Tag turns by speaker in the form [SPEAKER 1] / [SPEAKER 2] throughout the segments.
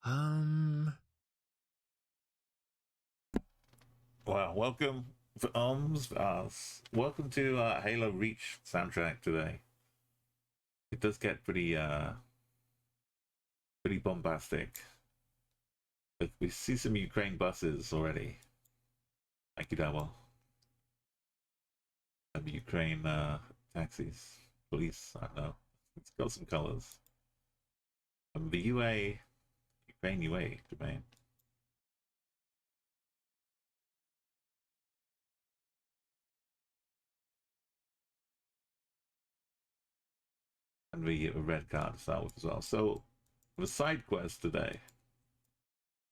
[SPEAKER 1] Um,
[SPEAKER 2] Well, welcome welcome to Halo Reach soundtrack today. It does get pretty bombastic. Like, we see some Ukraine buses already. Thank you, Dawel. And Ukraine taxis, police. I don't know. It's got some colors. And the UA, Ukraine UA domain. And the red card to start with as well. So the side quest today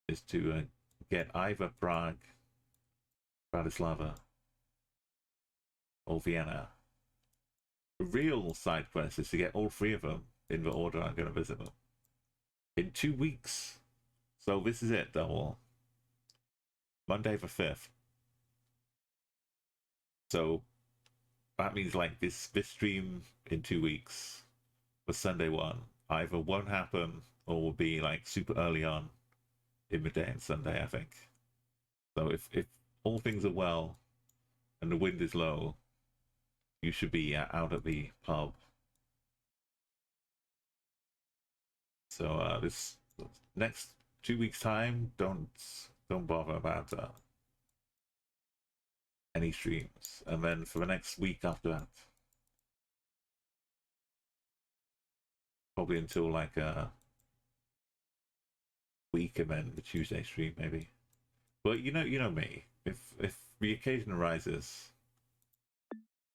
[SPEAKER 2] is to get either Prague, Bratislava, or Vienna. The real side quest is to get all three of them in the order I'm going to visit them in 2 weeks. So this is it, double. Monday the 5th. So that means like this stream in 2 weeks, the Sunday one, either won't happen or will be like super early on in the day and Sunday, I think. So if all things are well and the wind is low, you should be out at the pub. So this next 2 weeks time, don't bother about any streams, and then for the next week after that, probably until like a week, and then the Tuesday stream maybe. But you know me. If the occasion arises,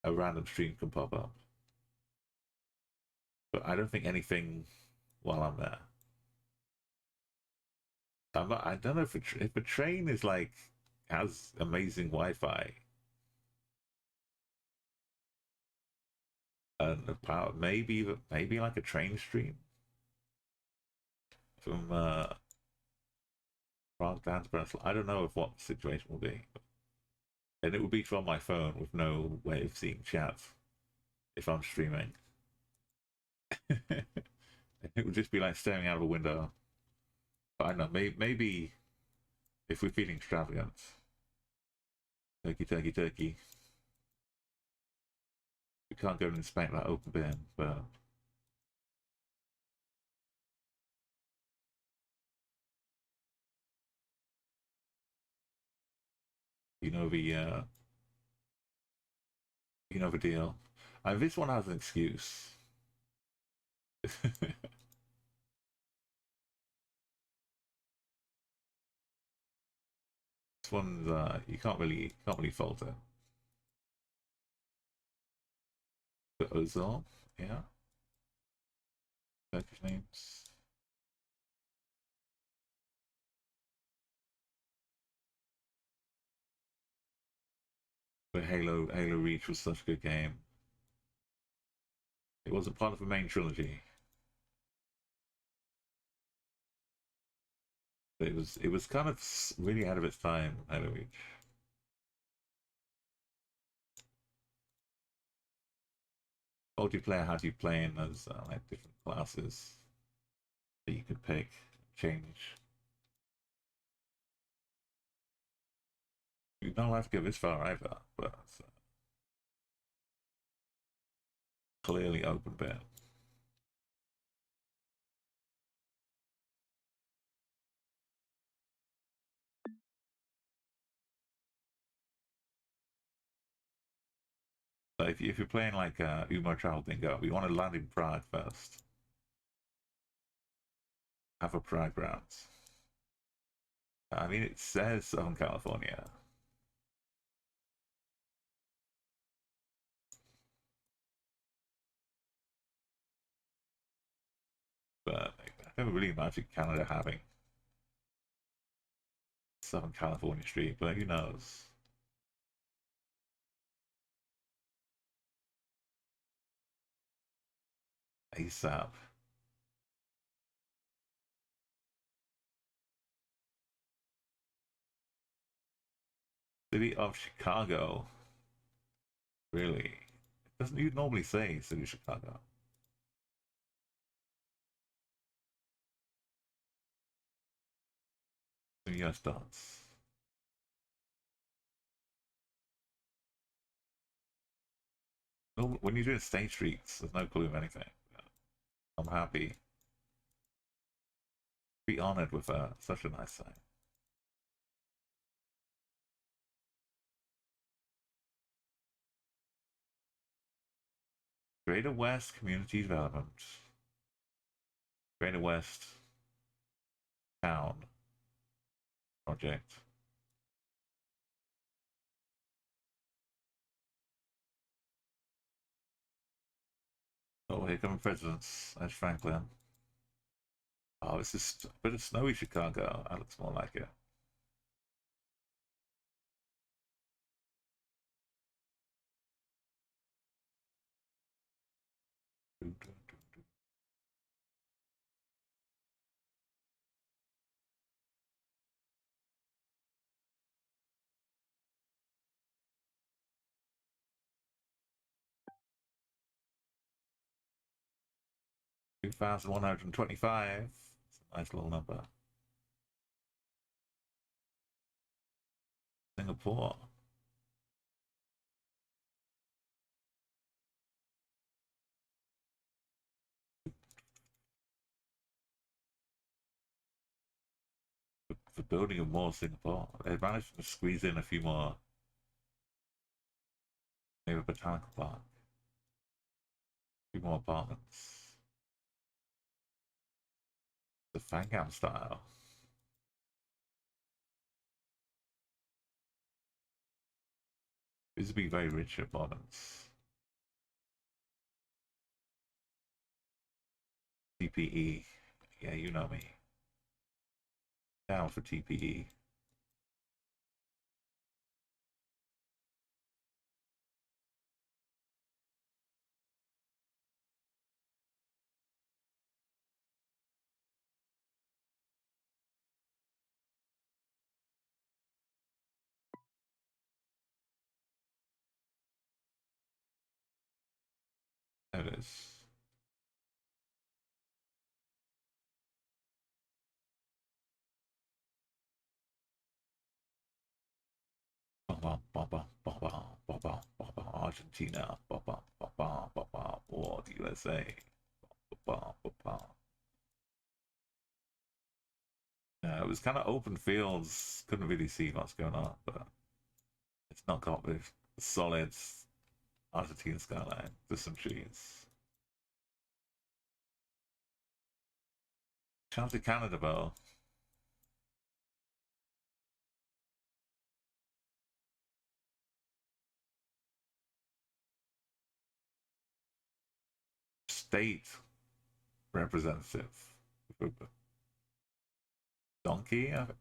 [SPEAKER 2] a random stream can pop up. But I don't think anything while I'm there. I'm not. I don't know if a train is like has amazing Wi-Fi and the power. Maybe like a train stream from Prague down to Brussels. I don't know if what the situation will be. And it would be from my phone with no way of seeing chat if I'm streaming. It would just be like staring out of a window. But I don't know, maybe if we're feeling extravagant, turkey, turkey, turkey, we can't go and inspect that open bin, but you know the uh, you know the deal. And this one has an excuse. This one's you can't really fault it. The Ozol, yeah, Turkish names. But Halo Reach was such a good game. It wasn't part of the main trilogy. It was kind of really ahead of its time, Halo Reach. Multiplayer had you playing as like different classes that you could pick, change. You're not allowed to go this far either, but it's clearly open bit. So if you're playing like Umo Travel Bingo, we want to land in Prague first. Have a Prague round. I mean, it says Southern California. But I never really imagined Canada having Southern California Street, but who knows? ASAP. City of Chicago. Really? Doesn't you normally say City of Chicago? Some US dots. No, when you're doing state streets, there's no clue of anything. I'm happy. Be honored with such a nice thing. Greater West Community Development. Greater West Town Project. Oh, here come presidents. There's Franklin. Oh, it's just a bit of snowy Chicago. That looks more like it. Doo, doo, doo, doo. 2,125. It's a nice little number. Singapore. The building of more Singapore. They managed to squeeze in a few more. Maybe a botanical park. A few more apartments. The Fangam style. These would be very rich apartments. TPE. Yeah, you know me. Down for TPE. There it is. Argentina. Or the USA. Yeah, it was kind of open fields. Couldn't really see what's going on, but it's not got with solid Argentine skyline. Just some trees. Shout out to Canada, Bo. State representative. Donkey? The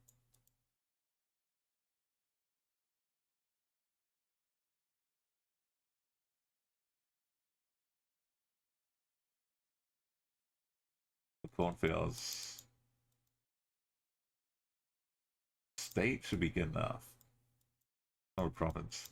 [SPEAKER 2] cornfields. State should be good enough. Not a province.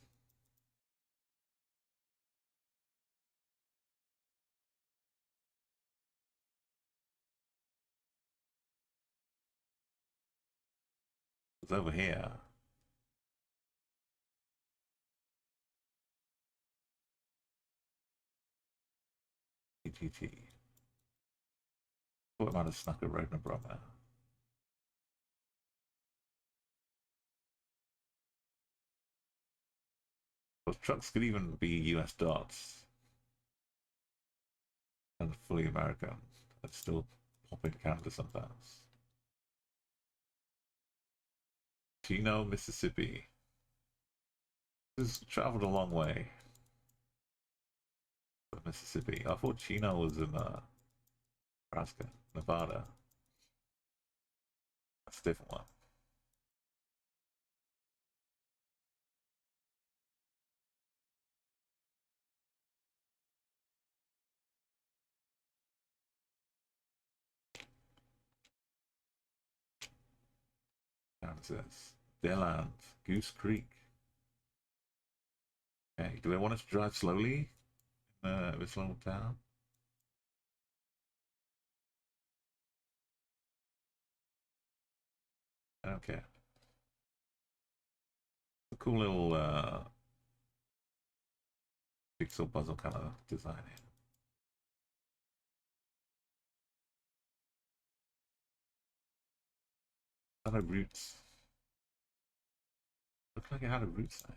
[SPEAKER 2] It's over here. ETT. Thought I might have snuck a road number on there. Those trucks could even be US dots. And fully American. That still pop in Canada sometimes. Chino, Mississippi. This has traveled a long way. Mississippi. I thought Chino was in Nebraska, Nevada. That's a different one. Kansas. Deland. Goose Creek. Okay, do they want us to drive slowly in this little town? I don't care. A cool little jigsaw puzzle kind of design here. Had a roots. Looks like it had a root sign.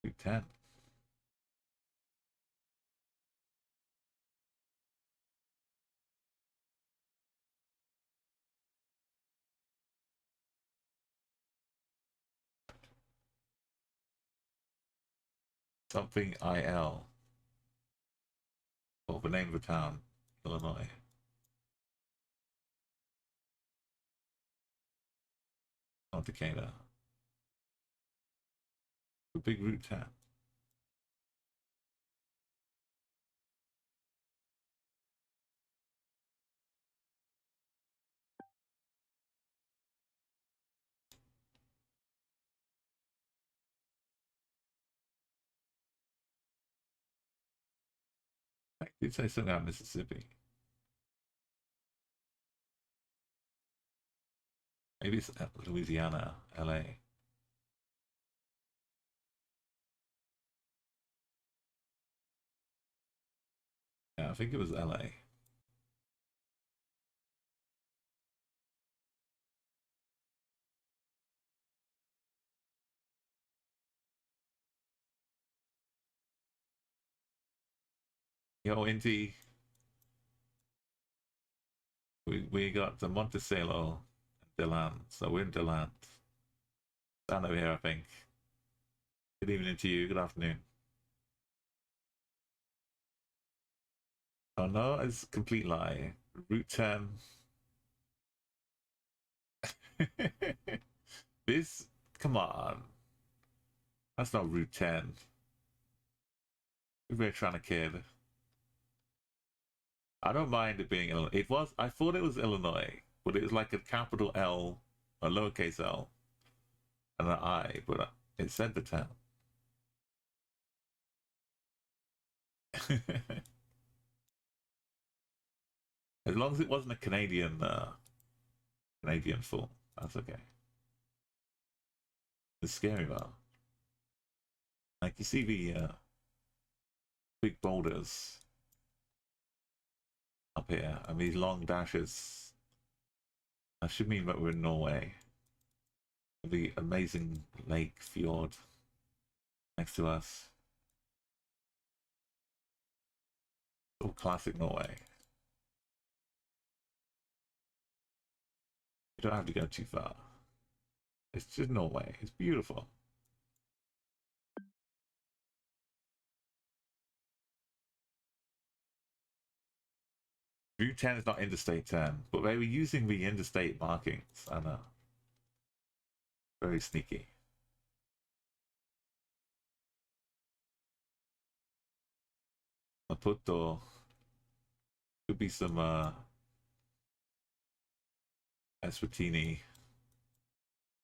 [SPEAKER 2] Route 10. Something IL. Or the name of the town, Illinois. Not Decatur. The big Route 10. I did say something about Mississippi. Maybe it's Louisiana, LA. Yeah, I think it was LA. Yo, Indy, we got the Monticello and Deland, so we're in Deland. Down over here, I think. Good evening to you, good afternoon. Oh no, it's a complete lie. Route 10. This, come on. That's not Route 10. We're trying to kid. I don't mind it being Illinois. It was, I thought it was Illinois, but it was like a capital L, a lowercase L, and an I, but it said the town. As long as it wasn't a Canadian fool, that's okay. It's scary though. Like you see the big boulders up here and these long dashes. That should mean that we're in Norway. The amazing lake fjord next to us. Oh, classic Norway. You don't have to go too far. It's just Norway. It's beautiful. Route 10 is not Interstate 10, but they were using the interstate markings. I know. Very sneaky. Maputo. Could be some Eswatini.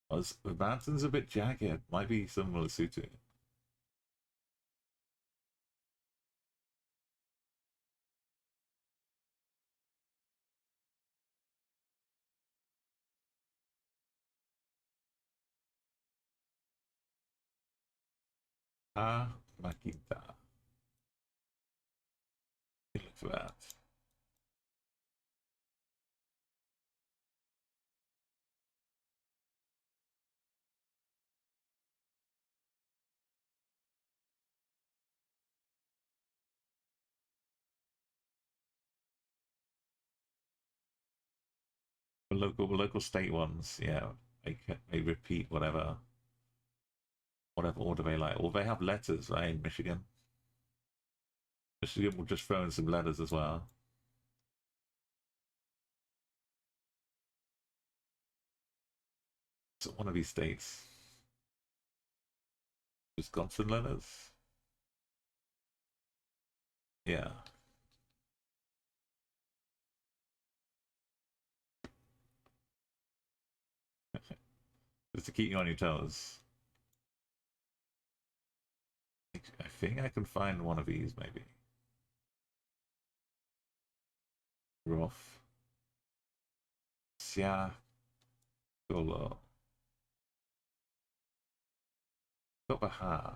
[SPEAKER 2] The mountain's a bit jagged. Might be some Lesotho. Ah, Makita. Look for that. The local state ones, yeah, they repeat whatever order they like. Or they have letters, right? In Michigan. Michigan will just throw in some letters as well. So one of these states. Wisconsin letters. Yeah. Just to keep you on your toes. I think I can find one of these, maybe. Rough. Yeah. Go low. Go behind.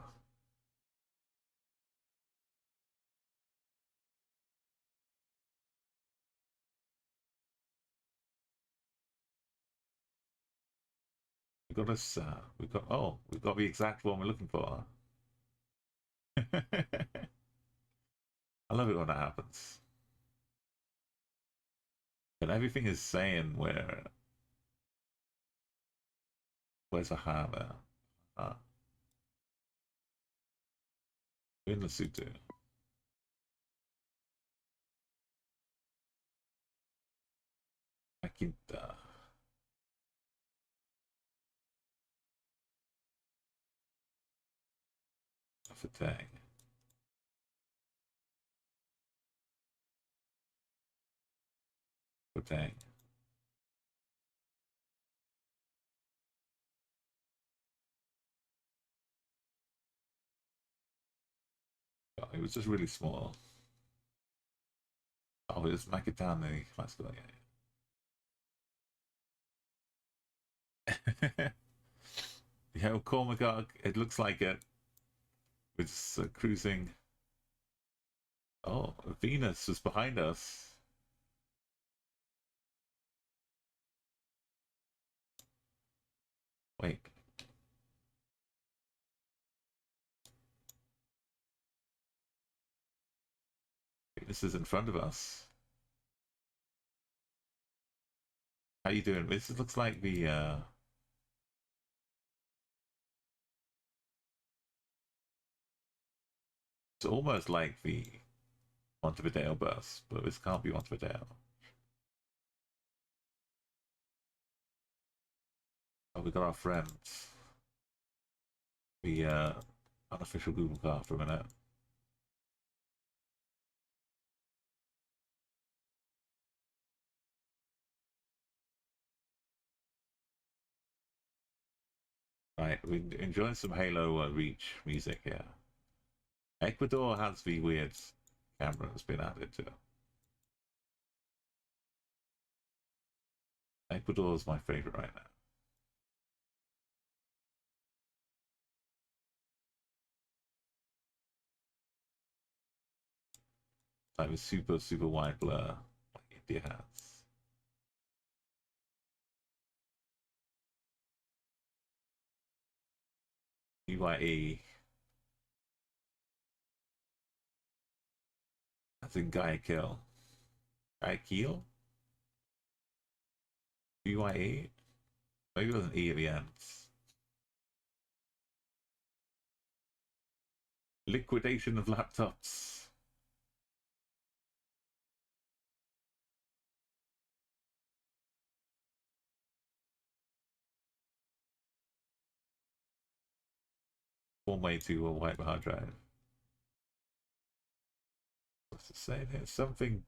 [SPEAKER 2] We got this. We got. Oh, we've got the exact one we're looking for. I love it when that happens. And everything is saying where's the hammer? In the suit. Akinta. Fatang. Fatang. Oh, it was just really small. Oh, it was Makitani. Let's go. Yeah. Yeah, Cormagog, it looks like it. It's cruising. Oh, Venus was behind us. Wait. Venus is in front of us. How you doing? This looks like the it's almost like the Montevideo bus, but this can't be Montevideo. Oh, we got our friends. The unofficial Google car for a minute. Right, we're enjoying some Halo Reach music here. Ecuador has the weird camera that's been added to. Ecuador is my favorite right now. Like with super wide blur, like India has. UIE, as in Guayaquil. Guayaquil? UIE? Maybe it was an E at the end. Liquidation of laptops. One way to a wipe hard drive. What's it say there? Something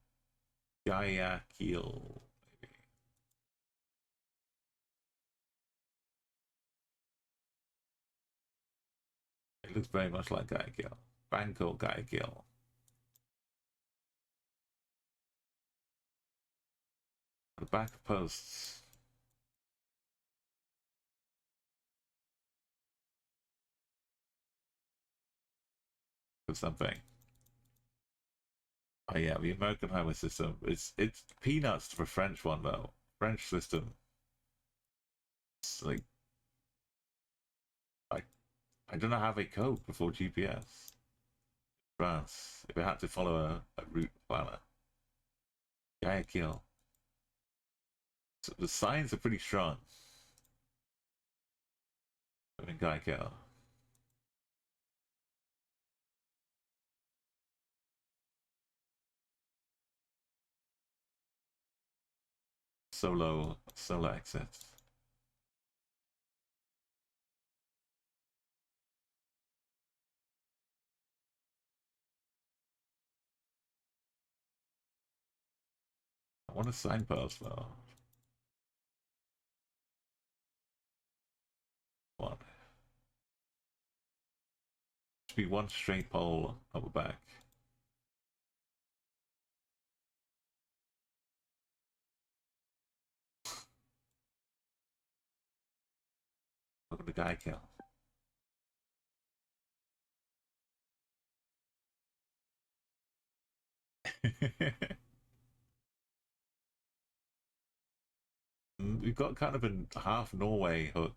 [SPEAKER 2] Guayaquil, maybe. It looks very much like Guayaquil. Banco Guayaquil. The back posts. Of something. Oh yeah, the American highway system. It's peanuts to the French one though. French system. It's like I I don't know how they cope before GPS. France. If they had to follow a route planner. Guayaquil. So the signs are pretty strong. I mean Guayaquil. Solo exit. I want a signpost though. One. Should be one straight pole up the back. Welcome to Guy Kill. We've got kind of a half Norway hook.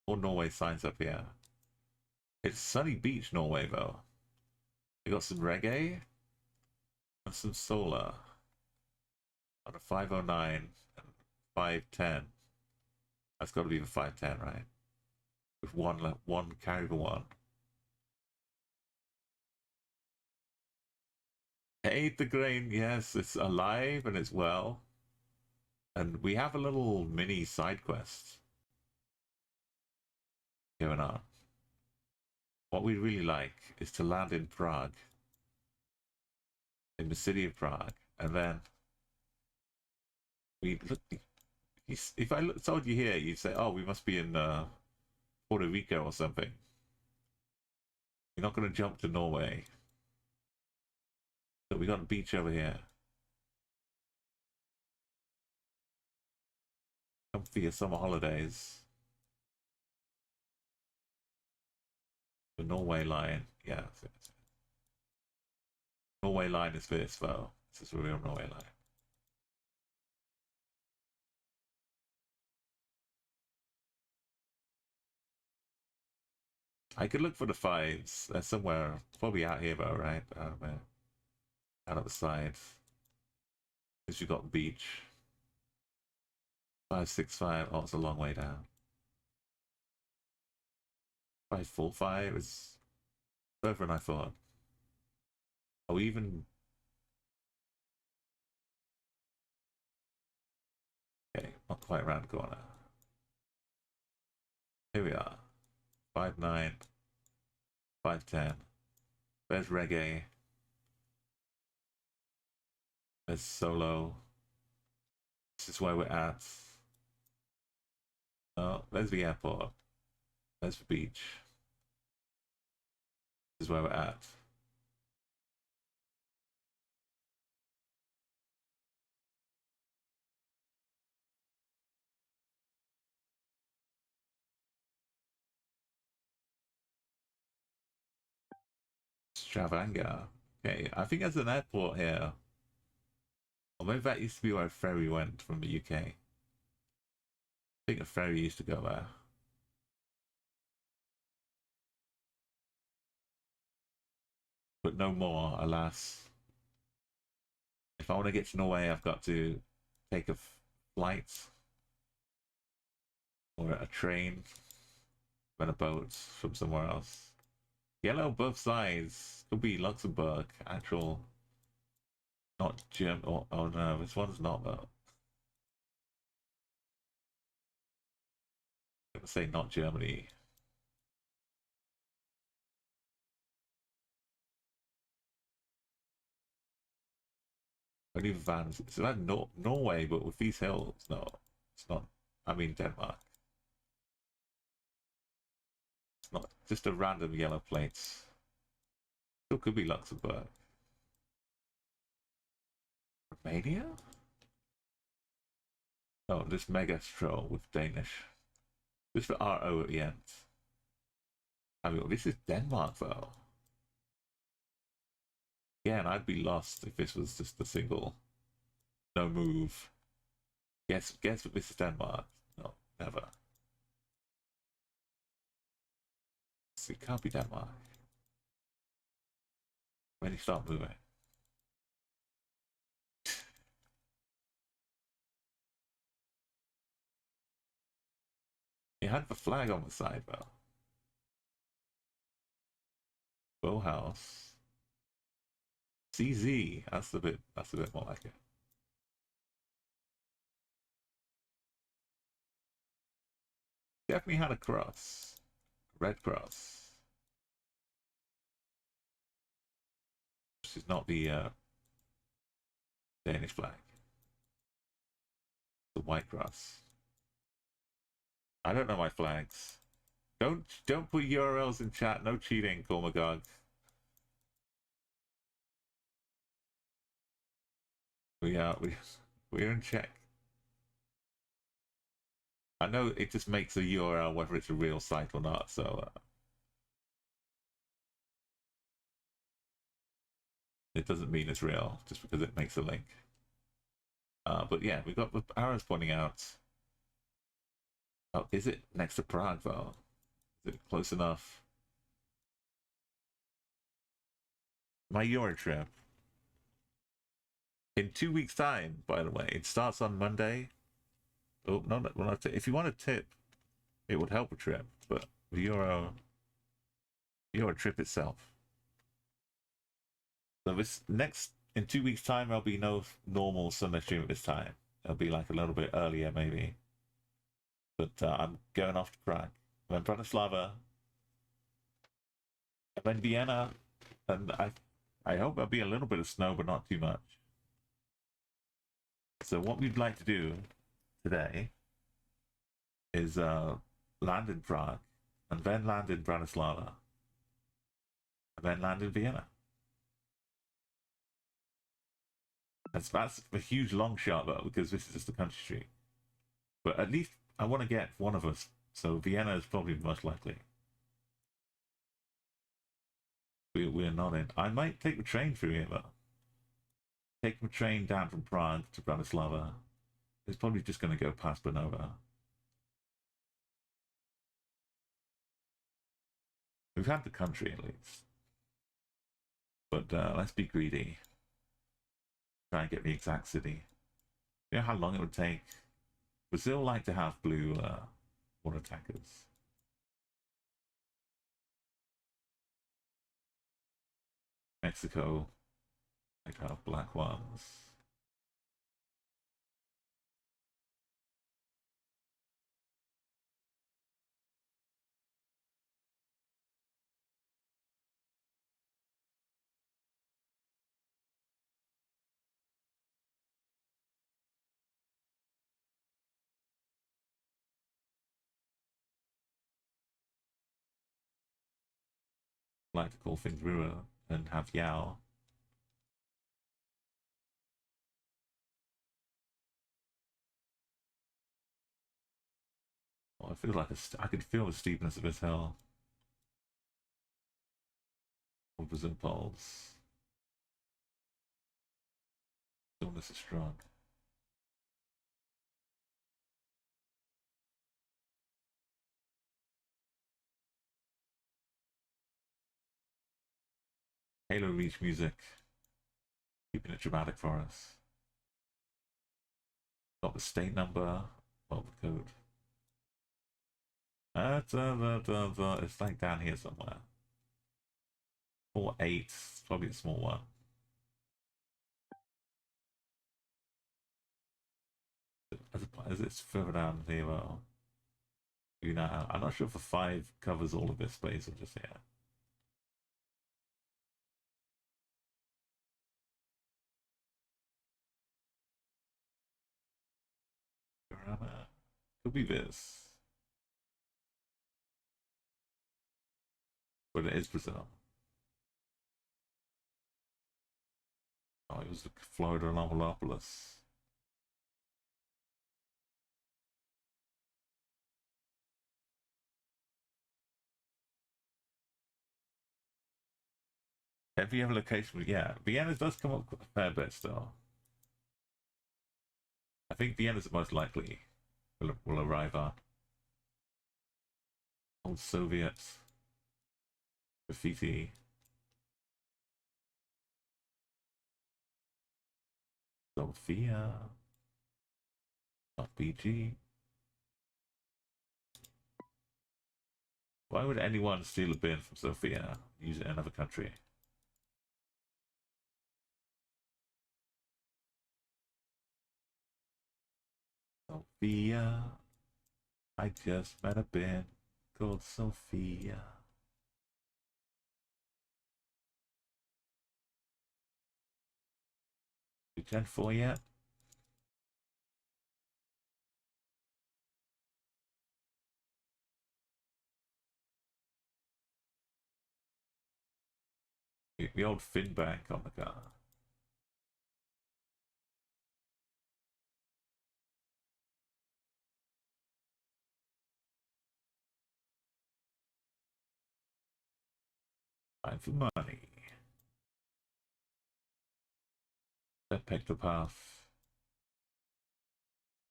[SPEAKER 2] All Norway signs up here. It's Sunny Beach, Norway, though. We got some reggae and some solar. On a 509 and 510. That's got to be the 510, right? With one carry the one. Hey, the grain, yes, it's alive and it's well. And we have a little mini side quest going on. What we really like is to land in Prague, in the city of Prague, and then we look. If I told you here, you'd say, "Oh, we must be in Puerto Rico or something." You're not going to jump to Norway. So we got a beach over here. Come for your summer holidays. The Norway line, yeah. Norway line is this, though. This is a real Norway line. I could look for the fives. They're somewhere, probably out here, though, right? Out of the side. Because you got the beach. 565. Oh, it's a long way down. 545 is further than I thought. Oh, even. Okay, not quite around the corner. Here we are. 59, 510. There's reggae. There's solo. This is where we're at. Oh, there's the airport. There's the beach. This is where we're at. Stavanger. Okay, I think there's an airport here. Or maybe that used to be where a ferry went from the UK. I think a ferry used to go there. But no more, alas. If I want to get to Norway, I've got to take a flight or a train, then a boat from somewhere else. Yellow both sides. Could be Luxembourg, actual. Not German. Oh no, this one's not though. I'm gonna say not Germany. Only vans. Is that Norway, but with these hills? No, it's not. I mean Denmark. It's not just a random yellow plates. Still could be Luxembourg. Romania? Oh, this mega stroll with Danish. Just the RO at the end. I mean, this is Denmark though. Yeah, and I'd be lost if this was just a single no move. Guess what, this is Denmark. No, never. It can't be Denmark. When you start moving. You had the flag on the side though. Bow House. CZ. That's a bit more like it. Definitely had a cross. Red cross. This is not the Danish flag. The white cross. I don't know my flags. Don't put URLs in chat. No cheating, Cormagog. We're in check. I know it just makes a URL whether it's a real site or not, so it doesn't mean it's real just because it makes a link. But yeah, we got the arrows pointing out. Oh, is it next to Prague though? Is it close enough? My EuroTrip in 2 weeks' time, by the way. It starts on Monday. Oh no, if you want a tip, it would help a trip, but the EuroTrip itself. So this next in 2 weeks' time, there'll be no normal Sunday stream at this time. It'll be like a little bit earlier, maybe. But I'm going off to Prague, then Bratislava, and then Vienna, and I hope there'll be a little bit of snow, but not too much. So what we'd like to do today is land in Prague, and then land in Bratislava, and then land in Vienna. That's a huge long shot though, because this is just a country street. But at least I want to get one of us, so Vienna is probably most likely. We're not in. I might take the train through here though. Take the train down from Prague to Bratislava. It's probably just going to go past Brnova. We've had the country at least. But let's be greedy. Try and get the exact city. You know how long it would take? Brazil like to have blue water tankers. Mexico like to have black ones. Like to call things river and have Yao. Oh, I feel like I could feel the steepness of this hill. Opposite poles. Stillness is strong. Halo Reach music. Keeping it dramatic for us. Got the state number. Well, the code. It's like down here somewhere. 48, probably a small one. As it's further down here, well, you know, I'm not sure if the 5 covers all of this space or just here. Could be this. But it is Brazil. Oh, it was the Florida Anomalopolis. Every other location, yeah, Vienna does come up a fair bit still. I think Vienna's the most likely will arrive at. Old Soviet graffiti. Sophia. RPG. Why would anyone steal a bin from Sophia and use it in another country? Sophia. I just met a bin called Sophia. You Gen 4 yet? The old fin bank on the car. Time for money. That picked the path.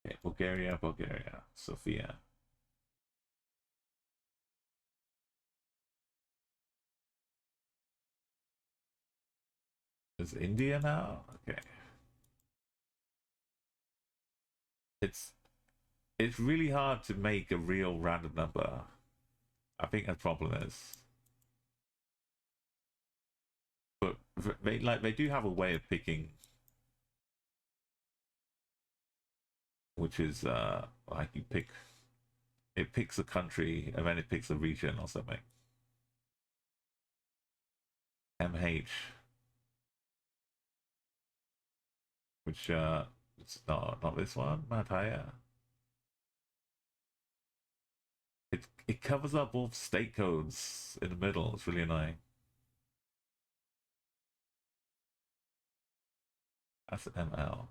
[SPEAKER 2] Okay, Bulgaria, Bulgaria, Sofia. Is India now? Okay. It's really hard to make a real random number. I think the problem is. But they do have a way of picking, which is like it picks a country and then it picks a region or something. MH, which it's not this one, Mataya. It covers up all state codes in the middle. It's really annoying. That's ML.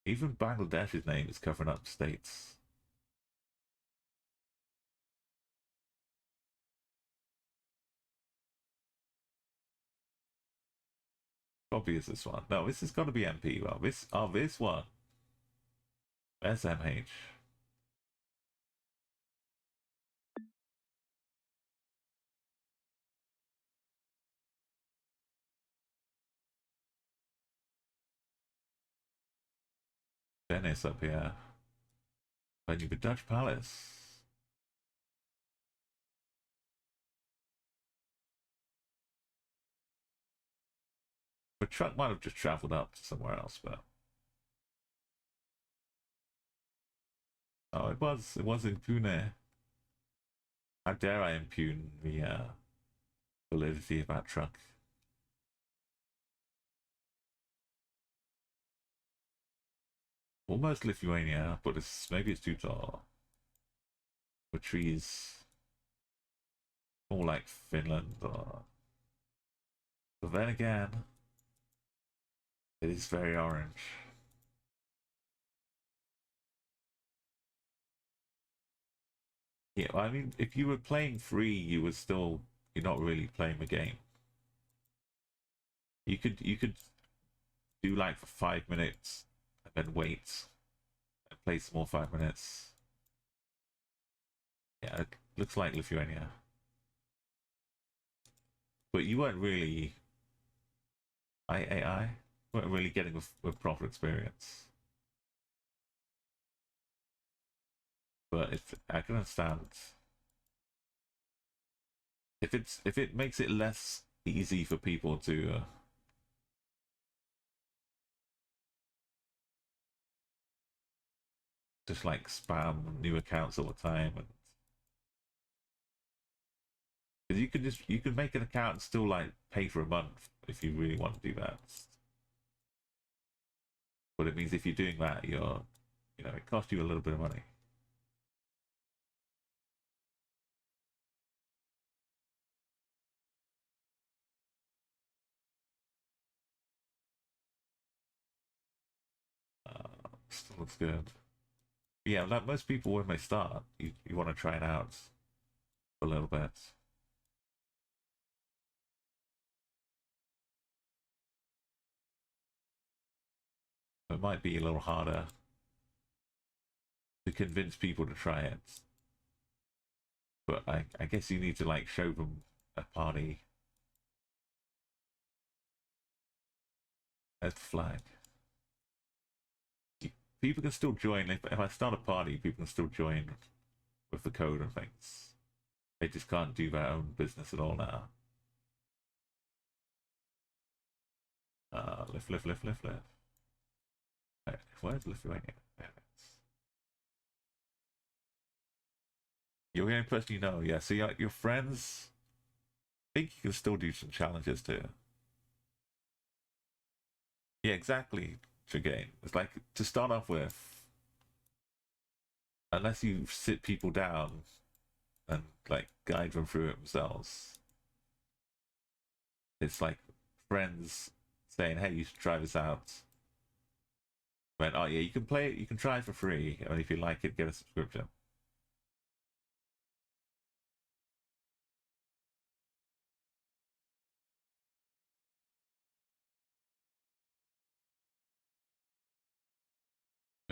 [SPEAKER 2] Even Bangladesh's name is covering up states. Probably is this one. No, this has got to be MP. Well, this one. There's MH. Venice up here. Venue the Dutch Palace. The truck might have just travelled up to somewhere else, but oh, it was in Pune. How dare I impugn the validity of that truck? Almost Lithuania, but maybe it's too tall. The trees, more like Finland, or. But then again, it is very orange. Yeah, I mean, if you were playing free, you're not really playing the game. You could do like for 5 minutes and then wait and play some more 5 minutes. Yeah, it looks like Lithuania. But you weren't really I weren't really getting a proper experience. But I can understand if it makes it less easy for people to just like spam new accounts all the time, and because you can make an account and still like pay for a month if you really want to do that. But it means if you're doing that, it costs you a little bit of money. Still looks good. Yeah, like most people when they start, you want to try it out for a little bit. It might be a little harder to convince people to try it. But I guess you need to like show them a party. As the flag. People can still join. If I start a party, people can still join with the code and things. They just can't do their own business at all now. Lift. Right, where's Lithuania? There it is. You're the only person you know, yeah. So your friends, I think you can still do some challenges too. Yeah, exactly, Trigane. It's like, to start off with, unless you sit people down and like guide them through it themselves, it's like friends saying, hey, you should try this out. When, oh yeah, you can play it, you can try it for free, and if you like it, get a subscription.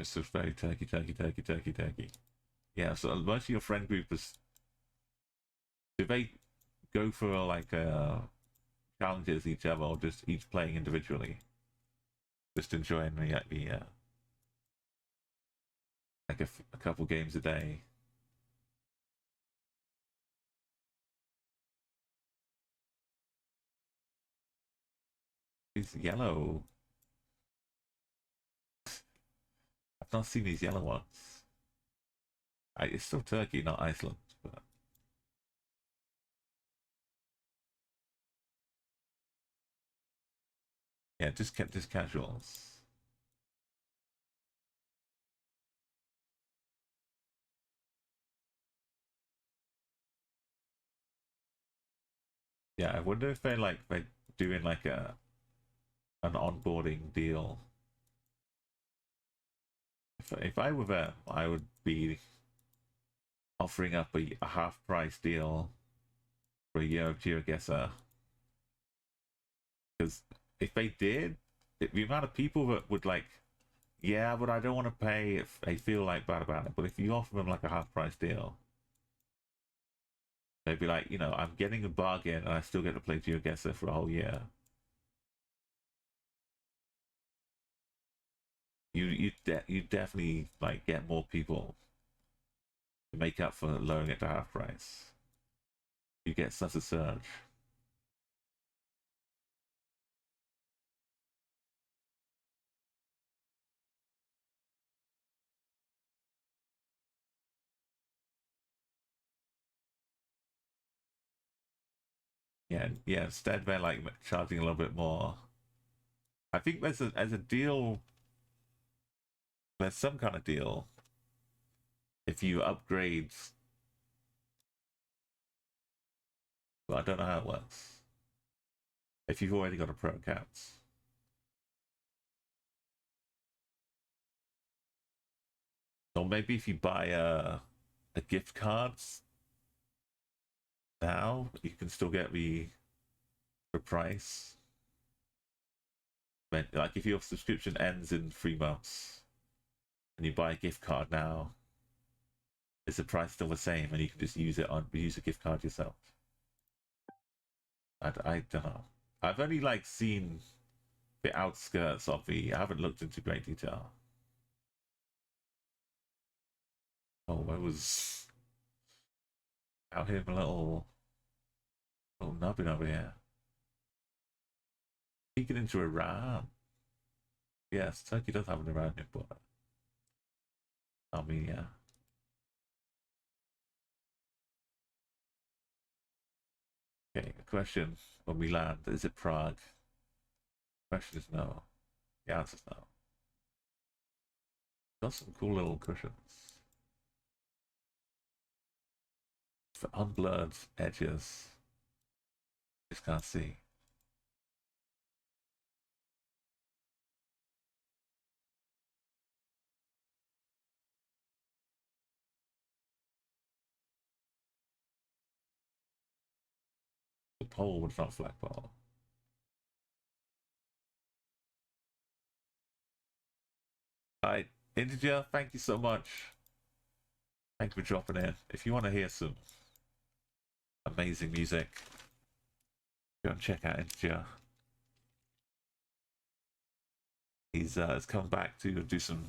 [SPEAKER 2] It's just very turkey. Yeah, so most of your friend group is, do they go for like challenges each other, or just each playing individually? Just enjoying the like a couple games a day. These yellow. I've not seen these yellow ones. It's still Turkey, not Iceland. But yeah, just casuals. Yeah, I wonder if they're doing like an onboarding deal. If I were them, I would be offering up a half price deal for a year of GeoGuessr. Because if they did, the amount of people that would like, yeah, but I don't want to pay if they feel like bad about it. But if you offer them like a half price deal, they'd be like, I'm getting a bargain and I still get to play GeoGuessr for a whole year. You definitely like get more people to make up for lowering it to half price. You get such a surge. Yeah. Instead, they're like charging a little bit more. I think there's a deal. There's some kind of deal if you upgrade. Well, I don't know how it works. If you've already got a pro account, or maybe if you buy a gift card now, you can still get the price. But like if your subscription ends in 3 months and you buy a gift card now, is the price still the same, and you can just use a gift card yourself? I don't know. I've only like seen the outskirts of I haven't looked into great detail. Oh, I was out here, a little nubbin over here. Peeking into Iran. Yes, Turkey does have an Iranian border. Armenia. Okay, a question when we land, is it Prague? The question is no. The answer is no. Got some cool little cushions. For unblurred edges. Just can't see. The pole would not flagpole. Alright, Integer, thank you so much. Thank you for dropping in. If you want to hear some amazing music, go and check out Integer. He's come back to do some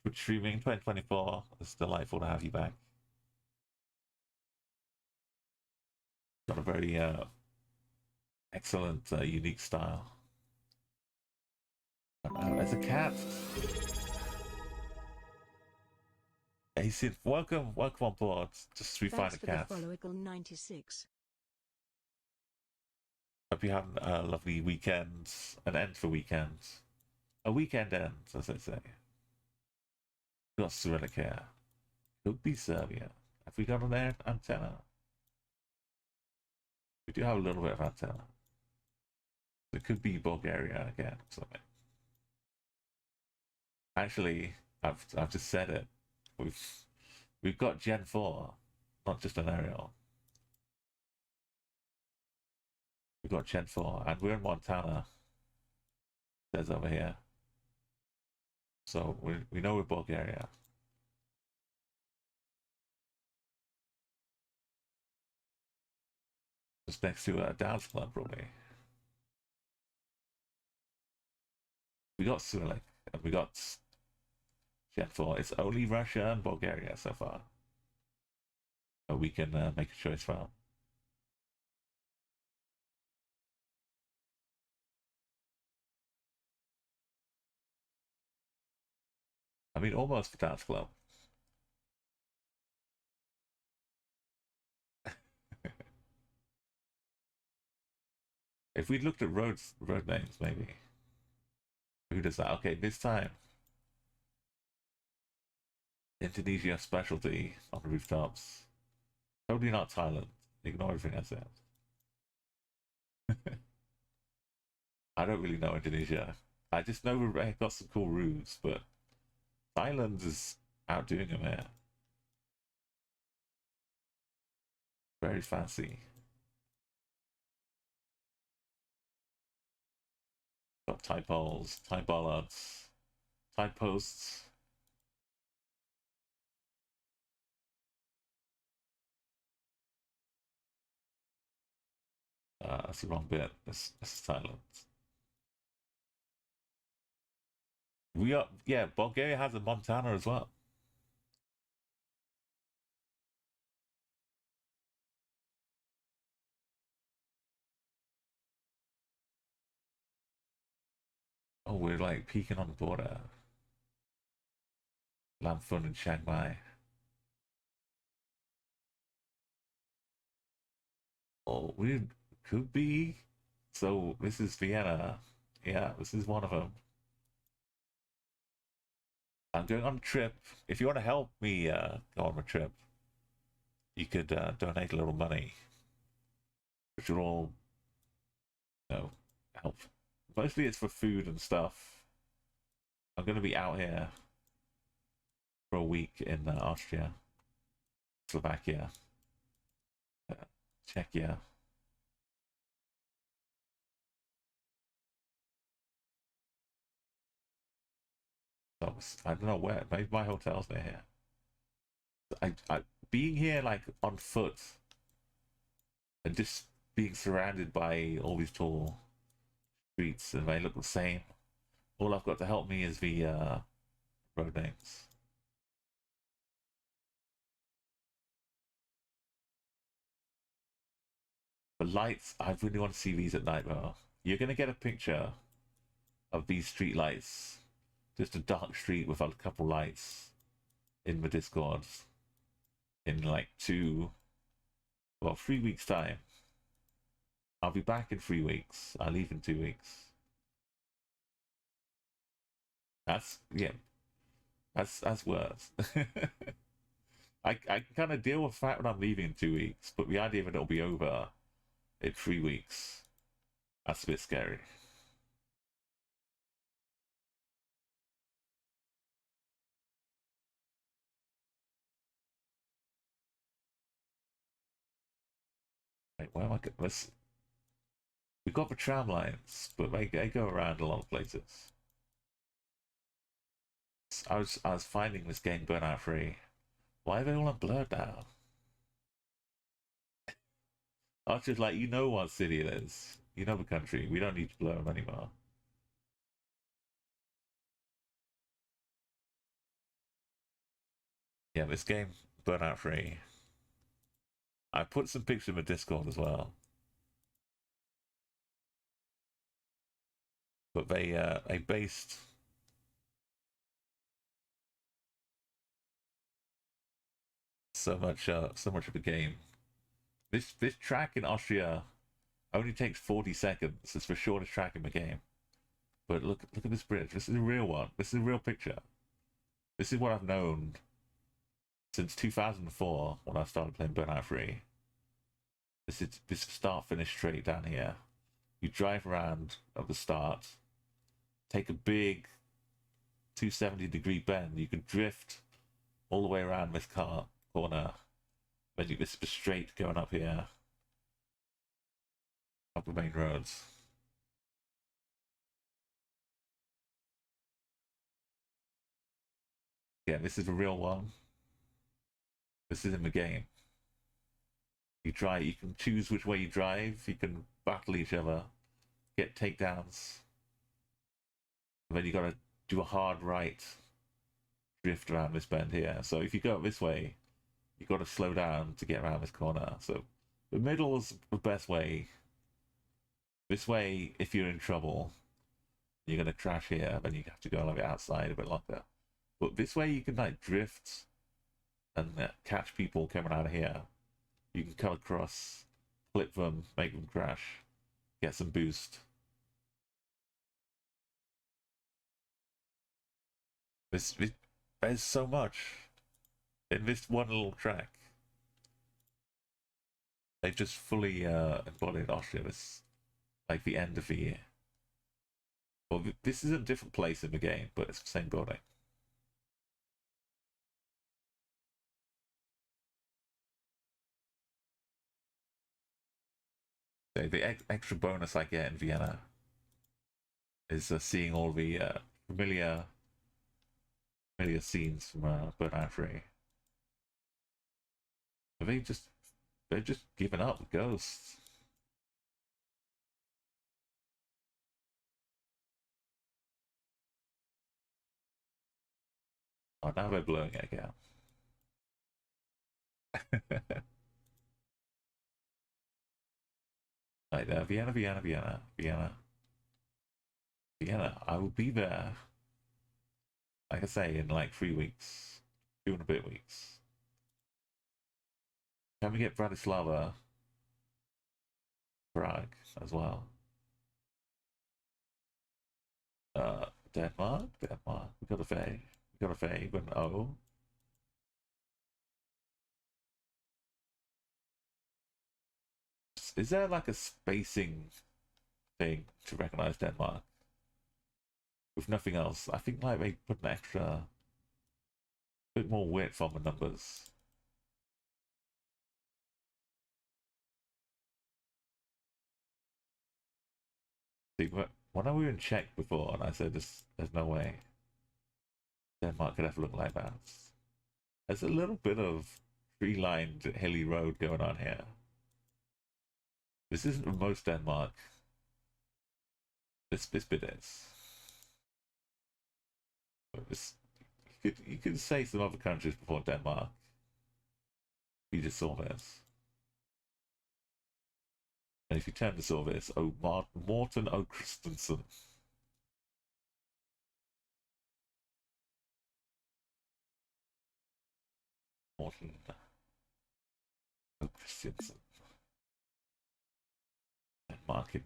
[SPEAKER 2] Twitch streaming 2024. It's delightful to have you back. Got a very excellent, unique style. As a cat. He said, welcome on board. Just we find a cat.
[SPEAKER 1] Follow 96.
[SPEAKER 2] Hope you have a lovely weekend, an end for weekends. A weekend end, as I say. Got Cyrillic here. Could be Serbia. Have we got an air antenna? We do have a little bit of antenna. It could be Bulgaria again. Something. Actually, I've just said it. We've got Gen 4, not just an aerial. We've got Gen 4, and we're in Montana. It says over here. So we know we're Bulgaria. Just next to a dance club, probably. We got Sulik, and we got Jet4. It's only Russia and Bulgaria so far. So we can make a choice from. I mean, almost a dance club. If we looked at road names, maybe. Who does that? Okay, this time. Indonesia specialty on the rooftops. Totally not Thailand. Ignore everything I said. I don't really know Indonesia. I just know we've got some cool roofs, but Thailand is outdoing them here. Very fancy. Got Thai poles, Thai bollards, Thai posts. That's the wrong bit. This is Thailand. We are, yeah, Bulgaria has a Montana as well. Oh, we're like peeking on the border. Lamphun and Chiang Mai. Oh, we could be. So this is Vienna. Yeah, this is one of them. I'm going on a trip. If you want to help me go on a trip, you could donate a little money, which will all, help. Mostly it's for food and stuff. I'm going to be out here for a week in Austria, Slovakia, Czechia. So I don't know where. Maybe my hotel's near here. I being here like on foot and just being surrounded by all these tall streets and they look the same. All I've got to help me is the road names. The lights, I really want to see these at night though. You're gonna get a picture of these street lights. Just a dark street with a couple lights in the Discord in like 3 weeks time. I'll be back in 3 weeks. I leave in 2 weeks. That's yeah. That's worse. I can kind of deal with the fact that I'm leaving in 2 weeks, but the idea that it'll be over in 3 weeks, that's a bit scary. Like, where am I? We've got the tram lines, but they go around a lot of places. I was finding this game Burnout Free. Why are they all unblurred now? I was just like, you know what city it is. You know the country. We don't need to blur them anymore. Yeah, this game Burnout Free. I put some pictures in the Discord as well. But they based so much of the game. This track in Austria only takes 40 seconds. It's the shortest track in the game. But look at this bridge. This is a real one. This is a real picture. This is what I've known since 2004 when I started playing Burnout Free. This start finish straight down here. You drive around at the start, take a big 270-degree bend. You can drift all the way around this corner. Then you just straight going up here, up the main roads. again, this is a real one. This is in the game. You can choose which way you drive, you can battle each other, get takedowns, and then you gotta do a hard right drift around this bend here. So if you go this way, you gotta slow down to get around this corner. So the middle is the best way. This way, if you're in trouble, you're gonna crash here, then you have to go like outside a bit longer. But this way you can like drift and catch people coming out of here. You can come across, clip them, make them crash, get some boost. There's so much in this one little track. They've just fully embodied Austria. This like the end of the year. Well, this is a different place in the game, but it's the same building. The extra bonus I get in Vienna is seeing all the familiar scenes from Burnout 3. They've just given up with Ghosts. Oh, now they're blowing it again. Like Vienna. I will be there. Like I say, in like 3 weeks, 2 and a bit weeks. Can we get Bratislava, Prague as well? Denmark. We got a V, but an O. Is there like a spacing thing to recognize Denmark? With nothing else, I think like they put an extra bit more width on the numbers. See, when I was in Czech before, and I said there's no way Denmark could ever look like that. There's a little bit of tree-lined hilly road going on here. This isn't most Denmark. This bit is. You could say some other countries before Denmark. You just saw this. And if you turn to saw this, Morten O. Christensen. Morten O. Christensen. Denmark in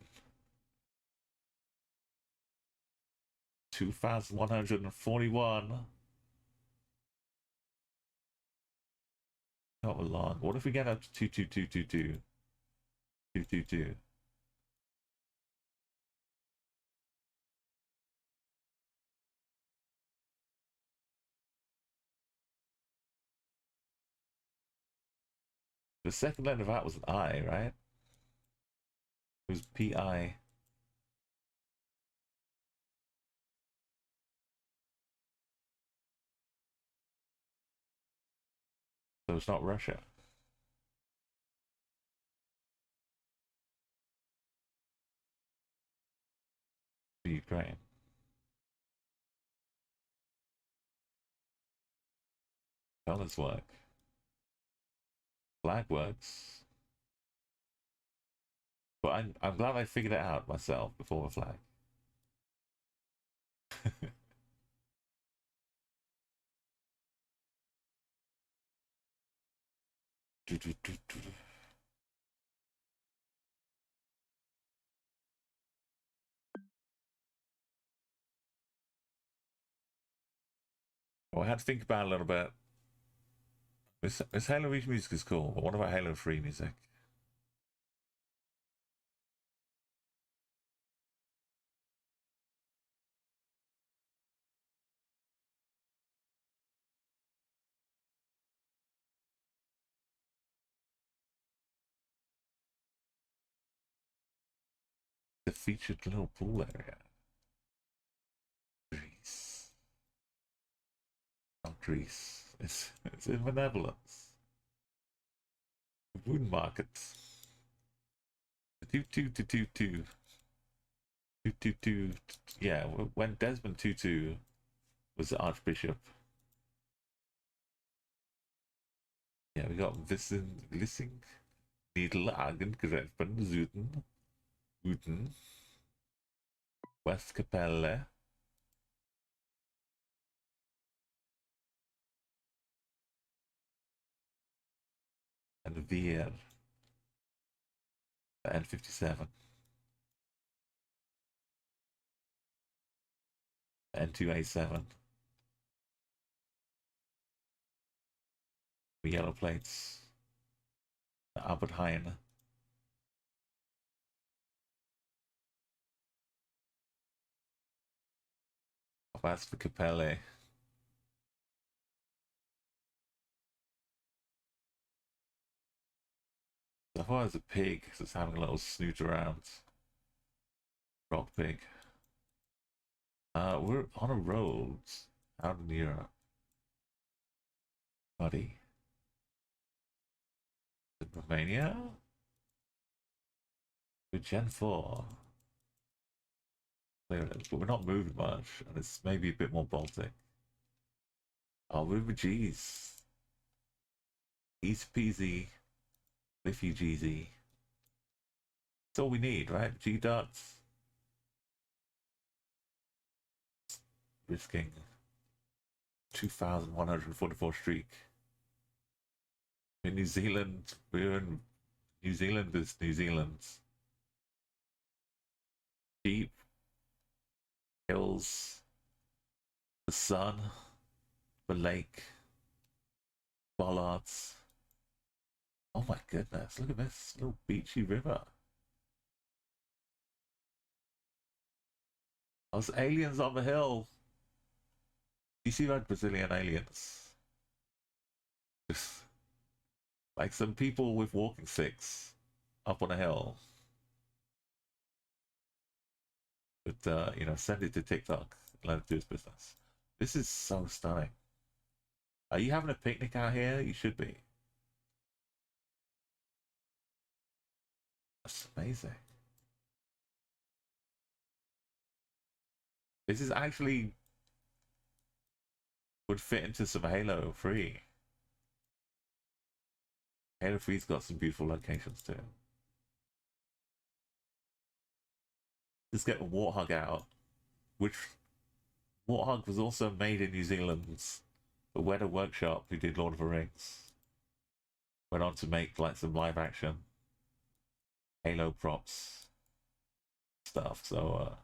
[SPEAKER 2] 2141. Not long. What if we get up to 22222? 222. The second letter of that was an I, right? It was P-I. So it's not Russia. Ukraine. Colors work. Flag works. But I'm glad I figured it out myself before the flag. Well, I had to think about it a little bit. This Halo Reach music is cool, but what about Halo 3 music? The featured little pool area. Trees. Greece. It's in the Netherlands. Woon market. Two. Yeah, when Desmond Tutu was the Archbishop. Yeah, we got Vissing, Niederlagen, Gräfen, Süden, Uten, Westkapelle. And Veer. N57. N2A7. The yellow plates. The Albert Heijn. That's for Capelle. So far as a pig, just having a little snoot around. Rock pig. We're on a road out in Europe. Buddy. In Romania? We're Gen 4. But we're not moving much, and it's maybe a bit more Baltic. Oh, we're with G's. Easy peasy. Liffy Jeezy. That's all we need, right? G dots. Risking 2,144 streak. In New Zealand, we're in New Zealand is New Zealand. Deep hills, the sun, the lake, bollards. Oh my goodness, look at this little beachy river. Those aliens on the hill. You see that Brazilian aliens? Just like some people with walking sticks up on a hill. But, you know, send it to TikTok. Let it do its business. This is so stunning. Are you having a picnic out here? You should be. That's amazing. This is actually would fit into some Halo 3. Halo 3's got some beautiful locations too. Just get a Warthog out, which Warthog was also made in New Zealand's the Weta Workshop who did Lord of the Rings. Went on to make like some live action Halo props stuff. So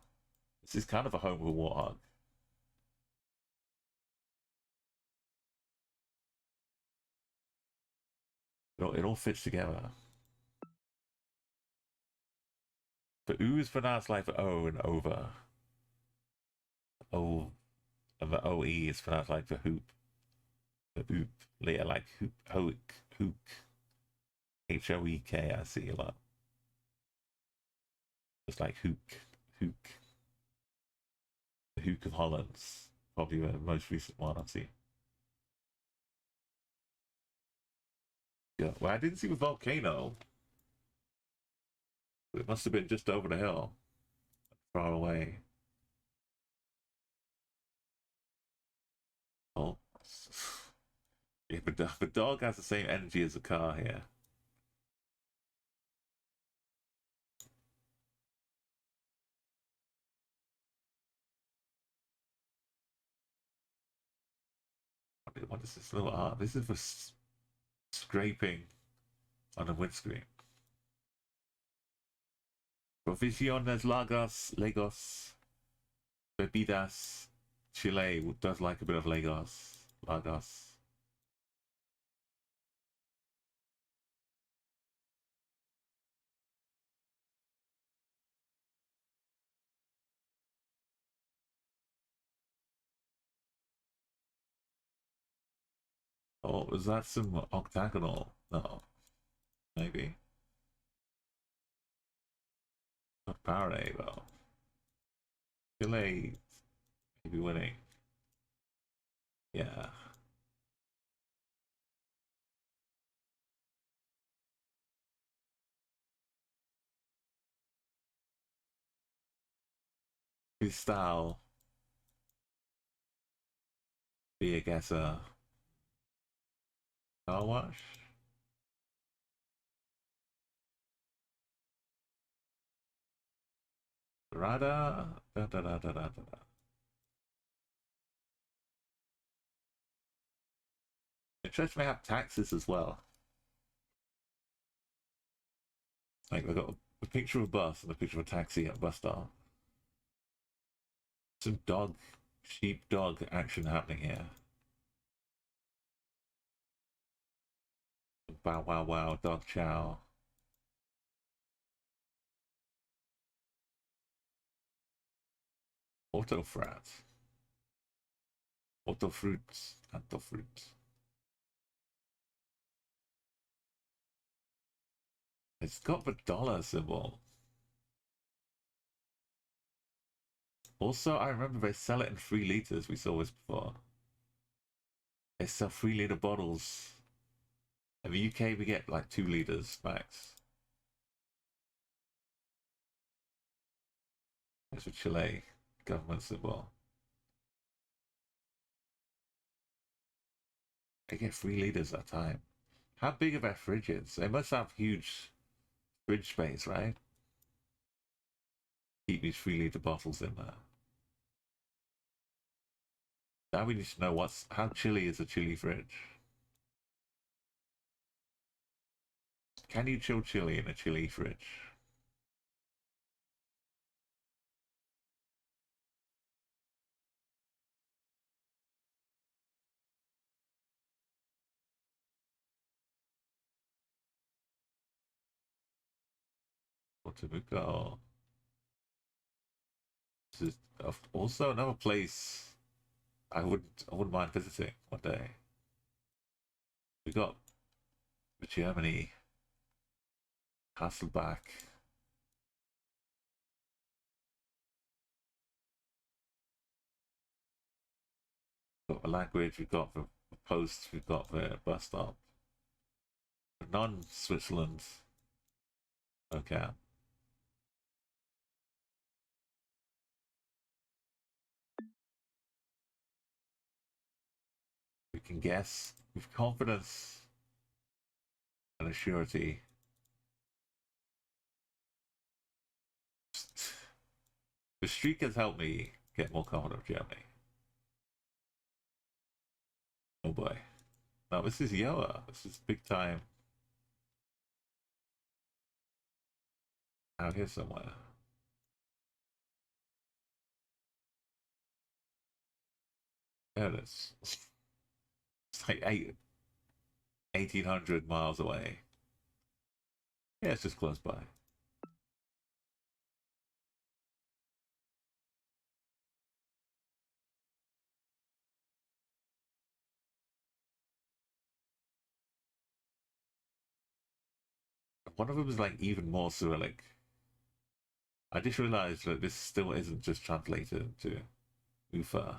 [SPEAKER 2] this is kind of a home with Warthog. It all fits together. But U is pronounced like the O and over. O and the OE is pronounced like the hoop. The oop. Later like hoop, hook, hook. HOEK, I see a lot. It's like hook, hook. The Hook of Holland's probably the most recent one I've seen. Yeah, well, I didn't see the volcano. It must have been just over the hill, far away. Oh, yeah, but the dog has the same energy as the car here. What is this little art? This is for scraping on the windscreen. Provisiones Lagos, Bebidas, Chile does like a bit of Lagos. Oh, is that some octagonal? No, maybe. Not Parade though. Chile maybe winning. Yeah. his style be, I guess, a car wash. Rada, da da da da da da. Church may have taxes as well. Like we got a picture of a bus and a picture of a taxi at a bus stop. Some dog, sheep dog action happening here. Bow wow wow, dog chow. Auto frat. Auto fruits. Auto fruits. It's got the dollar symbol. Also, I remember they sell it in 3 liters. We saw this before. They sell 3-liter bottles. In the UK, we get like 2 liters max. There's a Chile government symbol. They get 3 liters at a time. How big are their fridges? They must have huge fridge space, right? Keep these 3-liter bottles in there. Now we need to know how chilly is a chili fridge. Can you chill chili in a chili fridge? Otamuko. This is also another place I wouldn't mind visiting one day. We got Germany, Hasselbach. Got the language, we've got the post, we've got the bus stop. Non-Switzerland. Okay. We can guess with confidence and a surety. The streak has helped me get more confident of Germany. Oh boy. No, this is Yoa. This is big time. Out here somewhere. There it is. It's like 1,800 miles away. Yeah, it's just close by. One of them is like even more Cyrillic. I just realized that this still isn't just translated to Ufa.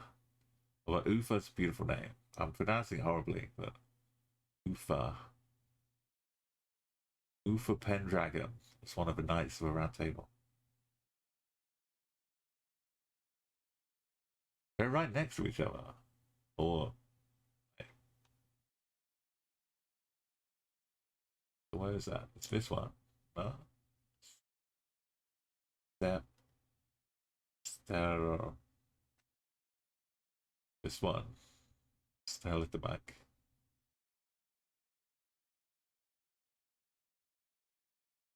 [SPEAKER 2] Well, Ufa's a beautiful name. I'm pronouncing it horribly, but Ufa. Ufa Pendragon is one of the knights of a round table. They're right next to each other. Or where is that? It's this one. No? Step. Ster. This one. Stell at the back.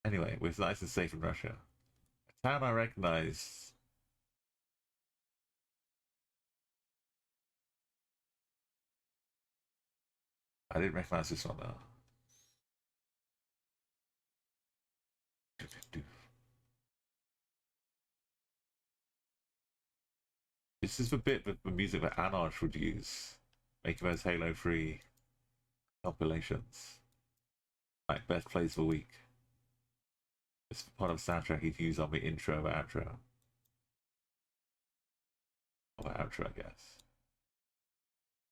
[SPEAKER 2] Anyway, we're nice and safe in Russia. A town I recognize. I didn't recognize this one though. This is the bit that the music that Anosh would use, making those Halo 3 compilations. Like best plays of the week. It's part of the soundtrack he'd use on the intro or outro. Or outro, I guess.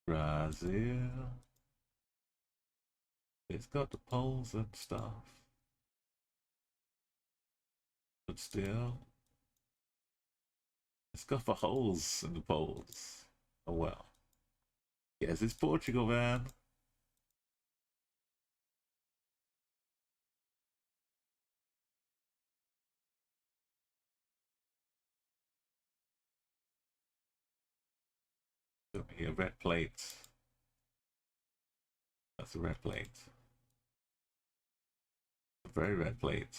[SPEAKER 2] Brazil. It's got the poles and stuff. But still, It's got for holes in the poles. Oh well. Yes, it's Portugal, man. A red plate. That's a red plate. A very red plate.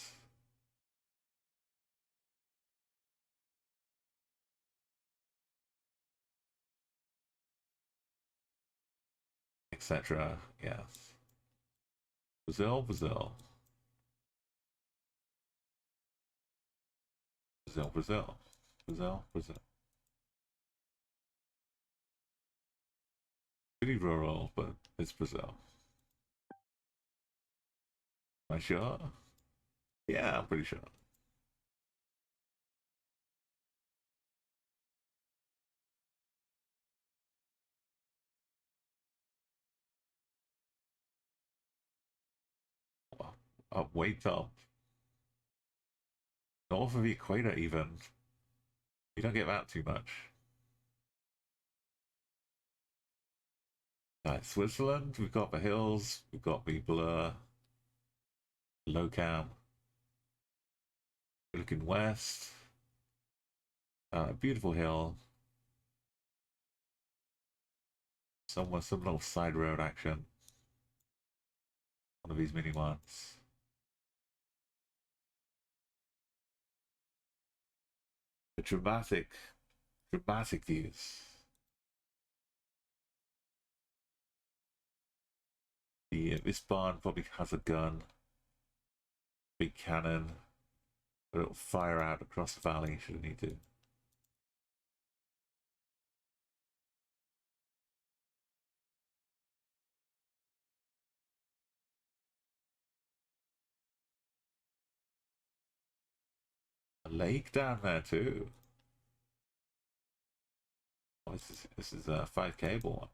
[SPEAKER 2] Etc. Yes. Brazil, Brazil. Brazil, Brazil. Brazil, Brazil. Pretty rural, but it's Brazil. Am I sure? Yeah, I'm pretty sure. Up way top. North of the equator, even. You don't get that too much. Switzerland, we've got the hills, we've got the blur, low cam. We're looking west. Beautiful hill. Somewhere, some little side road action. One of these mini ones. The dramatic views. This barn probably has a gun, big cannon, but it'll fire out across the valley should it need to. A lake down there too. Oh, this is a 5K one.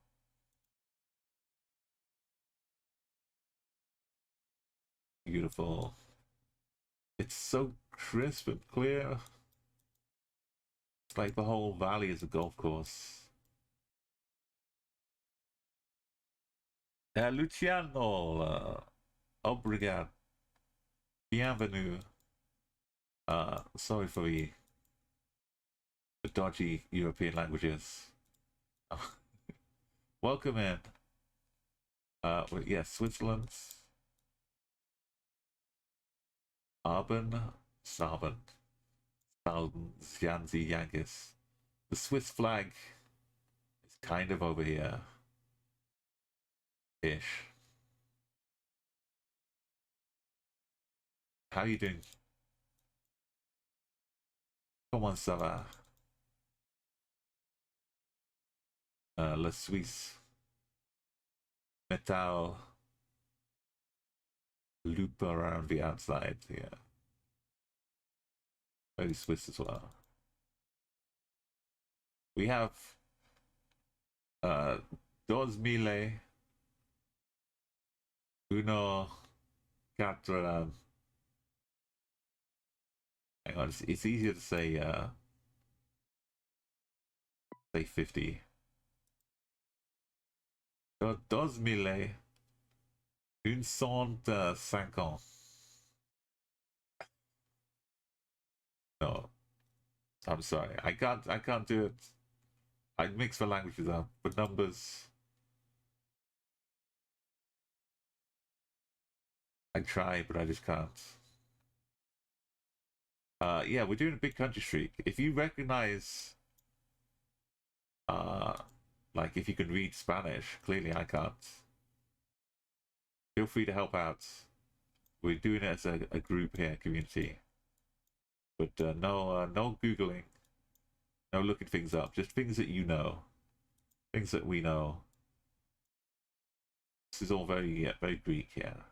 [SPEAKER 2] Beautiful. It's so crisp and clear. It's like the whole valley is a golf course. Luciano, obrigado. Bienvenue. Sorry for the dodgy European languages. Welcome in. Yes, yeah, Switzerland. Arben, Sarben, Salben, Janzi, Yankis. The Swiss flag is kind of over here. Ish. How you doing? Comment ça va? La Suisse. Metal. Loop around the outside, yeah. Very Swiss as well. We have 2000 uno quatre. Hang on, it's easier to say 50. 2000 150. No, I'm sorry. I can't do it. I mix the languages up, but numbers. I try, but I just can't. Yeah, we're doing a big country streak. If you recognize, like if you can read Spanish, clearly I can't. Feel free to help out. We're doing it as a group here, community. But no Googling, no looking things up, just things that you know, things that we know. This is all very Greek here.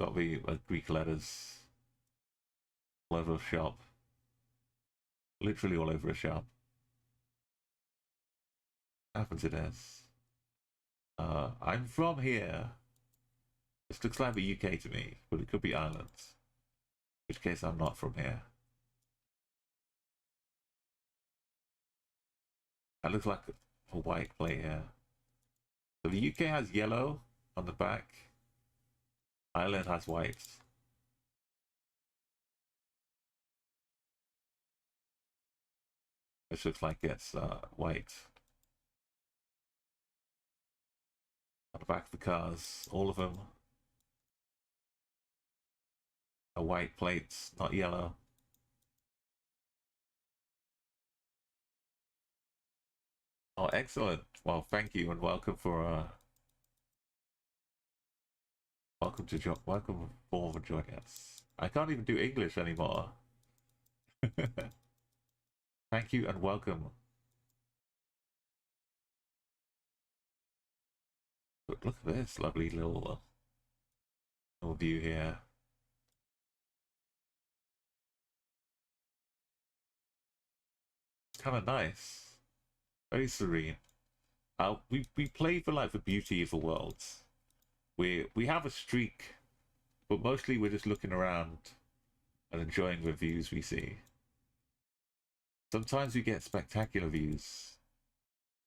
[SPEAKER 2] Got the Greek letters all over a shop, literally all over a shop. Happens it is. I'm from here. This looks like the UK to me, but it could be Ireland. In which case I'm not from here. That looks like a white plate here. So the UK has yellow on the back. Ireland has white. This looks like it's white. On the back of the cars, all of them are white plates, not yellow. Oh, excellent. Well, thank you and welcome for welcome for joining us. I can't even do English anymore. Thank you and welcome. Look at this lovely little view here. It's kind of nice, very serene. We play for like the beauty of the world. We have a streak, but mostly we're just looking around and enjoying the views we see. Sometimes we get spectacular views,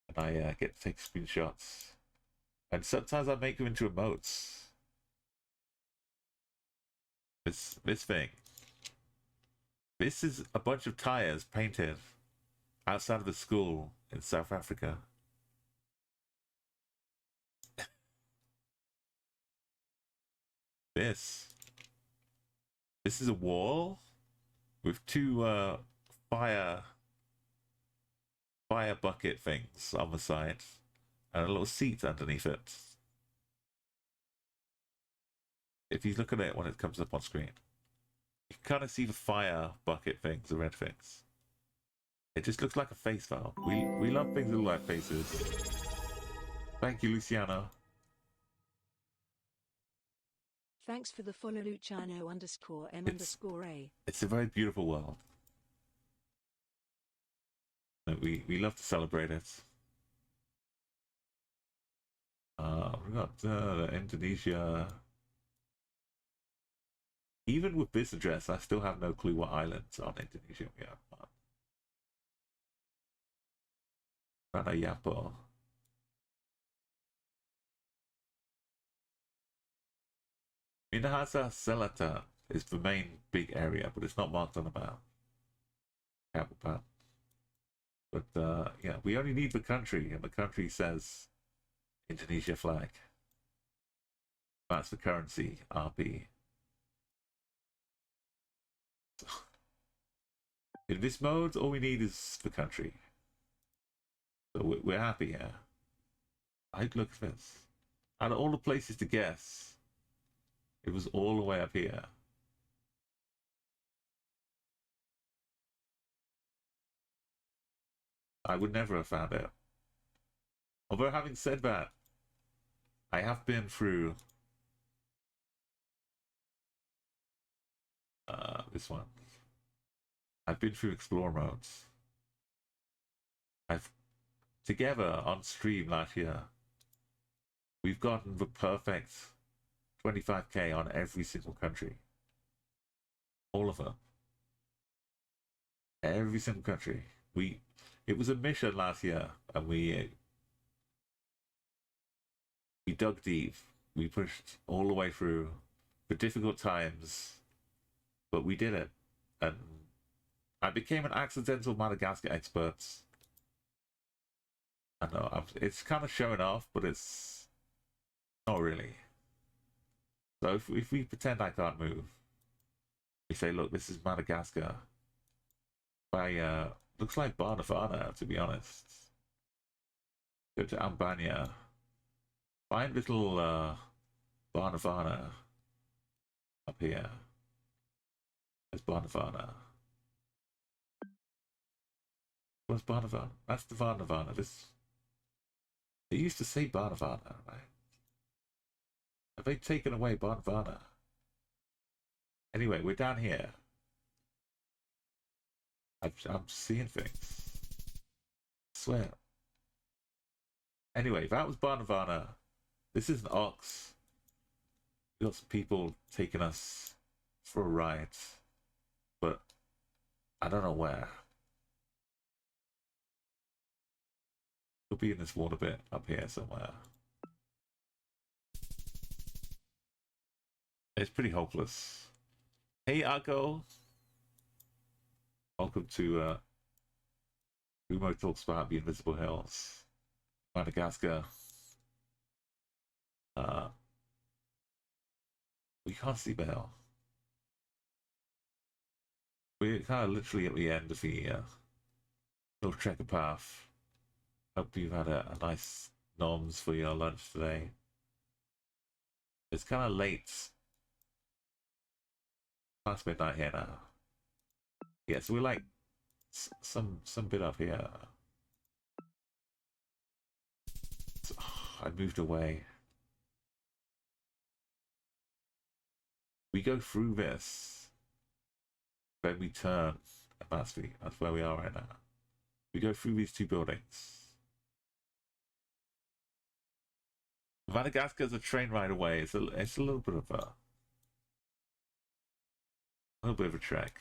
[SPEAKER 2] and I get to take screenshots. And sometimes I make them into emotes. This thing. This is a bunch of tires painted outside of a school in South Africa. This is a wall with two fire bucket things on the side and a little seat underneath it. If you look at it when it comes up on screen, you can kind of see the fire bucket things, the red things. It just looks like a face file. We love things that look like faces. Thank you, Luciano.
[SPEAKER 1] Thanks for the follow, Luciano_M_A.
[SPEAKER 2] It's a very beautiful world. We love to celebrate it. We got Indonesia. Even with this address, I still have no clue what islands on Indonesia we are on. Ranayapo. Minahasa Selatan is the main big area, but it's not marked on the map. But yeah, we only need the country, and the country says Indonesia flag. That's the currency, RP. In this mode, all we need is the country. So we're happy here. I'd look at this. Out of all the places to guess, it was all the way up here. I would never have found it. Although having said that, I have been through this one. I've been through explore modes. Together on stream last year, we've gotten the perfect 25k on every single country. All of them. Every single country. It was a mission last year, and we dug deep. We pushed all the way through for difficult times, but we did it. And I became an accidental Madagascar expert. I know, it's kind of showing off, but it's not really. So if we pretend I can't move, we say, look, this is Madagascar. Looks like Barnavana, to be honest. Go to Albania. Find little Barnavana up here. There's Barnavana. What's Barnavana? That's the Barnavana. It used to say Barnavana, right? Have they taken away Barnavana? Anyway, we're down here. I'm seeing things. I swear. Anyway, that was Barnavana. This is an ox. We got some people taking us for a ride, but I don't know where. Could be in this water bit up here somewhere. It's pretty hopeless. Hey, Argo. Welcome to Umo Talks About the Invisible Hills, Madagascar. We can't see the hill. We're kind of literally at the end of the little trekker path. Hope you've had a nice noms for your lunch today. It's kind of late. Past midnight here now. Yeah, so we're like some bit up here. So, I moved away. We go through this, then we turn, and that's where we are right now. We go through these two buildings. Madagascar's a train ride away. It's a little bit of a trek.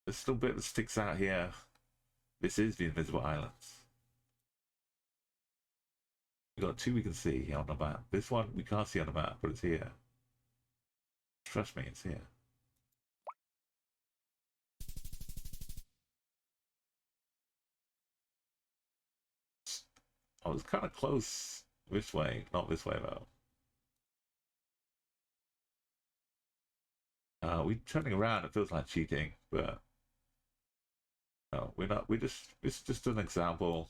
[SPEAKER 2] There's still a bit that sticks out here. This is the Invisible Islands. We've got two we can see on the map. This one we can't see on the map, but it's here. Trust me, it's here. I was kind of close this way, not this way though. We're turning around. It feels like cheating, but no, we're not. It's just an example.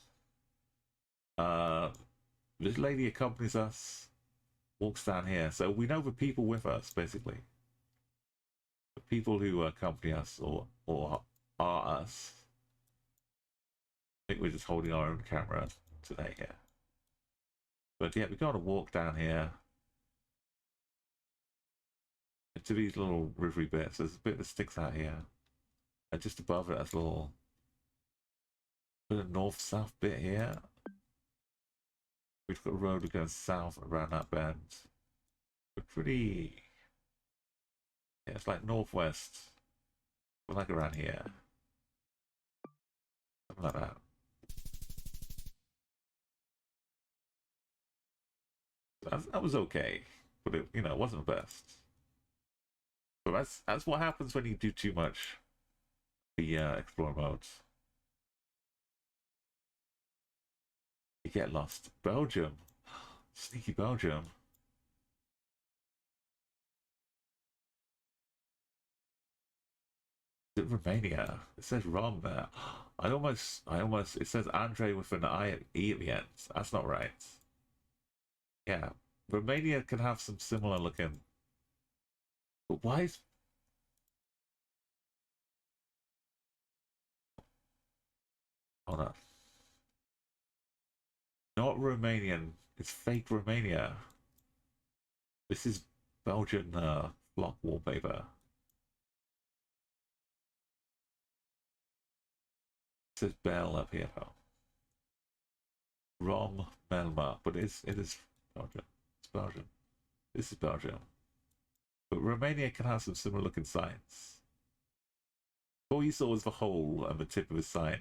[SPEAKER 2] This lady accompanies us, walks down here, so we know the people with us, basically. The people who accompany us or are us. I think we're just holding our own camera today here. But yeah, we got to walk down here into these little rivery bits. There's a bit that sticks out here, and just above it, there's a little bit of north-south bit here. We've got a road that goes south around that bend. We're pretty... Yeah, it's like northwest. We're like around here. Something like that. That was okay, but it, it wasn't the best. But that's what happens when you do too much the explore modes. You get lost. Belgium. Sneaky Belgium. Is it Romania? It says Rom there. I almost, it says Andre with an E at the end. That's not right. Yeah, Romania can have some similar looking. But why is... Hold on. Not Romanian. It's fake Romania. This is Belgian block wallpaper. It says Bell up here though. Rom Melma, but it is Belgium. It's Belgium. This is Belgium. But Romania can have some similar looking signs. All you saw was the hole and the tip of a sign.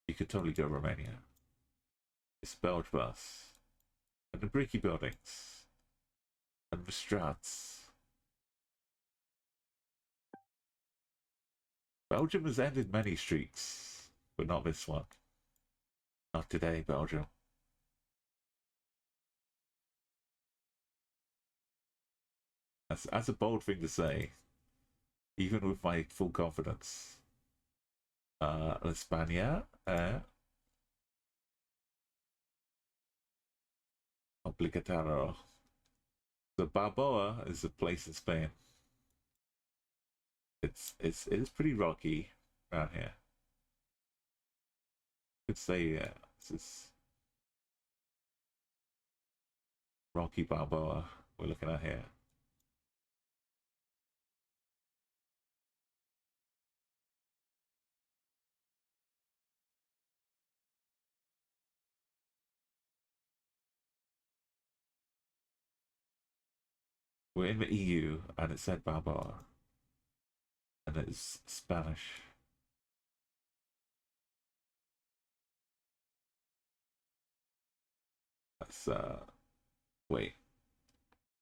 [SPEAKER 2] You could totally go Romania. It's Belge bus. And the bricky buildings. And the strats. Belgium has ended many streaks, but not this one. Not today, Belgium. That's a bold thing to say, even with my full confidence. España, obligatorio. So Balboa is a place in Spain. It's pretty rocky around here. Could say this is rocky Balboa we're looking at here. We're in the EU, and it said Balboa, and it's Spanish. It's wait,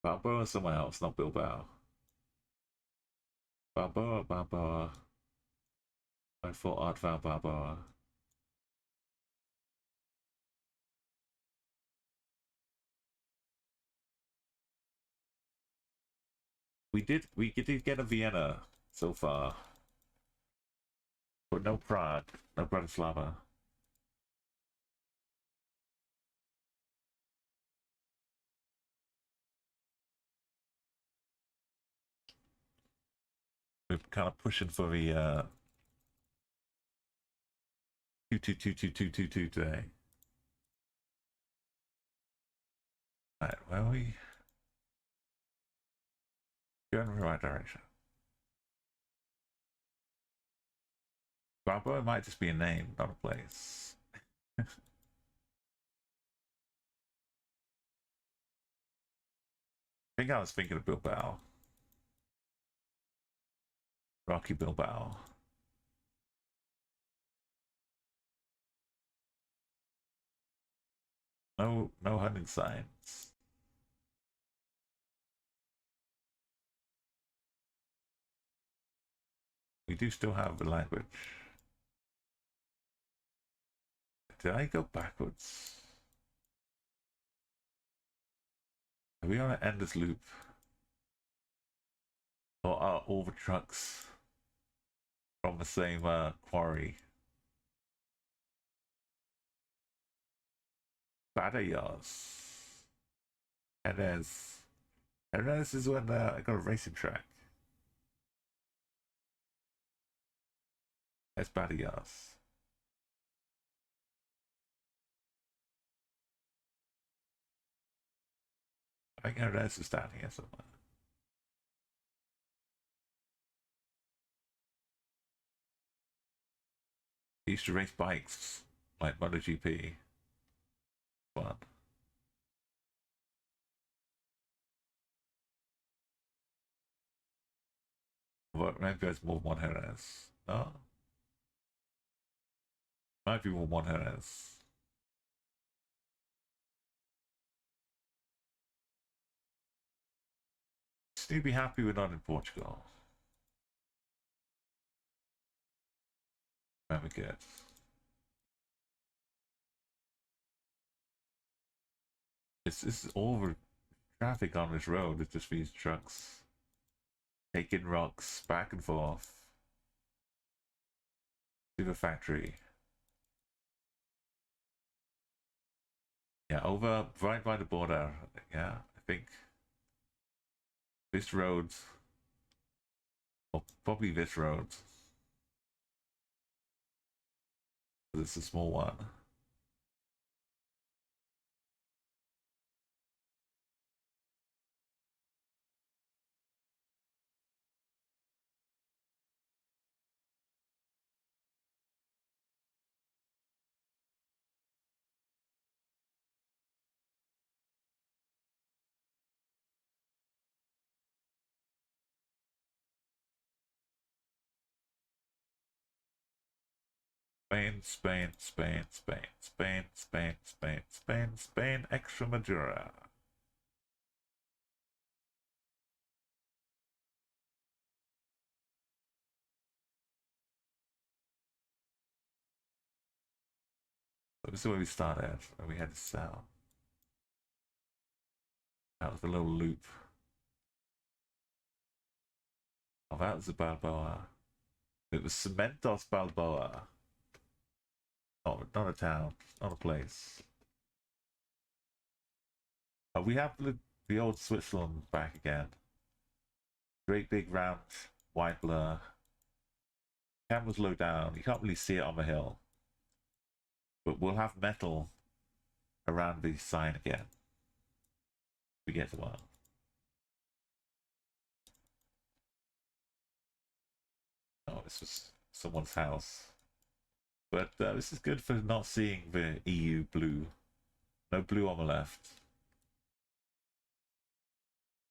[SPEAKER 2] Balboa somewhere else, not Bilbao. Balboa. I thought Art Balboa. We did get a Vienna so far, but no Prague, no Bratislava. We're kind of pushing for the 2222222 today. Alright, where are we? Going in the right direction. Balboa might just be a name, not a place. I think I was thinking of Bilbao. Rocky Bilbao. No hunting signs. We do still have the language. Did I go backwards? Are we on an endless loop? Or are all the trucks from the same quarry? Badajas. Jerez is when I got a racing track. That's Badajas. I think Jerez is down here somewhere. They used to race bikes like MotoGP. Fun. But maybe there's more than one Jerez. No? Might be more than one Jerez. Just need to be happy we're not in Portugal. Very good. It's all the traffic on this road. It's just these trucks taking rocks back and forth to the factory. Yeah, over right by the border. Yeah, I think this road, or probably this road. This is a small one. Spain, Extremadura. So this is where we started, where we had to south. That was the little loop. Oh, that was the Balboa. It was Cementos Balboa. Not a town, not a place. We have the old Switzerland back again. Great big round white blur. Camera's low down. You can't really see it on the hill. But we'll have metal around the sign again. We get to one. Oh, this was someone's house. But this is good for not seeing the EU blue. No blue on the left.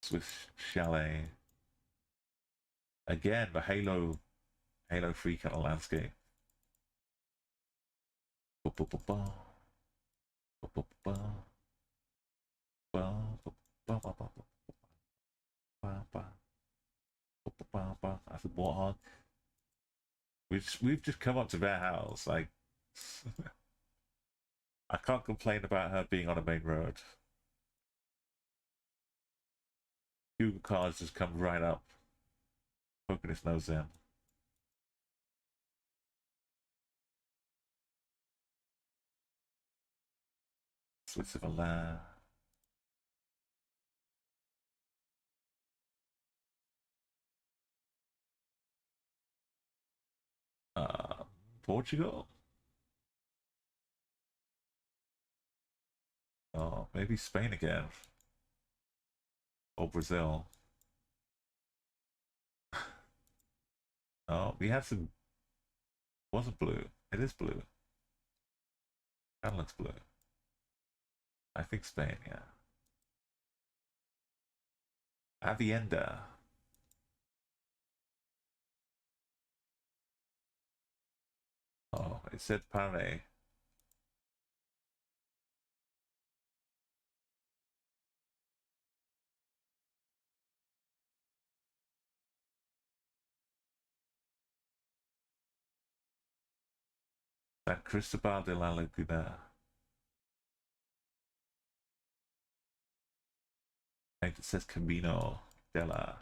[SPEAKER 2] Swiss chalet. Again, the Halo 3 kind of landscape. That's a warthog. We've just come up to their house. Like, I can't complain about her being on a main road. Google cars just come right up, poking its nose in. Switzerland. Portugal? Oh, maybe Spain again. Or Brazil. Oh, we had some. Wasn't blue. It is blue. That looks blue. I think Spain, yeah. Avienda. Oh, it said Paris. San Cristobal de la Laguna. I think it says Camino de la.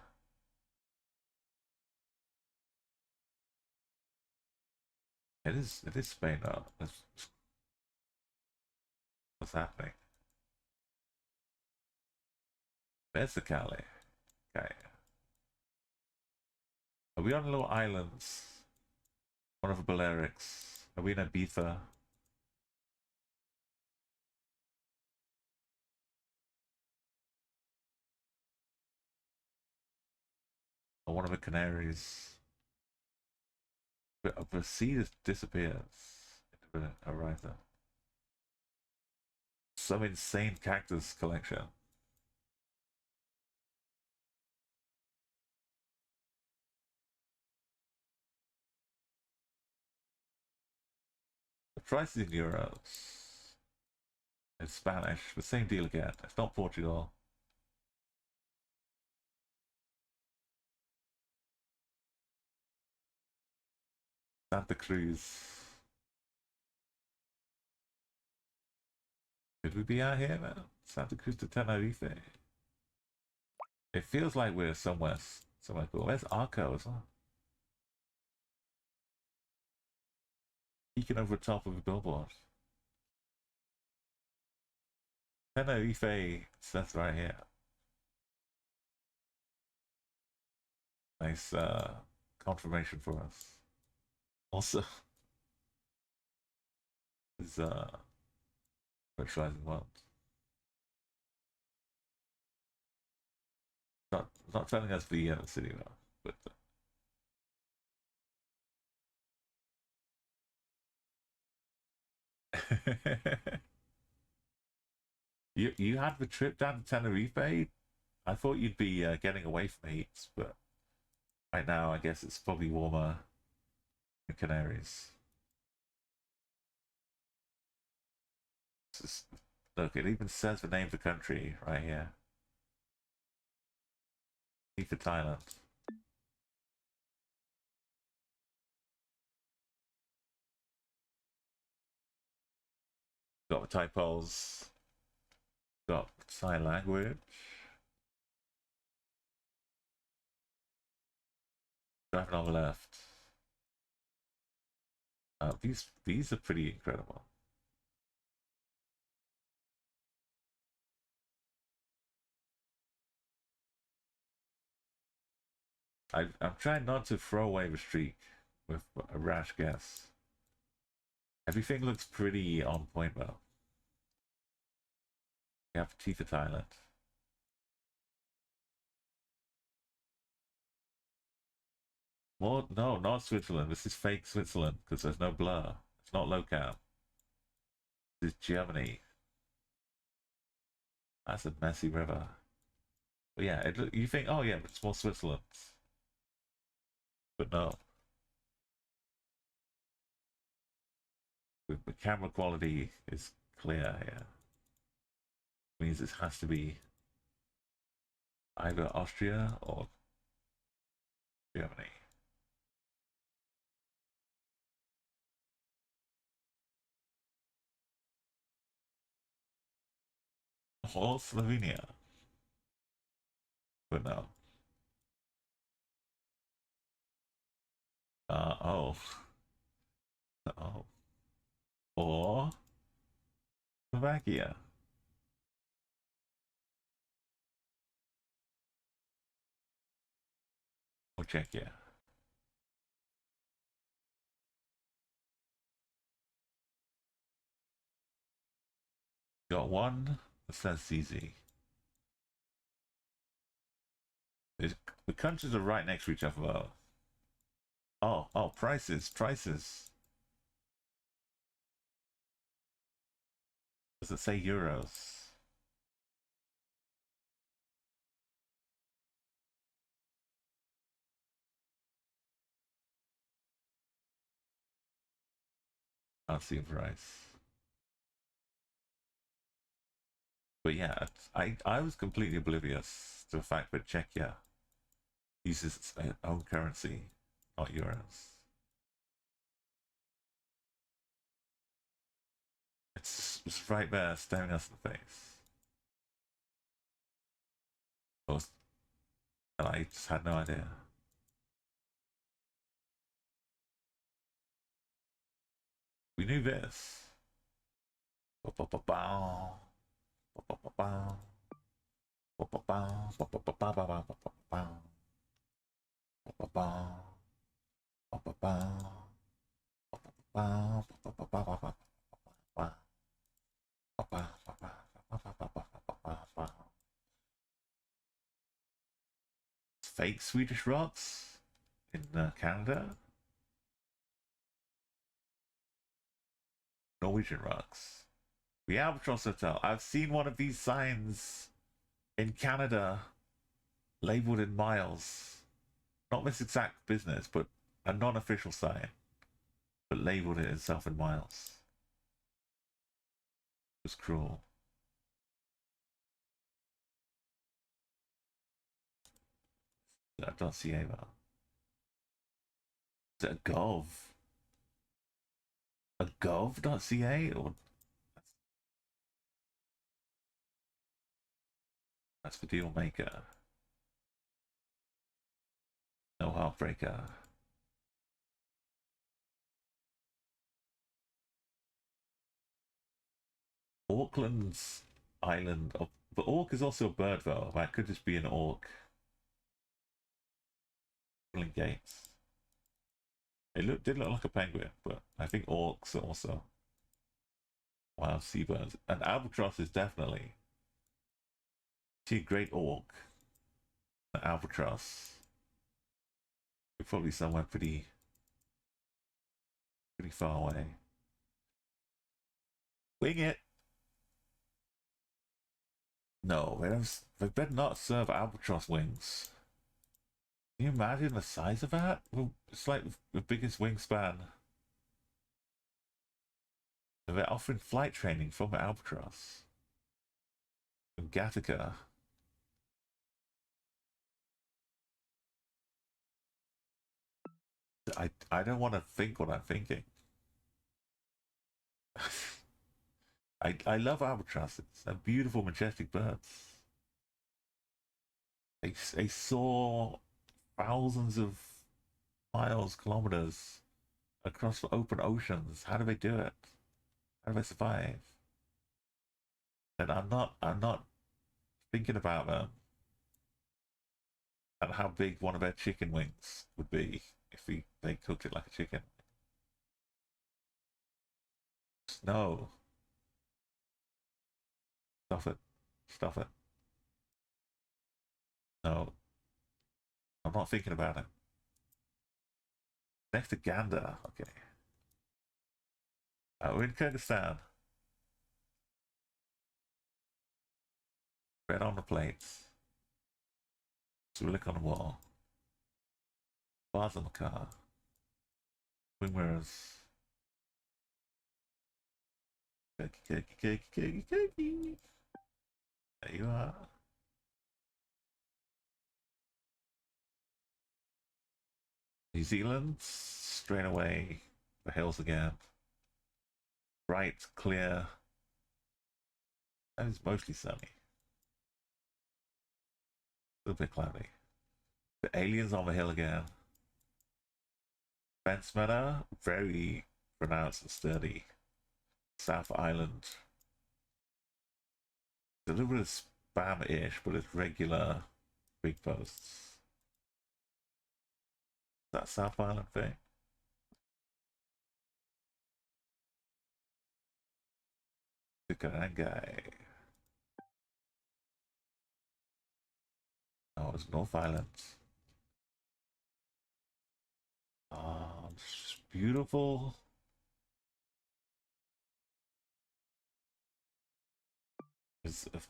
[SPEAKER 2] It is Spain though. What's happening? There's the Cali. Okay. Are we on little islands? One of the Balearics. Are we in Ibiza? Or one of the Canaries? The sea just disappears into the horizon. Some insane cactus collection. The price is in euros. It's Spanish. The same deal again. It's not Portugal. Santa Cruz. Could we be out here, man? Santa Cruz to Tenerife. It feels like we're somewhere cool. Where's Arco as well? Peeking over the top of a billboard. Tenerife says right here. Nice confirmation for us. Also, is virtualizing world. Not telling us the city though, but you had the trip down to Tenerife. I thought you'd be getting away from the heat, but right now I guess it's probably warmer in Canaries. Look, it even says the name of the country right here. E for Thailand. Got the typos. Got sign language. Driving on the left. These are pretty incredible. I'm trying not to throw away the streak with a rash guess. Everything looks pretty on point though. We have Teeth of Thailand. Well, no, not Switzerland. This is fake Switzerland because there's no blur. It's not locale. This is Germany. That's a messy river. But yeah, you think, oh yeah, but it's more Switzerland. But no. The camera quality is clear here. means it has to be either Austria or Germany. Or Slovenia. But no. Oh. Oh. Or Slovakia. Or Czechia. Got one that says CZ. The countries are right next to each other though. Oh, prices. Does it say euros? I don't see a price. But yeah, I was completely oblivious to the fact that Czechia uses its own currency, not euros. It's right there staring us in the face. And I just had no idea. We knew this. Fake Swedish rocks in Canada. Norwegian rocks. The Albatross Hotel. I've seen one of these signs in Canada labeled in miles. Not this exact business, but a non-official sign. But labeled it itself in miles. It was cruel. .ca though. Is it a gov? A gov.ca or that's the deal maker. No heartbreaker. Auckland's island of but orc is also a bird though. That could just be an orc. Gates. It did look like a penguin, but I think orcs are also wild seabirds. And albatross is definitely see a great orc. An albatross. We're probably somewhere pretty far away. Wing it. No, they better not serve albatross wings. Can you imagine the size of that? It's like the biggest wingspan. They're offering flight training from albatross. From Gattaca. I don't want to think what I'm thinking. I love albatrosses. They're beautiful, majestic birds. They soar thousands of miles, kilometers across the open oceans. How do they do it? How do they survive? And I'm not thinking about them and how big one of their chicken wings would be if they cooked it like a chicken. No. Stuff it. Stuff it. No. I'm not thinking about it. Next to gander. Okay. We're in Kyrgyzstan. Red on the plates. Cyrillic on the wall. Bars on the car. Wing mirrors. Cookie. There you are. New Zealand, straight away, the hills again. Bright, clear, and it's mostly sunny. A little bit cloudy. The aliens on the hill again. Fence Meadow, very pronounced and sturdy. South Island. A little bit of spam-ish, but it's regular big posts. That South Island thing? Tukarangai. Oh, it's North Island. Oh, it's beautiful. It's a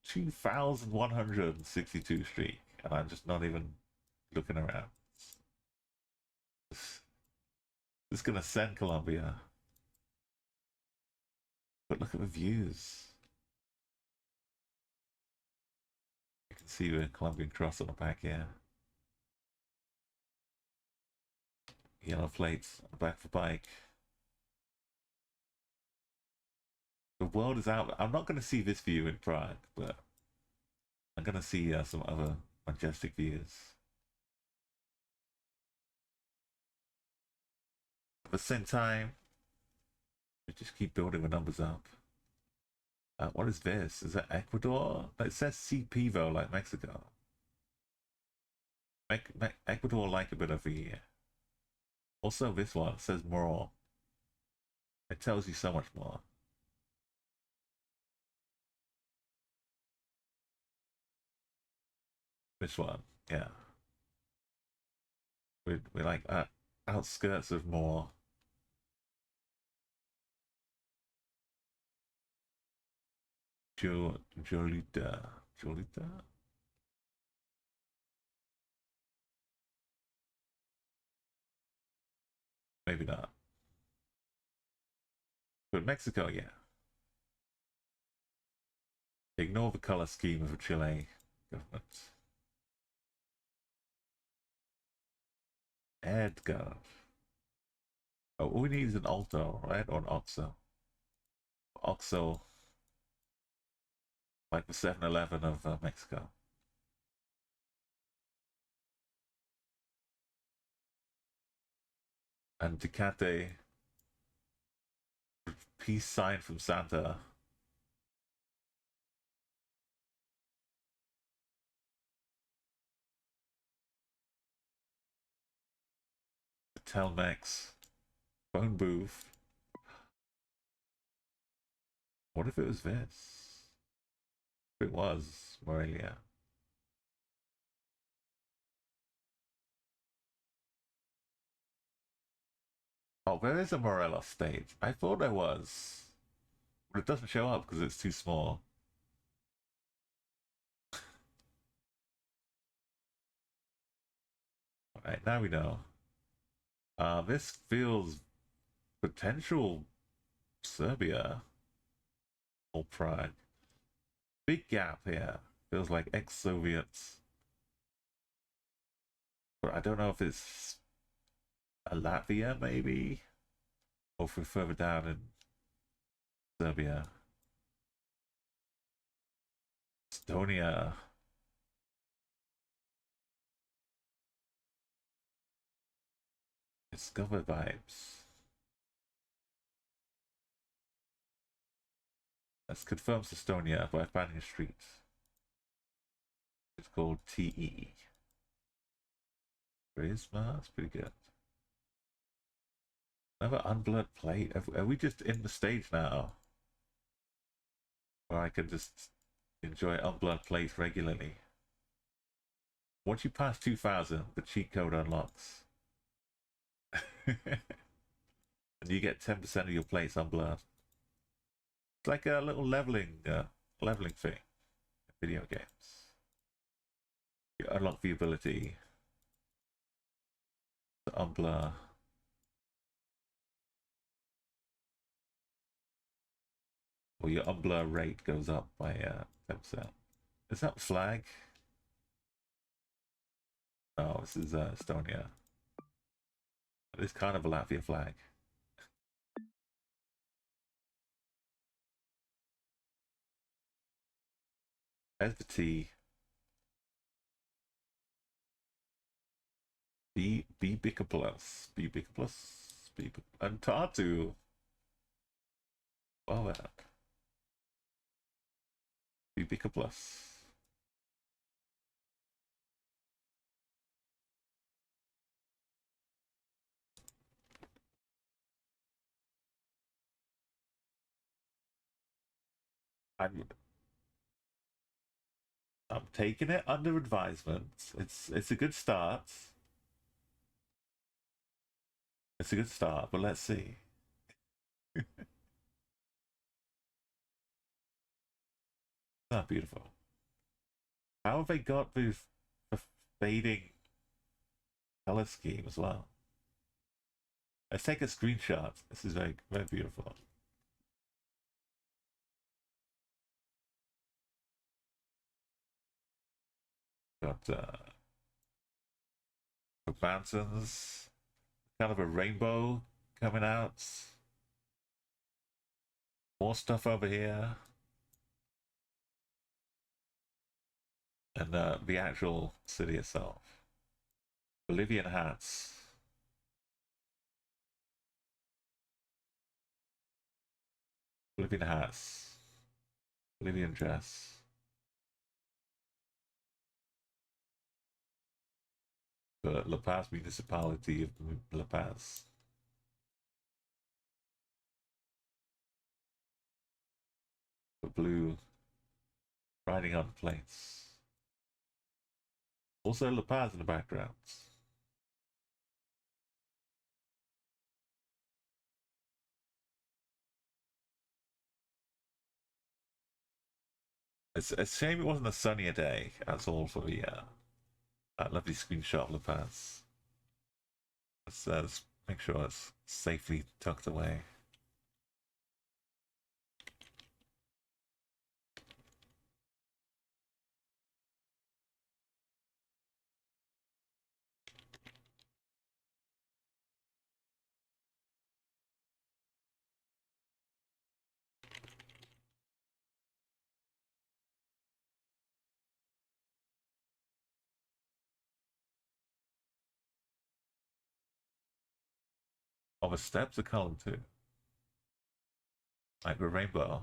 [SPEAKER 2] 2,162 streak, and I'm just not even looking around. This is gonna send Colombia. But look at the views. You can see the Colombian cross on the back here. Yellow plates on the back of the bike. The world is out. I'm not going to see this view in Prague, but I'm going to see some other majestic views. At the same time, we just keep building the numbers up. What is this? Is that Ecuador? It says CP though, like Mexico. Ecuador like a bit over here. Also, this one says more. It tells you so much more. This one, yeah. We're like outskirts of more. Jolita. Maybe not. But Mexico, yeah. Ignore the color scheme of the Chile government. Edgar. Oh, all we need is an alto, right? Or an oxo. Oxo. Like the 7-Eleven of Mexico. And Ducati. Peace sign from Santa. The Telmex. Phone booth. What if it was this? If it was Morelia. Oh, there is a Morelos state. I thought there was. But it doesn't show up because it's too small. Alright, now we know. This feels potential Serbia or Prague. Big gap here. Feels like ex-Soviets. But I don't know if it's a Latvia, maybe? Or if we're further down in Serbia. Estonia. Discover vibes. This confirms Estonia by finding a street. It's called TE. Charisma, that's pretty good. Another unblurred plate. Are we just in the stage now? Or I can just enjoy unblurred plates regularly. Once you pass 2,000, the cheat code unlocks. And you get 10% of your plates unblurred. It's like a little leveling thing in video games. You unlock the ability to unblur. Or your unblur rate goes up by 10%. Is that flag? No, this is Estonia. It's kind of a Latvia flag. There's the T. B bigger plus. B bigger plus. B and Tartu. Well then. B bigger plus. I'm taking it under advisement. It's a good start. It's a good start, but let's see. Ah, beautiful. How have they got the fading color scheme as well? Let's take a screenshot. This is very, very beautiful. Got the mountains, kind of a rainbow coming out. More stuff over here. And the actual city itself. Bolivian hats. Bolivian hats. Bolivian dress. The La Paz municipality of La Paz. The blue riding on planes. Also La Paz in the background. It's a shame it wasn't a sunnier day. That's all for the that lovely screenshot of La Paz. Let's make sure it's safely tucked away. Oh, the steps are colored too. Like the rainbow.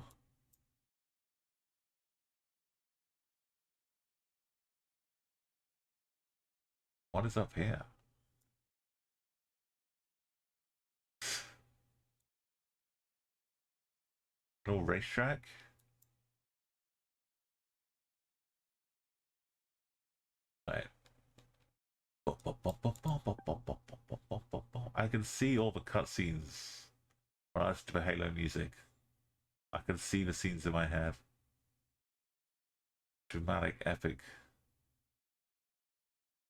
[SPEAKER 2] What is up here? Little racetrack. Right. I can see all the cutscenes when I listen to the Halo music. I can see the scenes in my head. Dramatic, epic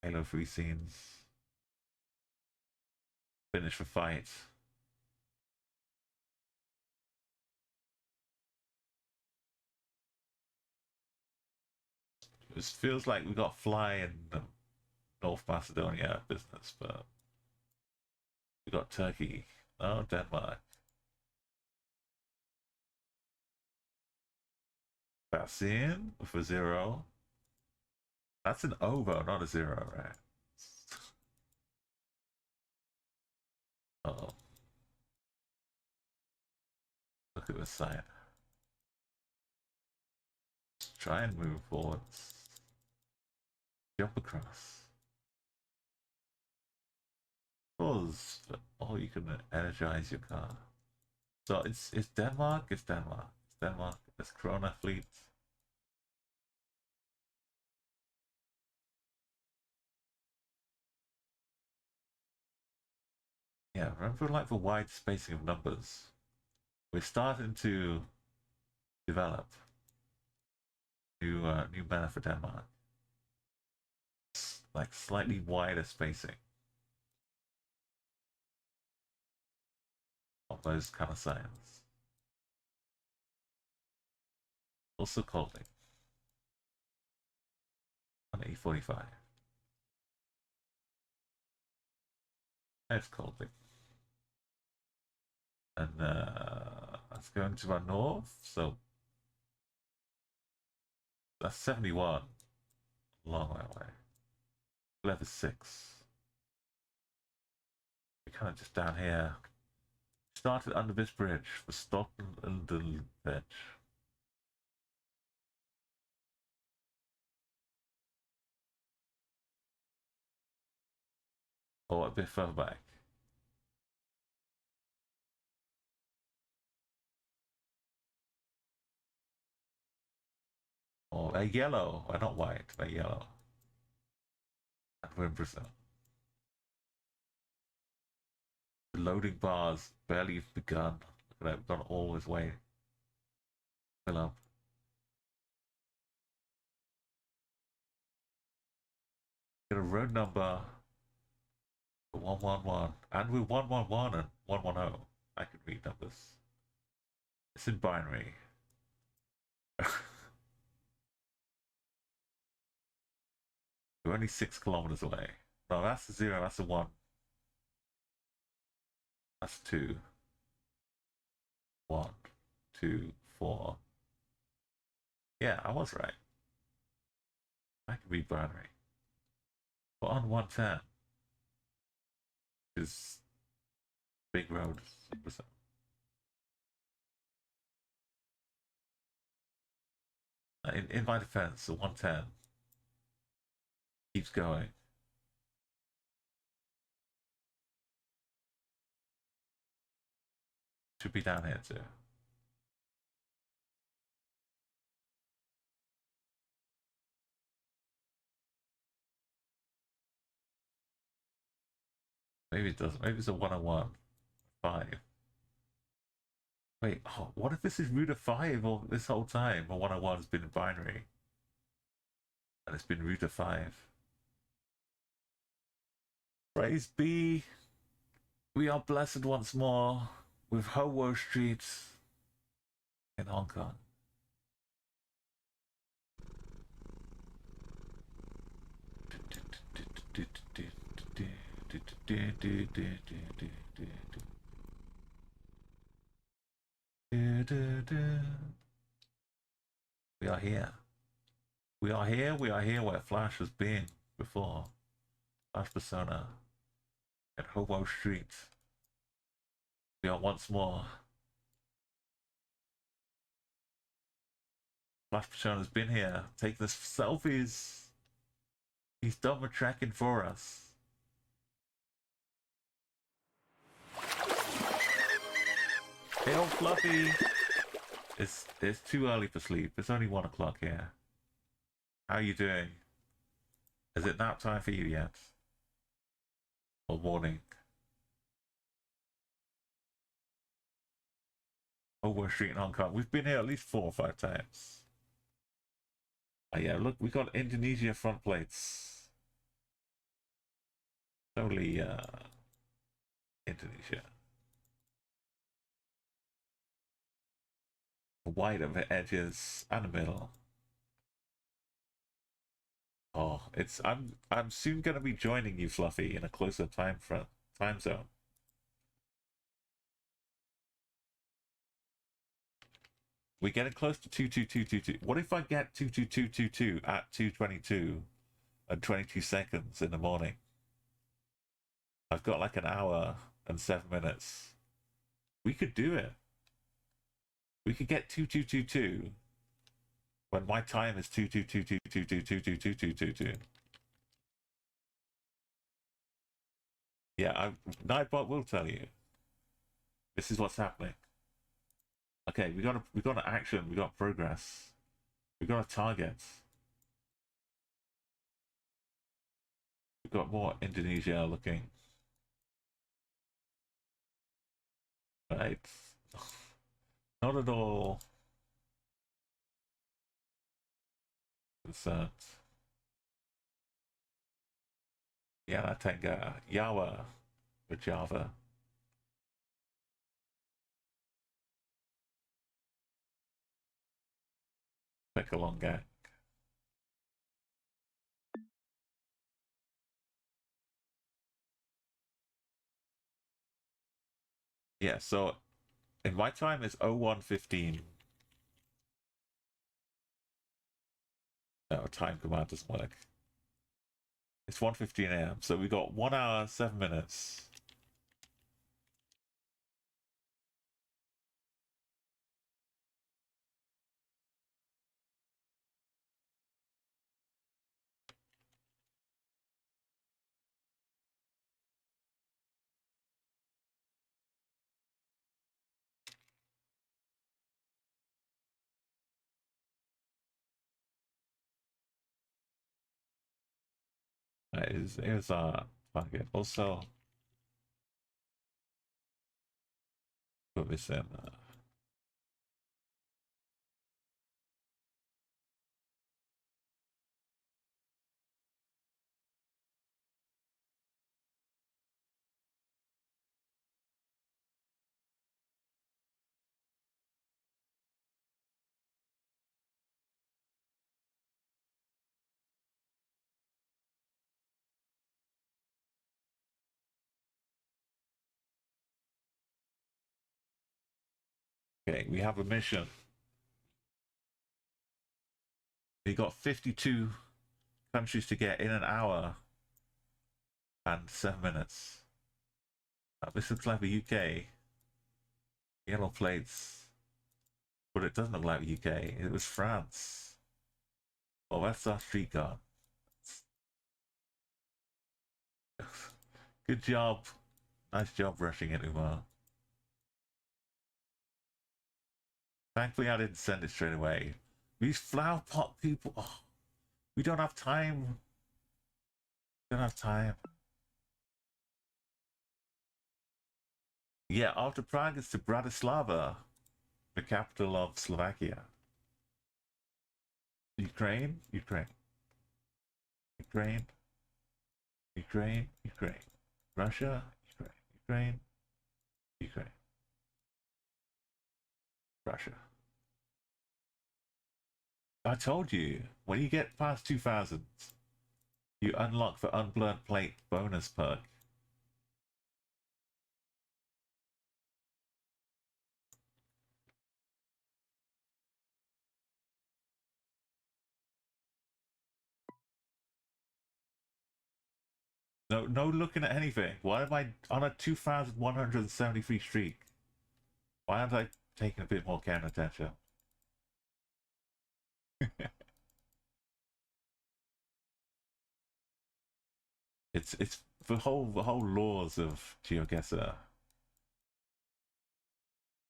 [SPEAKER 2] Halo 3 scenes. Finish the fight. It feels like we got Fly in North Macedonia business, but we got Turkey. Oh, Denmark. That's in for 0. That's an over, not a 0, right? Uh oh. Look at the side. Try and move forwards. Jump across. Pause. Oh, you can energize your car. So it's Denmark. It's Denmark. It's Denmark. It's Corona fleet. Yeah, remember like the wide spacing of numbers. We're starting to develop new meta for Denmark. Like slightly wider spacing of those kind of signs. Also colding. on E45. It's cold. And let's go into our north. So that's 71. Long way away. Level 6. We're kind of just down here. Started under this bridge for Stockton and the Veg. Or a bit further back. Or a yellow. Not white, a yellow. And we're in Brazil. The loading bars barely begun. Look at that, we've gone all this way. Fill up. Get a road number 111. And with 111 and 110, I can read numbers. It's in binary. We're only 6 kilometers away. No, that's a 0, that's a 1. That's 2. 1, 2, 4. Yeah, I was right. I can read binary. But on 110 is big road. In my defense, the 110 keeps going. Should be down here too. Maybe it doesn't. Maybe it's a 101. 5. Wait, oh, what if this is root of 5 or this whole time? Or 101 has been in binary. And it's been root of 5. Praise be. We are blessed once more with Ho Street in Hong Kong. We are here. We are here. We are here where Flash has been before. Flash Persona at Hobo Street. We are once more. Flash Persona has been here, taking us selfies. He's done the tracking for us. Hey, old Fluffy. It's too early for sleep. It's only 1 o'clock here. How are you doing? Is it nap time for you yet? Or morning? Oh, we're Street in Hong Kong. We've been here at least 4 or 5 times. Oh, yeah, look, we got Indonesia front plates. Only Indonesia. White of the edges and the middle. Oh, I'm soon gonna be joining you, Fluffy, in a closer time zone. We're getting close to 22222. What if I get 22222 at 2:22 and 22 seconds in the morning? I've got like an hour and 7 minutes. We could do it. We could get 2222 when my time is 22222222222. Yeah, Nightbot will tell you. This is what's happening. Okay, we got an action, we got progress. We got a target. We've got more Indonesia looking. Right. Not at all concerned. Yana Tenga, Yawa, or Java. Pick a long gang. Yeah, so in my time it's 01:15. No, time command doesn't work. It's 1:15 a.m. So we got 1 hour, 7 minutes. Here's our target. Also, put this in. Okay, we have a mission. We got 52 countries to get in an hour and 7 minutes. This looks like the UK. Yellow plates. But it doesn't look like the UK. It was France. Oh, that's our street car. Good job. Nice job rushing it, Umar. Thankfully, I didn't send it straight away. These flower pot people. Oh, we don't have time. We don't have time. Yeah, after Prague, it's to Bratislava, the capital of Slovakia. Ukraine, Ukraine, Ukraine, Ukraine, Ukraine, Russia, Ukraine, Ukraine, Ukraine, Russia. I told you, when you get past 2000, you unlock the unblurred plate bonus perk. No looking at anything. Why am I on a 2,173 streak? Why aren't I taking a bit more care and attention? It's the whole laws of GeoGuessr.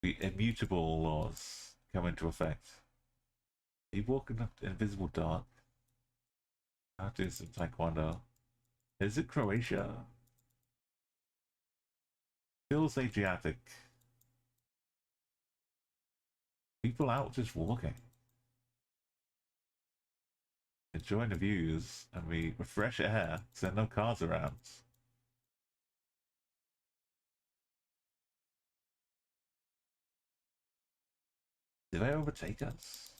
[SPEAKER 2] The immutable laws come into effect. You walk in the invisible dark. I'll do some taekwondo. Is it Croatia? Feels Asiatic. People out just walking. Enjoying the views and the fresh air, because there are no cars around. Did they overtake us?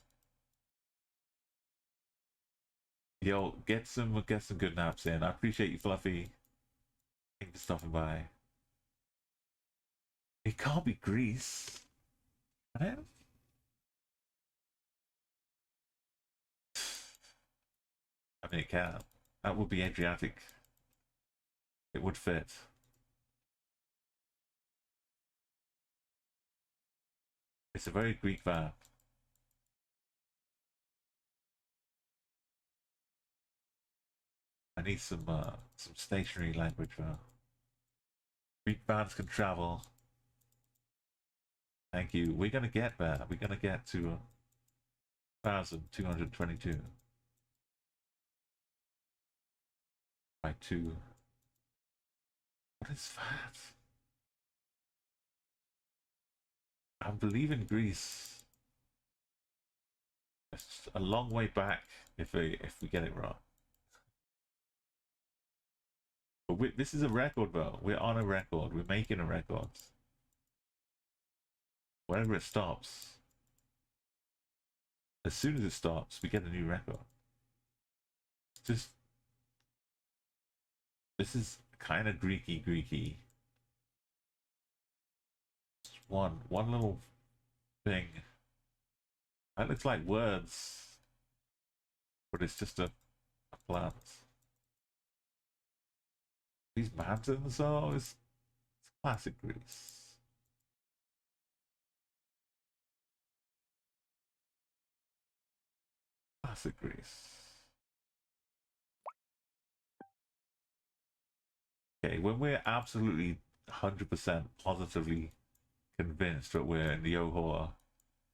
[SPEAKER 2] Yo, get some good naps in. I appreciate you, Fluffy. Thank you for stopping by. It can't be Greece. Can it? I mean, it can. That would be Adriatic. It would fit. It's a very Greek verb. I need some stationary language verb. Greek verbs can travel. Thank you. We're gonna get there. We're gonna get to 1,222 by 2. What is that? I believe in Greece. It's a long way back if we get it wrong. But this is a record, though. We're on a record. We're making a record. Whenever it stops, as soon as it stops, we get a new record. Just this is kind of Greeky. one little thing. That looks like words, but it's just a plant. These mountains, oh, it's classic Greece. Classic Greece. Okay, when we're absolutely 100% positively convinced that we're in Johor,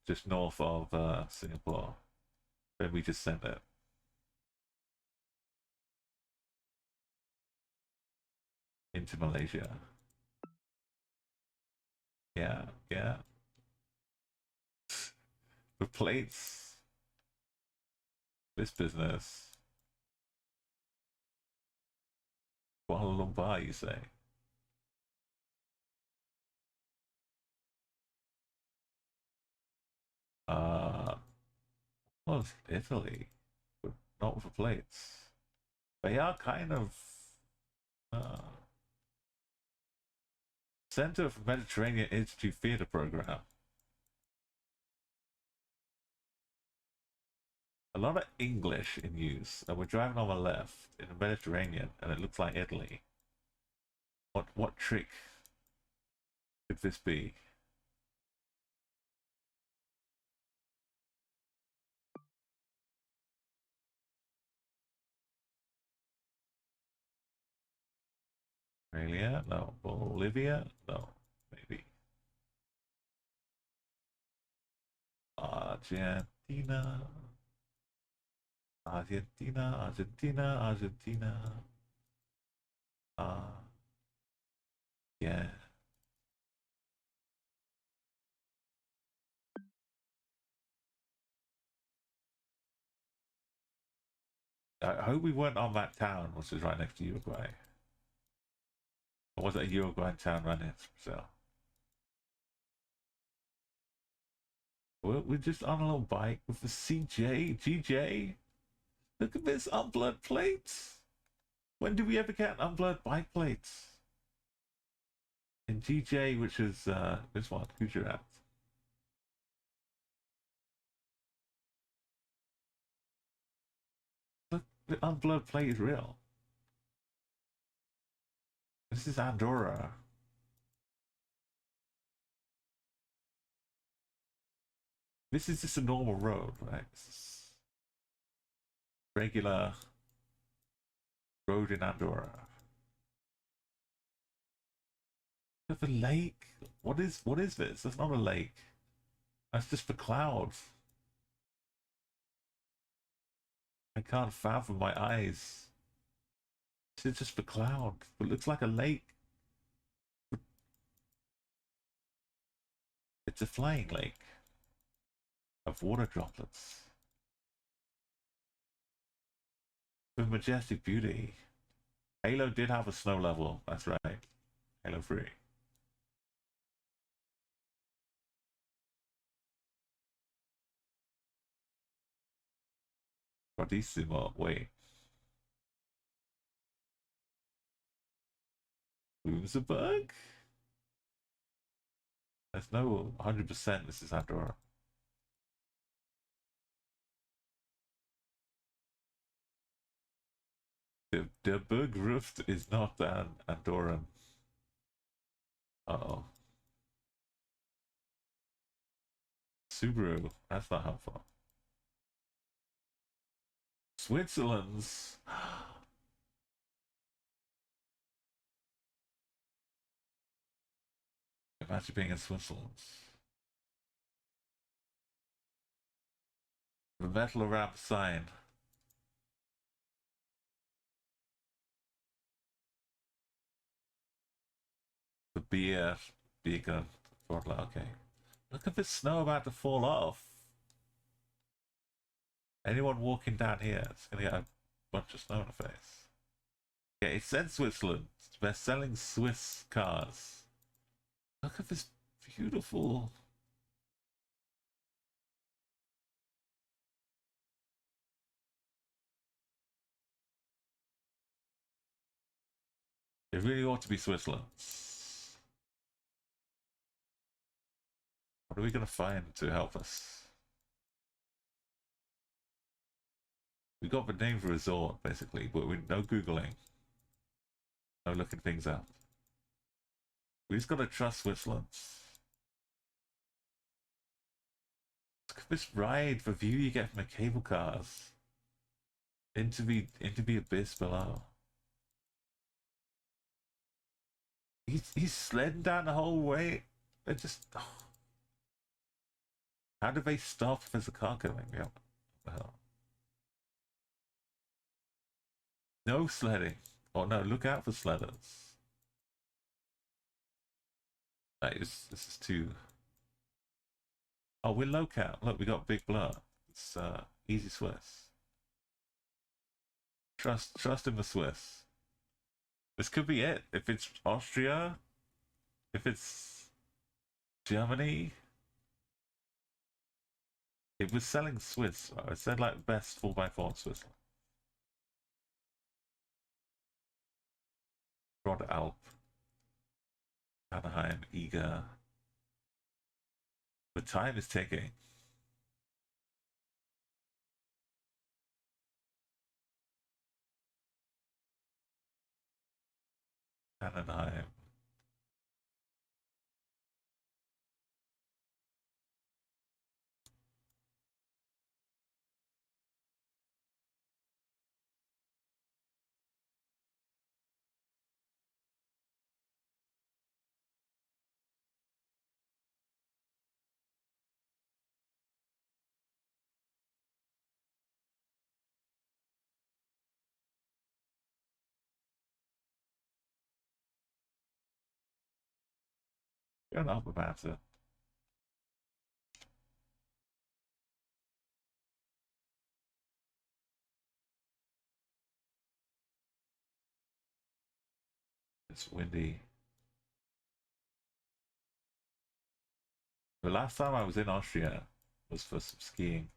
[SPEAKER 2] just north of Singapore, then we just send it. Into Malaysia. Yeah, yeah. The plates. This business. Kuala Lumpur, you say? Well, it's Italy, but not for plates. They are kind of uh, Center for Mediterranean Institute Theatre Program. A lot of English in use, and we're driving on the left in the Mediterranean, and it looks like Italy. What trick could this be? Australia? No. Bolivia? No. Maybe. Argentina. Argentina, Argentina, Argentina. Yeah. I hope we weren't on that town, which is right next to Uruguay. Or was it a Uruguayan town right next to Brazil? We're just on a little bike with the CJ, GJ. Look at this unblurred plates. When do we ever get unblurred bike plates? In GJ, which is this one, Gujarat. Look, the unblurred plate is real. This is Andorra. This is just a normal road, right? This is regular road in Andorra. Look at the lake. What is this? That's not a lake. That's just the clouds. I can't fathom my eyes. This is just the cloud. It looks like a lake. It's a flying lake of water droplets with majestic beauty. Halo did have a snow level. That's right. Halo 3. Bravissimo. Wait. Bloomsburg? There's no 100% this is Andorra. The Bergruft is not an Andorran. Uh-oh. Subaru. That's not helpful. Switzerland's. Imagine being in Switzerland. The metal ramp sign. The beer gun. Okay. Look at the snow about to fall off. Anyone walking down here is gonna get a bunch of snow in the face. Okay, it said Switzerland. They're selling Swiss cars. Look at this beautiful. It really ought to be Switzerland. What are we going to find to help us? We got the name of the resort, basically, but we no Googling. No looking things up. We just got to trust Switzerland. Look at this ride, the view you get from the cable cars. Into the abyss below. He's sledding down the whole way. They're just... Oh. How do they stop if there's a car coming? Yeah. What the hell? No sledding. Oh no, look out for sledders. This is too... Oh, we're low cap. Look, we got big blur. It's easy Swiss. Trust in the Swiss. This could be it. If it's Austria, if it's Germany. It was selling Swiss. It said like best 4x4 in Switzerland. Rod Alp. Anaheim, Eager. The time is ticking. Anaheim. Going up about it. It's windy. The last time I was in Austria was for some skiing.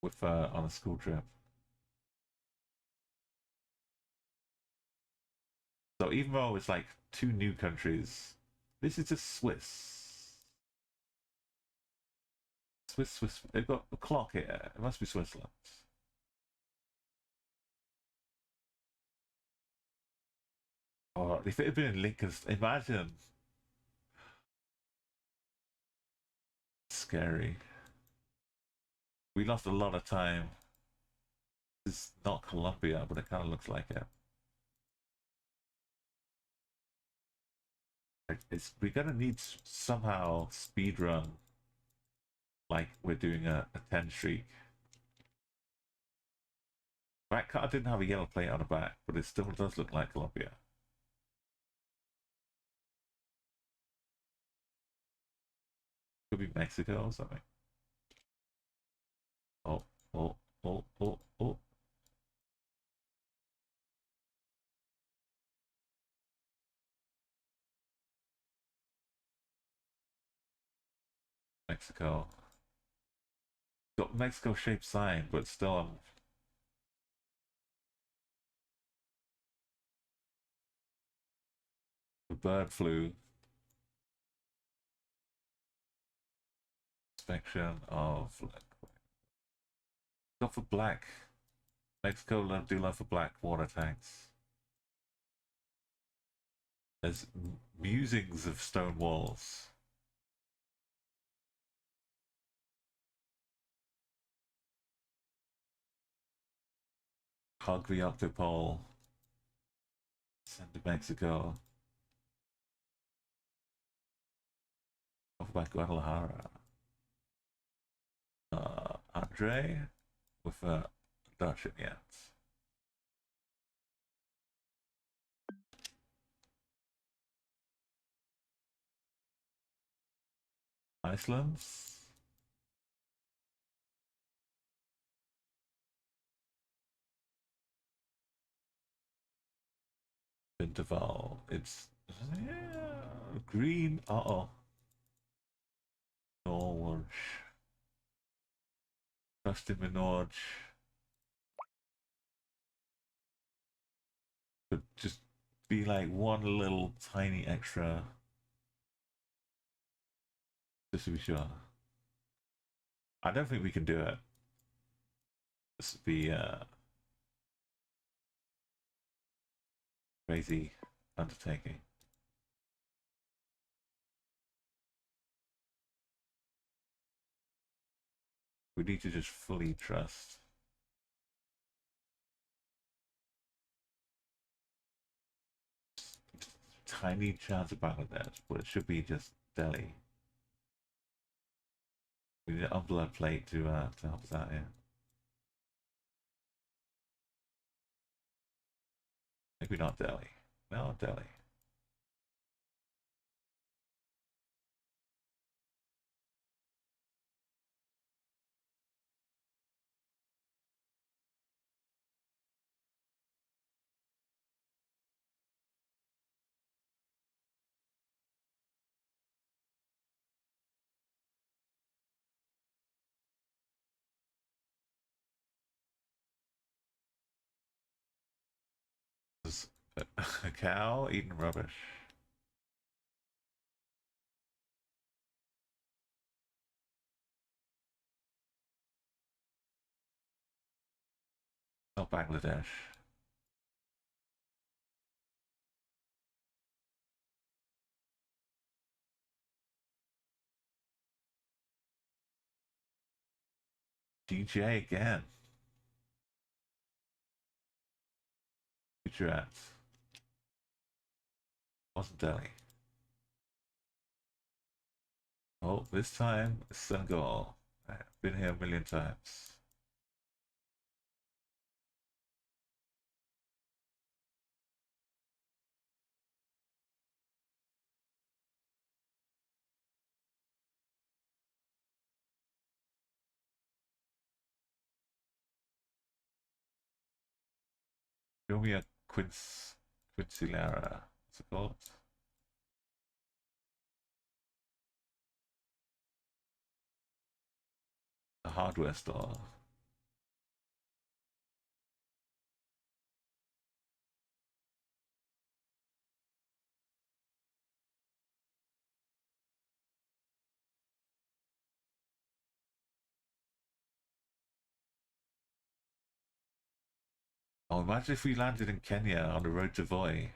[SPEAKER 2] With on a school trip. So even though it's like two new countries, this is just Swiss. Swiss. They've got a clock here. It must be Switzerland. Oh, if it had been in Lincoln, imagine. Scary. We lost a lot of time. It's not Colombia, but it kind of looks like it. We're gonna need somehow speedrun like we're doing a 10 streak. That car didn't have a yellow plate on the back, but it still does look like Colombia. Could be Mexico or something. Oh. Mexico. Got Mexico shaped sign, but still the bird flu. Inspection of go for black. Mexico do love for black water tanks. There's musings of stone walls. Hug the octopole. Send to Mexico. Off by Guadalajara. Andre with a Dutch yet. Iceland. Interval. It's green. Uh-oh. Norwich. Trust in Norwich. But just be like one little tiny extra, just to be sure. I don't think we can do it. This would be crazy undertaking. We need to just fully trust. Tiny chance of Bangladesh, but it should be just Delhi. We need an unblurred plate to help us out here. Maybe not Delhi. No, Delhi. A cow eating rubbish. Not Bangladesh. DJ again. Gujarat. Wasn't Delhi. Oh, this time Senegal. I've been here a million times. Show me a Quincy Lara. What's it called? A hardware store. Oh, imagine if we landed in Kenya on the road to Voi.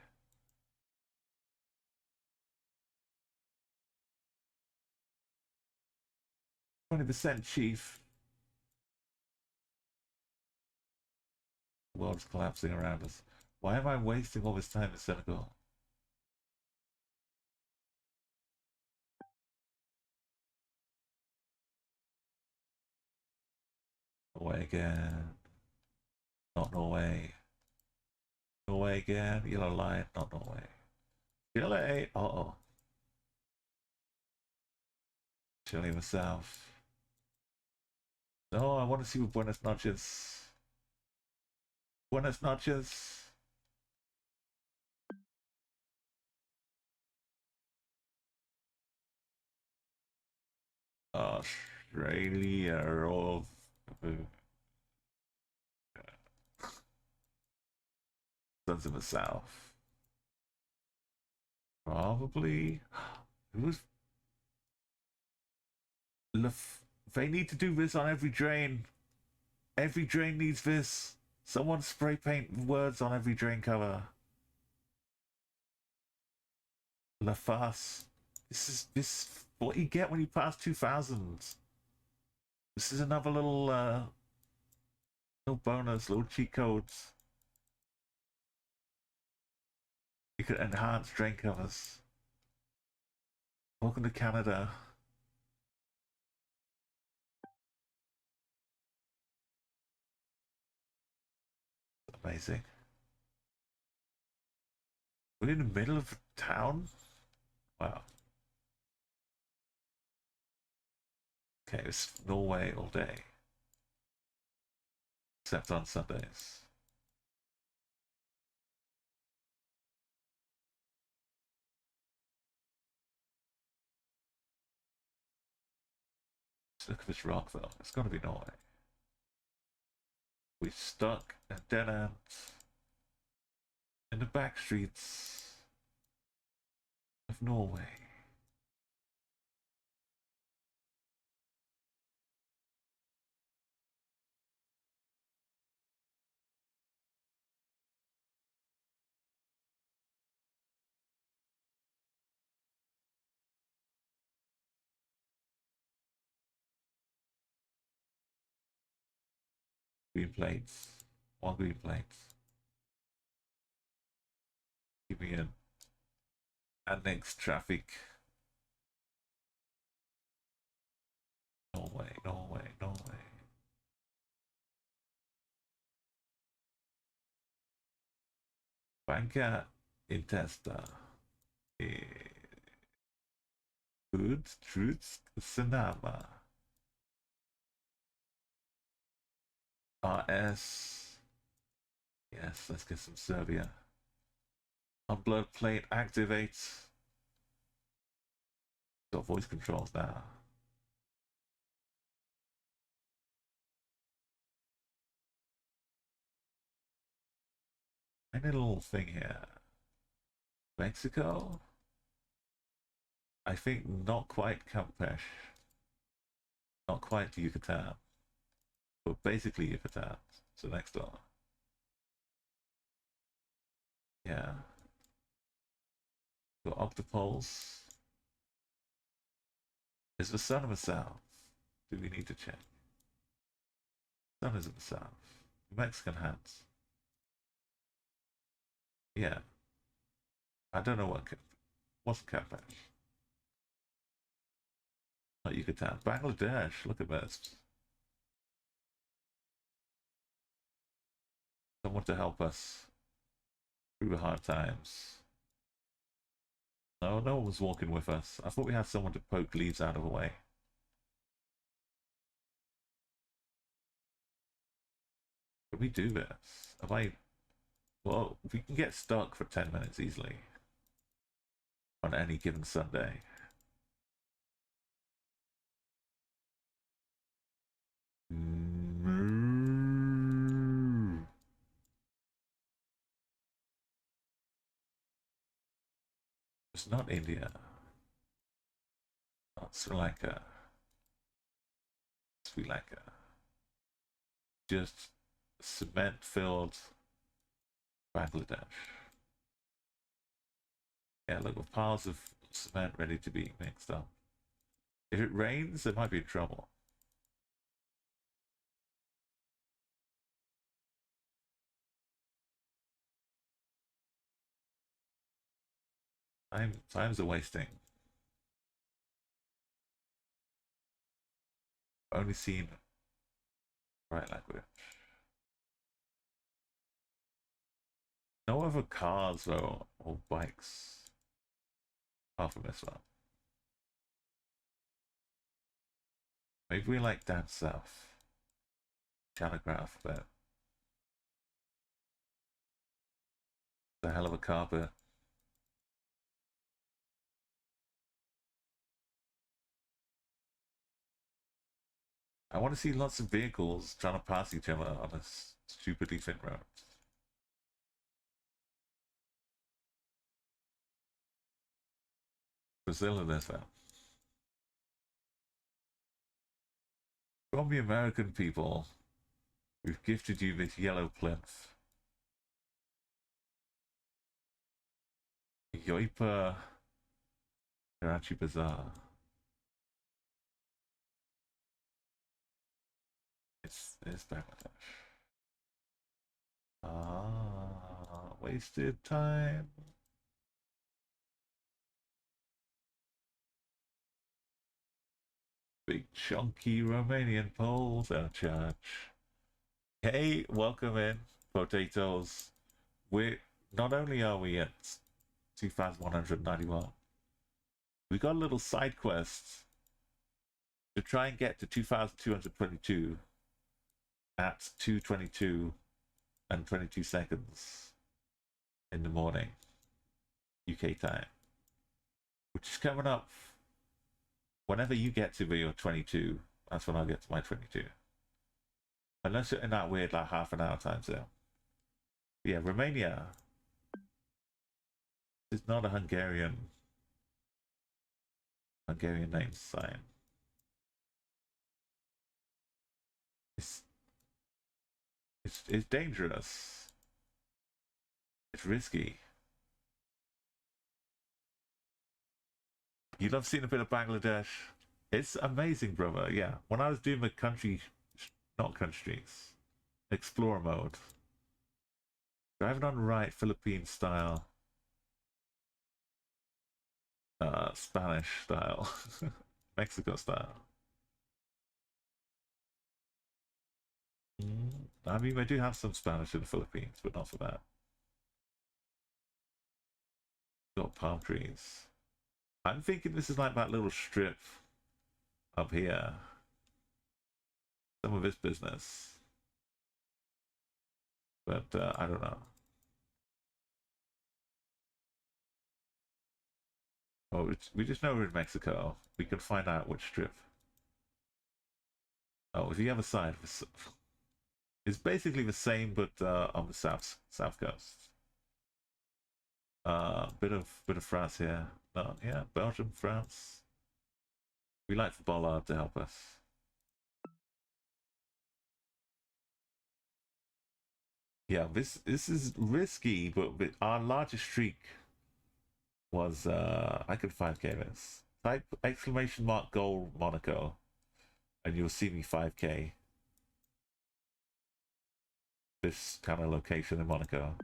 [SPEAKER 2] 20% chief. The world's collapsing around us. Why am I wasting all this time in Senegal? Norway again. Not Norway. Norway again. Yellow line. Not Norway. Chile. Uh-oh. Chile in the south. No, I want to see Buenos noches. Buenos noches. Australia or Sons of the South. Probably. Who's they need to do this on every drain. Every drain needs this. Someone spray paint words on every drain cover. La Farce. This is what you get when you pass 2000. This is another little little bonus, little cheat codes. You can enhance drain covers. Welcome to Canada. Amazing. We're in the middle of town? Wow. Okay, it's Norway all day. Except on Sundays. Let's look at this rock though. It's gotta be Norway. We stuck at dead end. in the back streets of Norway. Green plates. More green plates. Keeping in. And next traffic. Norway, Norway, Norway. Banka in testa. Good truths Sinama. RS. Yes, let's get some Serbia. Upload plate activates. Got voice controls now. I need a little thing here. Mexico? I think not quite Campeche. Not quite Yucatan. But basically Yucatan. So next door. Yeah. Got octopoles. Is the sun in the south? Do we need to check? Sun is in the south. Mexican hands. Yeah. I don't know what's Campeche. Not Yucatan. Bangladesh, look at this. Someone to help us through the hard times. No, no one was walking with us. I thought we had someone to poke leaves out of the way. Can we do this? Have I... Well, we can get stuck for 10 minutes easily. On any given Sunday. It's not India. Not Sri Lanka. Sri Lanka. Just cement-filled Bangladesh. Yeah, look, with piles of cement ready to be mixed up. If it rains, it might be in trouble. Times are wasting. Only seen right language. No other cars though, or bikes. Apart from this one. Maybe we like down south. Telegraph, but the hell of a carpet. I want to see lots of vehicles trying to pass each other on a stupidly thin road. Brazil in this though. From the American people, we've gifted you this yellow plinth. Yoipa Karachi Bazaar. It's Bangladesh. Ah, wasted time. Big chunky Romanian Poles at church. Hey, welcome in, potatoes. Not only are we at 2,191, we got a little side quest to try and get to 2,222 at 2:22 and 22 seconds in the morning, UK time, which is coming up. Whenever you get to your 22, that's when I'll get to my 22. Unless you're in that weird like half an hour time zone. Yeah, Romania. It's not a Hungarian name sign. It's dangerous. It's risky. You love seeing a bit of Bangladesh. It's amazing, brother. Yeah. When I was doing the not countries, explorer mode, driving on the right, Philippine style, Spanish style, Mexico style. I mean, they do have some Spanish in the Philippines, but not for that. Got palm trees. I'm thinking this is like that little strip up here. Some of this business. But I don't know. Oh, we just know we're in Mexico. We can find out which strip. Oh, the other side. It's basically the same, but on the south coast. Bit of France here. No, yeah, Belgium, France. We like the bollard to help us. Yeah, this is risky, but our largest streak was I could 5K this. Type exclamation mark goal Monaco, and you'll see me 5K. This kind of location in Monaco.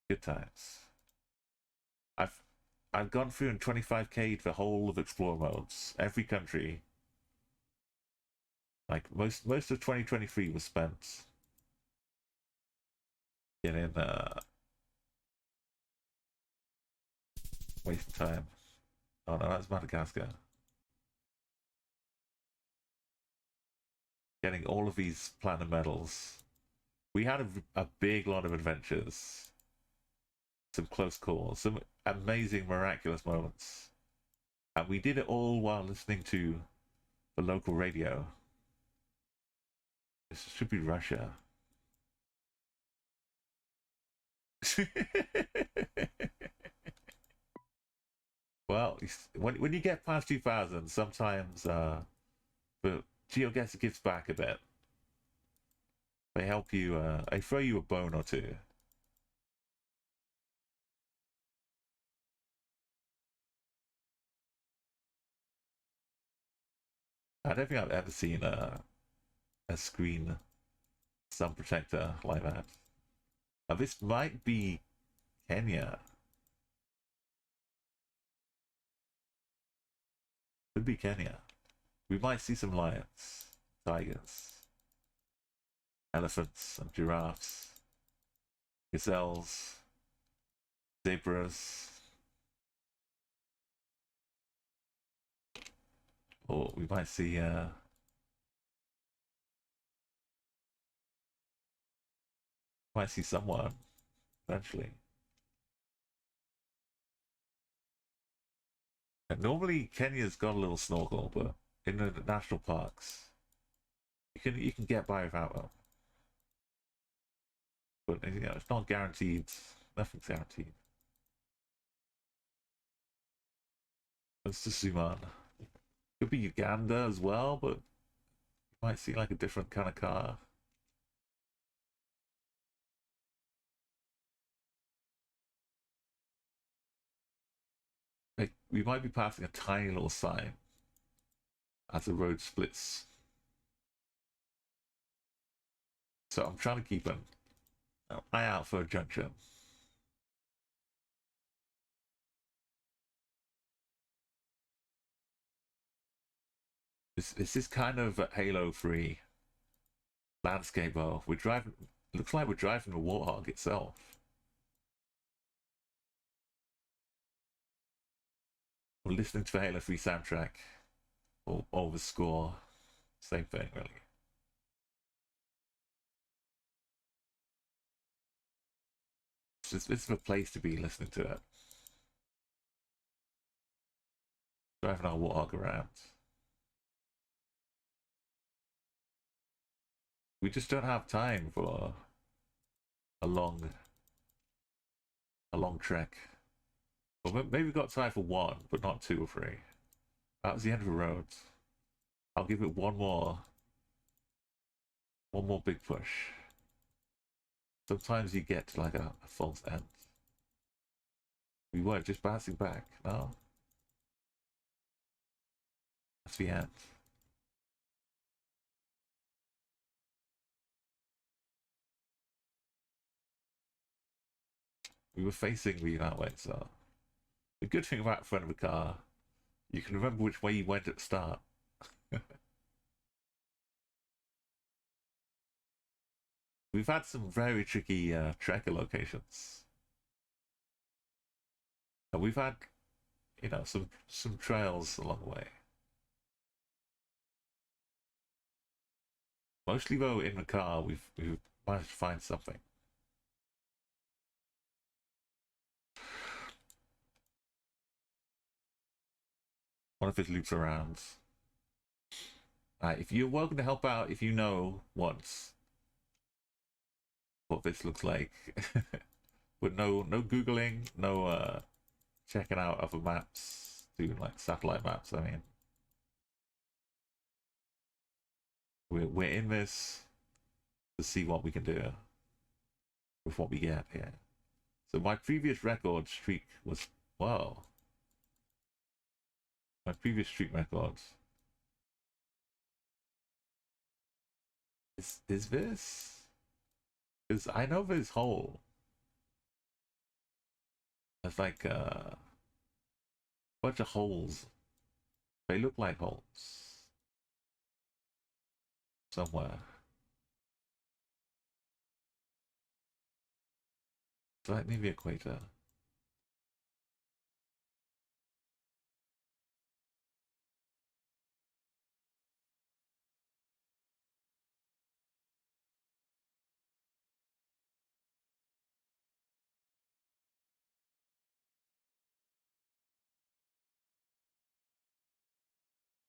[SPEAKER 2] Good times. I've gone through and 25K'd the whole of Explore modes. Every country. Like most of 2023 was spent getting wasting time. Oh no, that's Madagascar. Getting all of these platinum medals. We had a big lot of adventures. Some close calls, some amazing, miraculous moments. And we did it all while listening to the local radio. This should be Russia. Well, when you get past 2000, sometimes the GeoGuessr gives back a bit. They help you, they throw you a bone or two. I don't think I've ever seen a screen sun protector like that. Now, this might be Kenya. Could be Kenya. We might see some lions, tigers, elephants, and giraffes, gazelles, zebras. Or we might see someone eventually. And normally Kenya's got a little snorkel, but in the national parks, you can get by without them. But you know, it's not guaranteed. Nothing's guaranteed. Let's just zoom on. Could be Uganda as well, but you might see like a different kind of car. Like we might be passing a tiny little sign as the road splits. So I'm trying to keep an eye out for a junction. This is kind of a Halo 3 landscape. Oh, we're driving. Looks like we're driving the Warthog itself. We're listening to the Halo 3 soundtrack, or the score. Same thing, really. This is a place to be listening to it. Driving our Warthog around. We just don't have time for a long a long trek. Well, maybe we got time for one, but not two or three. That was the end of the road. I'll give it one more big push. Sometimes you get to like a false end. We weren't just bouncing back, no? That's the end. We were facing me that way, so the good thing about front of a car, you can remember which way you went at the start. We've had some very tricky tracker locations. And we've had, you know, some trails along the way. Mostly though in the car we've managed to find something. One of his loops around. If you're welcome to help out if you know once what this looks like. But no Googling, no checking out other maps, doing like satellite maps, I mean. We're in this to see what we can do with what we get here. So my previous record streak was, well, my previous streak record is this? Because I know this hole. There's like a bunch of holes. They look like holes somewhere. It's like maybe equator.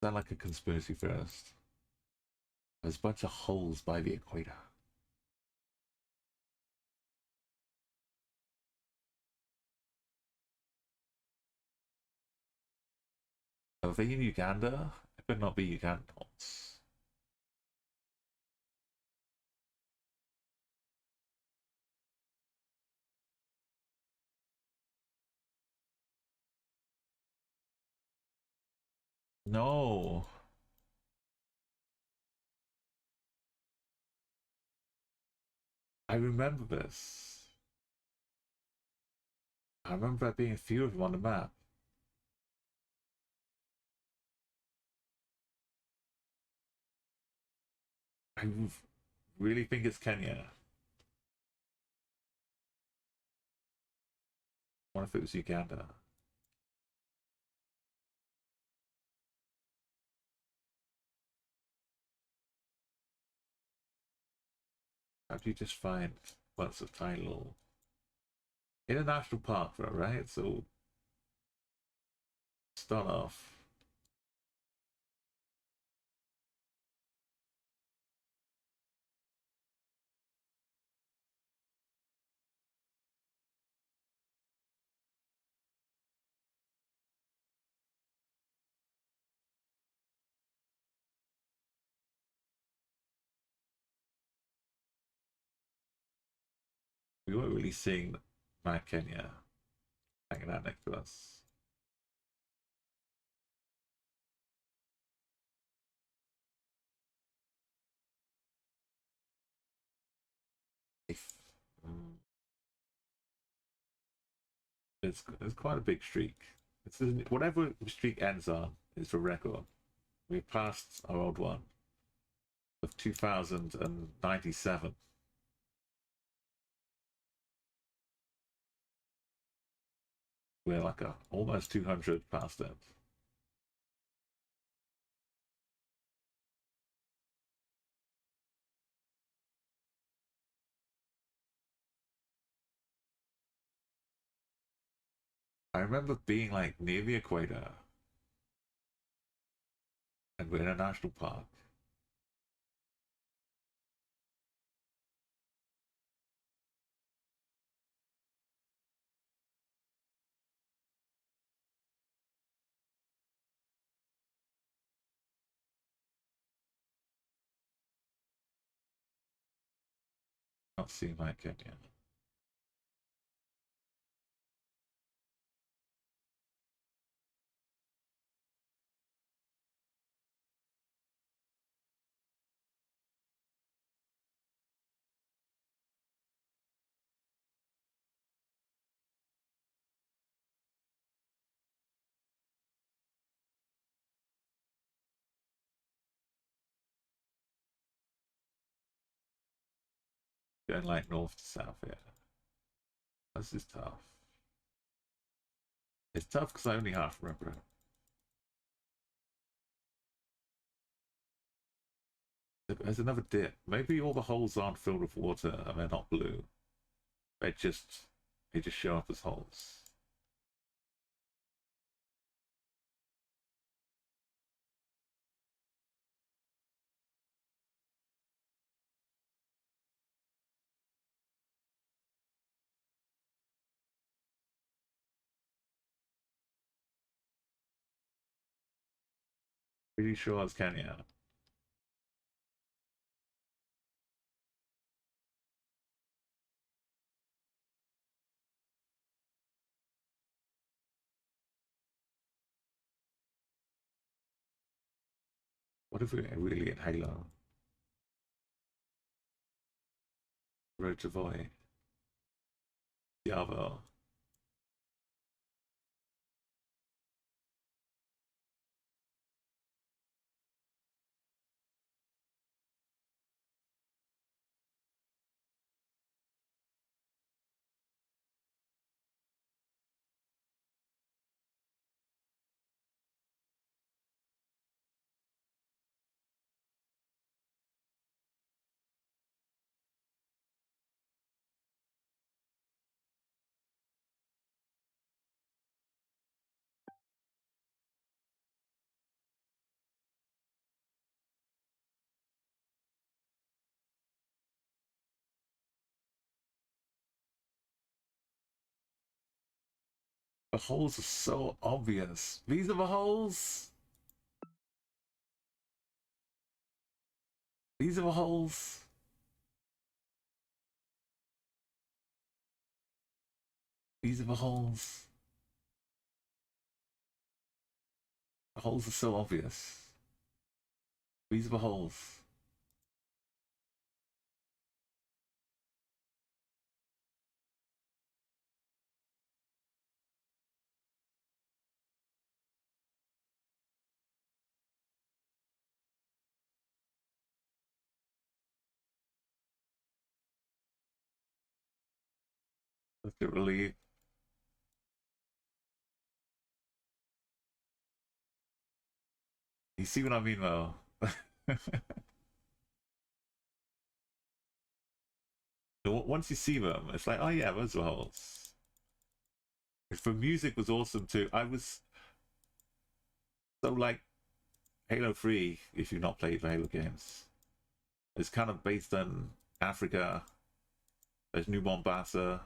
[SPEAKER 2] Is that like a conspiracy theorist? There's a bunch of holes by the equator. Are they in Uganda? It better not be Ugandans. No. I remember this. I remember there being a few of them on the map. I really think it's Kenya. What if it was Uganda? How do you just find lots of tiny little... In a national park though, right? So start off. We weren't really seeing Mount Kenya hanging out next to us. If, it's quite a big streak. It's whatever streak ends on is the record. We passed our old one of 2097. We're like almost 200 past it. I remember being like near the equator and we're in a national park. Not seem like Kenya. Going like north to south here. This is tough. It's tough because I only half remember it. There's another dip. Maybe all the holes aren't filled with water and they're not blue. They just show up as holes. Pretty sure it's Kenya. What if we're really in Halo? Road to Void. Diavo. The holes are so obvious. These are the holes. These are the holes. These are the holes. The holes are so obvious. These are the holes. Look at relief. You see what I mean, though? Once you see them, it's like, oh yeah, those are holes. The music was awesome too. I was so like Halo 3, if you've not played the Halo games, it's kind of based on Africa. There's New Mombasa.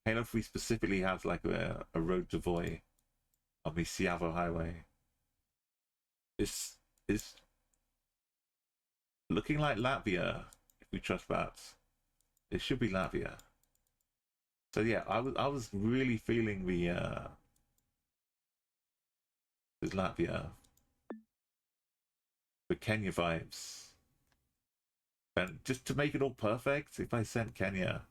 [SPEAKER 2] Halo 3 specifically has like a road to Voi on the Siavo Highway. It's looking like Latvia, if we trust that. It should be Latvia. So yeah, I was really feeling the Latvia, the Kenya vibes. And just to make it all perfect, if I sent Kenya,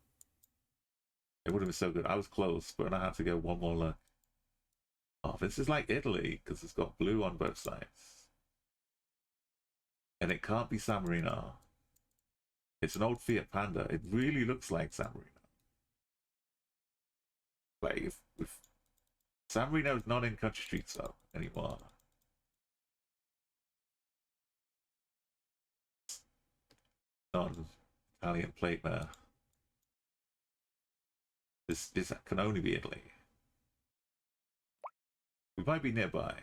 [SPEAKER 2] it would have been so good. I was close, but I had to go one more look. Oh, this is like Italy, because it's got blue on both sides. And it can't be San Marino. It's an old Fiat Panda. It really looks like San Marino. Like, if San Marino's not in Country Street so anymore. Non-Italian plate there. This can only be Italy. We might be nearby.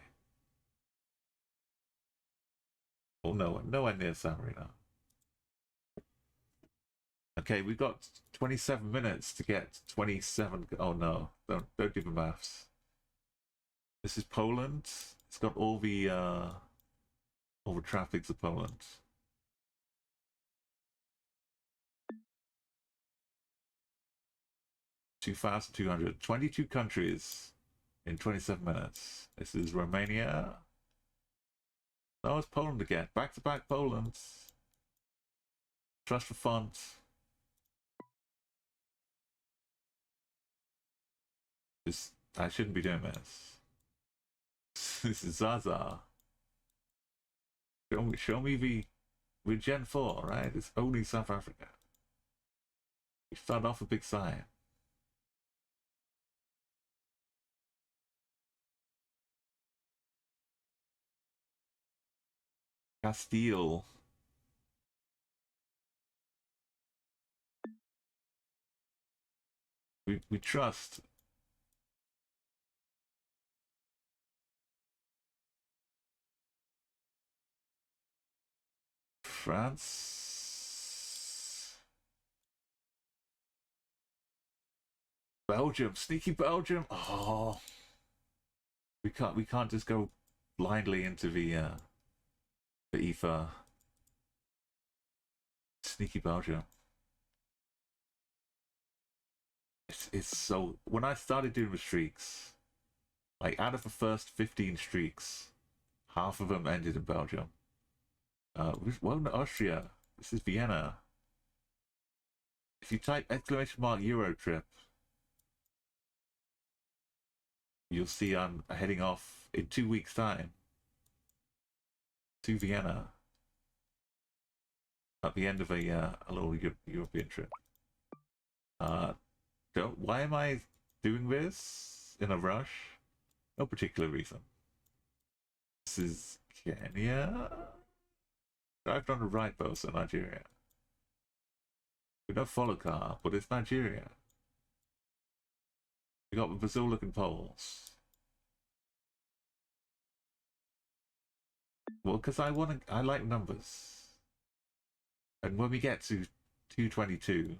[SPEAKER 2] Oh no, nowhere near San Marino. Okay, we've got 27 minutes to get 27. Oh no, don't do the maths. This is Poland. It's got all the traffics of Poland. 2,200. 22 countries in 27 minutes. This is Romania. No, it's Poland again. Back-to-back Poland. Trust the font. I shouldn't be doing this. This is Zaza. Show me with Gen 4, right? It's only South Africa. We start off a big sign. Castile. We trust. France. Belgium. Sneaky Belgium. Oh. We can't just go blindly into the ether. Sneaky Belgium. It's so, when I started doing the streaks, like out of the first 15 streaks, half of them ended in Belgium. Well, Austria. This is Vienna. If you type !EuroTrip, you'll see I'm heading off in 2 weeks' time to Vienna at the end of a little European trip. Why am I doing this in a rush? No particular reason. This is Kenya. I've done the right both in Nigeria. We don't follow car, but it's Nigeria. We got the Brazil looking poles. Well, because I like numbers. And when we get to 2:22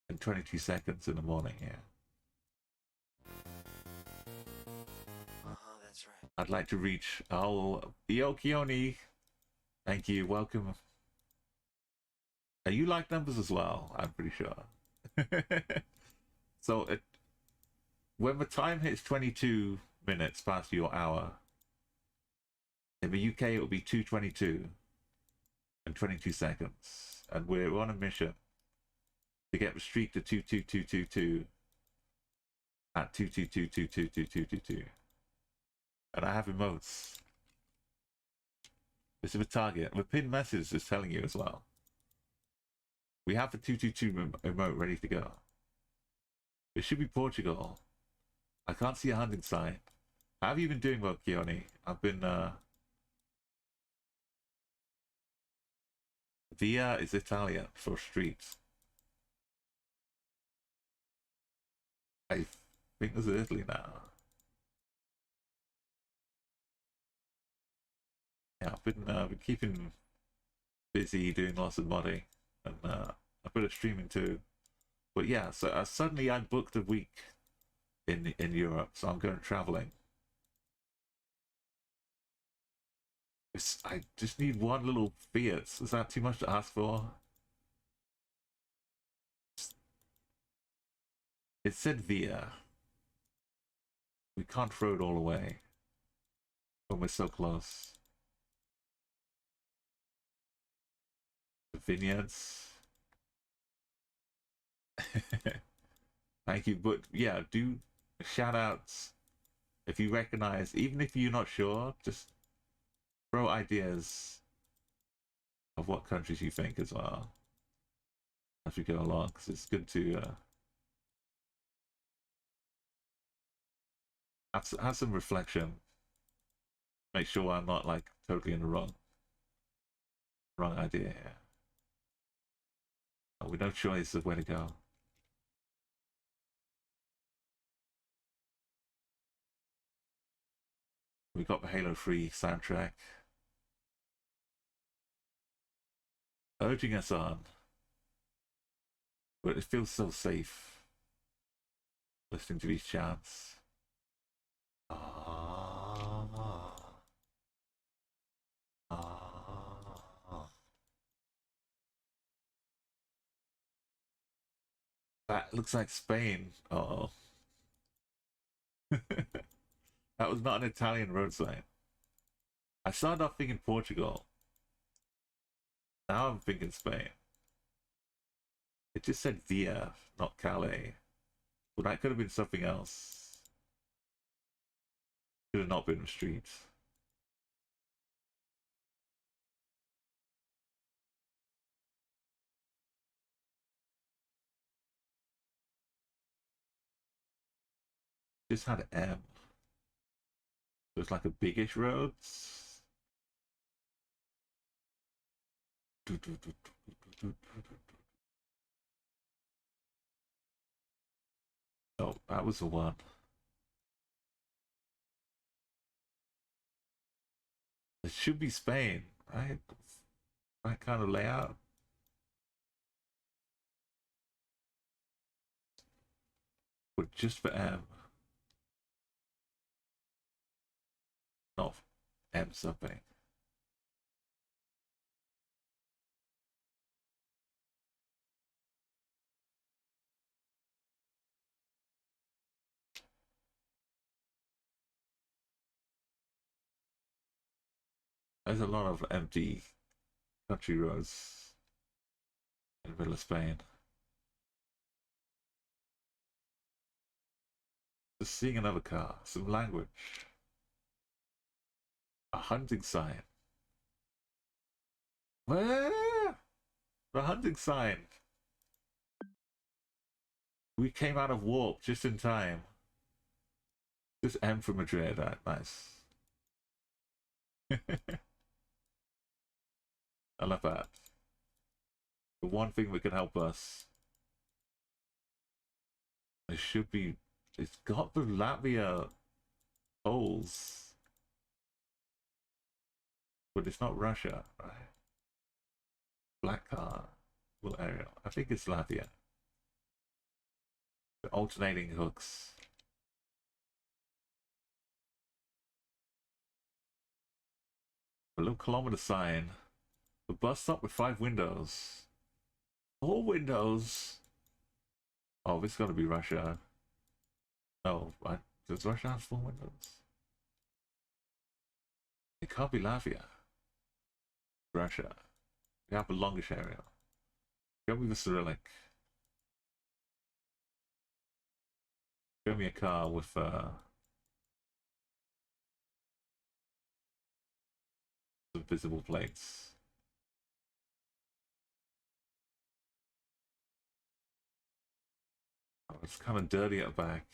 [SPEAKER 2] and 22 seconds in the morning, yeah.
[SPEAKER 3] That's right.
[SPEAKER 2] I'd like to reach Iokioni. Thank you, welcome. And you like numbers as well, I'm pretty sure. So when the time hits 22 minutes past your hour, in the UK it will be 2:22 and 22 seconds. And we're on a mission to get the streak to 22222 at 222222222. And I have emotes. This is the target. The pinned message is telling you as well. We have the 222 emote ready to go. It should be Portugal. I can't see a hunting sign. How have you been doing, well, Keone? I've been, Via is Italian for streets. I think this is Italy now. Yeah, I've been keeping busy doing lots of modding, and a bit of streaming too. But yeah, so suddenly I booked a week in Europe, so I'm going traveling. I just need one little Fiat. Is that too much to ask for? It said Via. We can't throw it all away when we're so close. The vineyards. Thank you, but yeah, do shout outs if you recognize, even if you're not sure, just throw ideas of what countries you think as well as we go along, because it's good to have some reflection. Make sure I'm not like totally in the wrong idea here. We no choice of where to go. We got the Halo 3 soundtrack urging us on, but it feels so safe listening to these chants. That looks like Spain. Oh. That was not an Italian road sign. I started off thinking Portugal. Now I'm thinking Spain. It just said Via, not Calais. But that could have been something else. Could have not been the street. Just had M. So it's like a biggish roads. Oh, that was the one. It should be Spain, right? That kind of layout. But just for M. Not M something. There's a lot of empty country roads in the middle of Spain. Just seeing another car, some language. A hunting sign. Where? The hunting sign. We came out of warp just in time. Just M for Madrid, right? Nice. I love that. The one thing that can help us. It should be. It's got the Latvia holes. But it's not Russia, right? Black car. Well, area. I think it's Latvia. The alternating hooks. A little kilometer sign. The bus stop with 5 windows. 4 windows. Oh, this got to be Russia. No, what? Does Russia have 4 windows? It can't be Latvia. Russia. We have a longish area. Show me the Cyrillic. Show me a car with some visible plates. Oh, it's kind of dirty at the back.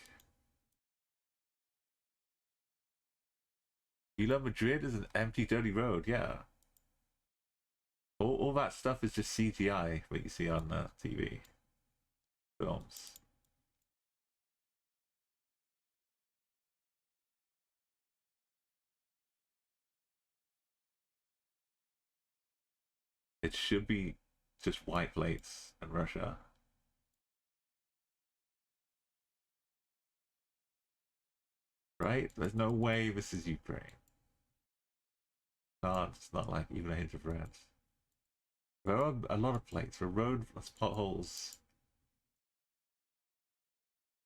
[SPEAKER 2] You love Madrid is an empty, dirty road, yeah. All that stuff is just CGI that you see on TV films. It should be just white plates in Russia. Right? There's no way this is Ukraine. No, it's not like even a hint of red. There are a lot of plates. The road has potholes.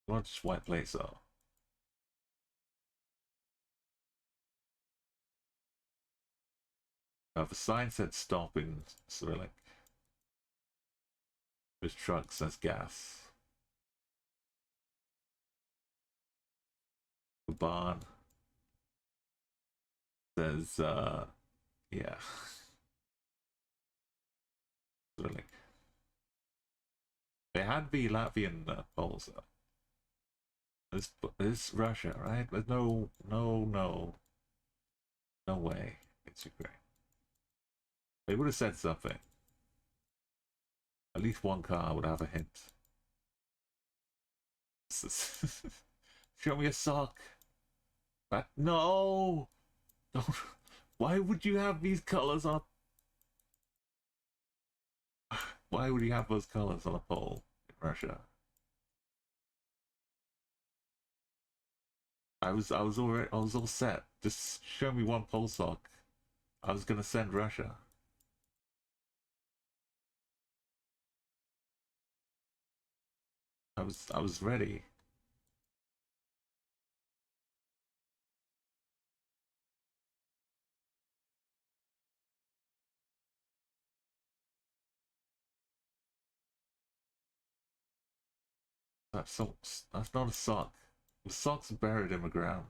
[SPEAKER 2] Not just white plates though. The sign said stop in Cyrillic. There's trucks, there's gas. The barn. There's yeah. Cyrillic. They had the Latvian Poles though. This Russia, right? There's no way it's Ukraine. They would have said something. At least one car would have a hint. Show me a sock. But no! Don't. Why would you have these colors on? Why would you have those colors on a pole in Russia? I was all set. Just show me one pole sock. I was gonna send Russia. I was ready. That's not a sock. The sock's buried in the ground.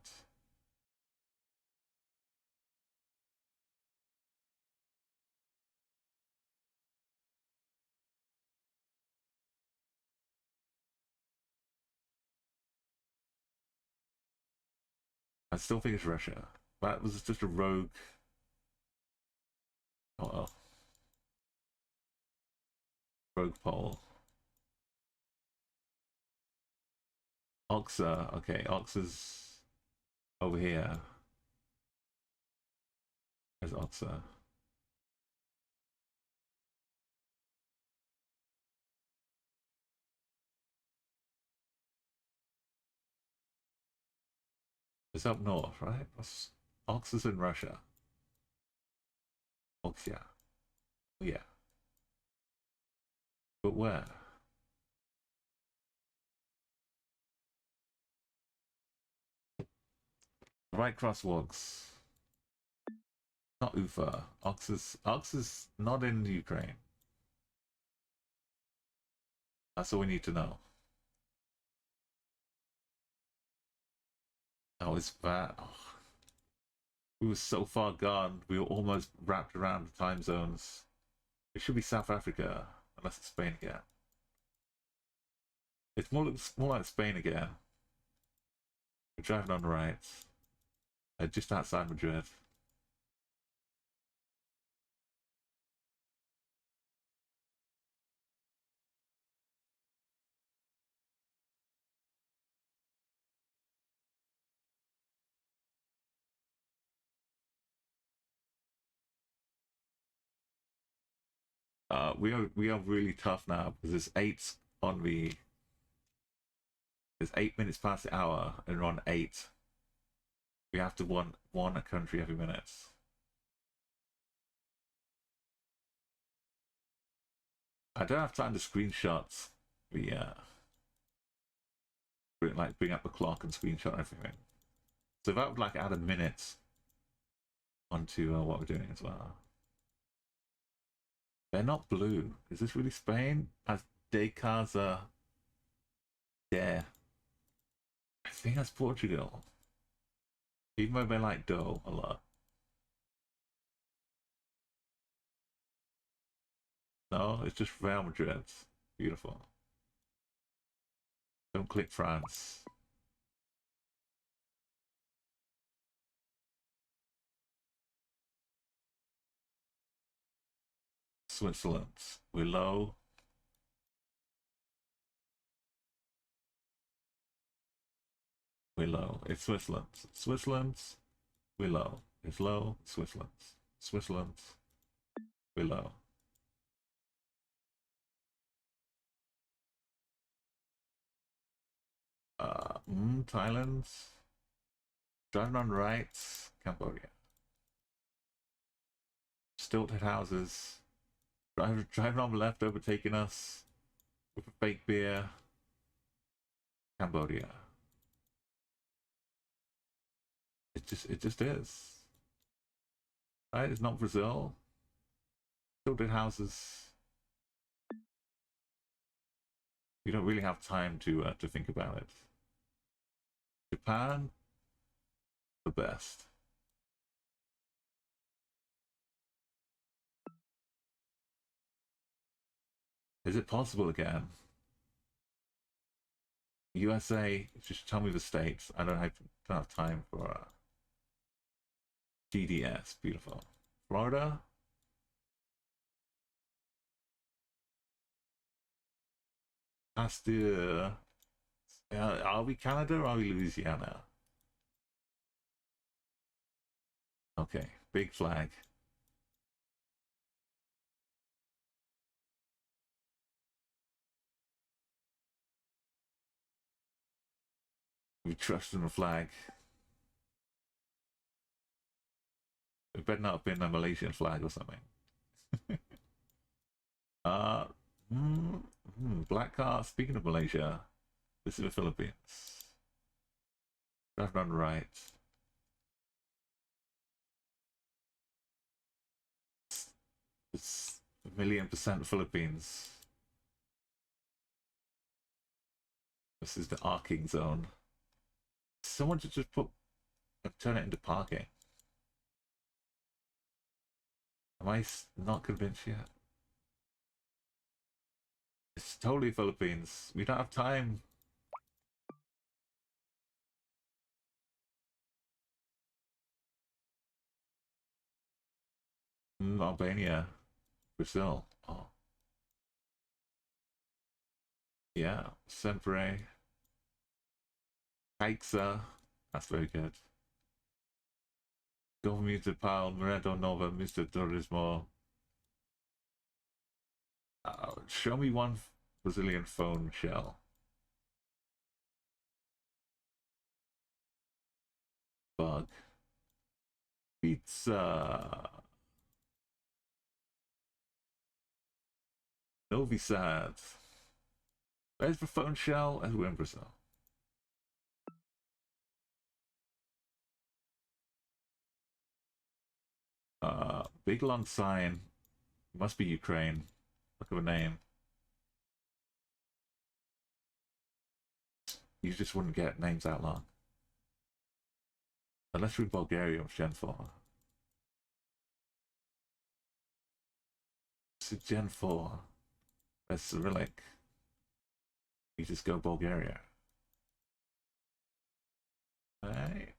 [SPEAKER 2] I still think it's Russia. That was just a rogue. Oh well. Rogue poll. Oxa. Okay, Oxa's over here. There's Oxa. It's up north, right? Oxa's in Russia. Oxia. Yeah. But where? Right crosswalks. Not Ufa. Oxa's not in Ukraine. That's all we need to know. Oh, it's bad. Oh. We were so far gone. We were almost wrapped around the time zones. It should be South Africa, unless it's Spain again. It's more like Spain again. We're driving on the right. Just outside Madrid. We are really tough now because there's 8 minutes past the hour and we're on 8. We have to one a country every minute. I don't have time to screenshot the bring up the clock and screenshot everything. So that would like add a minute onto what we're doing as well. They're not blue. Is this really Spain? As de casa there. I think that's Portugal. Even though they like dough a lot. No, it's just Real Madrid. Beautiful. Don't click France. Switzerland. We're low. We're low. It's Switzerland. Switzerland. We're low. It's low. Switzerland. Switzerland. We're low. Thailand. Driving on right. Cambodia. Stilted houses. Driving on the left, overtaking us with a fake beer. Cambodia. It just is. Right? It's not Brazil. Stilted houses. You don't really have time to think about it. Japan, the best. Is it possible again? USA, just tell me the states. I don't have time for GDS. Beautiful. Florida. Castile. Are we Canada or are we Louisiana? Okay, big flag. We trust in the flag. It better not have been a Malaysian flag or something. Black car. Speaking of Malaysia, This is the Philippines. Driving on the right. It's 1,000,000% Philippines. This is the arcing zone. Someone should just turn it into parking. Am I not convinced yet? It's totally Philippines. We don't have time. Albania. Brazil. Oh. Yeah. Sempre. Caixa. That's very good. Go Municipal, Merendo Nova, Mr. Turismo. Show me one Brazilian phone shell. Bug. Pizza. Novi Sad. Where's the phone shell? And we're in Brazil. Big long sign. Must be Ukraine. Look at the name. You just wouldn't get names that long. Unless we're in Bulgaria with Gen 4. So Gen 4. That's Cyrillic. You just go Bulgaria. Right.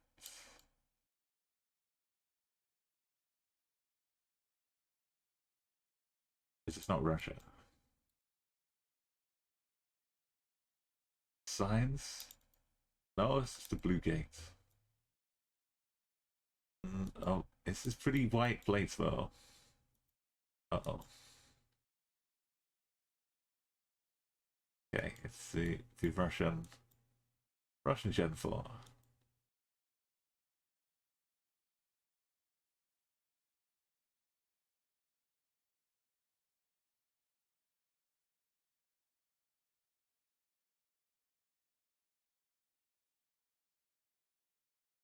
[SPEAKER 2] This is not Russia. Signs? No, it's just the blue gate. Oh, this is pretty white plates though. Uh-oh. Okay, let's see the Russian Gen 4.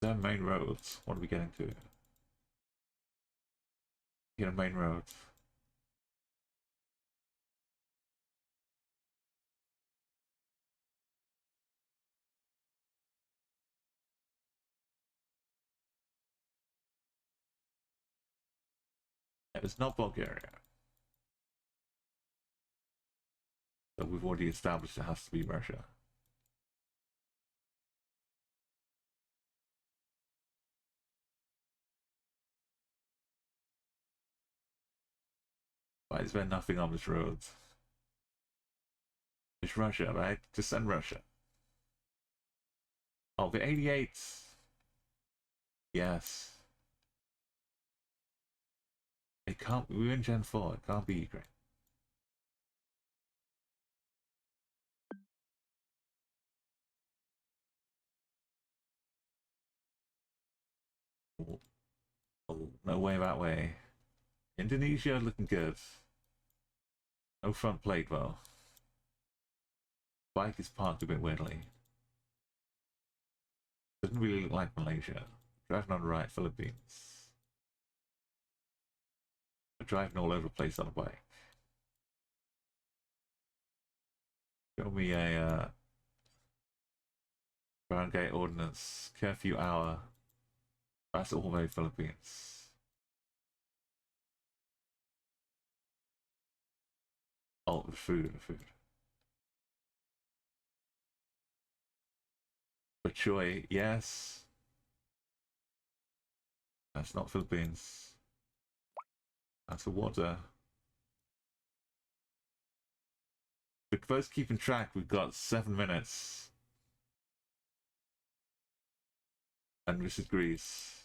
[SPEAKER 2] Their main roads. What are we getting to? Get a main road. It's not Bulgaria. So we've already established it has to be Russia. Why is there nothing on this road? It's Russia, right? Just send Russia. Oh, the 88. Yes. It can't. We're in Gen 4. It can't be Ukraine. Oh, no way that way. Indonesia looking good. No front plate though. Bike is parked a bit weirdly. Doesn't really look like Malaysia. Driving on the right, Philippines. We're driving all over the place on a bike. Show me a Barangay Ordinance, curfew hour. That's all very Philippines. Oh, the food. But Choi, yes. That's not Philippines. That's the water. We're both keeping track. We've got 7 minutes. And this is Greece.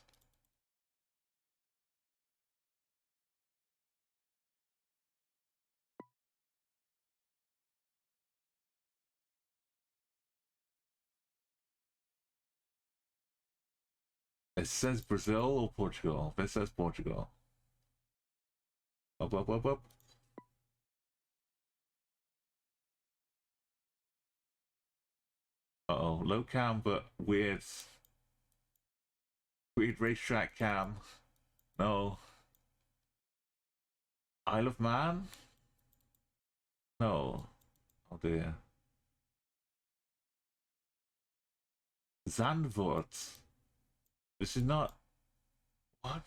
[SPEAKER 2] It says Brazil or Portugal? This says Portugal. Up. Uh-oh, low cam, but weird. Weird racetrack cam. No. Isle of Man? No. Oh dear. Zandvoort. This is not... What?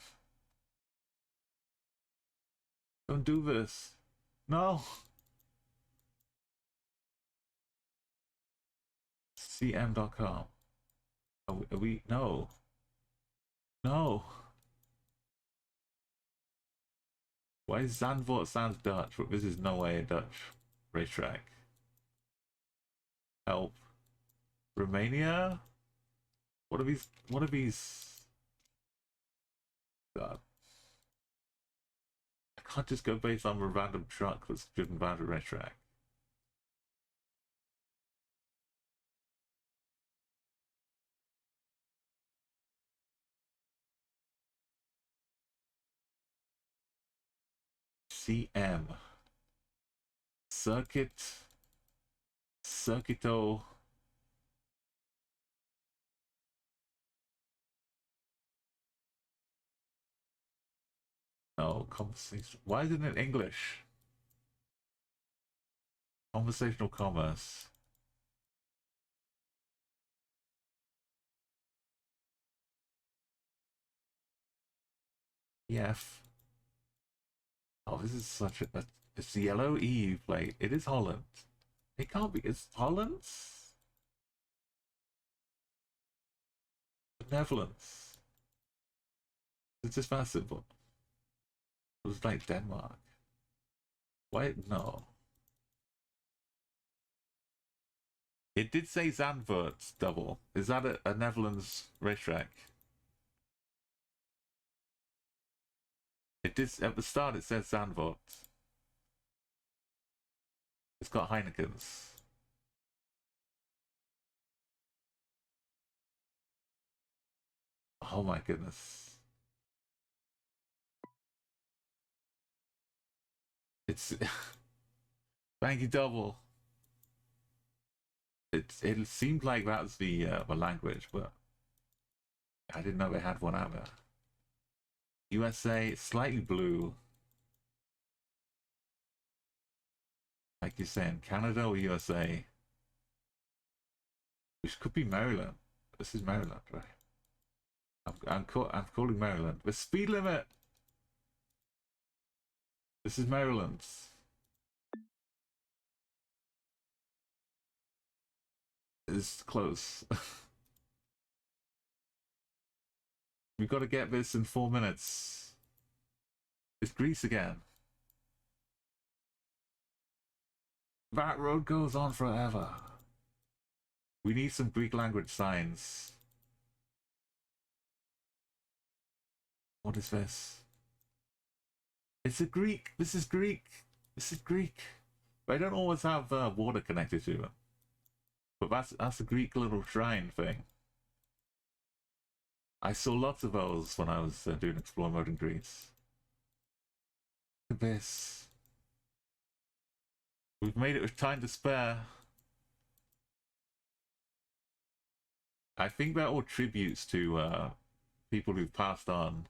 [SPEAKER 2] Don't do this. No. CM.com. Are we... No. No. Why is Zandvoort sounds Dutch, but this is no way a Dutch racetrack. Help. Romania? What are these? What are these? God. I can't just go based on a random truck that's driven by a racetrack. CM. Circuito. No, conversation. Why isn't it English? Conversational commerce. EF. Oh, this is such a... It's the yellow EU plate. It is Holland. It can't be. It's Holland? The Netherlands. It's just that simple. It was like Denmark. Wait, no. It did say Zandvoort double. Is that a Netherlands racetrack? It did at the start. It says Zandvoort. It's got Heineken's. Oh my goodness! It's thank you double. It seemed like that's the language, but I didn't know they had one out there. USA, slightly blue. Like you're saying, Canada or USA? Which could be Maryland. This is Maryland, right? I'm calling Maryland. The speed limit. This is Maryland. It's close. We've got to get this in 4 minutes. It's Greece again. That road goes on forever. We need some Greek language signs. What is this? It's a Greek. This is Greek. This is Greek. But I don't always have water connected to them. But that's a Greek little shrine thing. I saw lots of those when I was doing Explore mode in Greece. Look at this. We've made it with time to spare. I think they're all tributes to people who've passed on.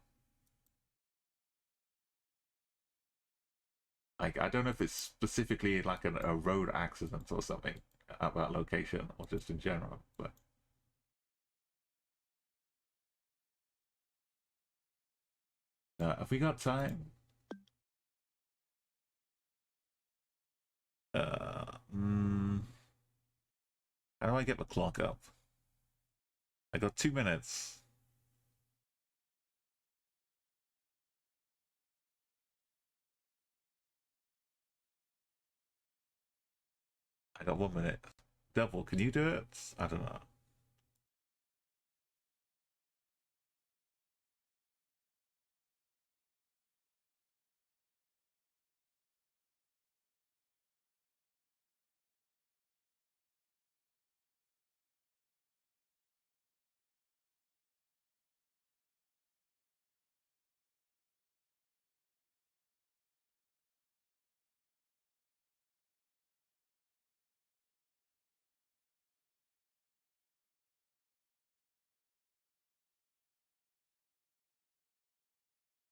[SPEAKER 2] Like, I don't know if it's specifically like a road accident or something at that location, or just in general, but... have we got time? How do I get the clock up? I got 2 minutes. I got 1 minute. Devil, can you do it? I don't know.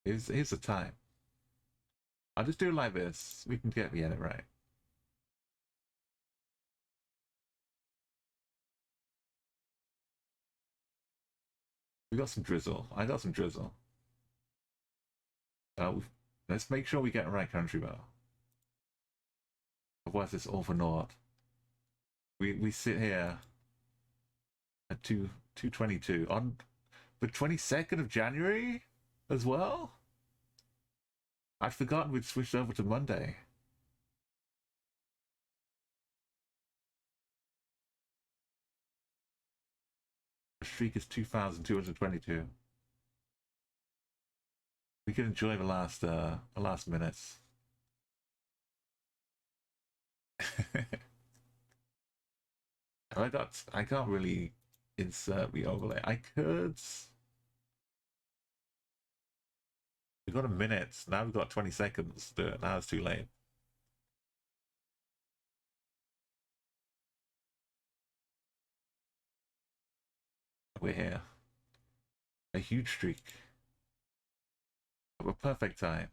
[SPEAKER 2] Here's the time. I'll just do it like this. We can get the edit right. We got some drizzle. I got some drizzle. Let's make sure we get the right country though. Otherwise, it's all for naught. We sit here at 2:22 on the 22nd of January as well. I'd forgotten we'd switched over to Monday. The streak is 2,222. We can enjoy the last minutes. I can't really insert the overlay. I could. We've got a minute. Now we've got 20 seconds to do it. Now it's too late. We're here. A huge streak. A perfect time.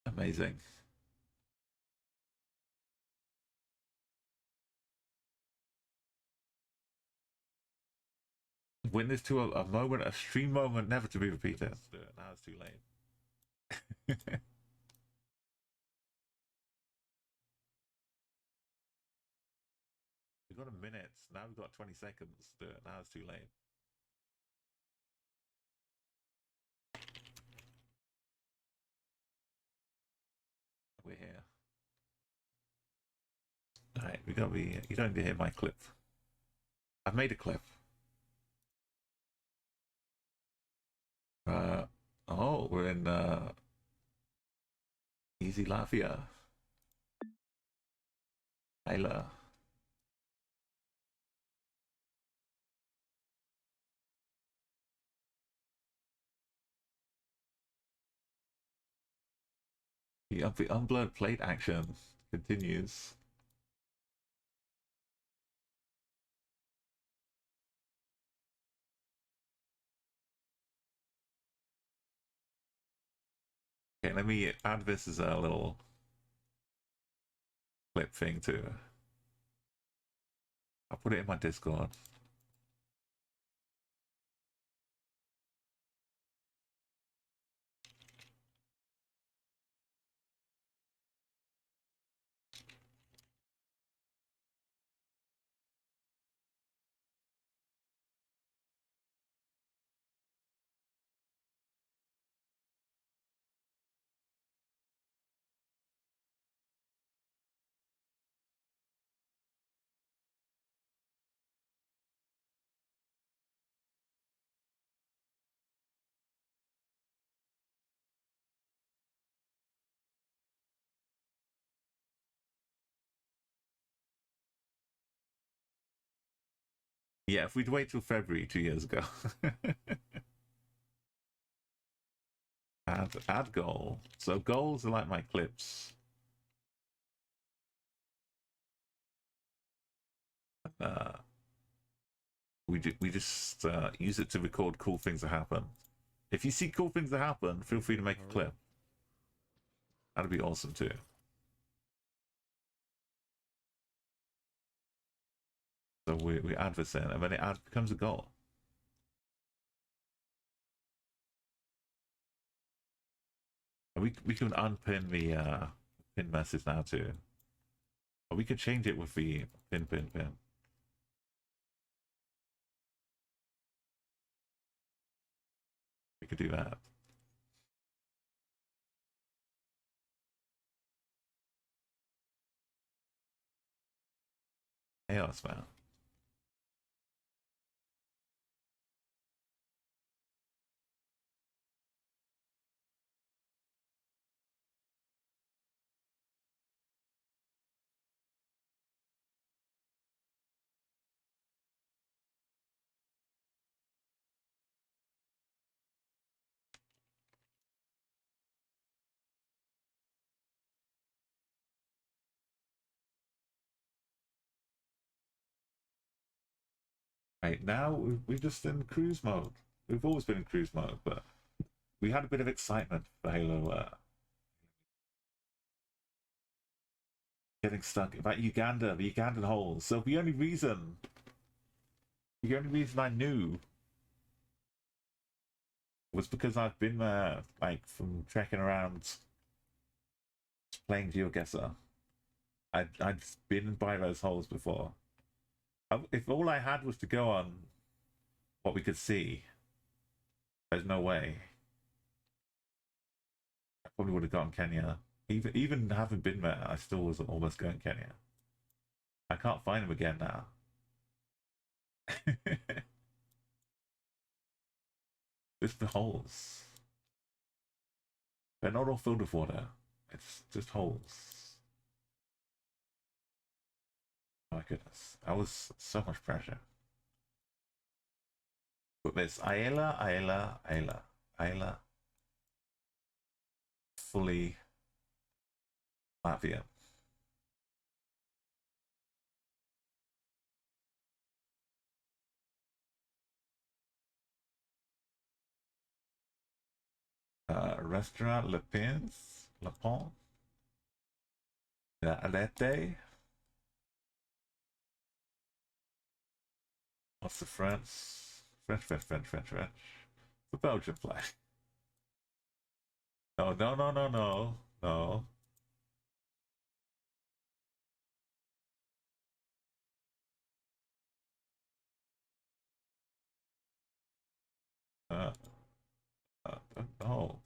[SPEAKER 2] Amazing. Witness to a moment, a stream moment never to be repeated. Now it's too late. We've got a minute. Now we've got 20 seconds to do it. Now it's too late. We're here. Alright, we got the. You don't need to hear my clip. I've made a clip. Oh, we're in Easy Latvia. Tyler. The unblurred plate action continues. Okay, let me add this as a little clip thing too. I'll put it in my Discord. Yeah, if we'd wait till February 2 years ago. add goal. So goals are like my clips. We just use it to record cool things that happen. If you see cool things that happen, feel free to make a clip. That'd be awesome too. So we add this in, and then it becomes a goal. And we can unpin the pin message now too. Or we could change it with the pin. We could do that. Chaos, man. Right now, we're just in cruise mode. We've always been in cruise mode, but we had a bit of excitement for Halo getting stuck about Uganda, the Ugandan holes. So the only reason I knew was because I've been there, like from trekking around, playing GeoGuessr. I'd been by those holes before. If all I had was to go on what we could see, there's no way. I probably would have gone Kenya. Even having been there, I still was almost going Kenya. I can't find him again now. Just the holes. They're not all filled with water. It's just holes. Oh my goodness. That was so much pressure. But there's Ayla. Fully Latvia. Restaurant Le Pins, Le Pont, La Alette. What's the French? French. The Belgian flag. No. Uh, no.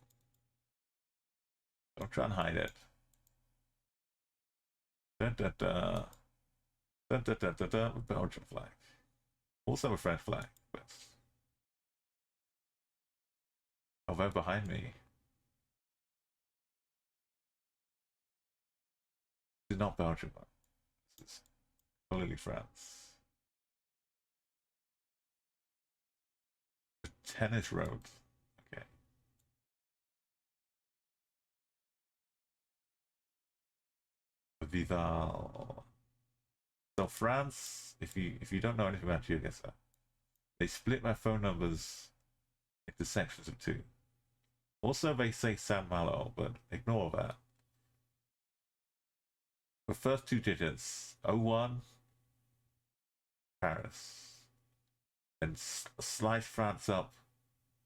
[SPEAKER 2] Don't try and hide it. Belgian flag. Also a French flag, but oh, they're behind me. This is not Belgium. This is clearly France. Tennis road. Okay. Vival. So France, if you don't know anything about GeoGuessr, they split their phone numbers into sections of two. Also, they say San Malo, but ignore that. The first two digits, 01, Paris. And slice France up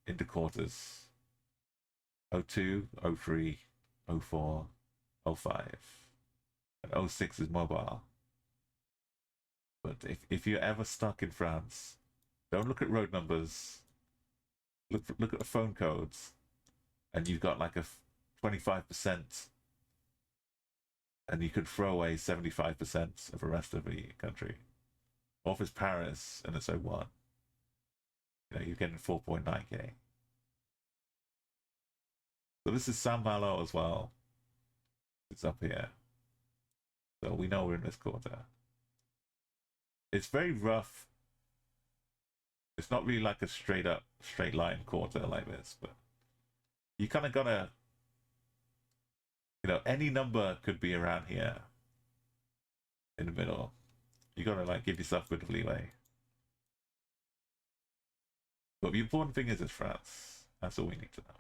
[SPEAKER 2] into quarters. 02, 03, 04, 05. And 06 is mobile. But if you're ever stuck in France, don't look at road numbers. Look at the phone codes, and you've got like a 25%, and you could throw away 75% of the rest of the country. Or if it's Paris and it's 01, you're getting 4.9k. So this is San Malo as well. It's up here. So we know we're in this quarter. It's very rough. It's not really like a straight line quarter like this, but you kind of gotta, any number could be around here in the middle. You gotta like give yourself a bit of leeway. But the important thing is it's France. That's all we need to know.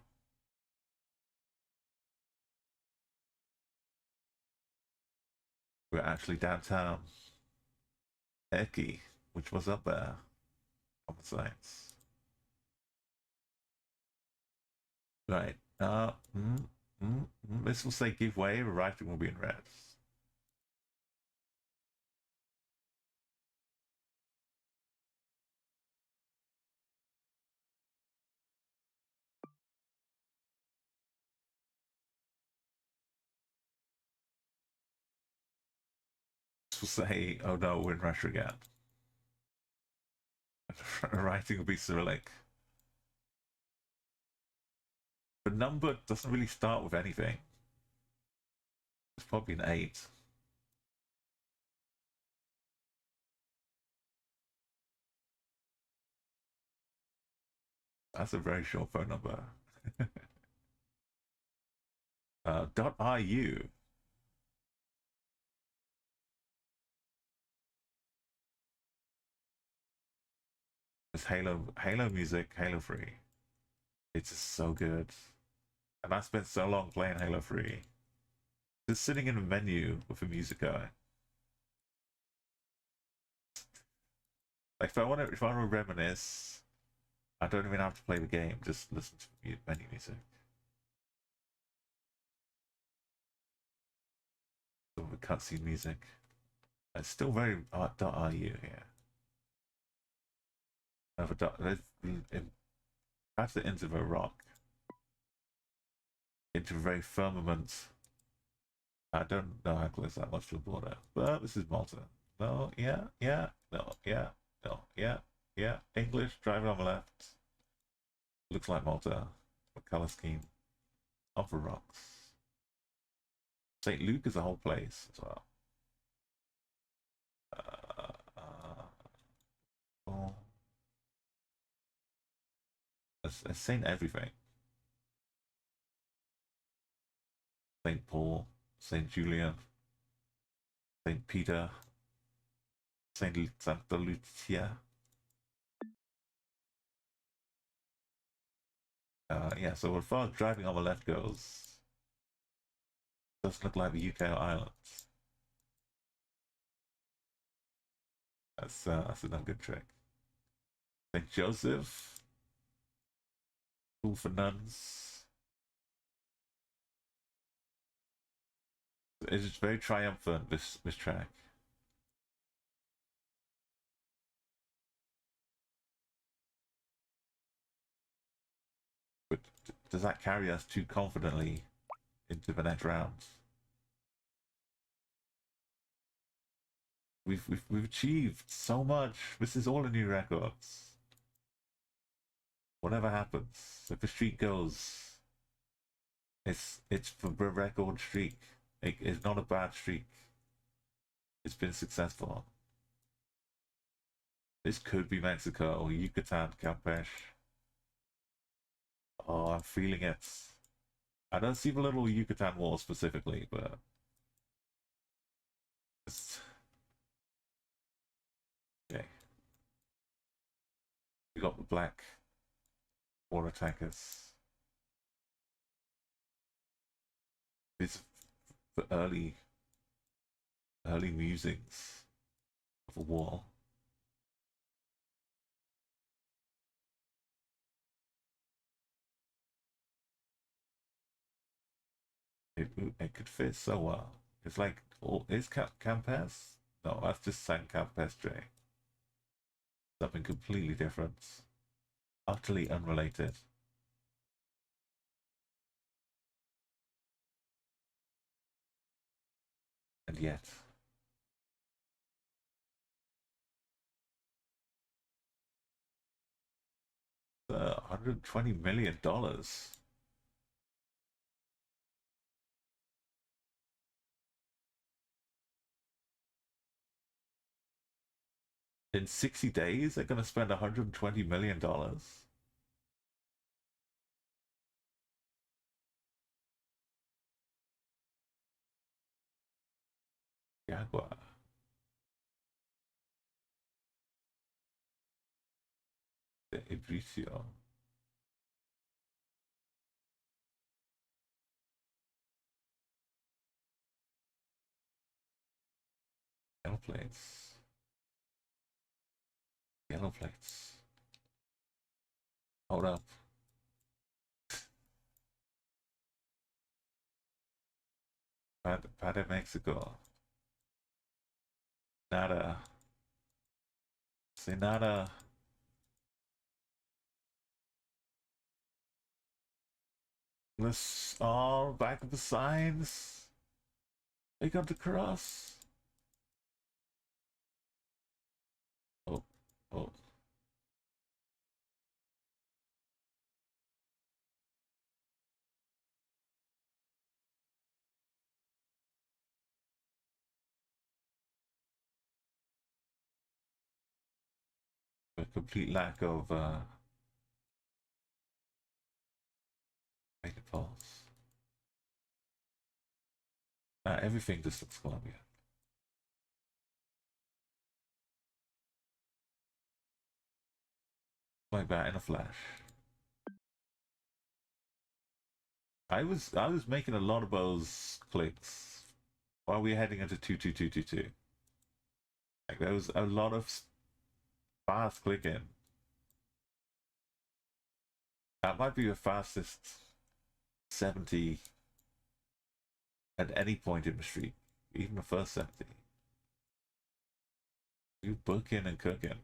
[SPEAKER 2] We're actually downtown Eki, which was up there on the sites. Right. This will say give way, the writing will be in red. This will say, oh no, we're in Russia again. The writing will be Cyrillic. The number doesn't really start with anything. It's probably an 8. That's a very short phone number. .ru. It's Halo music, Halo 3. It's just so good. And I spent so long playing Halo 3. Just sitting in a menu with the music going. Like if I want to reminisce, I don't even have to play the game, just listen to the menu music. Some of the cutscene music. It's still very .ru here. Perhaps the ends of a rock into a very firmament. I don't know how close that was to the border, but this is Malta. No, yeah, no, yeah, no, yeah. English, driving on the left. Looks like Malta. The color scheme of the rocks. St. Luke is a whole place as well. Oh. It's Saint everything. Saint Paul, Saint Julian, Saint Peter, Saint Santa Lucia. Yeah, so as far as driving on the left goes, doesn't look like the UK or Ireland. That's another good trick. Saint Joseph, cool for nuns. It's just very triumphant, this track. But does that carry us too confidently into the next round? We've achieved so much. This is all a new records. Whatever happens, if the streak goes, it's the record streak. It's not a bad streak. It's been successful. This could be Mexico or Yucatan, Campeche. Oh, I'm feeling it. I don't see the little Yucatan wall specifically, but it's... Okay. We got the black water tankers. It's the early musings of a wall. It could fit so well. It's like, is Campes? No, that's just San Campestre. Something completely different. Utterly unrelated. And yet. $120 million. In 60 days, they're going to spend $120 million. Jaguar. The Ibrizio. Yellow plates. Yellow plates. Hold up. Para Mexico. Nada. Say nada. Let's all back of the signs. They got the cross. Oh, oh. A complete lack of painted balls. Everything just looks Colombian. like that in a flash. I was making a lot of those clicks while we were heading into 22222. Like there was a lot of fast clicking. That might be the fastest 70 at any point in the streak, even the first 70. You booking and cooking.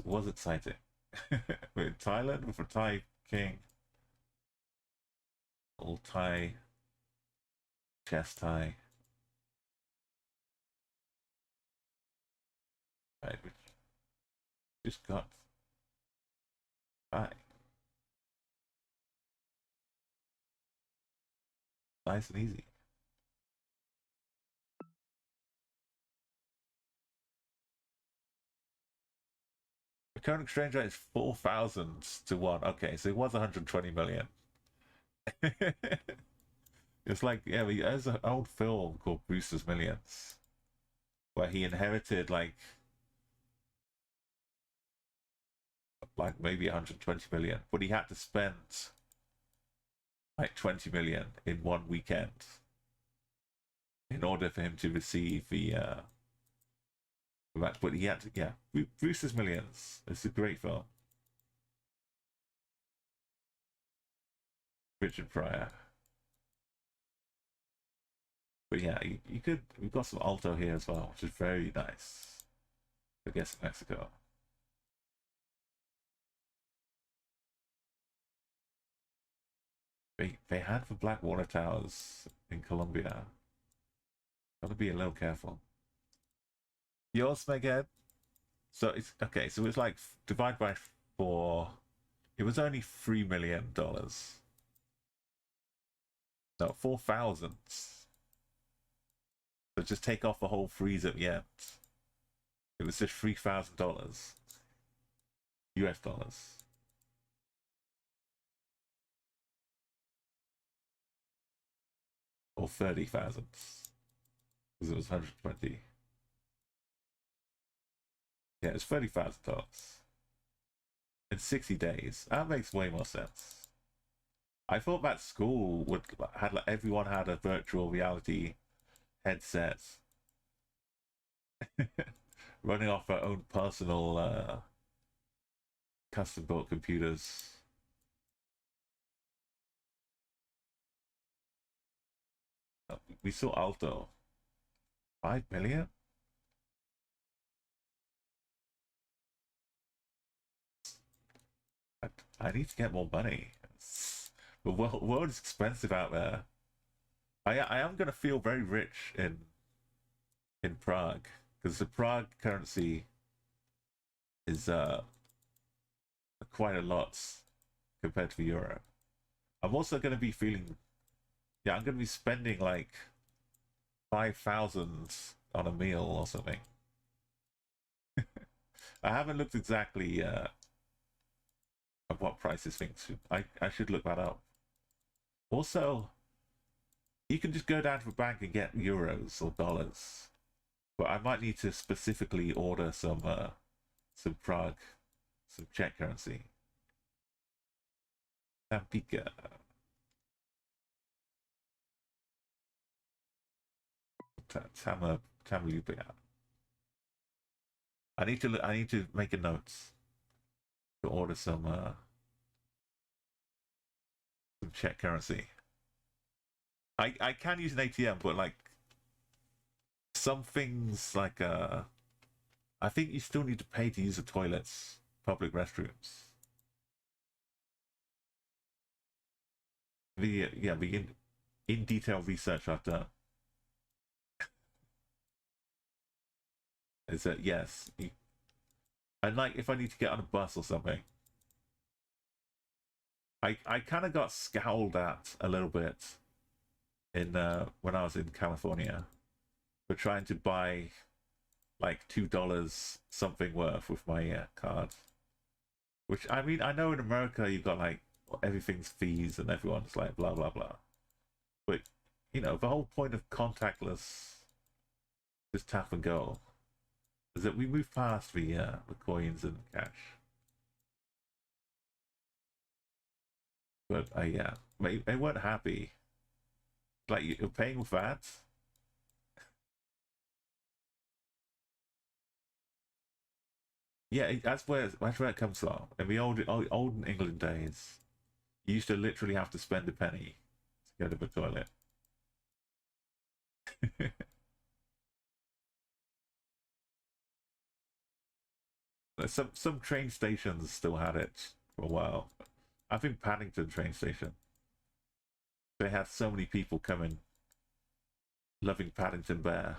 [SPEAKER 2] Was exciting. With Thailand with a Thai king. All Thai. Chest Thai. Right, which just got Thai. Nice and easy. The current exchange rate is 4,000 to 1. Okay, so it was 120 million. It's like, yeah, there's an old film called Brewster's Millions where he inherited like maybe 120 million, but he had to spend like 20 million in one weekend in order for him to receive the but he had to, yeah, Brewster's Millions. It's a great film. Richard Pryor. But yeah, you could, we've got some Alto here as well, which is very nice. I guess in Mexico. They had the Blackwater Towers in Colombia. Gotta be a little careful. Yours, Meghead? So it's okay, so it's like divide by 4. It was only $3 million. No, 4,000. So just take off the whole freeze at the end. It was just $3,000 US dollars. Or 30,000. Because it was 120. Yeah, it's $30,000 in 60 days. That makes way more sense. I thought that school would had like everyone had a virtual reality headset, running off their own personal custom built computers. We saw Alto. 5 million? I need to get more money. The world is expensive out there. I am gonna feel very rich in Prague because the Prague currency is quite a lot compared to the euro. I'm also gonna be feeling, yeah, I'm gonna be spending like 5,000 on a meal or something. I haven't looked exactly at what prices things. I should look that up. Also, you can just go down to the bank and get euros or dollars, but I might need to specifically order some Prague, some Czech currency. Tampica. Tamaulipas. I need to make a note to order some Czech currency. I can use an ATM, but like some things like I think you still need to pay to use the toilets, public restrooms. The in detail research I've done is that yes, and like if I need to get on a bus or something, I kind of got scowled at a little bit in when I was in California for trying to buy like $2 something worth with my card. Which I mean, I know in America you've got like everything's fees and everyone's like blah blah blah, but you know, the whole point of contactless, just tap and go, is that we move past the coins and cash. But yeah, they weren't happy. Like, you're paying with that. Yeah, that's where it comes from. In the olden England days, you used to literally have to spend a penny to go to the toilet. Some train stations still had it for a while. I think Paddington train station. They had so many people coming, loving Paddington Bear,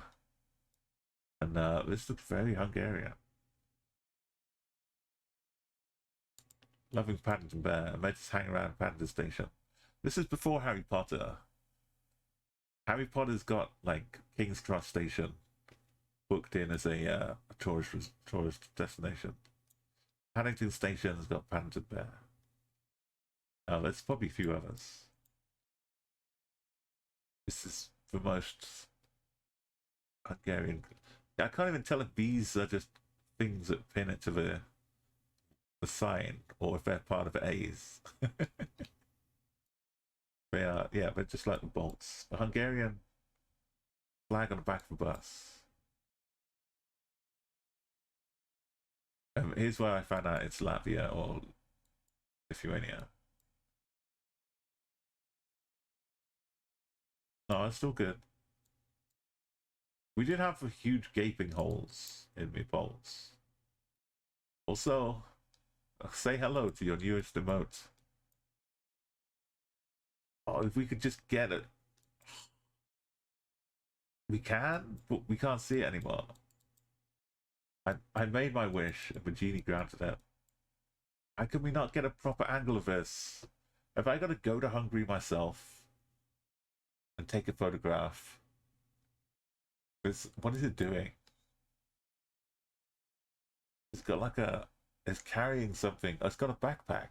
[SPEAKER 2] and this looked very Hungarian. Loving Paddington Bear, and they just hang around Paddington Station. This is before Harry Potter. Harry Potter's got like King's Cross Station booked in as a tourist destination. Paddington Station's got Paddington Bear. Oh, there's probably a few others. This is the most Hungarian. I can't even tell if these are just things that pin it to the sign or if they're part of A's. They are, yeah, they're just like the bolts. The Hungarian flag on the back of the bus. Here's where I found out it's Latvia or Lithuania. No, it's still good. We did have huge gaping holes in the bolts. Also, say hello to your newest emote. Oh, if we could just get it. We can, but we can't see it anymore. I made my wish and the genie granted it. How can we not get a proper angle of this? Have I got to go to Hungary myself and take a photograph? What is it doing? It's got like it's carrying something. Oh, it's got a backpack.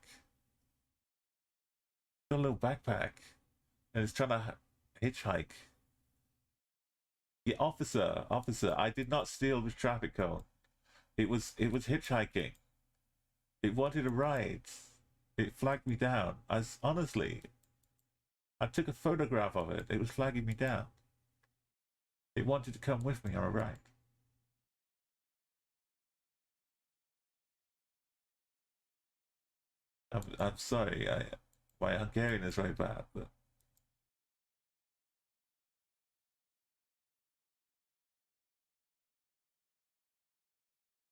[SPEAKER 2] It's got a little backpack. And it's trying to hitchhike. Yeah, officer, I did not steal this traffic cone. It was hitchhiking. It wanted a ride. It flagged me down. Honestly, I took a photograph of it. It was flagging me down. It wanted to come with me on a ride. I'm sorry. My Hungarian is very bad, but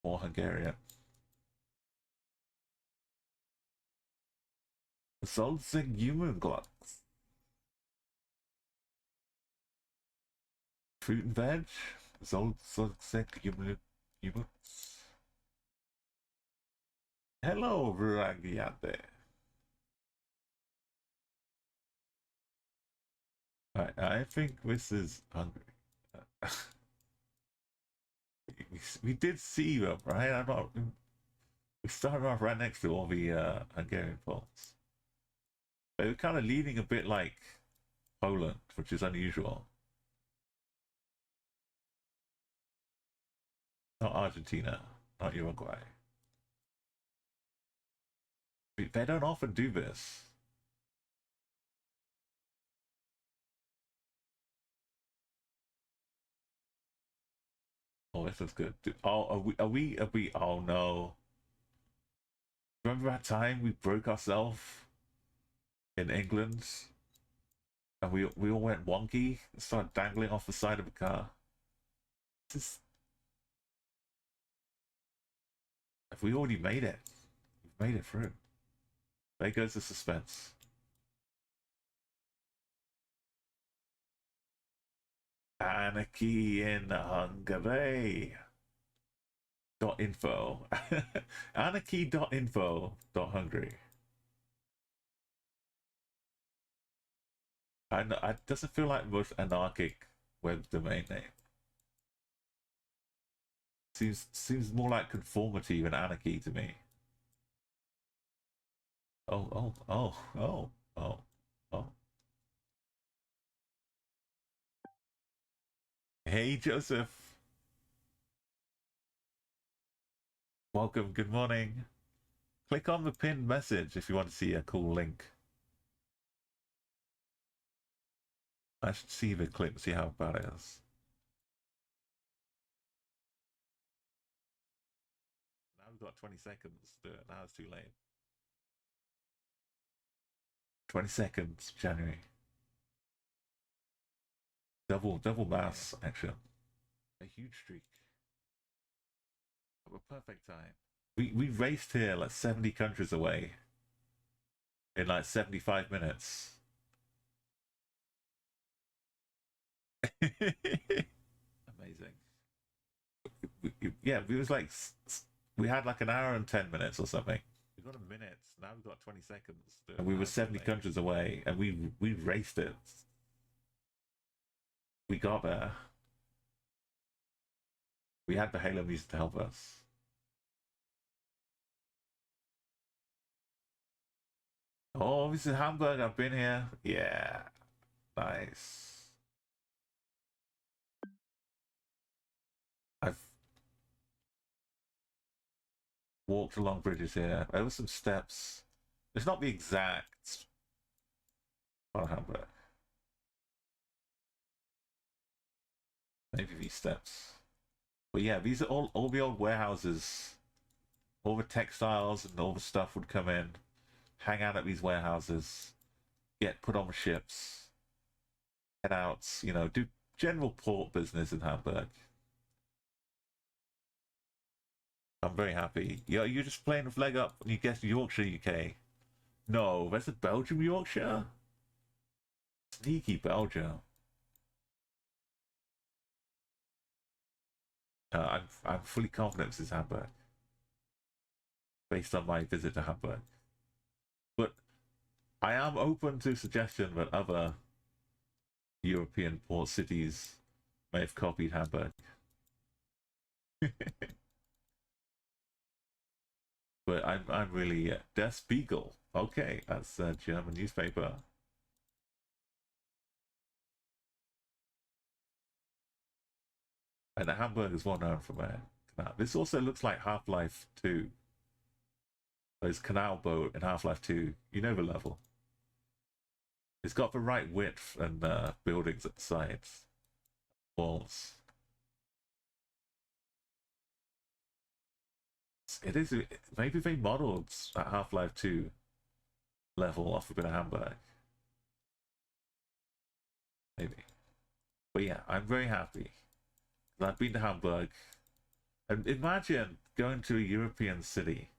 [SPEAKER 2] more Hungarian. Solzing human clocks. Fruit and veg. Solzing human humans. Hello, Ragiate. I think this is hungry. We did see them, right? I'm not. We started off right next to all the Hungarian ports. They were kind of leaning a bit like Poland, which is unusual. Not Argentina, not Uruguay. They don't often do this. Oh, this is good. Oh, are we? Oh no! Remember that time we broke ourselves in England, and we all went wonky and started dangling off the side of the car. This If we already made it, we've made it through. There goes the suspense. Anarchy in Hungary. .info. Anarchy.info.hungary. I know it doesn't feel like the most anarchic web domain name. Seems more like conformity than anarchy to me. Oh. Hey, Joseph. Welcome. Good morning. Click on the pinned message if you want to see a cool link. I should see the clip, see how bad it is. Now we've got 20 seconds to do it. Now it's too late. 20 seconds, January. Double mass action. A huge streak. A perfect time. We raced here like 70 countries away in like 75 minutes. Amazing. Yeah, we was like we had like an hour and 10 minutes or something. We got a minute. Now we've got 20 seconds. And we were 70 countries away, and we raced it. We got there. We had the Halo music to help us. Oh, this is Hamburg. I've been here. Yeah. Nice. I've walked along bridges here. Over some steps. It's not the exact Hamburg. Maybe these steps. But yeah, these are all the old warehouses. All the textiles and all the stuff would come in, hang out at these warehouses, get put on the ships, head out, you know, do general port business in Hamburg. I'm very happy. You're just playing with leg up and you guess Yorkshire, UK. No, that's a Belgium, Yorkshire? Sneaky Belgium. I'm fully confident this is Hamburg, based on my visit to Hamburg. But I am open to suggestion that other European port cities may have copied Hamburg. But I'm really Der Spiegel. Okay, that's a German newspaper. And Hamburg is well known for their canal. This also looks like Half-Life 2. Those canal boat in Half-Life 2. You know the level. It's got the right width and buildings at the sides. Walls. It is. Maybe they modeled that Half-Life 2 level off a bit of Hamburg. Maybe. But yeah, I'm very happy. I've been to Hamburg. And imagine going to a European city.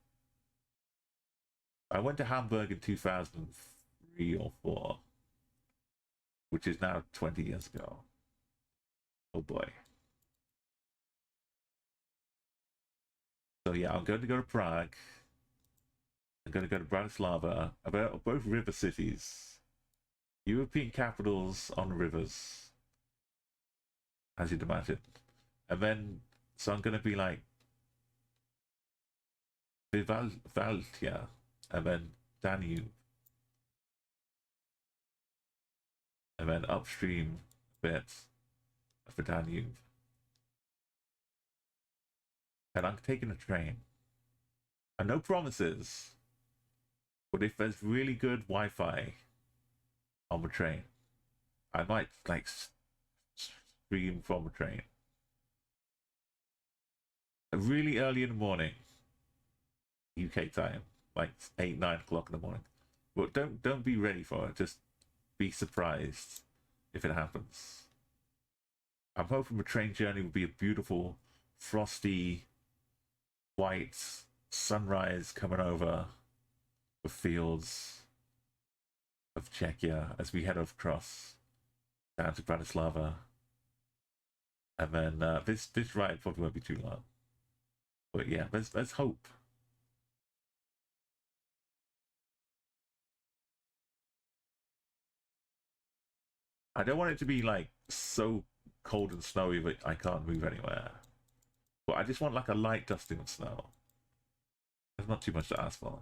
[SPEAKER 2] I went to Hamburg in 2003 or 4, which is now 20 years ago. Oh boy. So yeah, I'm going to go to Prague. I'm going to go to Bratislava. About both river cities. European capitals on rivers. As you'd imagine. And then, so I'm going to be like Vivaltia, and then Danube. And then upstream a bit of the Danube. And I'm taking a train. And no promises. But if there's really good Wi-Fi on the train, I might like stream from the train. Really early in the morning, UK time, like 8, 9 o'clock in the morning. But don't be ready for it. Just be surprised if it happens. I'm hoping the train journey will be a beautiful, frosty, white sunrise coming over the fields of Czechia as we head across down to Bratislava. And then this ride probably won't be too long. But yeah, let's hope. I don't want it to be like so cold and snowy that I can't move anywhere. But I just want like a light dusting of snow. There's not too much to ask for.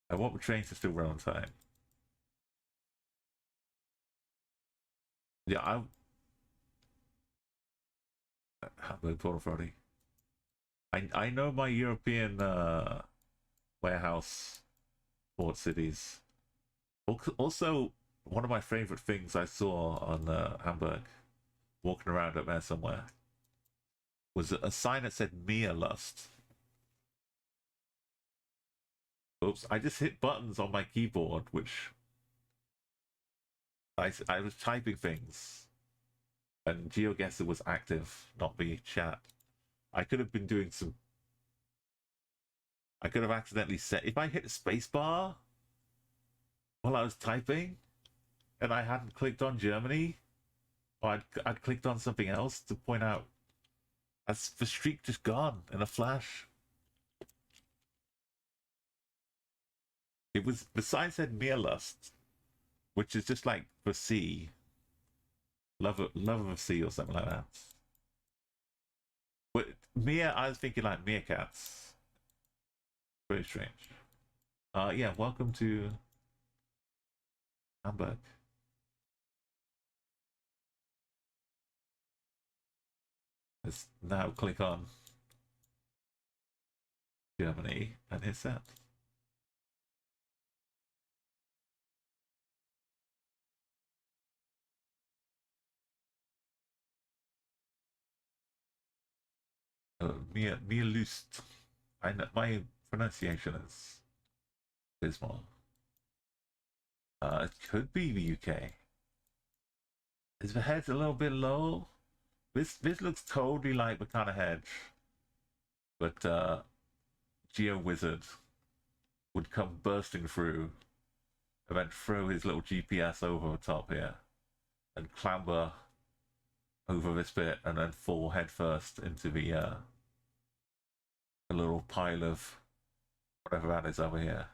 [SPEAKER 2] I want the trains to still run on time. Yeah, Hamburg Port Authority. I know my European warehouse port cities. Also, one of my favorite things I saw on Hamburg, walking around up there somewhere, was a sign that said Mia Lust. Oops, I just hit buttons on my keyboard, which I was typing things, and GeoGuessr was active, not the chat. I could have been doing some. I could have accidentally set. If I hit spacebar while I was typing, and I hadn't clicked on Germany, or I'd clicked on something else to point out, that's the streak just gone in a flash. It was the sign said Meerlust, which is just like the sea, love of the sea or something like that. But Mia, I was thinking like meerkats. Very strange. Yeah, welcome to Hamburg. Let's now click on Germany and hit set. Mia Lust. I know my pronunciation is abysmal. It could be the UK. Is the hedge a little bit low? This looks totally like the kind of hedge, but Geo Wizard would come bursting through and then throw his little GPS over the top here and clamber over this bit and then fall headfirst into the a little pile of whatever that is over here.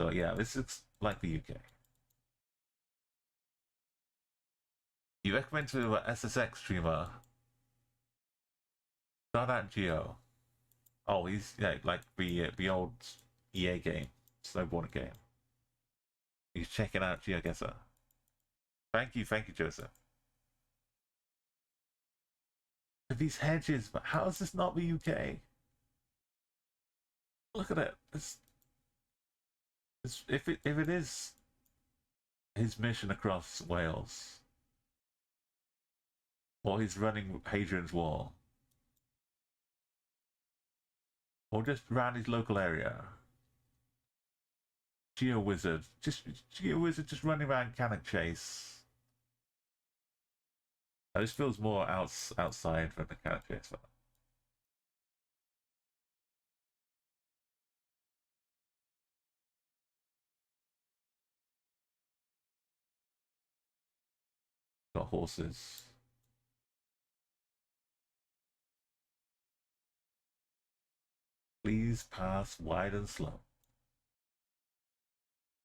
[SPEAKER 2] So yeah, this looks like the UK. You recommend to an SSX streamer? Start out Geo. Oh, he's yeah, like the old EA game, snowboarding game. He's checking out GeoGuessr. Thank you, Joseph. These hedges, but how is this not the UK? Look at it. If it is his mission across Wales, or he's running Hadrian's Wall, or just around his local area. Geo Wizard just running around Cannock Chase. This feels more outside than the Cannock Chase. Got horses. Please pass wide and slow.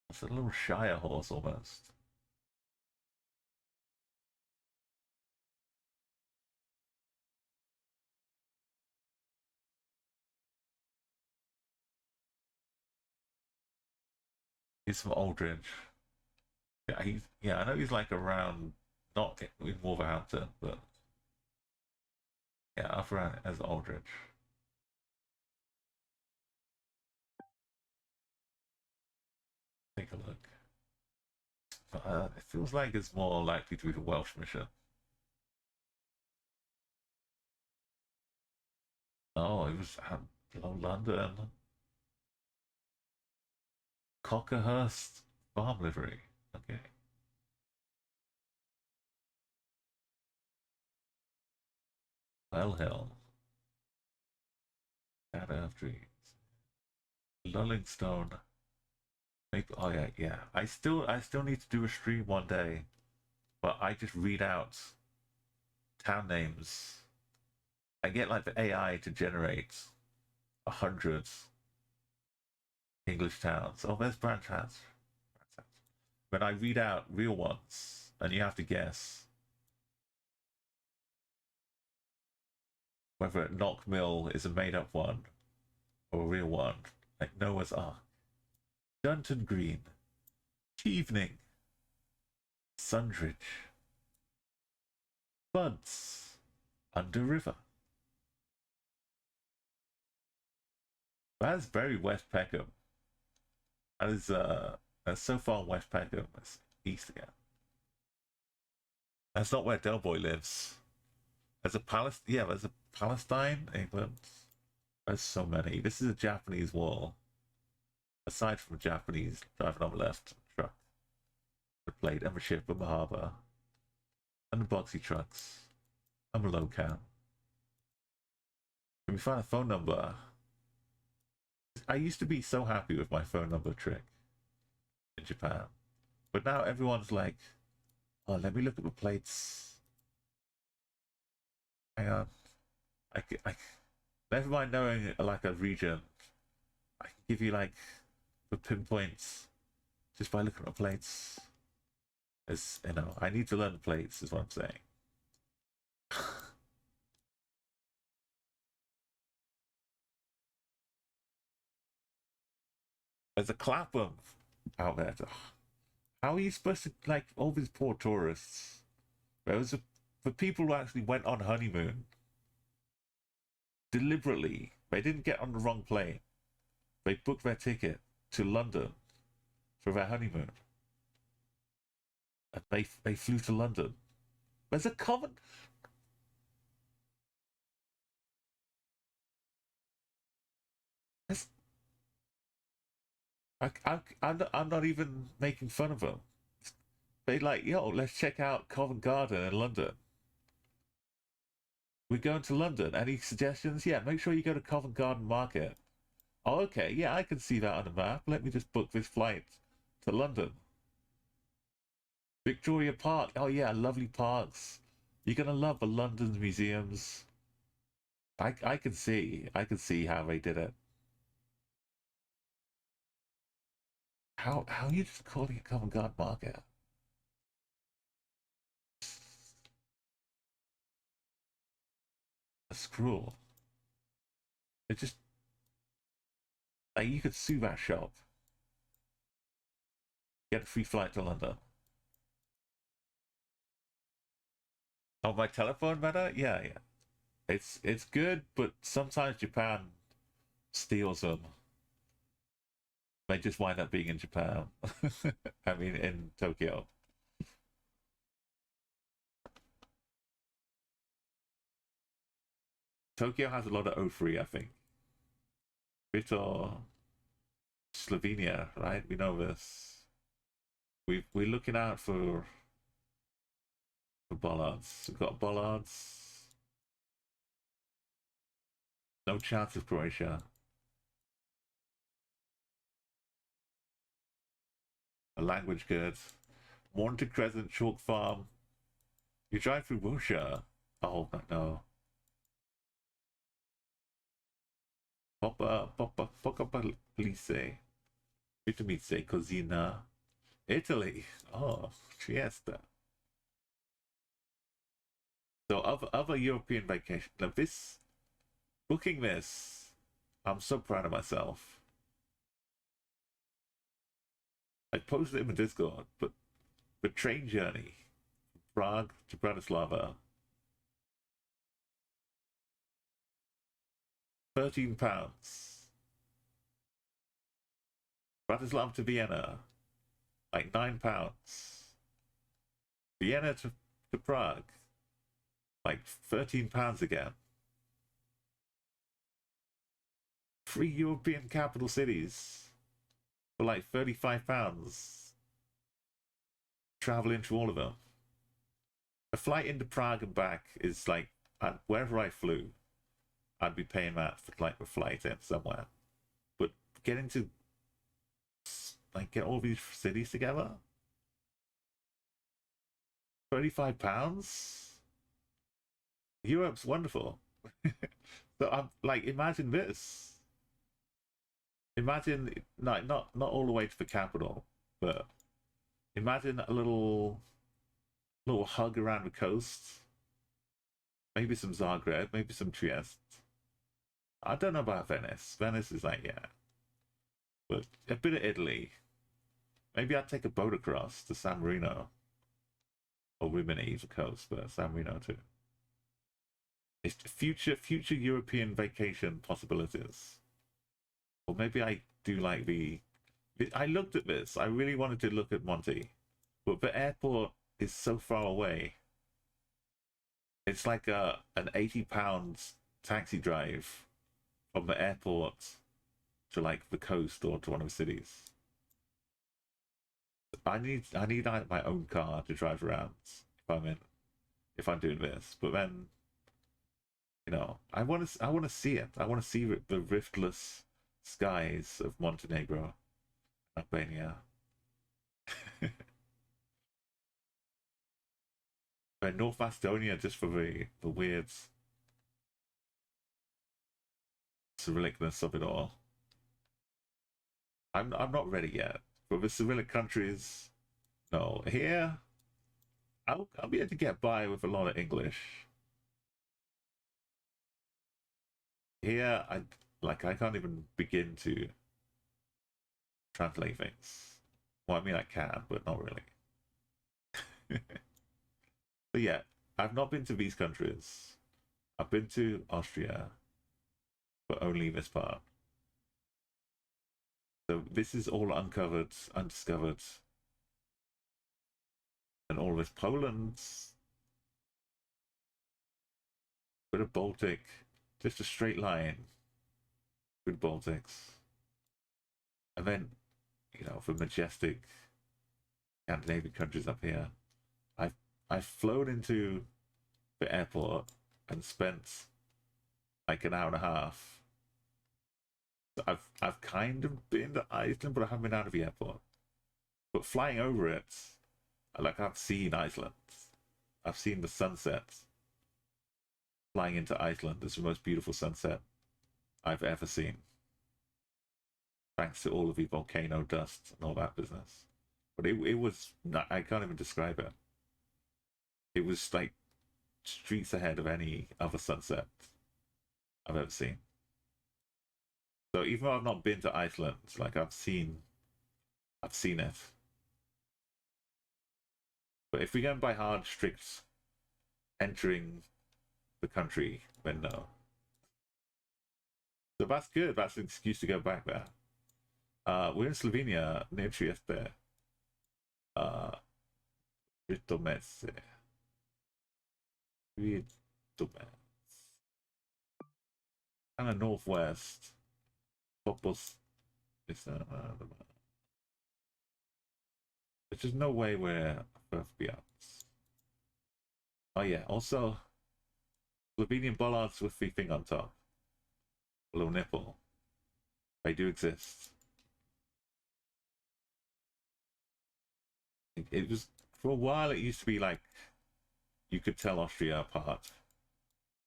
[SPEAKER 2] It's a little Shire horse almost. He's from Aldridge. Yeah, I know he's like around, not in Wolverhampton, but yeah, up around as Aldridge. Take a look. It feels like it's more likely to be the Welsh mission. Oh, it was London. Cockerhurst farm livery. Okay. Well Hill. Shadow of Dreams. Lullingstone. Oh yeah. I still need to do a stream one day, but I just read out town names. I get like the AI to generate 100 English towns. Oh, there's Branch House. But I read out real ones, and you have to guess whether Knockmill is a made-up one or a real one, like Noah's Ark. Dunton Green, Chevening, Sundridge, Floods under river. That is very West Peckham. That is that's so far West Peckham. That's east again. That's not where Del Boy lives. There's a there's a Palestine, England. There's so many. This is a Japanese wall. Aside from a Japanese driving on the left truck. The plate and a ship in the harbour. And the boxy trucks. I'm a low cam. Can we find a phone number? I used to be so happy with my phone number trick in Japan. But now everyone's like, oh, let me look at the plates. Hang on. I never mind knowing like a region. I can give you like the pinpoints just by looking at the plates. As you know, I need to learn the plates, is what I'm saying. There's a Clapham out there. How are you supposed to, like, all these poor tourists? There was for people who actually went on honeymoon deliberately. They didn't get on the wrong plane. They booked their ticket to London for their honeymoon. And they flew to London. There's a common. I'm not even making fun of them. They like, yo, let's check out Covent Garden in London. We're going to London. Any suggestions? Yeah, make sure you go to Covent Garden Market. Oh, okay. Yeah, I can see that on the map. Let me just book this flight to London. Victoria Park. Oh, yeah, lovely parks. You're going to love the London museums. I can see how they did it. How are you just calling it Covent Garden Market? That's cruel. It just like you could sue that shop. Get a free flight to London. Oh, my telephone better? Yeah. It's good, but sometimes Japan steals them. They just wind up being in Japan. I mean, in Tokyo. Tokyo has a lot of O3, I think. Vitor, Slovenia, right? We know this. We're looking out for bollards. We've got bollards. No chance of Croatia. A language good. Mornington Crescent, Chalk Farm. You drive through Wiltshire. Oh, no. Poca Police. Vitamise Cosina. Italy. Oh, Trieste. So other European vacation. Now booking this, I'm so proud of myself. I posted it in the Discord, but the train journey from Prague to Bratislava, £13. Bratislava to Vienna, like £9. Vienna to Prague, like £13 again. 3 European capital cities for like £35. Traveling to all of them. A flight into Prague and back is like, wherever I flew, I'd be paying that for like the flight in somewhere. But getting to like get all these cities together, £35. Europe's wonderful. So I'm like, imagine this. Imagine not all the way to the capital, but imagine a little hug around the coast. Maybe some Zagreb, maybe some Trieste. I don't know about Venice. Venice is like, yeah. But a bit of Italy. Maybe I'd take a boat across to San Marino. or Rimini is the coast, but San Marino too. It's future European vacation possibilities. Or maybe I do like the. I looked at this. I really wanted to look at Monty, but the airport is so far away. It's like an £80 taxi drive from the airport to like the coast or to one of the cities. I need my own car to drive around if I'm doing this. But then, I want to see it. I want to see the riftless skies of Montenegro, Albania. But North Macedonia, just for the weird Cyrillicness of it all. I'm not ready yet. For the Cyrillic countries, no. Here, I'll be able to get by with a lot of English. Here, I can't even begin to translate things. Well, I mean I can, but not really. But yeah, I've not been to these countries. I've been to Austria, but only this part. So this is all uncovered, undiscovered. And all this Poland, bit of Baltic, just a straight line with Baltics. And then, for majestic Scandinavian countries up here, I've flown into the airport and spent like an hour and a half. So I've kind of been to Iceland, but I haven't been out of the airport. But flying over it, like I've seen Iceland. I've seen the sunset. Flying into Iceland is the most beautiful sunset I've ever seen. Thanks to all of the volcano dust and all that business. But it was not, I can't even describe it. It was like streets ahead of any other sunset I've ever seen. So even though I've not been to Iceland, like I've seen it. But if we go by hard, strict entering the country, then no. So that's good. That's an excuse to go back there. We're in Slovenia, near Trieste. Ritomece. Kind of northwest. Popos. There's just no way we're above the Alps. Oh yeah, also Slovenian bollards with the thing on top. A little nipple. They do exist. It was for a while. It used to be like you could tell Austria apart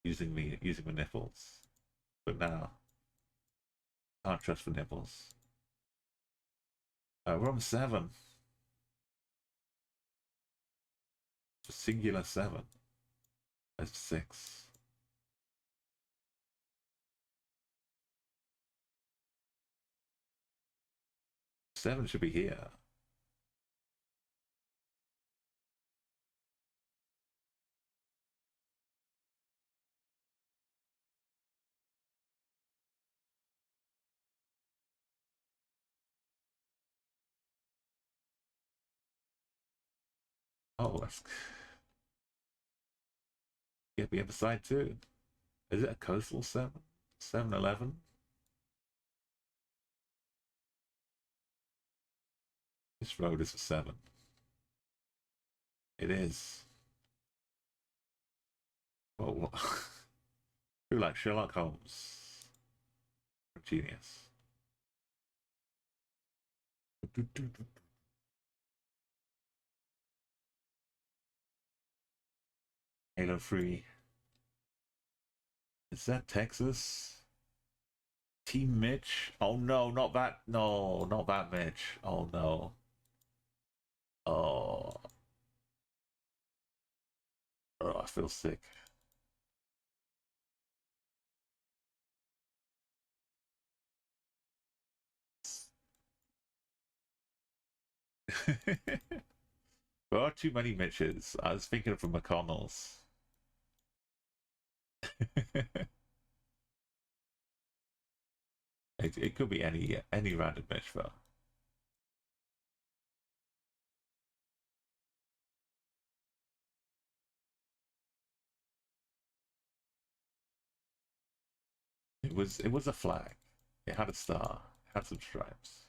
[SPEAKER 2] using the nipples, but now can't trust the nipples. We're on 7. Singular 7. That's 6. Seven should be here. Oh, let's get the other side too. Is it a coastal 7? 7-Eleven? This road is a 7. It is. Oh, you're like Sherlock Holmes. Genius. Halo 3. Is that Texas? Team Mitch? Oh no, not that. No, not that Mitch. Oh no. Oh. Oh, I feel sick. There are too many Mitches. I was thinking of McConnell's. It could be any random Mitch though. It was a flag. It had a star. It had some stripes.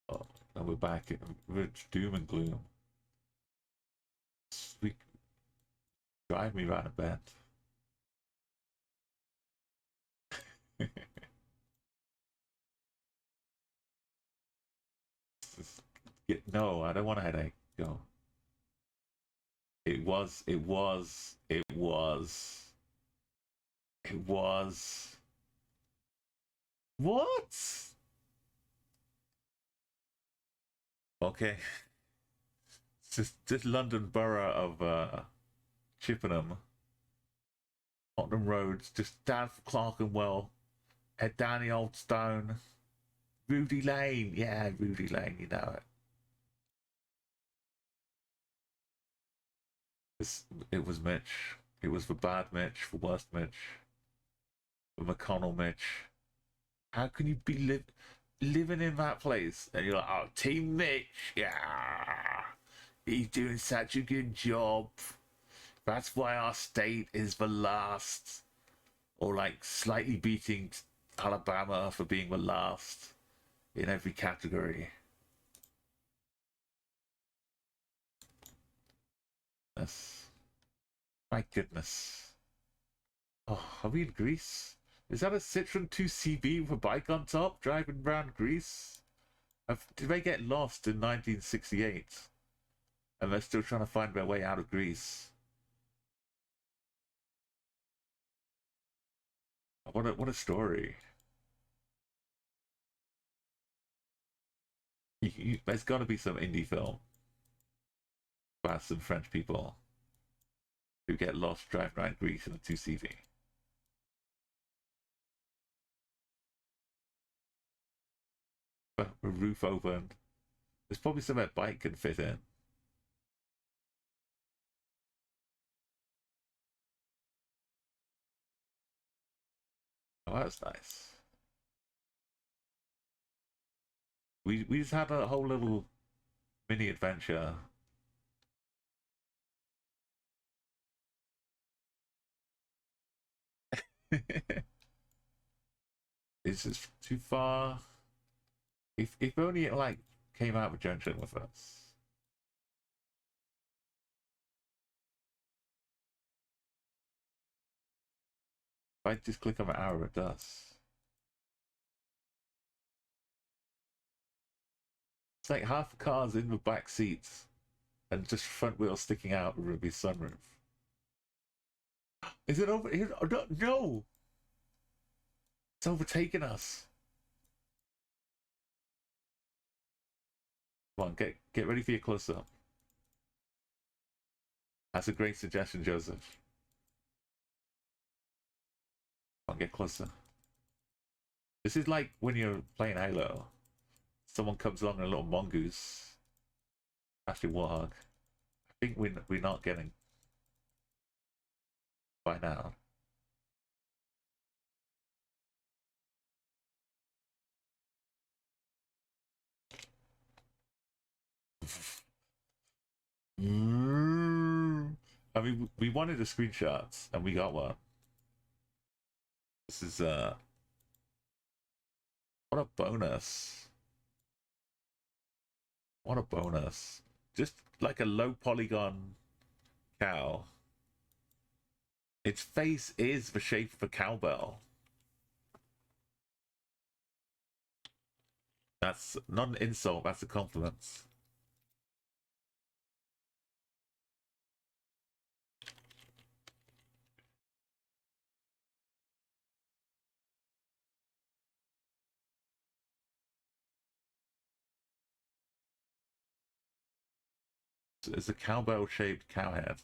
[SPEAKER 2] Oh, and we're back. We're doom and gloom. Sweet, drive me round a bend. No, I don't want a headache. Go. It was. It was. It was. It was. What? Okay. Just London Borough of Chippenham. Tottenham Roads, just down from Clerkenwell. Head down the old stone. Rudy Lane. Yeah, Rudy Lane, you know it. It was Mitch. It was for bad Mitch, for worst Mitch, for McConnell Mitch. How can you be living in that place and you're like, oh, Team Mitch, yeah, he's doing such a good job. That's why our state is the last, or like slightly beating Alabama for being the last in every category. Yes. My goodness. Oh, are we in Greece? Is that a Citroen 2CB with a bike on top driving around Greece? Did they get lost in 1968? And they're still trying to find their way out of Greece? What a story. There's got to be some indie film about some French people who get lost driving around Greece in a 2CV. A roof open. There's probably somewhere a bike can fit in. Oh, that's nice. We just had a whole little mini adventure. Is this too far? If only it like came out of junction with us. If I just click on the arrow, it does. It's like half the car's in the back seats and just front wheel sticking out with the sunroof. Is it over here? Oh, no! It's overtaken us. Come on, get ready for your close up. That's a great suggestion, Joseph. Come on, get closer. This is like when you're playing Halo. Someone comes along in a little mongoose. Actually, warthog. I think we're not getting by now. I mean, we wanted the screenshots and we got one. This is what a bonus. What a bonus. Just like a low polygon cow. Its face is the shape of a cowbell. That's not an insult, that's a compliment. It's a cowbell shaped cow head.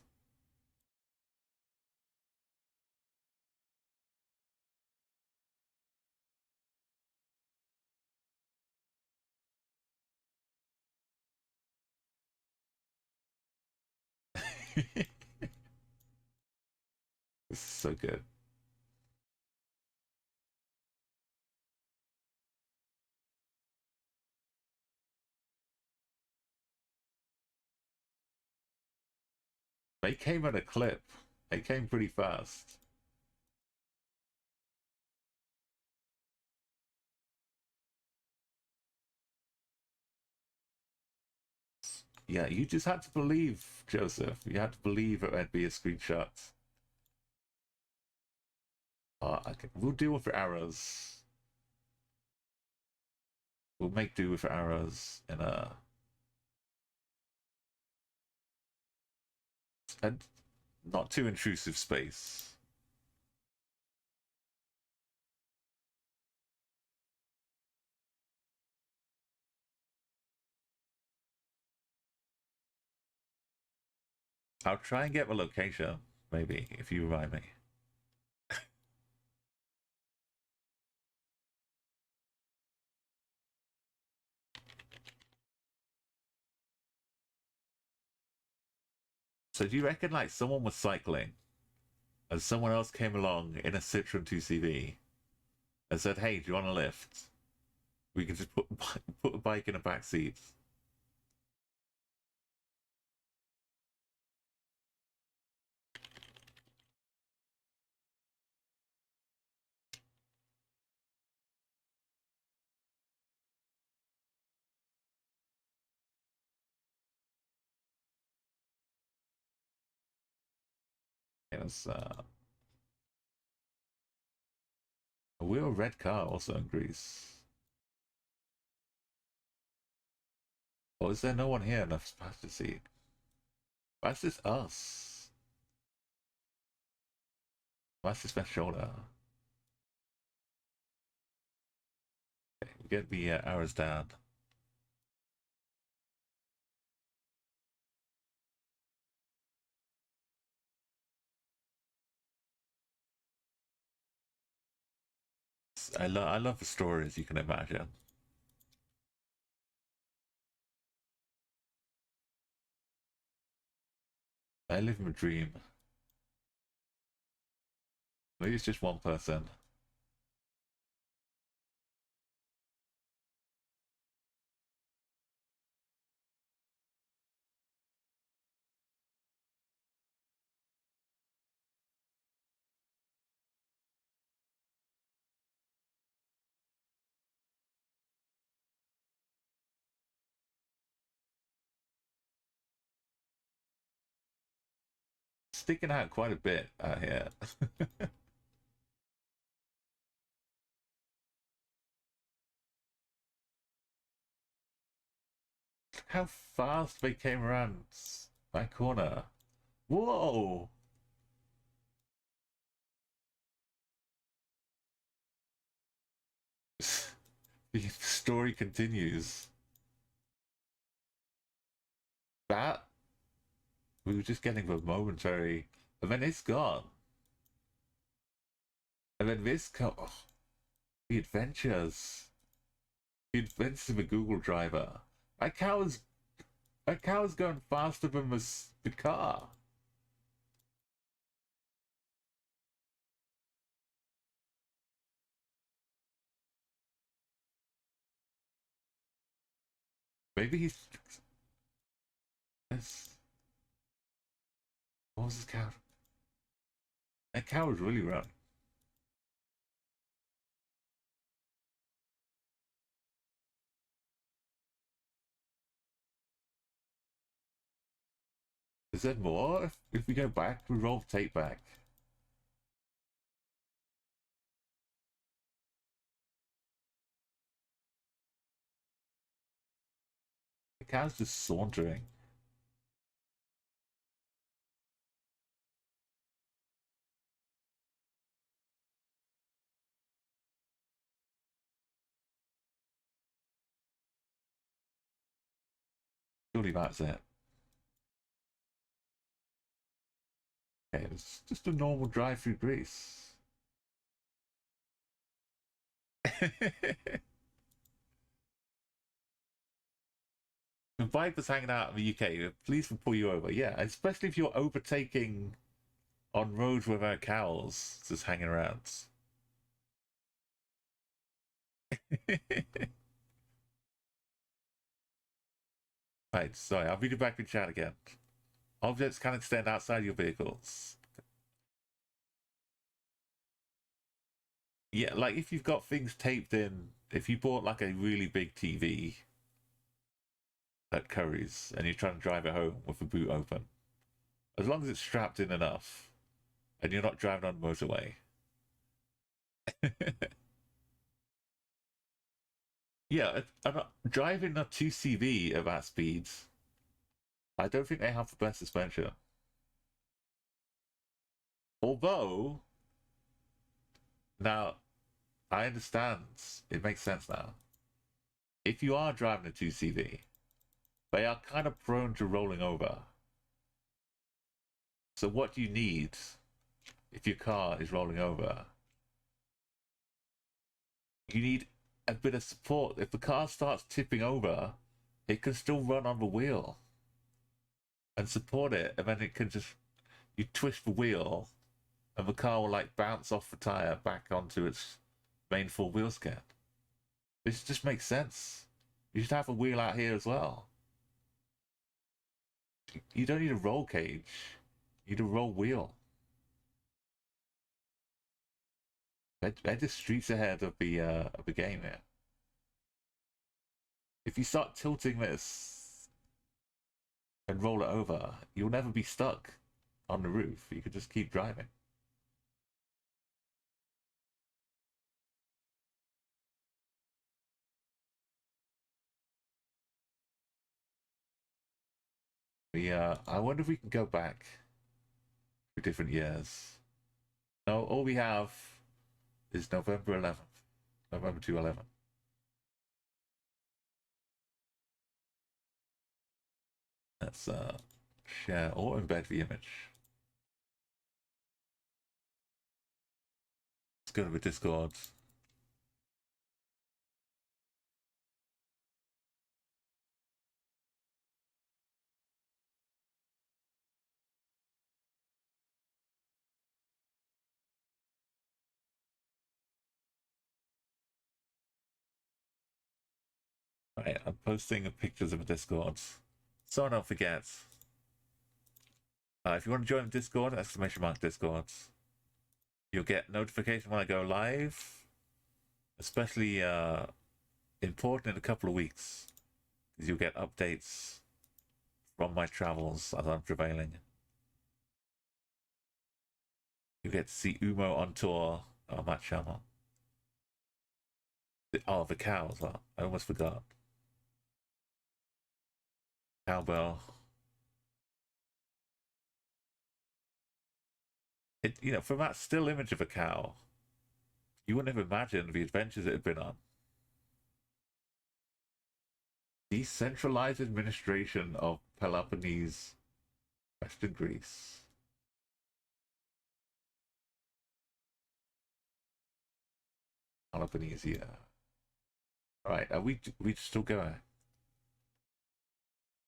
[SPEAKER 2] This is so good. They came at a clip. They came pretty fast. Yeah, you just had to believe, Joseph. You had to believe it would be a screenshot. Okay. We'll deal with arrows. We'll make do with arrows in a not too intrusive space. I'll try and get the location, maybe, if you remind me. So do you reckon like someone was cycling and someone else came along in a Citroen 2CV and said, "Hey, do you want a lift? We can just put a bike in a back seat." It was a real red car also in Greece. Or is there no one here enough to see? That's just us. That's just my shoulder. Okay, we get the arrows down. I love the stories you can imagine. I live in a dream. Maybe it's just one person. Sticking out quite a bit out here. How fast they came around that corner. Whoa! The story continues. That we were just getting the momentary, and then it's gone. And then this oh, the adventures. The adventures of a Google driver. That cow's going faster than the car. Maybe he's. What was this cow? That cow was really running. Is there more? If we go back, we roll tape back. The cow's just sauntering. Surely that's it. Okay, it's just a normal drive through Greece. If Viper's hanging out in the UK, police will pull you over. Yeah, especially if you're overtaking on roads without cows just hanging around. Right, sorry, I'll read you back in chat again. Objects can extend outside your vehicles. Yeah, like if you've got things taped in, if you bought like a really big TV at Curry's and you're trying to drive it home with the boot open, as long as it's strapped in enough and you're not driving on the motorway. Yeah, driving a 2CV at that speed, I don't think they have the best suspension. Although, now, I understand, it makes sense now. If you are driving a 2CV, they are kind of prone to rolling over. So what you need, if your car is rolling over, you need a bit of support. If the car starts tipping over, it can still run on the wheel and support it, and then it can just, you twist the wheel and the car will like bounce off the tire back onto its main full wheel scan. This just makes sense. You should have a wheel out here as well. You don't need a roll cage. You need a roll wheel. They're just streets ahead of the game here. If you start tilting this and roll it over, you'll never be stuck on the roof. You could just keep driving. I wonder if we can go back to different years. No, all we have is November 11th. November 2011. Let's share or embed the image. Let's go to the Discord. Right, I'm posting pictures of the Discord. So don't forget. If you want to join Discord, !mark Discord. You'll get notification when I go live. Especially important in a couple of weeks. Because you'll get updates from my travels as I'm travailing. You get to see Umo on tour on that channel. Oh, the cow as well. I almost forgot. Cowbell. From that still image of a cow, you wouldn't have imagined the adventures it had been on. Decentralized administration of Peloponnese, Western Greece. Peloponnesia. Alright, are we still going?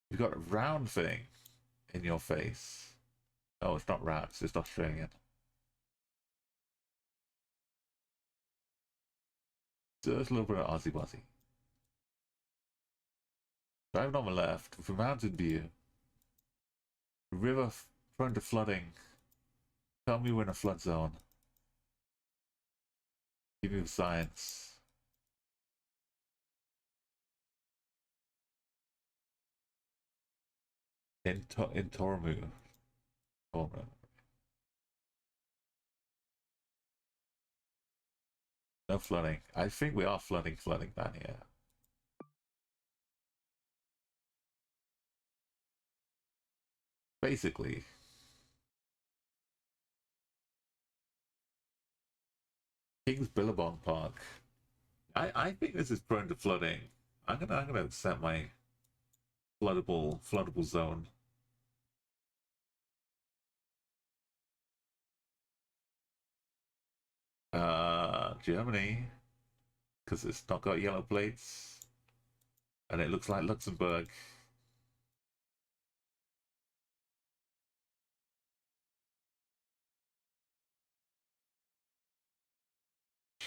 [SPEAKER 2] You've got a round thing in your face. Oh, it's not round, it's just Australian. So there's a little bit of Aussie Buzzy. Driving on the left with a mountain view. The river prone to flooding. Tell me we're in a flood zone. Give me the science. In Tormu. No flooding. I think we are flooding down here. Basically. King's Billabong Park. I think this is prone to flooding. I'm gonna set my floodable zone. Germany, because it's not got yellow plates, and it looks like Luxembourg.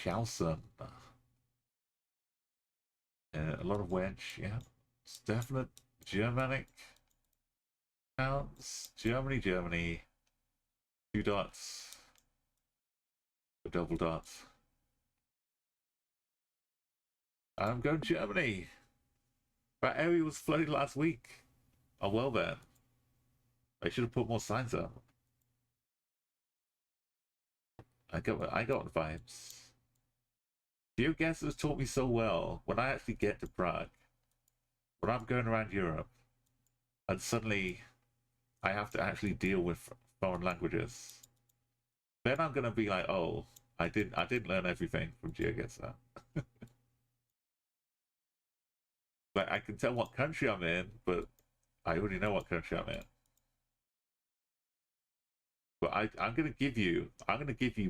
[SPEAKER 2] Chalson. A lot of wedge, yeah. It's definite Germanic sounds. Germany, Germany. 2 dots. Double dots. I'm going Germany. That area was flooded last week. Oh well then. I should have put more signs up. I got the vibes. GeoGuessr taught me so well. When I actually get to Prague, when I'm going around Europe, and suddenly I have to actually deal with foreign languages, then I'm gonna be like, oh, I didn't learn everything from GeoGuessr. Like I can tell what country I'm in, but I already know what country I'm in. But I'm gonna give you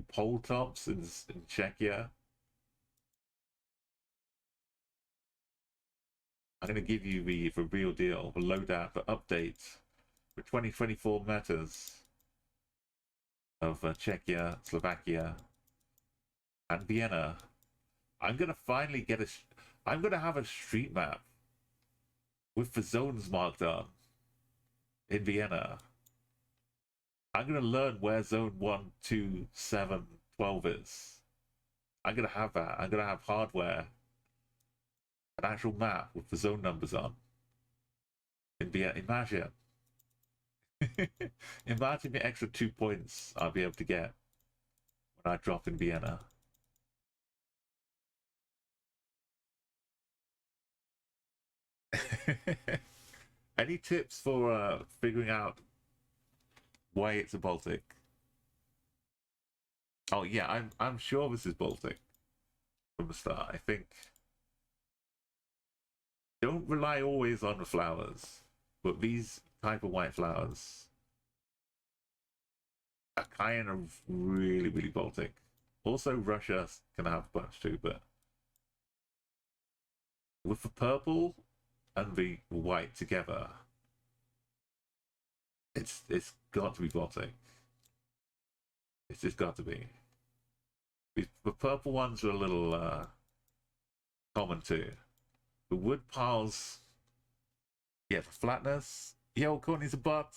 [SPEAKER 2] pole tops in Czechia. I'm gonna give you the real deal, the loadout, the update for 2024 metas of Czechia, Slovakia, and Vienna. I'm gonna finally get I'm gonna have a street map with the zones marked on in Vienna. I'm gonna learn where zone 1, 2, 7, 12 is. I'm gonna have that. I'm gonna have hardware, an actual map with the zone numbers on. In Vienna, imagine. Imagine the extra 2 points I'll be able to get when I drop in Vienna. Any tips for figuring out why it's a Baltic? Oh yeah, I'm sure this is Baltic from the start. I think don't rely always on the flowers, but these type of white flowers are kind of really, really Baltic. Also, Russia can have a bunch too, but with the purple and the white together, it's got to be Baltic. It's just got to be. The purple ones are a little common too. The wood piles, yeah, the flatness. Yo, Courtney's a bot.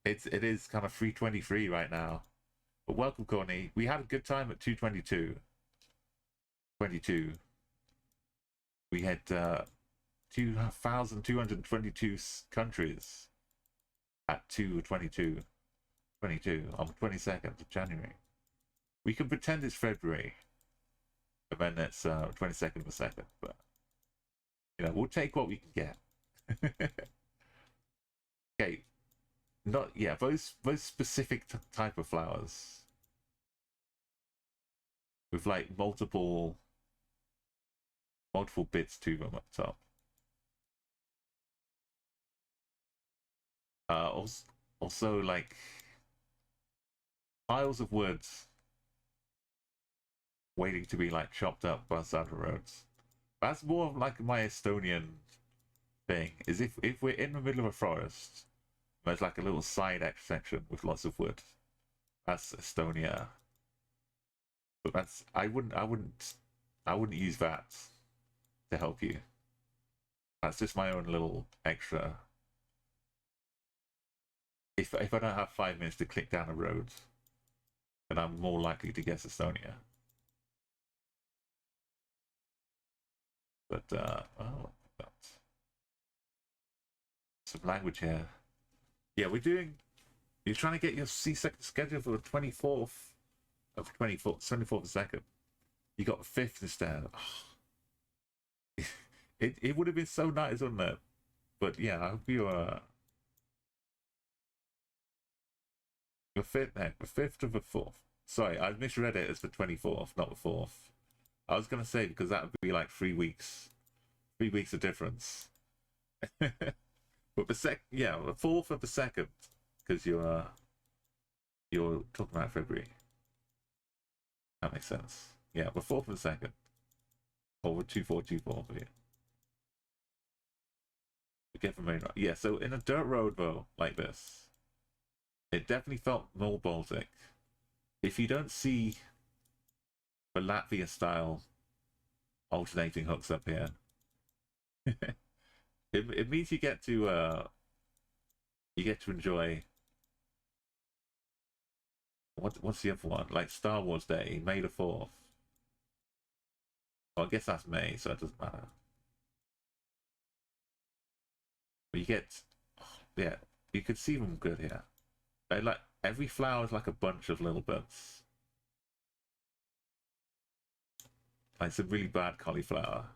[SPEAKER 2] It is kind of 323 right now. But welcome, Courtney. We had a good time at 222. 22. We had 2,222 countries at 222. 22 on the 22nd of January. We can pretend it's February, and then it's 22nd of the 2nd, but you know, we'll take what we can get. Okay, not yeah, those specific type of flowers with like multiple bits to them up top. Also like piles of wood waiting to be like chopped up by the side of the roads. That's more of like my Estonian thing. Is if we're in the middle of a forest, there's like a little side section with lots of wood. That's Estonia. But that's I wouldn't use that to help you. That's just my own little extra. If I don't have 5 minutes to click down a road, then I'm more likely to guess Estonia. But oh, some language here. Yeah, you're trying to get your C-second schedule for the 24th of 24th of second. You got 5th instead. Oh. It would have been so nice, wouldn't it? But yeah, I hope you the 5th of the 4th. Sorry, I misread it as the 24th, not the 4th. I was gonna say because that would be like 3 weeks. 3 weeks of difference. But the 4th of the 2nd, because you're talking about February. That makes sense. Yeah, the 4th of the 2nd. Or 2424 for you. Get from main road. Yeah, so in a dirt road though, like this, it definitely felt more Baltic. If you don't see for Latvia style alternating hooks up here. It means you get to enjoy what's the other one, like Star Wars Day, May the 4th. Well, I guess that's May, so it doesn't matter. But you get, yeah, you can see them good here. They like every flower is like a bunch of little bits, like some really bad cauliflower.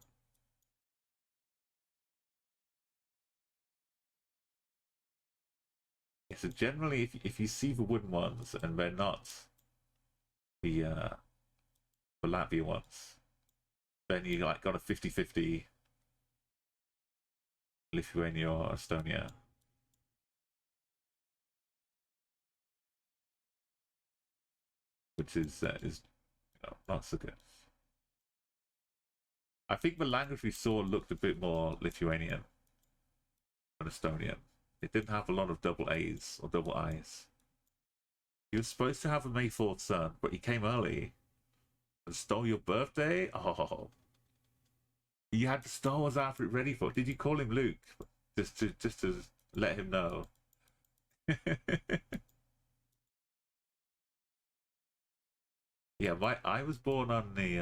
[SPEAKER 2] Yeah, so generally, if you see the wooden ones and they're not the Latvia ones, then you like got a 50-50 Lithuania or Estonia. Which is not so good. I think the language we saw looked a bit more Lithuanian than Estonian. It didn't have a lot of double A's or double I's. He was supposed to have a May 4th son, but he came early and stole your birthday? Oh. You had the Star Wars outfit ready for it. Did you call him Luke? Just to let him know. Yeah, I was born on the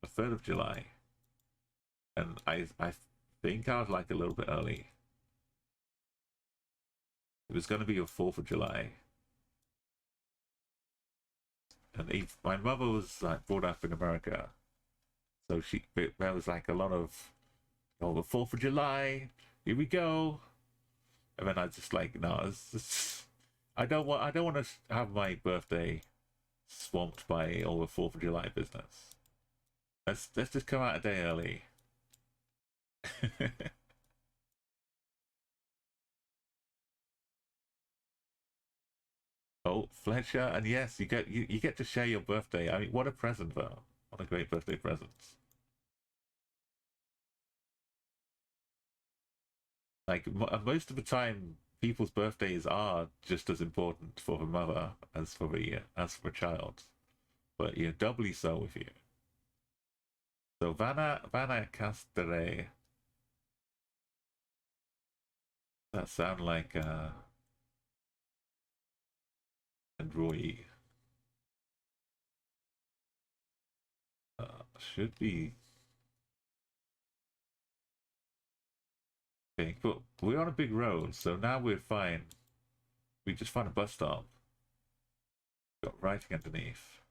[SPEAKER 2] 3rd of July. And I think I was like a little bit early. It was going to be your 4th of July. And my mother was like brought up in America. So there was like a lot of, oh, the 4th of July, here we go. And then I just like, no, I don't want to have my birthday swamped by all the 4th of July business. Let's just come out a day early. Oh, Fletcher, and yes, you get to share your birthday. I mean, what a present, though! What a great birthday present! Like most of the time, people's birthdays are just as important for the mother as for the child, but you're doubly so with you. So Vanna Castere. That sound like and Roy should be okay, but we're on a big road, so now we're fine. We just found a bus stop. Got writing underneath,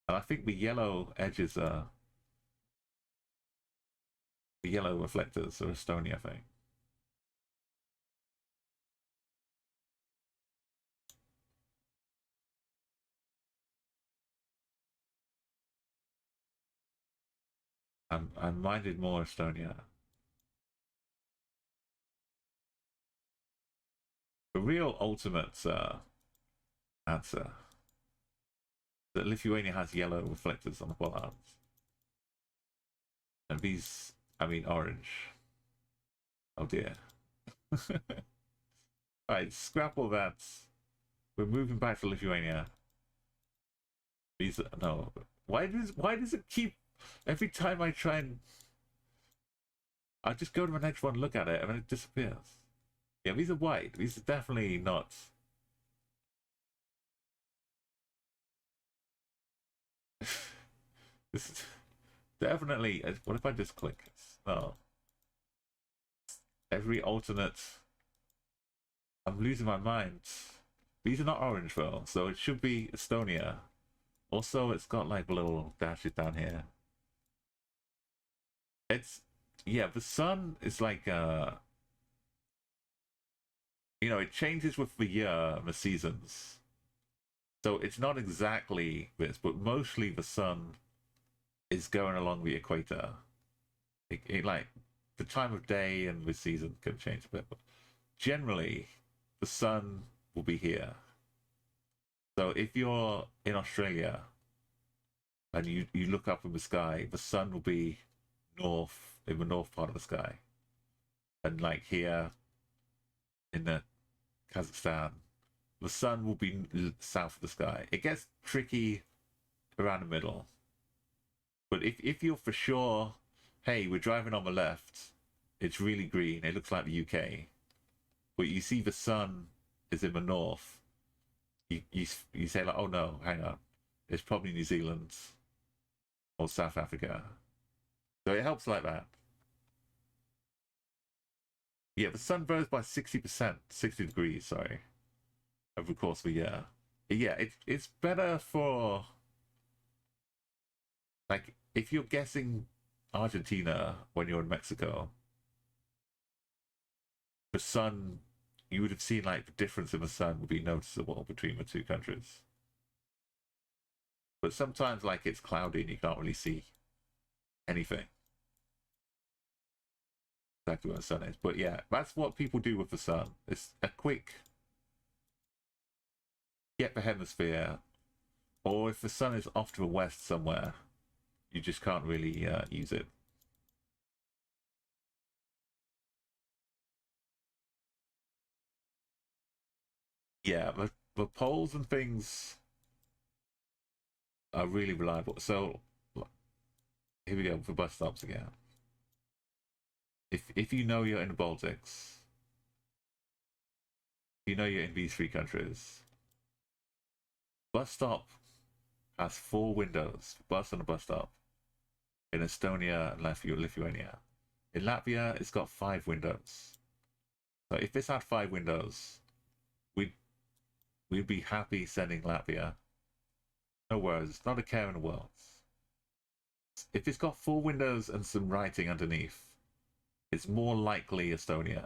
[SPEAKER 2] and I think the yellow edges are the yellow reflectors are Estonia thing. I'm minded more Estonia. The real ultimate answer that Lithuania has yellow reflectors on the bollards. And these, I mean, orange. Oh dear. Alright, scrap all that. We're moving back to Lithuania. These, no. Why does it keep, every time I try and, I just go to the next one, look at it, and then it disappears. Yeah, these are white. These are definitely not. This is definitely. What if I just click this? No. Every alternate. I'm losing my mind. These are not orange though, so it should be Estonia. Also, it's got like little dashes down here. It's, yeah, the sun is like you know, it changes with the year, the seasons. So it's not exactly this, but mostly the sun is going along the equator. It like the time of day and the season can change a bit, but generally the sun will be here. So if you're in Australia and you look up in the sky, the sun will be north, in the north part of the sky. And like here in the Kazakhstan, the sun will be south of the sky. It gets tricky around the middle. But if you're for sure, hey, we're driving on the left, it's really green, it looks like the UK, but you see the sun is in the north, you say like, oh no, hang on, it's probably New Zealand or South Africa. So it helps like that. Yeah, the sun burns by 60%, 60 degrees, sorry, over the course of a year. Yeah, it's better for, like, if you're guessing Argentina when you're in Mexico, the sun, you would have seen like the difference in the sun would be noticeable between the two countries. But sometimes like it's cloudy and you can't really see anything exactly where the sun is. But yeah, that's what people do with the sun. It's a quick get the hemisphere, or if the sun is off to the west somewhere, you just can't really use it. Yeah, the poles and things are really reliable. So here we go for bus stops again. If you know you're in the Baltics, you know you're in these three countries, bus stop has 4 windows, bus on a bus stop. In Estonia and Lithuania. In Latvia, it's got 5 windows. So if this had 5 windows, we'd be happy sending Latvia. No worries, it's not a care in the world. If it's got 4 windows and some writing underneath, it's more likely Estonia,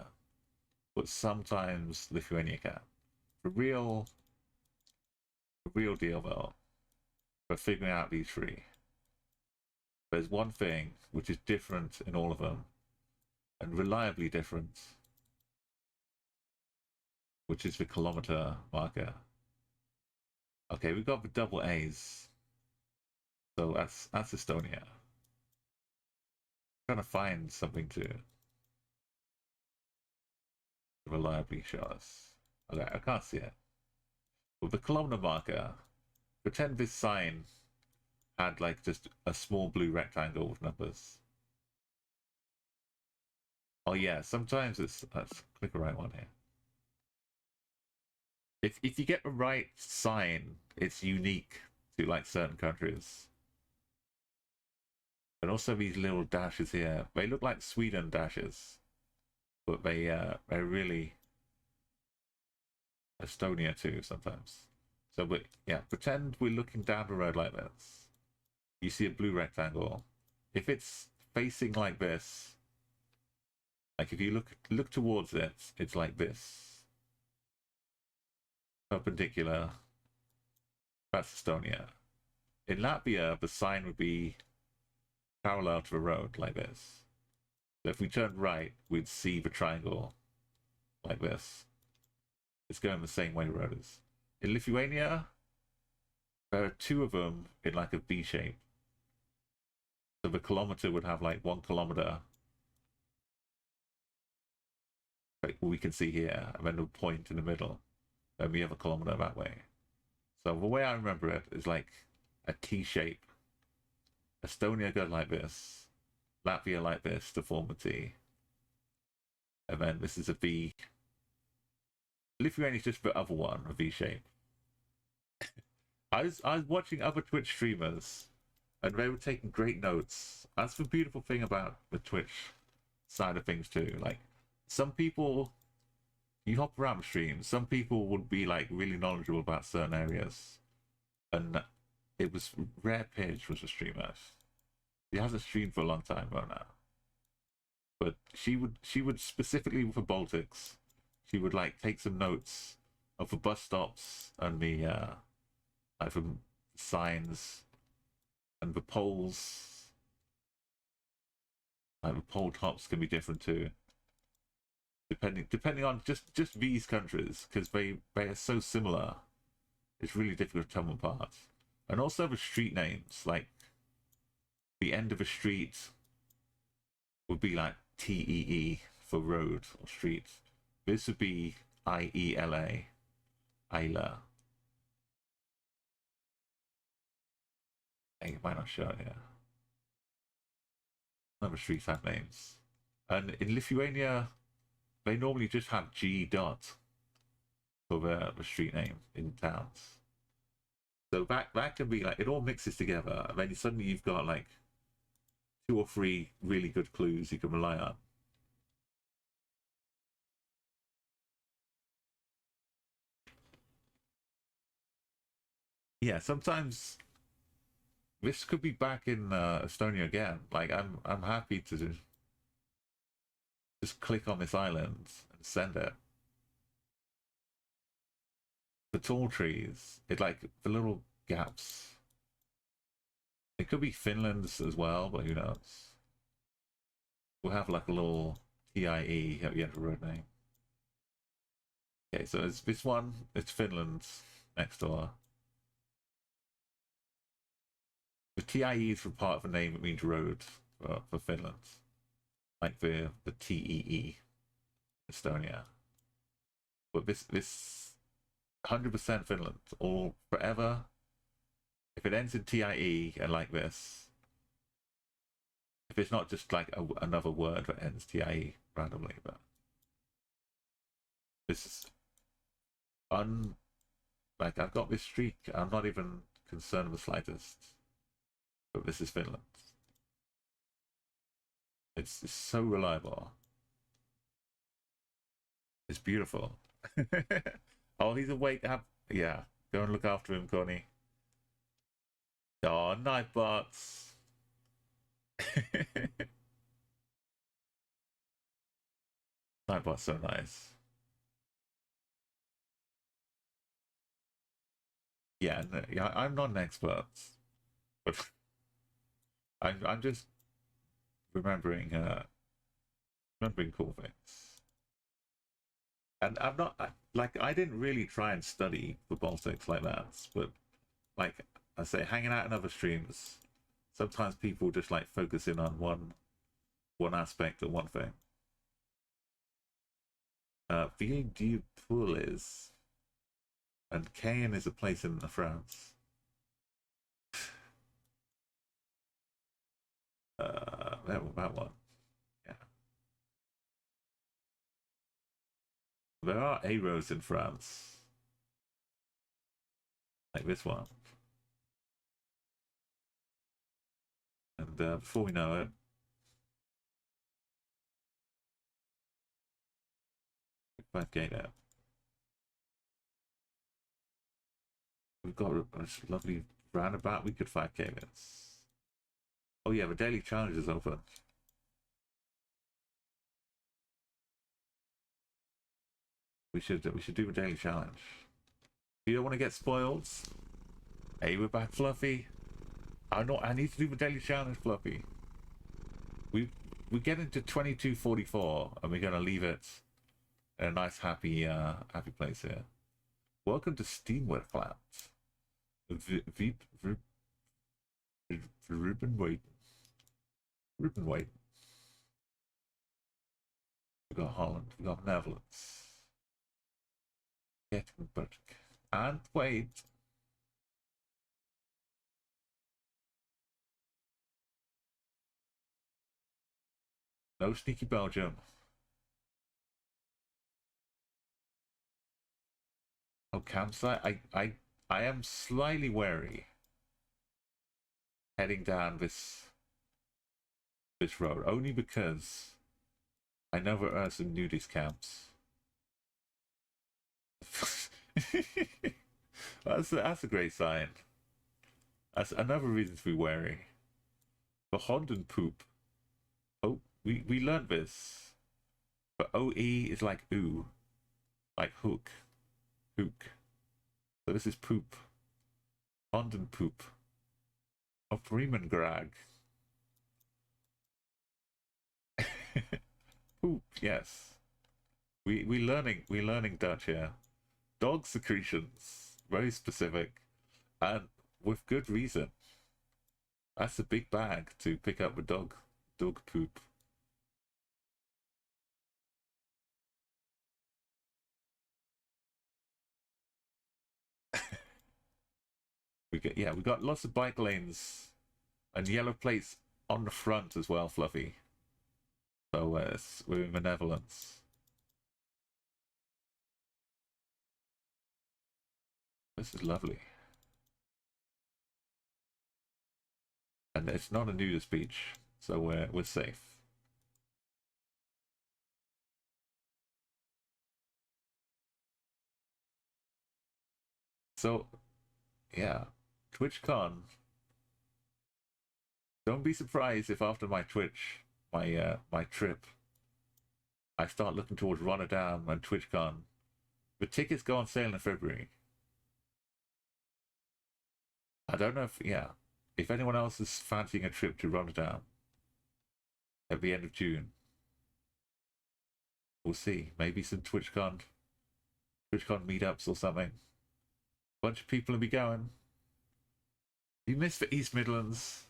[SPEAKER 2] but sometimes Lithuania can. The real deal though, for figuring out these 3. There's one thing which is different in all of them, and reliably different, which is the kilometer marker. Okay, we've got the double A's. So that's Estonia. I'm trying to find something to reliably show us. Okay, I can't see it. With the kilometer marker, pretend this sign had like just a small blue rectangle with numbers. Oh yeah, sometimes it's, let's click the right one here. If you get the right sign, it's unique to like certain countries. And also these little dashes here, they look like Sweden dashes, but they're really Estonia too sometimes. So but yeah, pretend we're looking down the road like this. You see a blue rectangle. If it's facing like this, like if you look towards it, it's like this. Perpendicular. That's Estonia. In Latvia, the sign would be parallel to the road, like this. So if we turned right, we'd see the triangle like this. It's going the same way the road is. In Lithuania, there are 2 of them in like a V shape. So the kilometer would have like 1 kilometer, like we can see here, and then a point in the middle, and we have a kilometer that way. So the way I remember it is like a T shape. Estonia goes like this, Latvia like this to form a T, and then this is a V. Lithuania is just the other one, a V shape. I was watching other Twitch streamers, and they were taking great notes. That's the beautiful thing about the Twitch side of things too. Like some people, you hop around the stream, some people would be like really knowledgeable about certain areas, and it was Rare Page was a streamer. She hasn't streamed for a long time right now, but she would specifically for Baltics, she would like take some notes of the bus stops and the like from signs and the poles. Like the pole tops can be different too, depending on just these countries, because they are so similar. It's really difficult to tell them apart. And also the street names, like the end of a street would be like TEE for road or street. This would be IELA, Isla. It might not show it here. Other streets have names. And in Lithuania, they normally just have G dot for the street name in towns. So that can be like, it all mixes together, and then suddenly you've got like 2 or 3 really good clues you can rely on. Yeah, sometimes this could be back in Estonia again. Like I'm happy to just click on this island and send it. The tall trees, it like the little gaps. It could be Finland's as well, but who knows? We'll have like a little TIE at the end of the road name. Okay, so it's this one. It's Finland's next door. The TIE is for part of the name. It means road for Finland, like the TEE, Estonia. But this 100% Finland, all forever. If it ends in TIE and like this, if it's not just like another word that ends TIE randomly, but this is like I've got this streak. I'm not even concerned the slightest. But this is Finland. It's so reliable. It's beautiful. Oh, he's awake. Yeah, go and look after him, Connie. Oh, night bots. Nightbot's so nice. Yeah, no, yeah, I'm not an expert, but I'm just remembering cool things. And I'm not like I didn't really try and study the Baltics like that, but like I say, hanging out in other streams, sometimes people just like focus in on one aspect of one thing. Ville du Pool is, and Caen is a place in France. That one. Yeah. There are arrows in France. Like this one. And before we know it, we've gate out. We've got a lovely roundabout. We could 5k this. Oh yeah, the daily challenge is open. We should do a daily challenge. You don't want to get spoiled? Hey, we're back, Fluffy. I need to do the daily challenge, Fluffy. We get into 22:44 and we're gonna leave it in a nice happy place here. Welcome to Steamwork Cloud. Ruben White. We got Holland. We got Netherlands. Getting and wait. No sneaky Belgium. Oh, campsite. I am slightly wary heading down this road, only because I know there are some nudist camps. That's a great sign. That's another reason to be wary. The Honden poop. Oh, we learned this. But OE is like ooh. Like hook. Hook. So this is poop. Honden poop. Of Bremengrag. Poop, yes. We learning Dutch here. Dog secretions. Very specific. And with good reason. That's a big bag to pick up with dog poop. We got lots of bike lanes and yellow plates on the front as well, Fluffy. So we're in the Netherlands. This is lovely. And it's not a nudist beach, so we're safe. So, yeah, TwitchCon. Don't be surprised if after my my trip, I start looking towards Rotterdam and TwitchCon. The tickets go on sale in February. I don't know if anyone else is fancying a trip to Rotterdam at the end of June. We'll see. Maybe some TwitchCon meetups or something. Bunch of people will be going. You missed the East Midlands.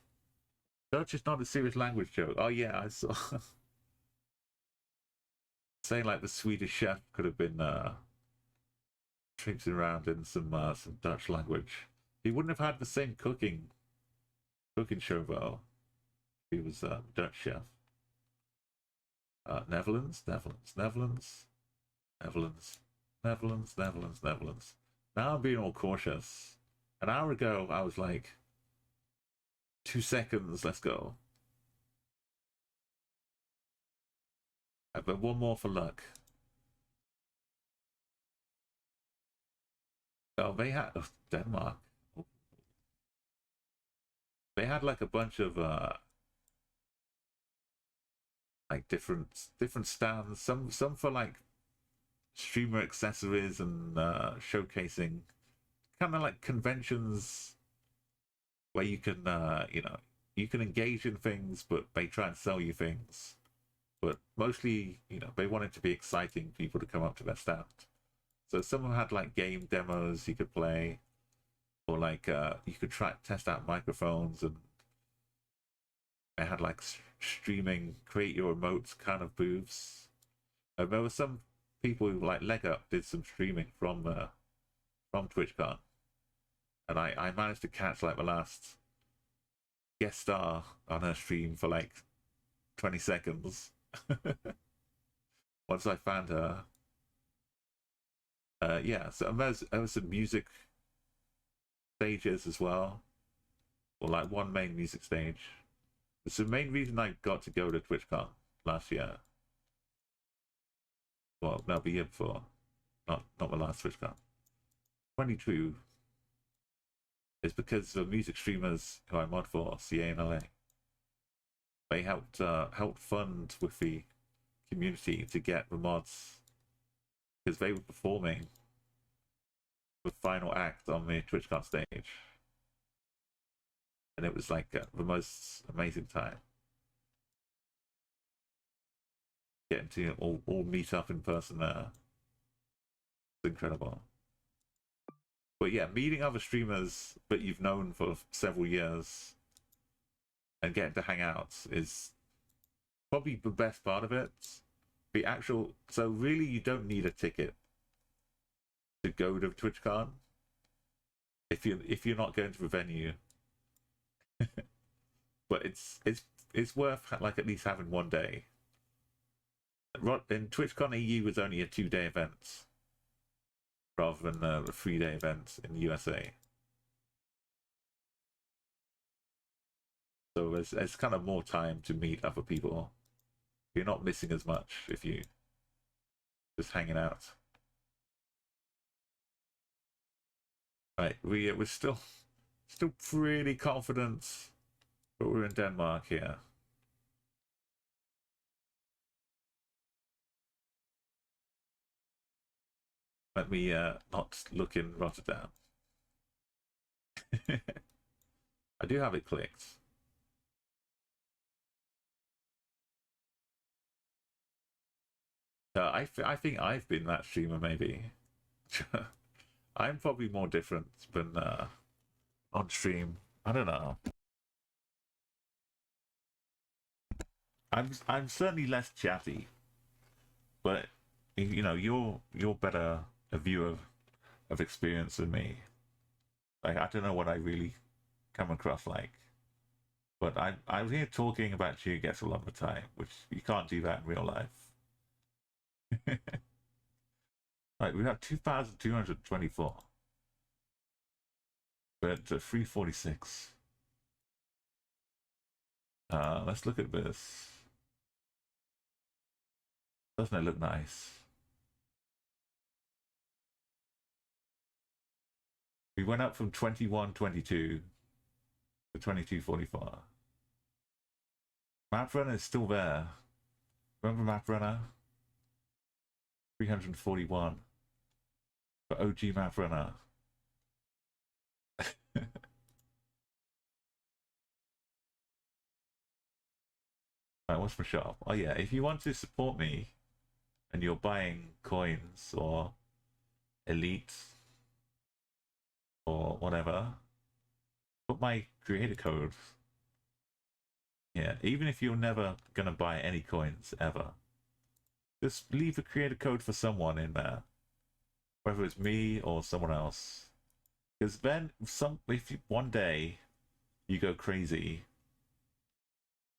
[SPEAKER 2] Dutch is not a serious language joke. Oh yeah, I saw. Saying like the Swedish chef could have been traipsing around in some Dutch language. He wouldn't have had the same cooking show though. He was a Dutch chef. Netherlands. Now I'm being all cautious. An hour ago, I was like, 2 seconds, let's go. But one more for luck. Oh, they had Denmark. They had like a bunch of like different stands. Some for like streamer accessories and showcasing, kind of like conventions where you can you can engage in things, but they try and sell you things. But mostly, they want it to be exciting people to come up to their stand. So some of them had like game demos you could play, or like you could test out microphones, and they had like streaming, create your emotes kind of booths. And there were some people who like leg up did some streaming from TwitchCon, and I managed to catch like the last guest star on her stream for like 20 seconds. Once I found her. Yeah, so there was some music stages as well, or like one main music stage. It's the main reason I got to go to TwitchCon last year. Well, no, the year before, not the last TwitchCon. 22 is because the music streamers who I mod for, CA and LA, they helped fund with the community to get the mods, because they were performing the final act on the TwitchCon stage, and it was like the most amazing time. Getting to all meet up in person there. It's incredible. But yeah, meeting other streamers that you've known for several years and getting to hang out is probably the best part of it. So really you don't need a ticket to go to TwitchCon if you're not going to the venue. But it's worth like at least having one day. In TwitchCon EU was only a 2-day event rather than a 3-day event in the USA. So there's kind of more time to meet other people. You're not missing as much if you just hanging out. Right, we're still pretty confident, but we're in Denmark here. Let me not look in Rotterdam. I do have it clicked. I think I've been that streamer maybe. I'm probably more different than on stream. I don't know. I'm certainly less chatty, but you're better a viewer of experience than me. Like I don't know what I really come across like, But I'm here talking about you gets a lot of time, which you can't do that in real life. Right, we have 2,224. We're at 346. Let's look at this. Doesn't it look nice? We went up from 2122 to 2244. Map Runner is still there. Remember Map Runner? 341 for OG Map Runner. Right, what's my shop? Oh yeah, if you want to support me and you're buying coins or elite or whatever, put my creator code. Yeah, even if you're never gonna buy any coins ever, just leave a creator code for someone in there, whether it's me or someone else. Because then, if you, one day you go crazy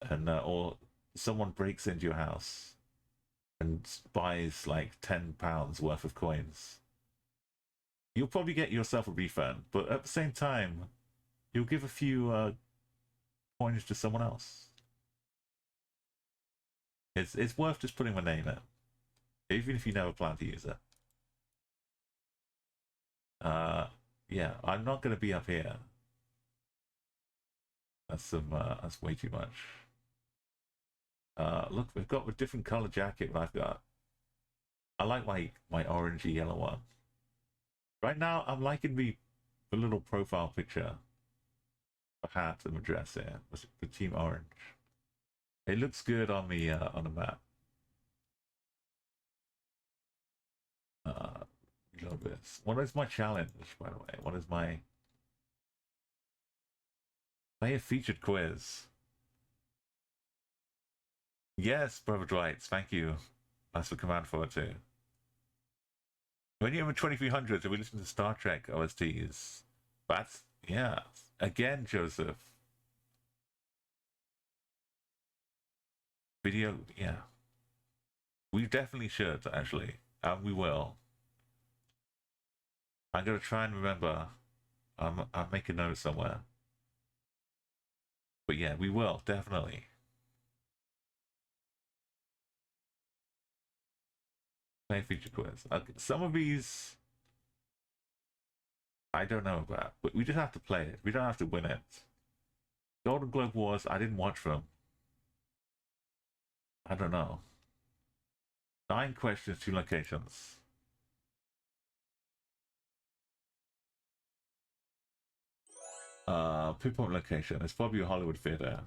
[SPEAKER 2] and or someone breaks into your house and buys like £10 worth of coins, you'll probably get yourself a refund, but at the same time, you'll give a few coins to someone else. It's worth just putting my name in, even if you never plan to use it. Yeah, I'm not going to be up here. That's way too much. Look, we've got a different color jacket than I've got. I like my orangey yellow one. Right now, I'm liking the little profile picture, the hat and the dress here, the team orange. It looks good on the map. You know this. What is my challenge, by the way? What is my play a featured quiz? Yes, Brother Dwight, thank you. That's the command for it too. When you're in 2300, so we listen to Star Trek OSTs. That's, yeah. Again, Joseph. Video, yeah. We definitely should, actually. And we will. I'm going to try and remember. I'll make a note somewhere. But yeah, we will, definitely. Play feature quiz. Okay, some of these I don't know about, but we just have to play it. We don't have to win it. Golden Globe Wars, I didn't watch them. I don't know. 9 questions, 2 locations. Pinpoint location. It's probably a Hollywood theater.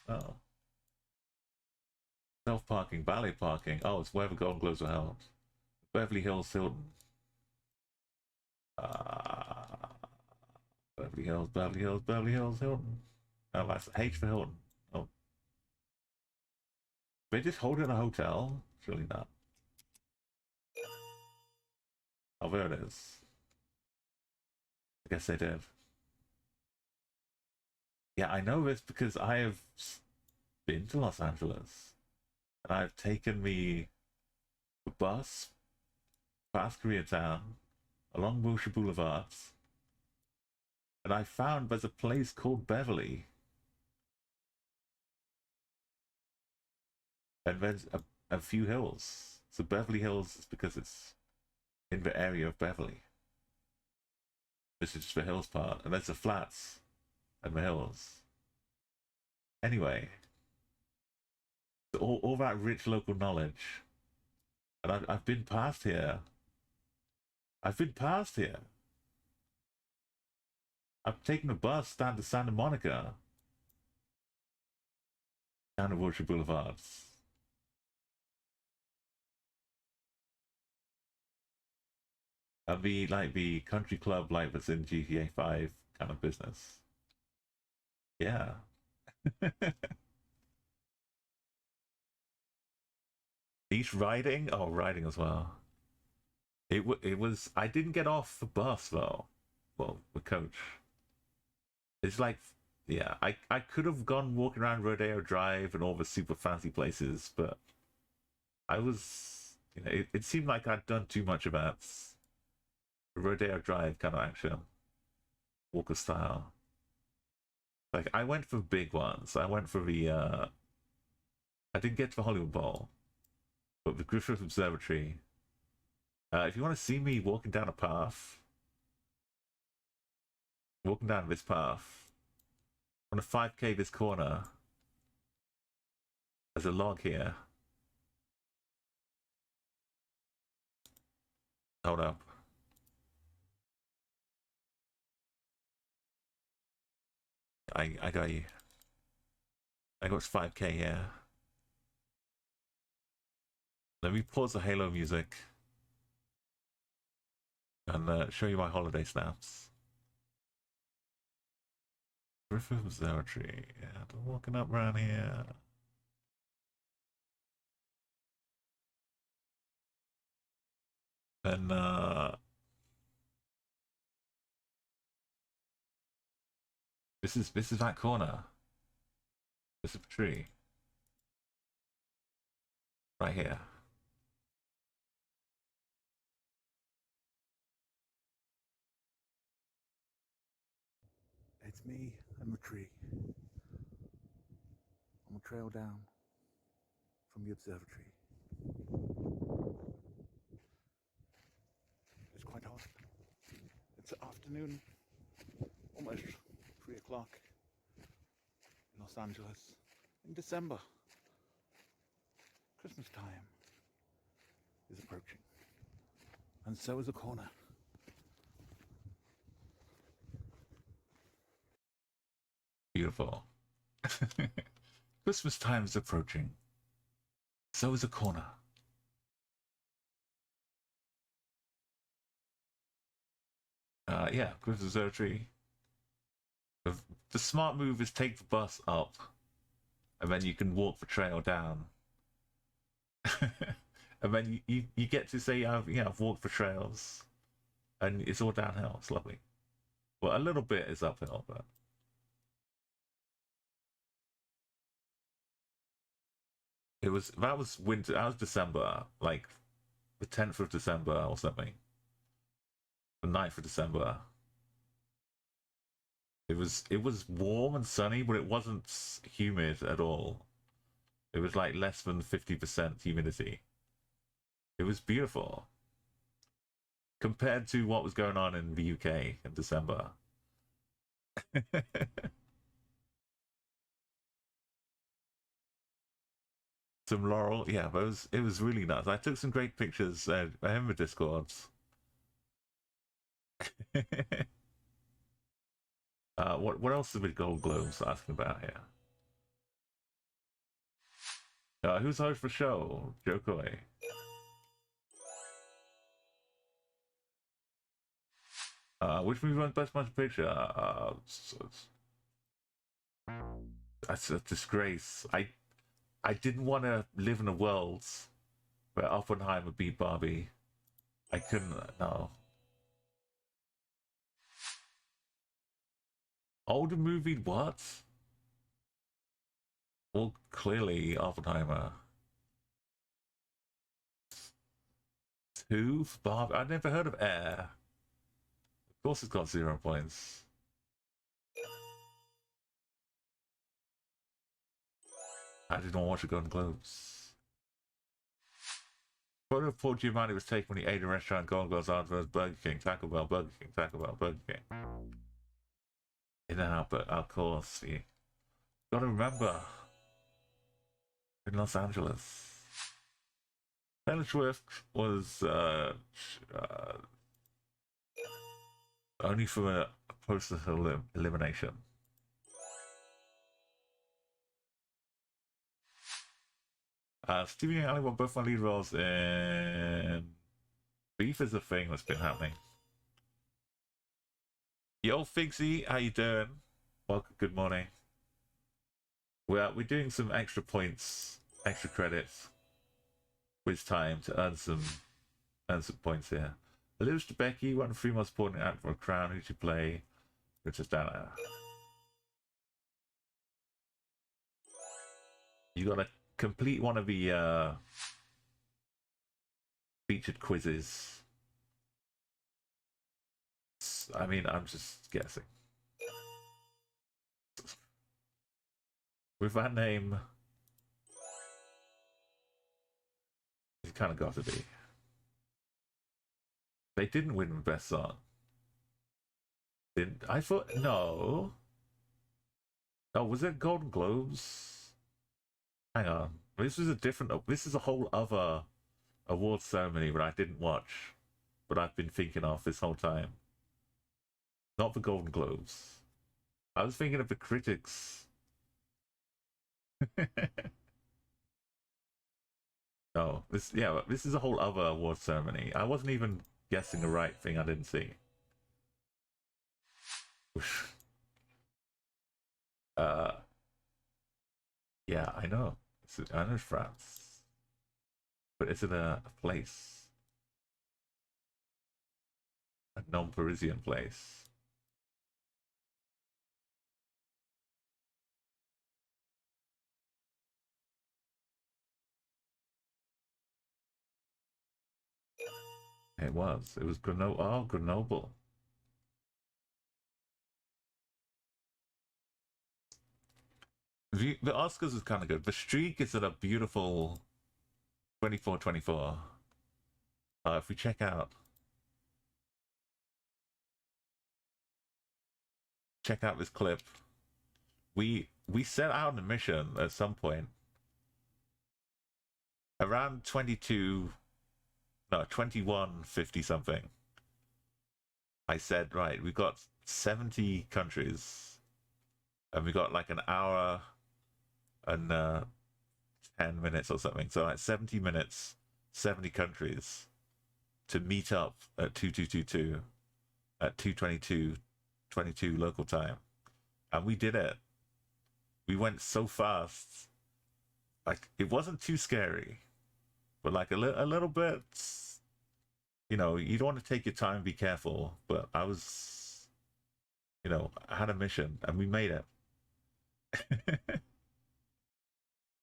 [SPEAKER 2] Oh. Self-parking, ballet parking. Oh, it's where the Golden Globes were held. Beverly Hills Hilton. Beverly Hills, Beverly Hills, Beverly Hills Hilton. Oh, that's H for Hilton. Oh. They just hold it in a hotel? Surely not. Oh, there it is. I guess they did. Yeah, I know this because I have been to Los Angeles. And I've taken the bus past Koreatown, along Wilshire Boulevard, and I found there's a place called Beverly. And there's a few hills. So Beverly Hills is because it's in the area of Beverly. This is just the hills part. And there's the flats and the hills. Anyway, so all that rich local knowledge. And I've been past here. I've been past here. I've taken a bus down to Santa Monica. Down to Wilshire Boulevards. And the country club that's in GTA 5 kind of business. Yeah. Each riding? Oh, riding as well. It was. I didn't get off the bus though. Well, the coach. It's like yeah, I could have gone walking around Rodeo Drive and all the super fancy places, but I was, it seemed like I'd done too much about Rodeo Drive kind of action, Walker style. Like I went for big ones. I went for the I didn't get to the Hollywood Bowl, but the Griffith Observatory. If you want to see me walking down a path, walking down this path, on a 5K this corner, there's a log here. Hold up. I got you. I got 5K here. Let me pause the Halo music and show you my holiday snaps. Griffith Observatory. Yeah, I'm walking up around here. And this is that corner. This is a tree. Right here. It's me and the tree. I'm a trail down from the observatory. It's quite hot. It's afternoon, almost 3 o'clock in Los Angeles in December. Christmas time is approaching, and so is a corner. Beautiful. Christmas time is approaching. So is a corner. Yeah, Griffith Observatory. The smart move is take the bus up, and then you can walk the trail down. And then you get to say, I've walked the trails, and it's all downhill. It's lovely. Well, a little bit is uphill, but. That was winter. That was December, like the 10th of December or something. The 9th of December. It was warm and sunny, but it wasn't humid at all. It was like less than 50% humidity. It was beautiful compared to what was going on in the UK in December. Some laurel, yeah, it was really nice. I took some great pictures in the Discords. What else have we Gold Globes asking about here? Who's host for show? Joe Coy. Which movie won Best Motion Picture? That's a disgrace. I didn't want to live in a world where Oppenheimer beat Barbie. I couldn't. No. Older movie? What? Well, clearly Oppenheimer. 2 for Barbie. I'd never heard of Air. Of course, it's got 0 points. I did not watch the Golden Globes. Photo of Paul Giamatti was taken when he ate a restaurant. Golden Globes afterwards. Burger King, Taco Bell, Burger King, Taco Bell, Burger King. In and out, but of course, you gotta remember, in Los Angeles, Taylor Swift was only for a process of elimination. Stevie and Ali were both my lead roles in Beef is a Thing that's been happening. Yo, Figsy, how you doing? Welcome, good morning. We're doing some extra points, extra credits with time to earn some points here. Elizabeth Becky, one of the 3 most important act for a crown. Who should play? Princess Diana. You gotta complete one of the featured quizzes. I mean, I'm just guessing. With that name, it kind of got to be. They didn't win Best Song. Didn't I thought no. Oh, was it Golden Globes? Hang on. This was a different. This is a whole other award ceremony that I didn't watch, but I've been thinking of this whole time. Not the Golden Globes. I was thinking of the critics. No, this this is a whole other award ceremony. I wasn't even guessing the right thing I didn't see. uh, yeah, I know. I know it's France, but is it a place? A non-Parisian place? It was. It was Grenoble. Oh, Grenoble. The Oscars is kind of good. The streak is at a beautiful 24-24. If we check out this clip, we set out on a mission at some point around 21:50 something. I said, right, we got 70 countries and we got like an hour and 10 minutes or something, so like 70 minutes, 70 countries to meet up at 2222 at 2:22 local time, and we did it. We went so fast, like it wasn't too scary, but like a little bit, you know, you don't want to take your time, be careful, but I was, you know, I had a mission and we made it.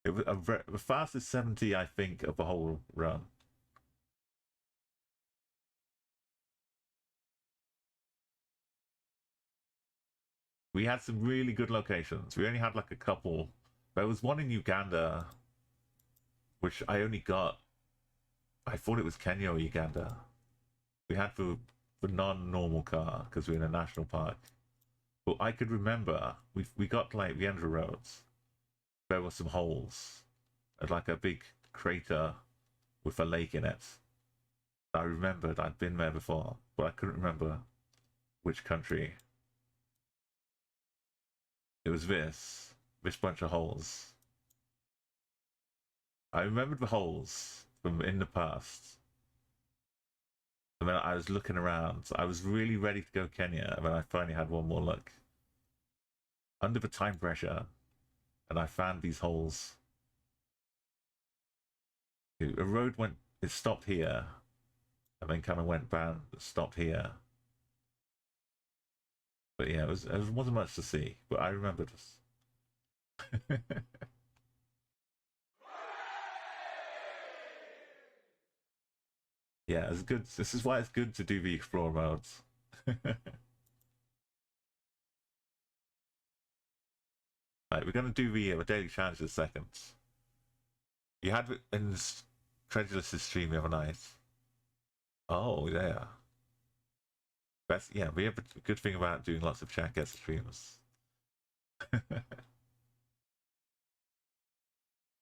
[SPEAKER 2] It was the fastest 70, I think, of the whole run. We had some really good locations. We only had like a couple. There was one in Uganda, which I only got. I thought it was Kenya or Uganda. We had the non-normal car because we're in a national park. But I could remember we got to like the end of the roads. There were some holes, and like a big crater with a lake in it. I remembered I'd been there before, but I couldn't remember which country. It was this bunch of holes. I remembered the holes from in the past. And then I was looking around. I was really ready to go Kenya, and then I finally had one more look. Under the time pressure, and I found these holes. A road it stopped here, and then kind of went down, stopped here. But yeah, it wasn't much to see, but I remembered this. Yeah, it's good. This is why it's good to do the explore modes. Right, we're gonna do the daily challenge in a second. You had it in Credulous' stream the other night. Oh yeah. We have a good thing about doing lots of chat guest streams.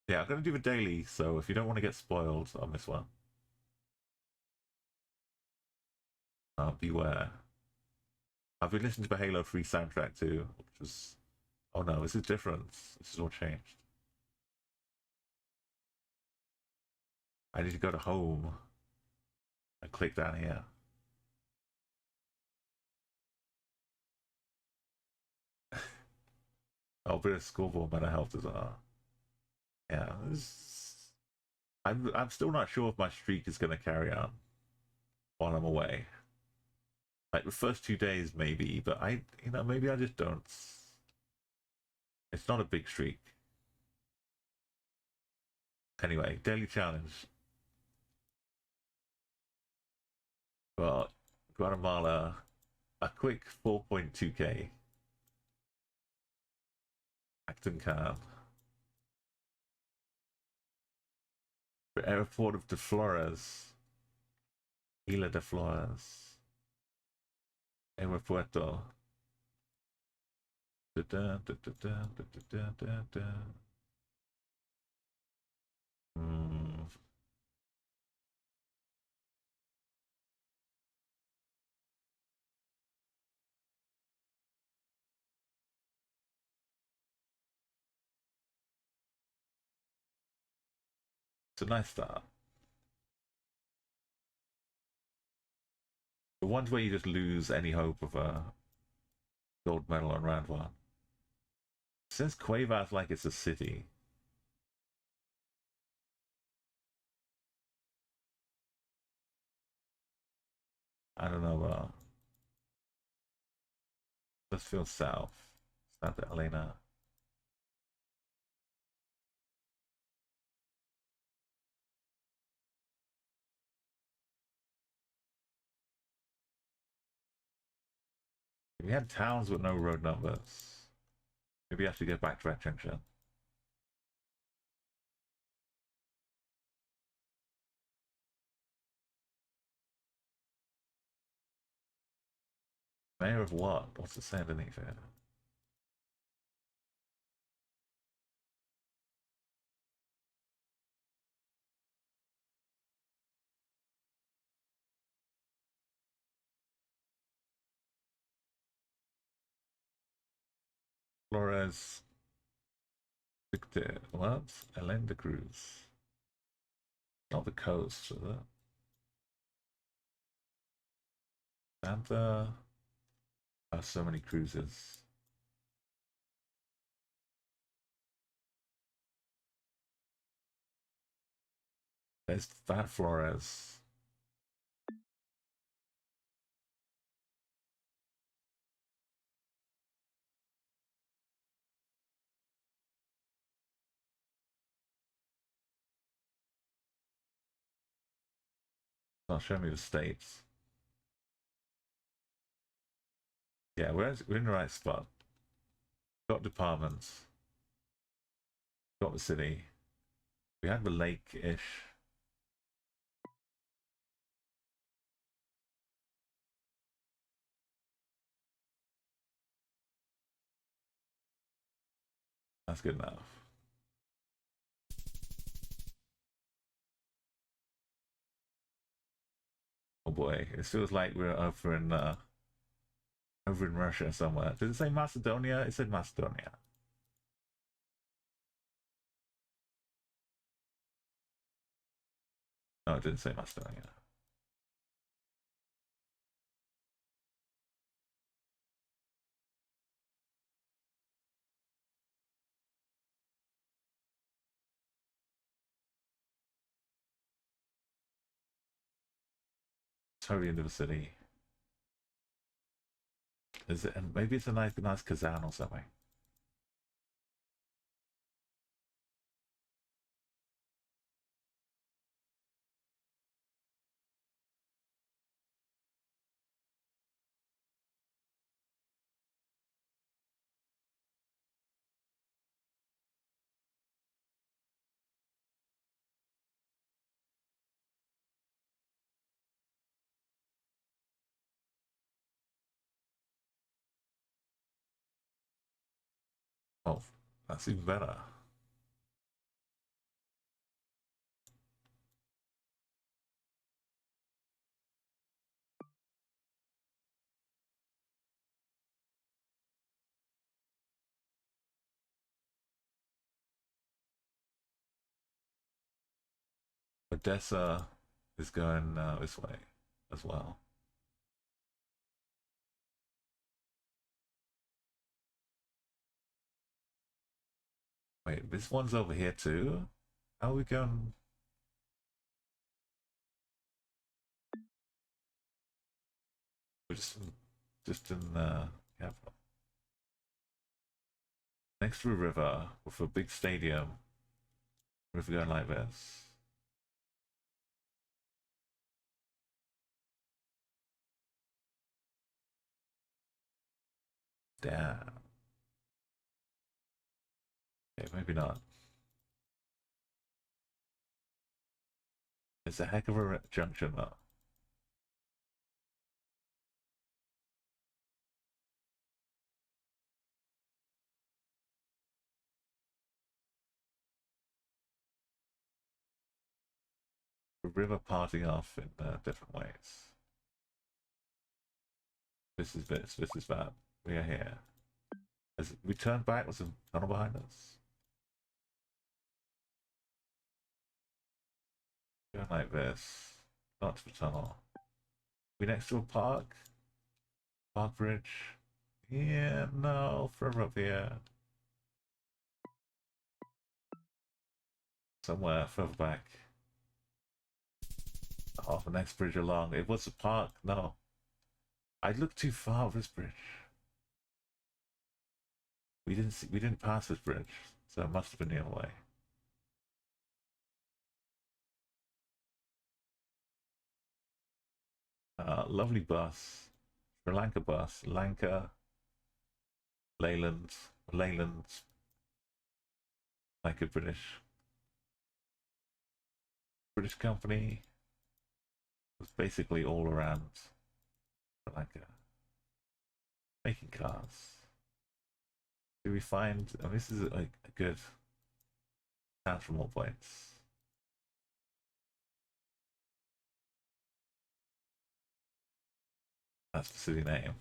[SPEAKER 2] Yeah, I'm gonna do the daily, so if you don't want to get spoiled on this one, beware. I've been listening to the Halo 3 soundtrack too, which was... Oh no, this is different. This is all changed. I need to go to home and click down here. Oh, bit of scoreboard mental health as well. Yeah, I'm still not sure if my streak is going to carry on while I'm away. Like the first 2 days, maybe, but maybe I just don't. It's not a big streak. Anyway, daily challenge. Well, Guatemala, a quick 4.2k. Acton Can. The airport of De Flores. Isla de Flores. Aeropuerto. Da, da, da, da, da, da, da, da. It's a nice start. The ones where you just lose any hope of a gold medal on round one. Since Cuevas like it's a city. I don't know. Let's feel south. Santa Elena. We had towns with no road numbers. Maybe I should get back to that junction. Mayor of what? What's it say underneath it? Flores. Victor. What? Elenda Cruz. Not the coast, is it? Santa. Oh, so many cruises. There's that Flores. Not showing me the states. Yeah, we're in the right spot. Got departments. Got the city. We had the lake-ish. That's good enough. Oh boy, it feels like we're over in Russia somewhere. Did it say Macedonia? It said Macedonia. No, it didn't say Macedonia. Hurry into the city. Is it? And maybe it's a nice Kazan or something. Oh, that's even better. Odessa is going this way as well. Wait, this one's over here too? How are we going? We're just in the capital. Next to a river with a big stadium. What if we go like this? Damn. Okay, maybe not. It's a heck of a junction though. The river parting off in different ways. This is this is that. We are here. As we turn back with some tunnel behind us. Going like this. Not to the tunnel. We next to a park? Park bridge? Yeah, no, further up here. Somewhere further back. Oh, the next bridge along. It was a park. No. I looked too far of this bridge. We didn't pass this bridge, so it must have been the other way. Lovely bus. Sri Lanka bus. Lanka. Leyland. Leyland. Like a British company. It was basically all around Sri Lanka. Making cars. Do we find, and this is like a good chance for more points. That's the city name.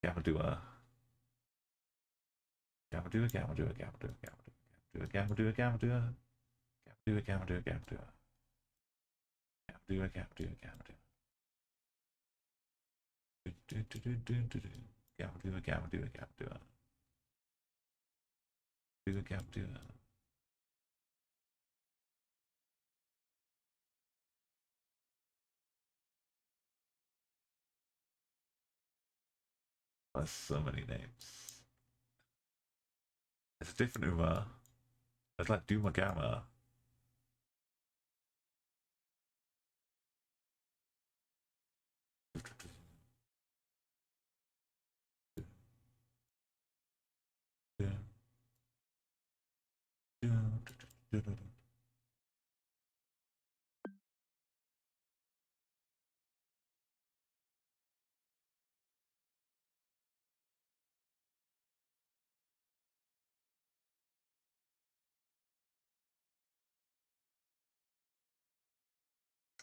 [SPEAKER 2] Gamadua. Gamadua, Gamadua, Gamadua, Gamadua, Gamadua, Gamadua, Gamadua, Gamadua, Gamadua, Gamadua, Gamadua, Gamadua. Gamadua, Gamadua, Gamadua. Gamadua. There's so many names. It's a different Uma. It's like Duma Gamma.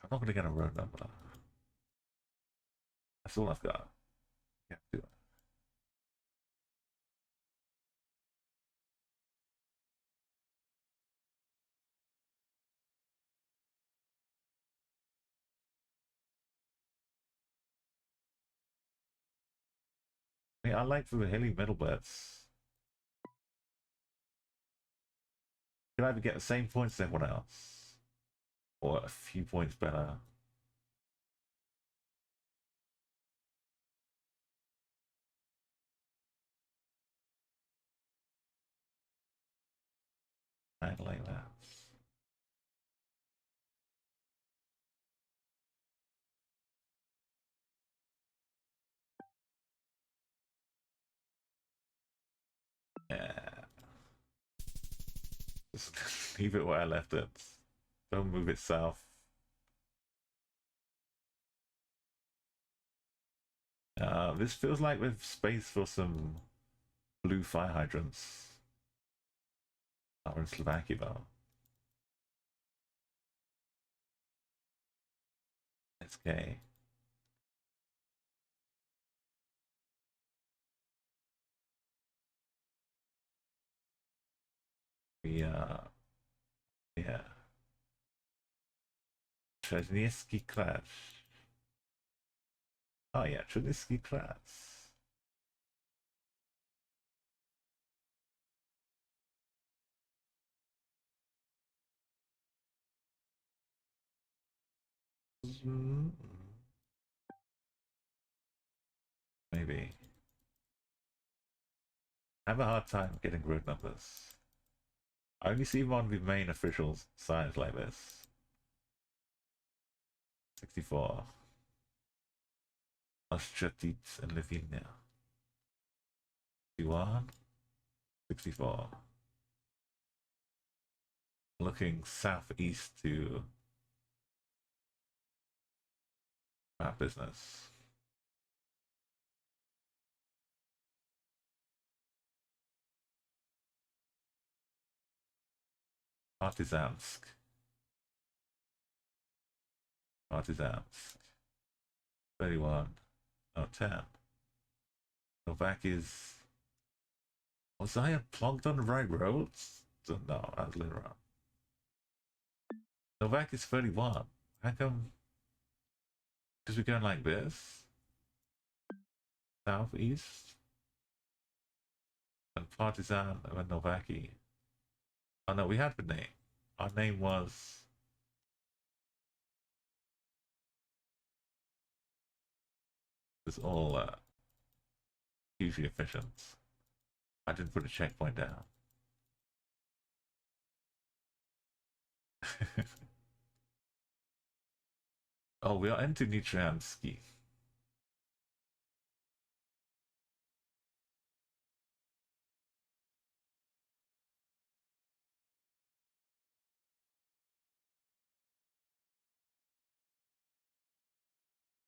[SPEAKER 2] I'm not gonna get a road number. That's all I've got. Yeah, do it. I mean, I like the hilly middle bits. Could either get the same points as everyone else, or a few points better. I like that. Yeah. Just leave it where I left it. Don't move it south. This feels like we've space for some blue fire hydrants. Oh, we're in Slovakia though. SK. We yeah. Czernieski Crash. Oh yeah, Czernieski Crash. Maybe. I have a hard time getting road numbers. I only see him on the main official sites like this. 64. Ostratic and Lithuania. 61. 64. Looking southeast to that business. Partizansk. 31. Oh, 10. Novak is... Was I plugged on the right roads? No, I was later on. Novak is 31. How come? Because we're going like this? Southeast? And Partizan and Novaki. Oh no, we had the name. Our name was... It's all hugely efficient. I didn't put a checkpoint down. Oh, we are into Nitriansky.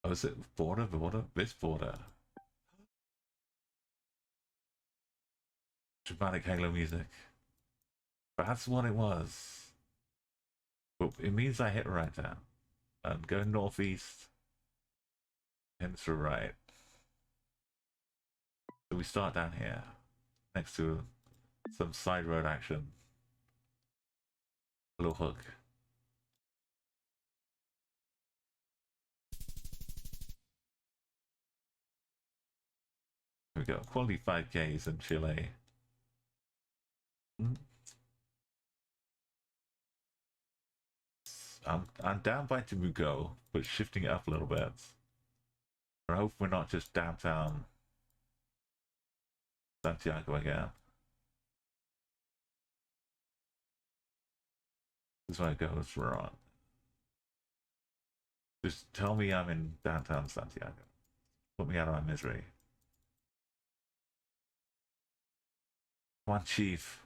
[SPEAKER 2] Oh, is it border? This border. Dramatic Halo music. That's what it was. But it means I hit right down. And go northeast. And to right. So we start down here. Next to some side road action. A little hook. Here we go. Quality 5Ks in Chile. I'm down by Temuco, but shifting it up a little bit. I hope we're not just downtown Santiago again. This way it goes wrong. Just tell me I'm in downtown Santiago. Put me out of my misery. Come on, Chief.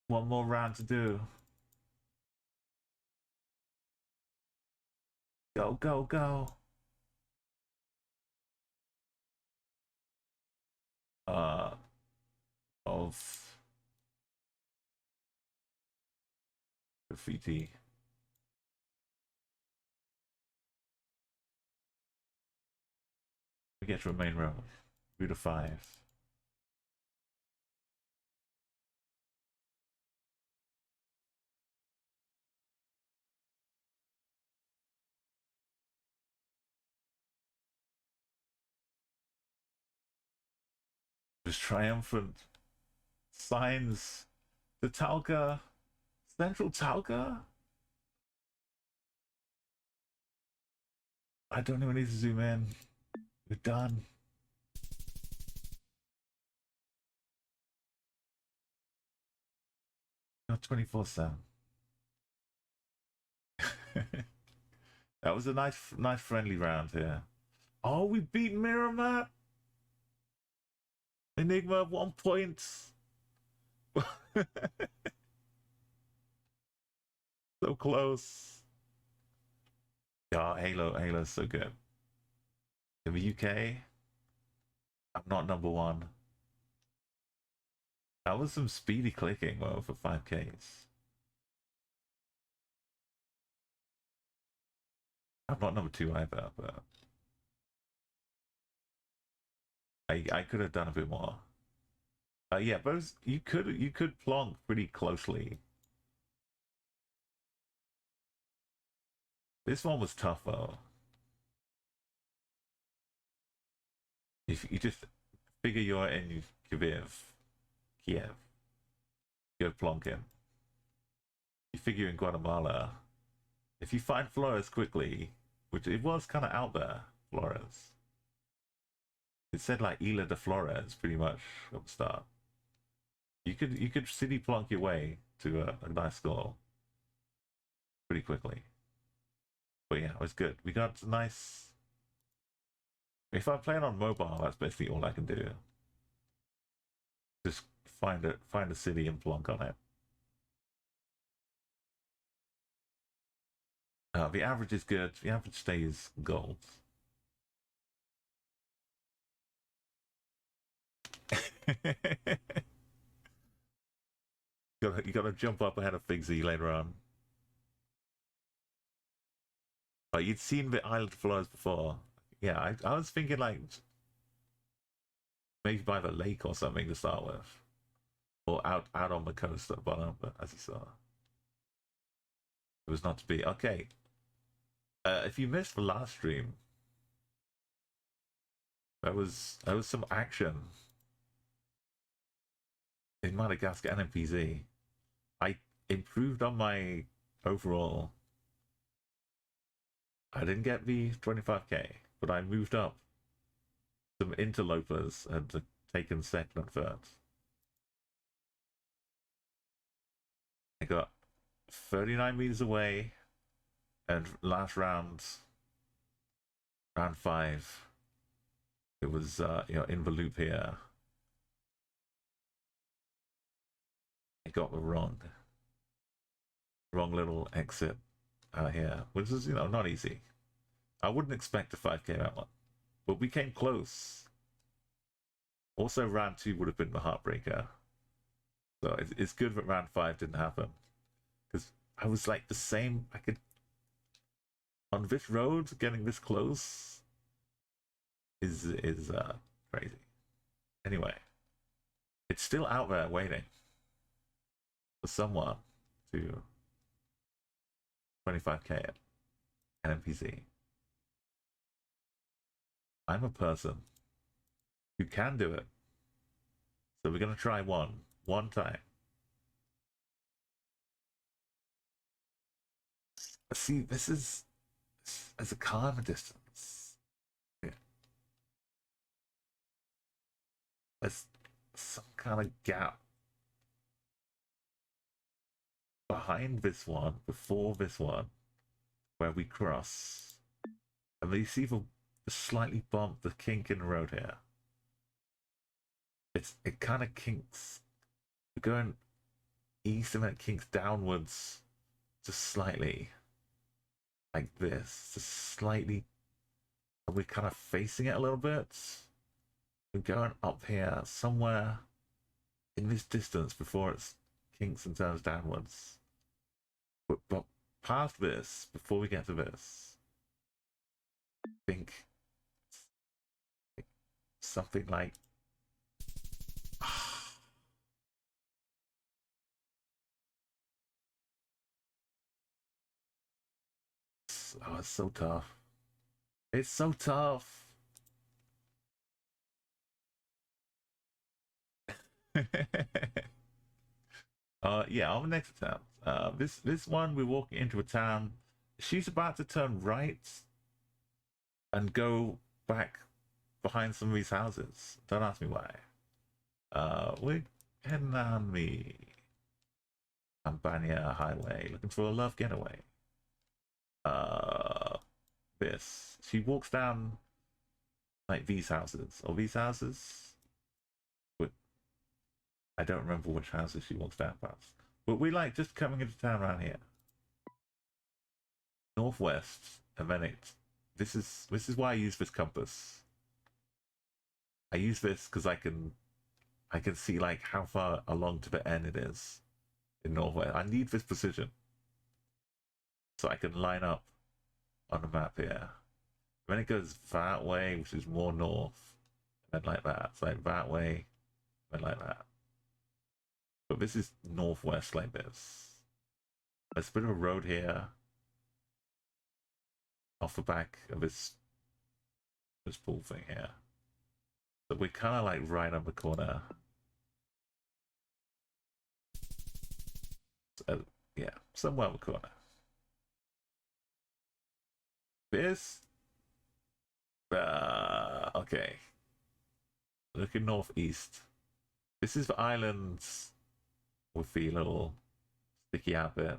[SPEAKER 2] One more round to do. Go, go, go. Of graffiti. We get to a main road. 3 to 5. Just triumphant signs. The Talca, Central Talca. I don't even need to zoom in. We're done. Not 24/7. That was a nice friendly round here. Oh, we beat Miramat. Enigma 1 point. So close. Yeah, Halo's so good. In the UK, I'm not number 1. That was some speedy clicking though for 5Ks. I'm not number 2 either, but I could have done a bit more. Yeah, but you could plonk pretty closely. This one was tough though. If you just figure you're in Kiev, you're plonking. You figure in Guatemala, if you find Flores quickly, which it was kind of out there, Flores. It said like Isla de Flores pretty much at the start. You could city plonk your way to a nice score pretty quickly. But yeah, it was good. We got nice. If I play it on mobile, that's basically all I can do. Just find a city and plonk on it. The average is good. The average stays gold. You gotta jump up ahead of Figsy later on. But you'd seen the island floors before. Yeah, I was thinking like maybe by the lake or something to start with, or out on the coast at the bottom. But as you saw, it was not to be. Okay, if you missed the last stream, there was some action in Madagascar and NPZ. I improved on my overall. I didn't get the 25k, but I moved up. Some interlopers had taken second and third. I got 39 meters away, and last round, round 5, it was in the loop here. I got the wrong little exit out here, which is not easy. I wouldn't expect a 5k that one, but we came close. Also, round 2 would have been the heartbreaker, so it's good that round 5 didn't happen, because I was like the same. I could on this road getting this close is crazy. Anyway, it's still out there waiting for someone to 25k at NPC. I'm a person who can do it, so we're gonna try one time. See, this is as a car in the distance. Yeah. There's some kind of gap behind this one, before this one, where we cross. And you see the slightly bump, the kink in the road here. It kind of kinks. We're going east and then it kinks downwards just slightly. Like this. Just slightly. And we're kind of facing it a little bit. We're going up here somewhere in this distance before it kinks and turns downwards. But past this, before we get to this, I think something like oh, it's so tough. It's so tough. Yeah, on the next attempt. This one we're walking into a town. She's about to turn right and go back behind some of these houses. Don't ask me why. We're heading down the Ambania Highway, looking for a love getaway. This. She walks down like these houses, or these houses. But I don't remember which houses she walks down past. But we like just coming into town around here. Northwest, and then this is why I use this compass. I use this because I can see like how far along to the end it is in Norway. I need this precision so I can line up on the map here. Then it goes that way, which is more north, and then like that. It's like that way, and like that. But this is northwest like this. There's a bit of a road here off the back of this pool thing here. So we're kind of like right on the corner. So, yeah, somewhere on the corner. This, okay. Looking northeast. This is the islands with the little sticky out bit.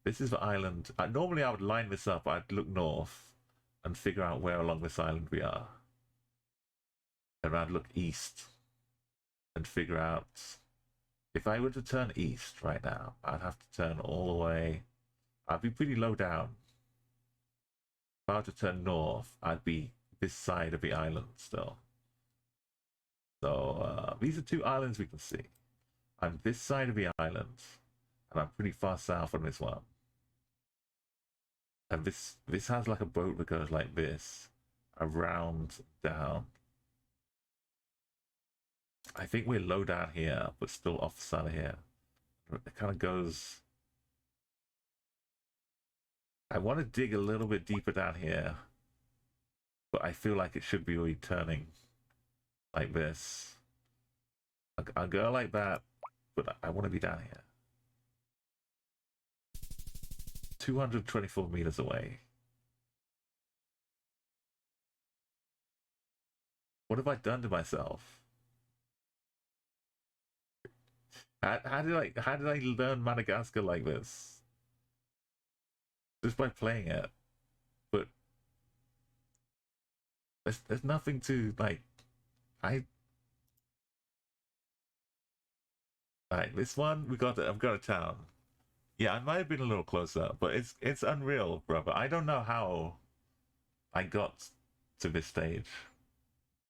[SPEAKER 2] This is the island. Normally I would line this up. I'd look north and figure out where along this island we are. And I'd look east and figure out... If I were to turn east right now, I'd have to turn all the way... I'd be pretty low down. If I were to turn north, I'd be this side of the island still. So these are two islands we can see. I'm this side of the island, and I'm pretty far south on this one. And this has like a boat that goes like this, around, down. I think we're low down here, but still off the side of here. It kind of goes... I want to dig a little bit deeper down here, but I feel like it should be really turning like this. I'll go like that, but I want to be down here. 224 meters away. What have I done to myself? How did I learn Madagascar like this? Just by playing it. But there's nothing to like. Alright, this one I've got a town. Yeah, I might have been a little closer, but it's unreal, brother. I don't know how I got to this stage.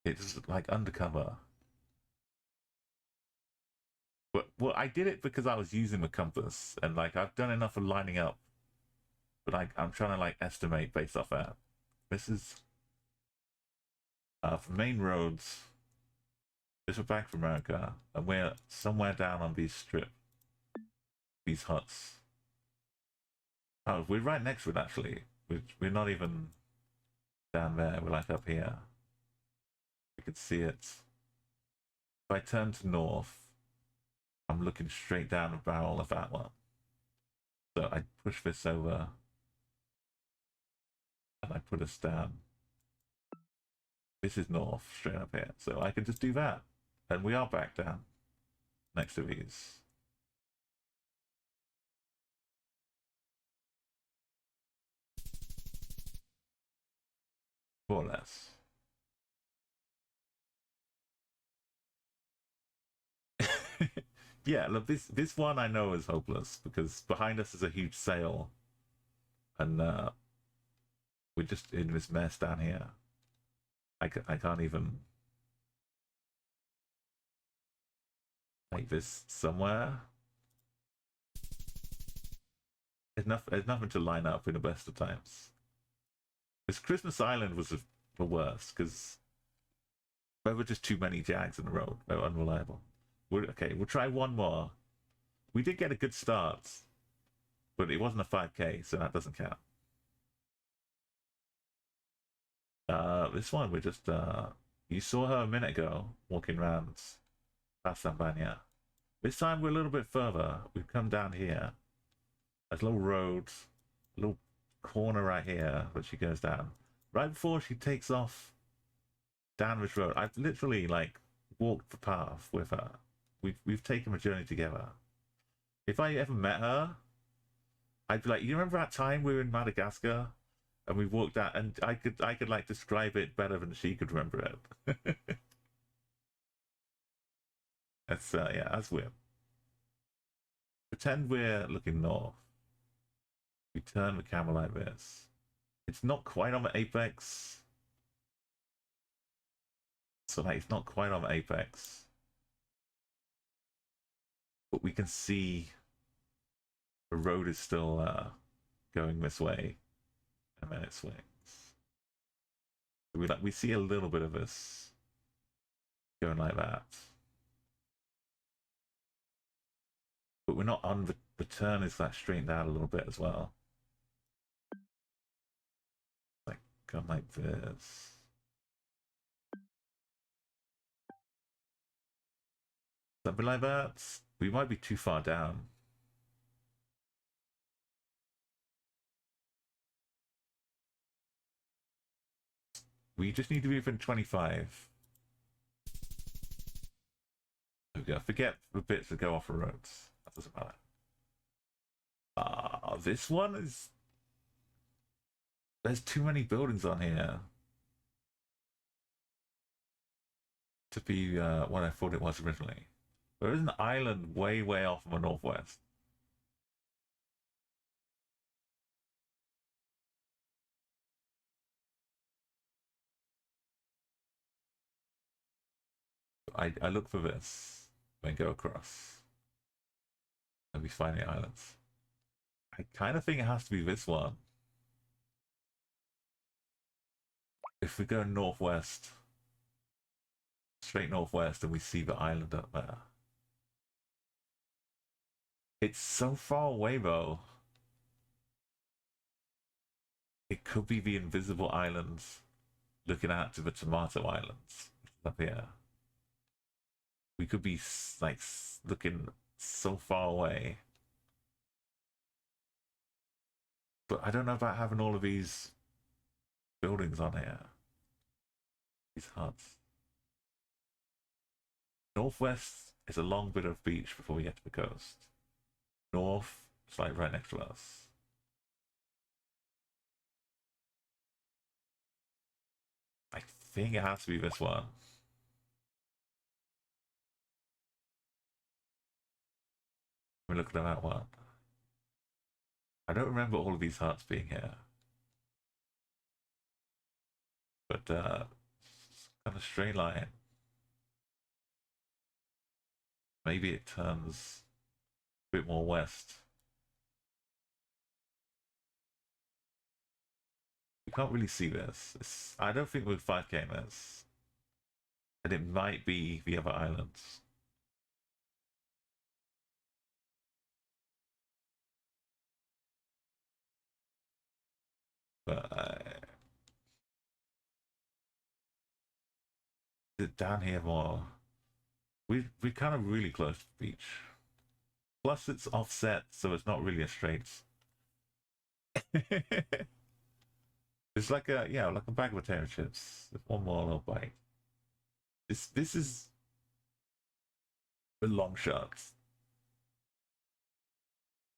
[SPEAKER 2] It's like undercover. But well, I did it because I was using the compass, and like I've done enough of lining up. But I'm trying to like estimate based off that. This is for main roads. This is Bank of America, and we're somewhere down on these these huts. Oh, we're right next to it actually. We're not even down there. We're like up here. We can see it. If I turn to north, I'm looking straight down the barrel of that one. So I push this over, and I put us down. This is north, straight up here. So I can just do that. And we are back down next to these. More or less. Yeah, look, this one I know is hopeless because behind us is a huge sail, and we're just in this mess down here. I can't even make this somewhere. There's nothing to line up in the best of times. This Christmas Island was the worst because there were just too many jags in the road. They were unreliable. Okay, we'll try one more. We did get a good start, but it wasn't a 5K, so that doesn't count. This one, we're just, you saw her a minute ago, walking around past Sambania. This time we're a little bit further. We've come down here. There's a little road, a little corner right here that she goes down. Right before she takes off down this road, I've literally, like, walked the path with her. We've taken a journey together. If I ever met her, I'd be like, you remember that time we were in Madagascar and we walked out, and I could like describe it better than she could remember it. That's yeah, that's weird. Pretend we're looking north. We turn the camera like this. It's not quite on the apex. So like it's not quite on the apex. But we can see the road is still going this way, and then it swings. So we see a little bit of this going like that, but we're not on the turn. Is like straightened out a little bit as well, like going like this. Something like that. We might be too far down. We just need to be within 25. we go. Forget the bits that go off the roads. That doesn't matter. This one is... There's too many buildings on here to be what I thought it was originally. There is an island way, way off in the northwest. I look for this and go across. And we find the islands. I kind of think it has to be this one. If we go northwest, straight northwest, and we see the island up there. It's so far away though. It could be the invisible islands looking out to the tomato islands up here. We could be like looking so far away. But I don't know about having all of these buildings on here. These huts. Northwest is a long bit of beach before we get to the coast. North, it's like right next to us. I think it has to be this one. We're looking at that one. I don't remember all of these huts being here. But it's kind of straight line. Maybe it turns a bit more west. We can't really see this. I don't think we're 5K this. And it might be the other islands. But down here more. We're kind of really close to the beach. Plus it's offset, so it's not really a straight. It's like a like a bag of potato chips. There's one more little bite. This is a long shot.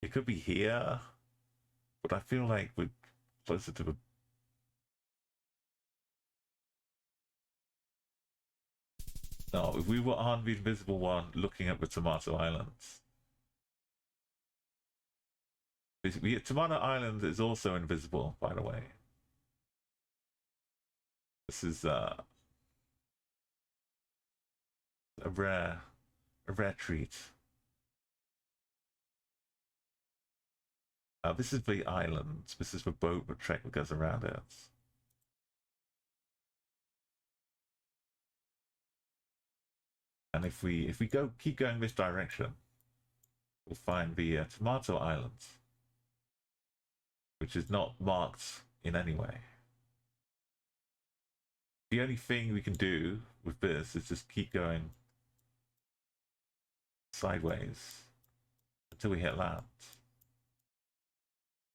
[SPEAKER 2] It could be here, but I feel like we're closer to the... No, if we were on the invisible one looking at the Tomato Islands. The Tomato Island is also invisible, by the way. This is a rare treat. This is the island. This is the boat the trek that goes around it. And if we keep going this direction, we'll find the Tomato Island, which is not marked in any way. The only thing we can do with this is just keep going sideways until we hit land.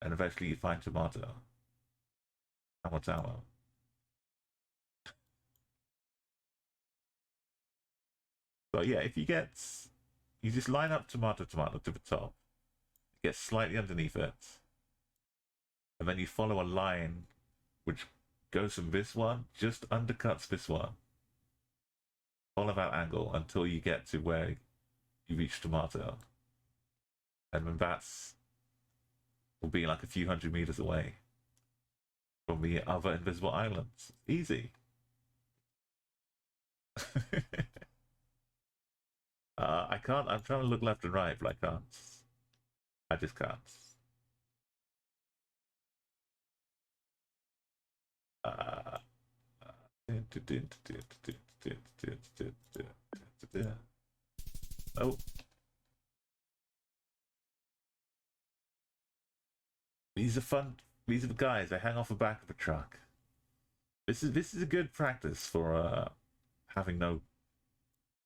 [SPEAKER 2] And eventually you find tomato. Tomato. So yeah, if you just line up tomato to the top, get slightly underneath it, and then you follow a line which goes from this one, just undercuts this one. Follow that angle until you get to where you reach tomato. And then will be like a few hundred meters away from the other invisible islands. Easy. I can't. I'm trying to look left and right, but I can't. I just can't. Oh. These are fun. These are the guys. They hang off the back of a truck. This is a good practice for having no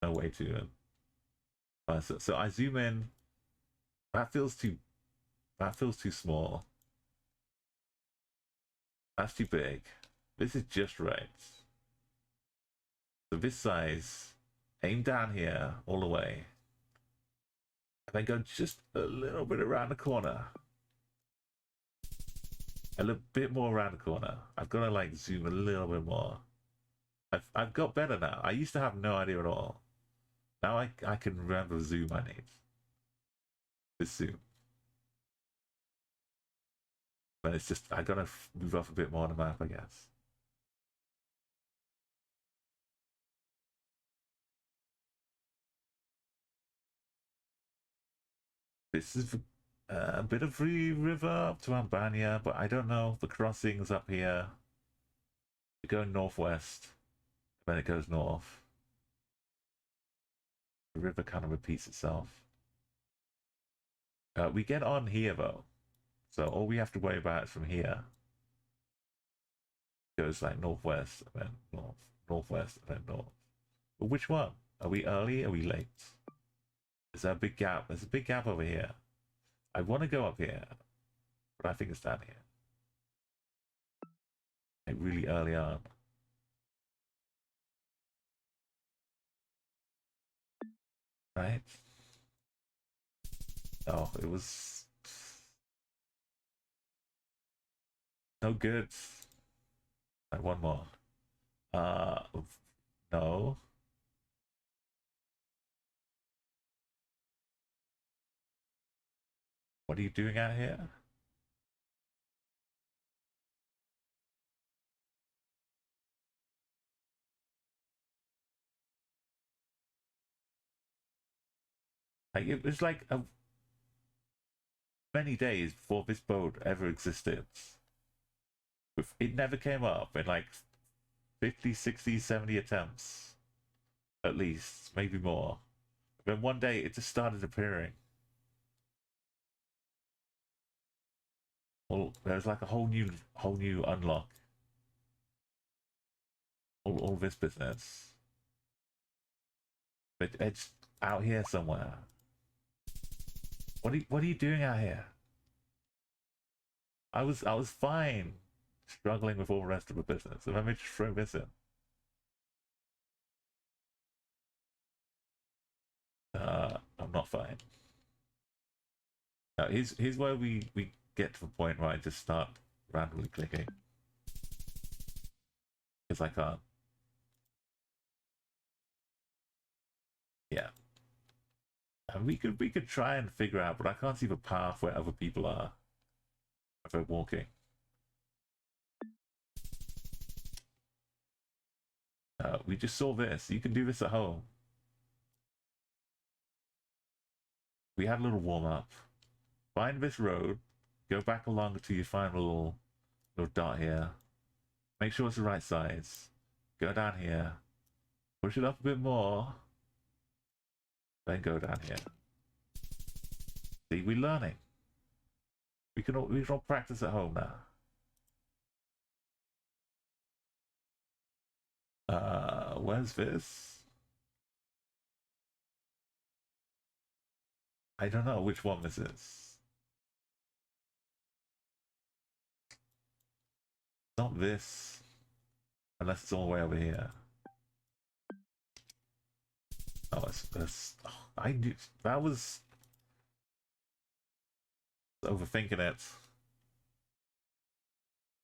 [SPEAKER 2] way to. So I zoom in. That feels too small. That's too big. This is just right. So this size aim down here all the way, and then go just a little bit around the corner. A little bit more around the corner. I've got to like zoom a little bit more. I've got better now. I used to have no idea at all. Now I can remember the zoom I need. This zoom. But it's just, I gotta move off a bit more on the map, I guess. This is a bit of free river up to Albania, but I don't know. The crossing's up here. We go northwest, then it goes north. The river kind of repeats itself. We get on here though, so all we have to worry about is from here. It goes like northwest, and then north, northwest, and then north. But which one? Are we early? Are we late? Is there a big gap? There's a big gap over here. I want to go up here, but I think it's down here. Like really early on. Right? Oh, it was no good. Like one more. No. What are you doing out here? Like it was like many days before this boat ever existed. It never came up in like 50, 60, 70 attempts. At least, maybe more. Then one day it just started appearing. Well, there's like a whole new unlock. All this business. But it's out here somewhere. What are you doing out here? I was fine struggling with all the rest of the business. And let me just throw this in. I'm not fine. Now here's where we get to the point where I just start randomly clicking. Because I can't. Yeah. And we could try and figure out, but I can't see the path where other people are if they're walking. We just saw this. You can do this at home. We had a little warm up. Find this road. Go back along until you find a little dot here. Make sure it's the right size. Go down here. Push it up a bit more. Then go down here. See, we're learning. We can all practice at home now. Where's this? I don't know which one this is. Not this. Unless it's all the way over here. Oh, it's oh, I knew that was overthinking it.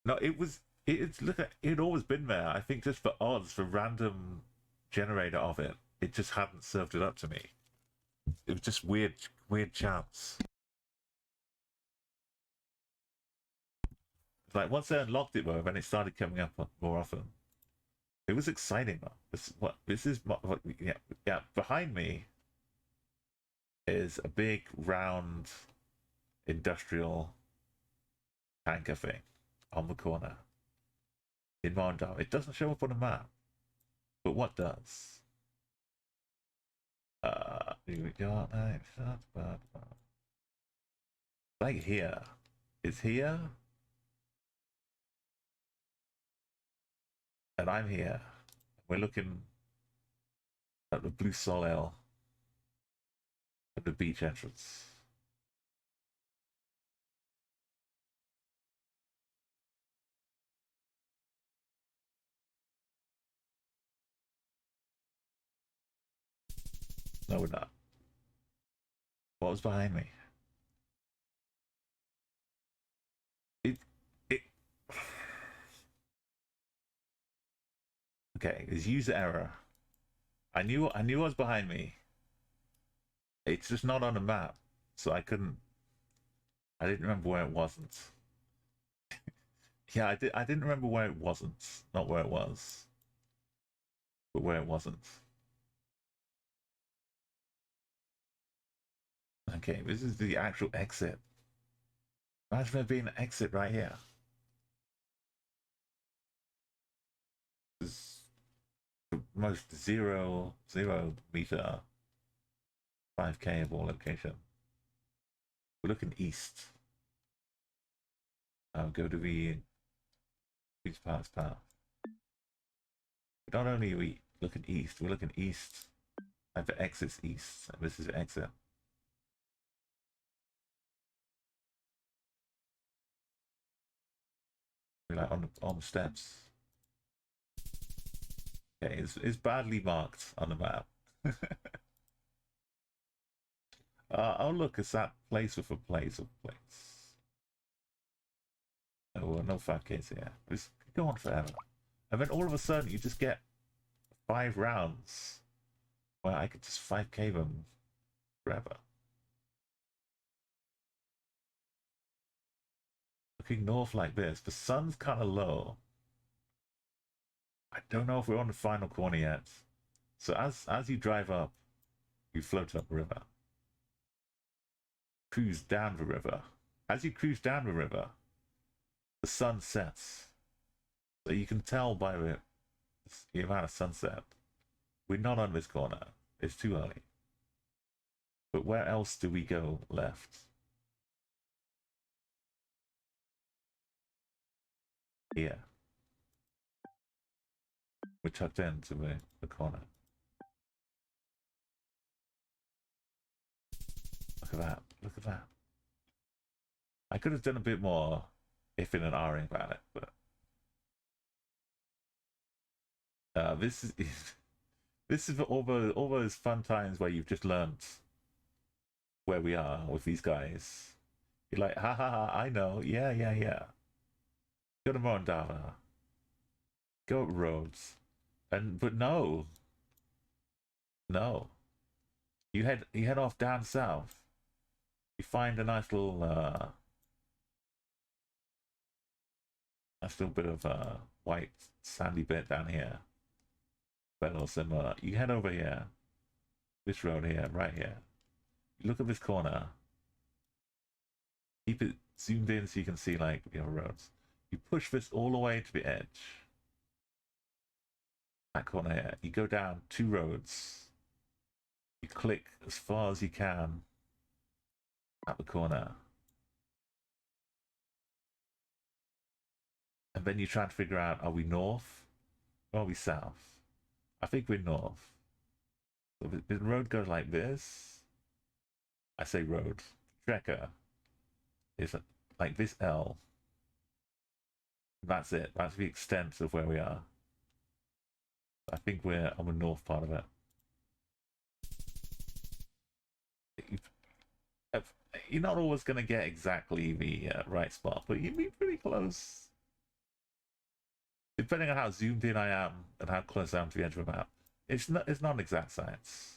[SPEAKER 2] No, it's look at it'd always been there. I think just for odds, for random generator of it, it just hadn't served it up to me. It was just weird chance. Like once I unlocked it though, then it started coming up more often. It was exciting though. This is what yeah. Behind me is a big round industrial tanker thing on the corner in Mondar. It doesn't show up on the map, but what does? Here we go. Like here. It's here. And I'm here. We're looking at the Blue Soleil at the beach entrance. No, we're not. What was behind me? It. Okay, it's user error. I knew what was behind me. It's just not on the map, so I couldn't. I didn't remember where it wasn't. Yeah, I didn't remember where it wasn't. Not where it was, but where it wasn't. Okay, this is the actual exit. Imagine there being an exit right here. This is the most zero meter 5K of all location. We're looking east. I'll go to the East Pass path. Not only are we looking east, we're looking east, and the exit's east. And this is the exit. We're like on the steps. Okay, it's badly marked on the map. Oh look, it's that place with a place. Oh, no 5Ks here. This could go on forever. And then all of a sudden you just get 5 rounds where I could just 5K them forever. Looking north like this, the sun's kind of low. I don't know if we're on the final corner yet. So as you drive up, you float up the river. Cruise down the river. As you cruise down the river, the sun sets. So you can tell by the amount of sunset. We're not on this corner. It's too early. But where else do we go left? Here. We're tucked into the corner. Look at that. Look at that. I could have done a bit more if in and ahhing about it, but this is this is all those fun times where you've just learnt where we are with these guys. You're like, ha ha ha, I know, yeah. Go to Mondava. Go up roads. But no. You head off down south. You find a nice little bit of white sandy bit down here. But similar. You head over here. This road here, right here. You look at this corner. Keep it zoomed in so you can see like roads. You push this all the way to the edge. That corner here. You go down 2 roads. You click as far as you can at the corner. And then you try to figure out, are we north or are we south? I think we're north. So the road goes like this. I say road. Trekker is like this L. That's it. That's the extent of where we are. I think we're on the north part of it. You're not always going to get exactly the right spot, but you'd be pretty close. Depending on how zoomed in I am and how close I am to the edge of the map. It's not an exact science.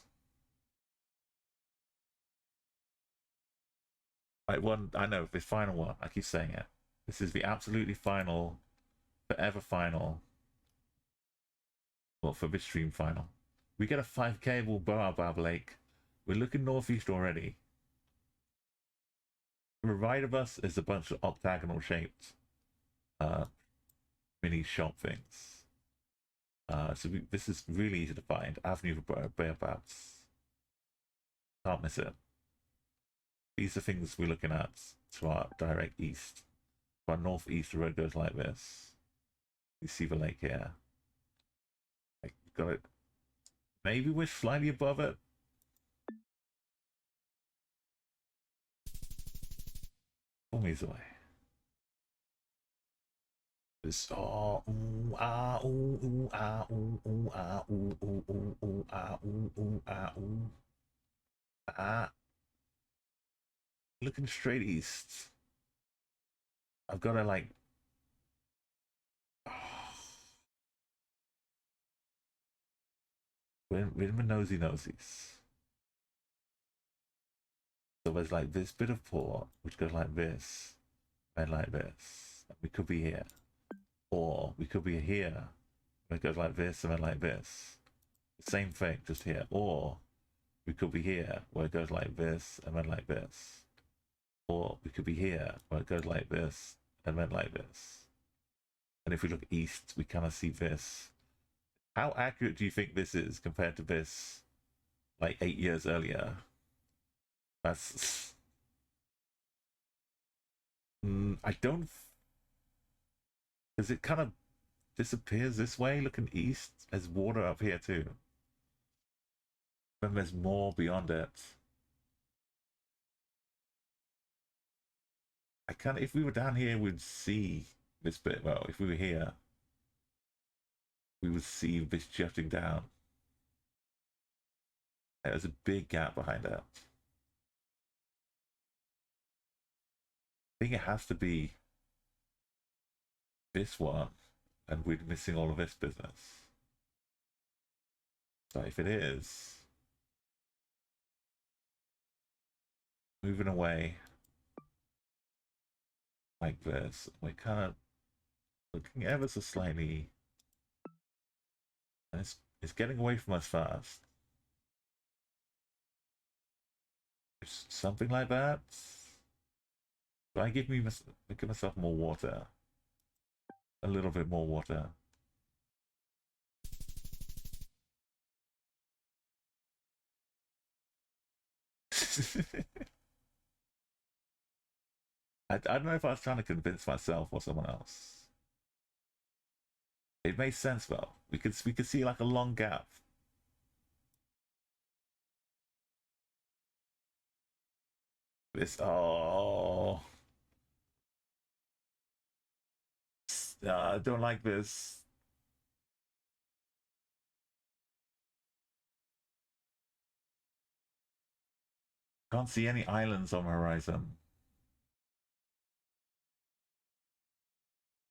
[SPEAKER 2] Like I know, this final one, I keep saying it. This is the absolutely final, forever final. Well, for this stream final. We get a 5K Baobab Lake. We're looking northeast already. To the right of us is a bunch of octagonal shaped mini shop things. So this is really easy to find. Avenue of Baobabs. Can't miss it. These are things we're looking at to our direct east. To our northeast, the road goes like this. You see the lake here. Got it. Maybe we're slightly above it. 4 meters away. This Looking straight east. I've got to like... With my nosy nosies. So there's like this bit of port, which goes like this, and like this. We could be here. Or we could be here, where it goes like this and then like this. Same thing, just here. Or we could be here, where it goes like this and then like this. Or we could be here, where it goes like this and then like this. And if we look east, we kind of see this. How accurate do you think this is compared to this, like 8 years earlier? That's... I don't... Because it kind of disappears this way, looking east. There's water up here too. Then there's more beyond it. I can't... If we were down here, we'd see this bit. Well, if we were here, we would see this jutting down. There's a big gap behind it. I think it has to be this one, and we're missing all of this business. So if it is, moving away like this, we're kind of looking ever so slightly, and it's getting away from us fast. Something like that. But I give myself more water. A little bit more water. I don't know if I was trying to convince myself or someone else. It made sense though. We could see like a long gap. This I don't like this. Can't see any islands on the horizon.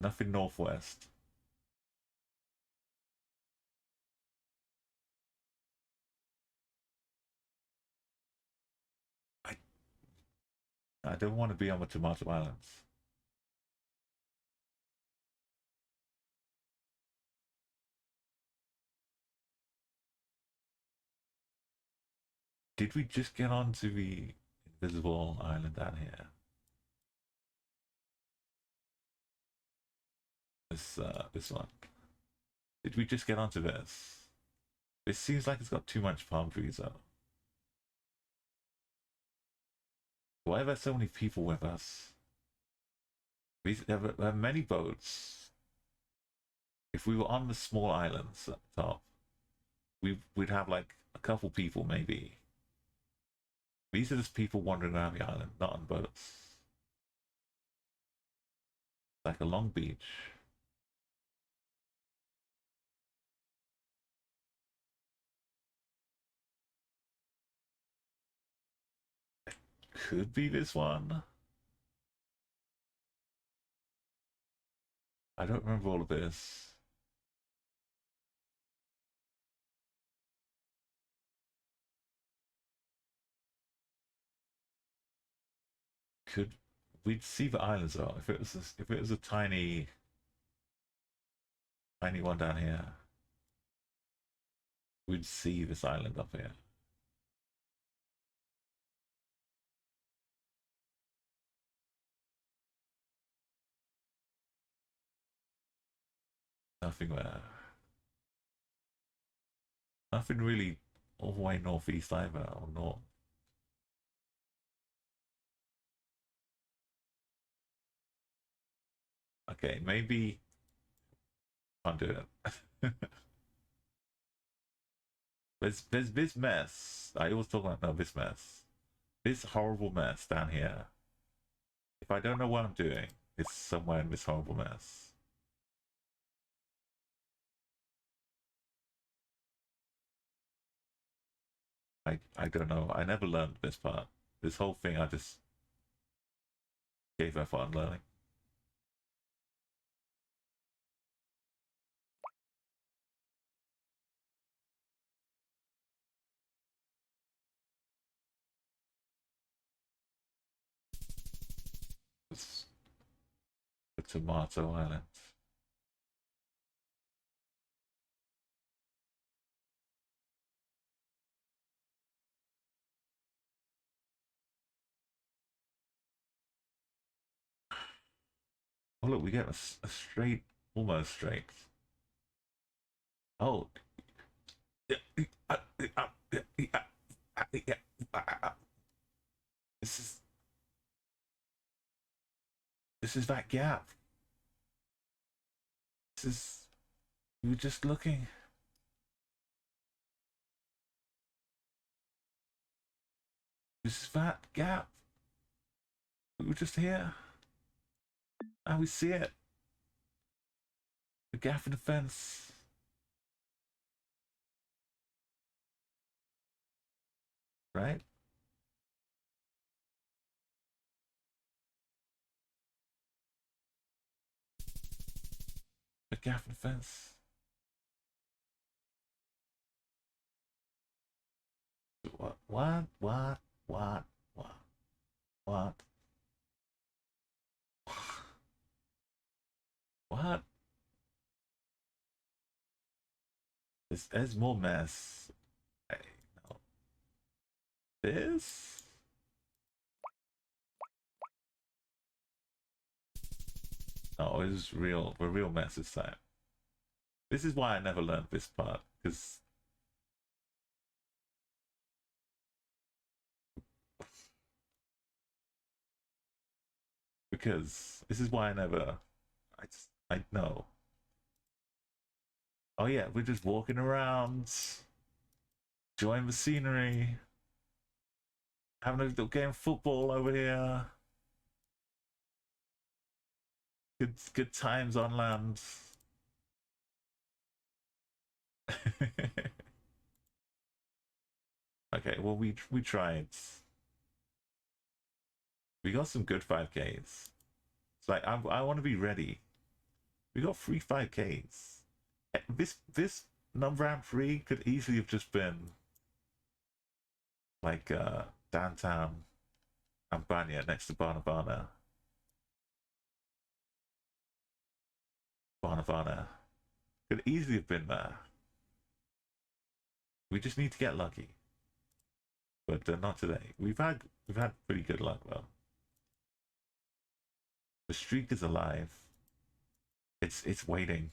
[SPEAKER 2] Nothing northwest. I don't want to be on the Tomato Islands. Did we just get onto the invisible island down here? This one. Did we just get onto this? It seems like it's got too much palm trees though. Why are there so many people with us? There are many boats. If we were on the small islands at the top, we'd have like a couple people maybe. These are just people wandering around the island, not on boats. Like a long beach. Could be this one. I don't remember all of this. We'd see the islands though if it was a tiny one down here. We'd see this island up here. Nothing there. Nothing really all the way northeast either, or north. Okay, maybe can't do it. there's this mess. I always talk about this mess. This horrible mess down here. If I don't know what I'm doing, it's somewhere in this horrible mess. I don't know. I never learned this part. This whole thing I just gave up on learning. It's the Tomato Island. Oh look, we get a straight, almost straight. Oh, this is that gap. This is, we were just looking. This is that gap. We were just here. Now we see it. The gap in the fence. Right? The gap in the fence. What? What? There's more mess. I know. This? No, it's real. We're real mess this time. This is why I never learned this part, because this is why I never. I know. Oh yeah, we're just walking around, enjoying the scenery, having a little game of football over here. Good times on land. Okay, well we tried. We got some good 5Ks. It's like I want to be ready. We got 3 5Ks. This number amp 3 could easily have just been like downtown Ambania next to Barnavana. Could easily have been there. We just need to get lucky, but not today. We've had pretty good luck though. The streak is alive. It's waiting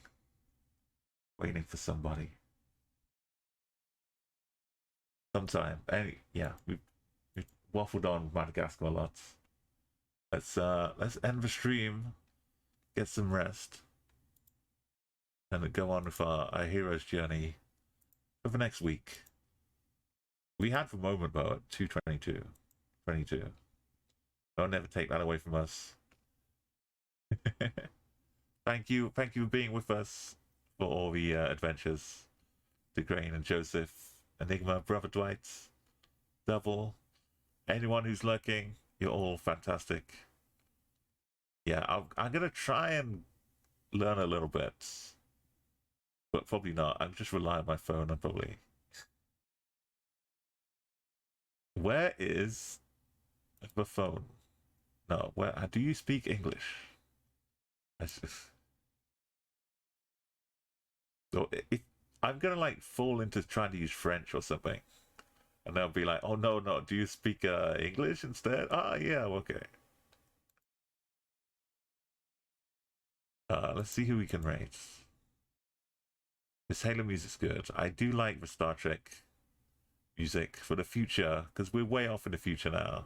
[SPEAKER 2] for somebody. Sometime. Yeah, we've waffled on Madagascar a lot. Let's end the stream, get some rest, and go on with our hero's journey for the next week. We had the moment though at 2:22. 22. Don't never take that away from us. Thank you for being with us for all the adventures. DeGrain and Joseph, Enigma, Brother Dwight, Double, anyone who's lurking, you're all fantastic. Yeah, I'm gonna try and learn a little bit, but probably not. I'm just relying on my phone. I'm probably. Where is the phone? No, where do you speak English? So if I'm gonna like fall into trying to use French or something, and they'll be like, "Oh no, do you speak English instead?" Ah, yeah, okay. Let's see who we can rate. This Halo music's good. I do like the Star Trek music for the future because we're way off in the future now.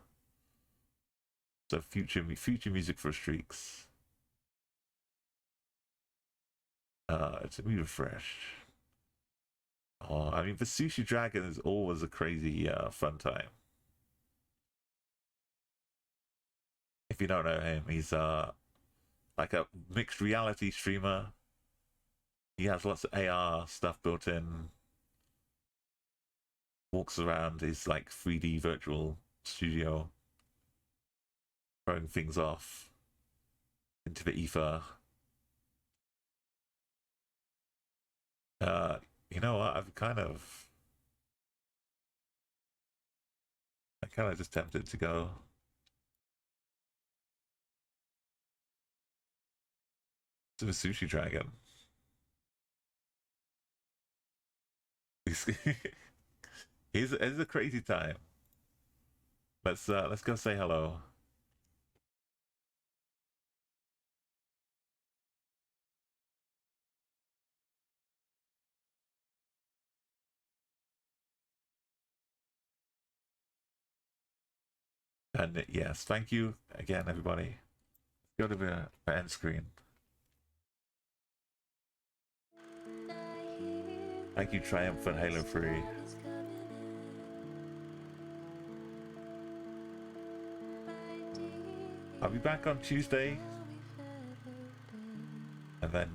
[SPEAKER 2] So future music for streaks. It's a refresh. Oh, I mean, the Sushi Dragon is always a crazy fun time. If you don't know him, he's like a mixed reality streamer. He has lots of AR stuff built in. walks around his like 3D virtual studio, throwing things off into the ether. You know what? I'm kind of just tempted to go. To the sushi dragon. It's a crazy time. Let's go say hello. And yes, thank you again, everybody. Go to the end screen. Thank you, Triumphant Halo 3. I'll be back on Tuesday. And then,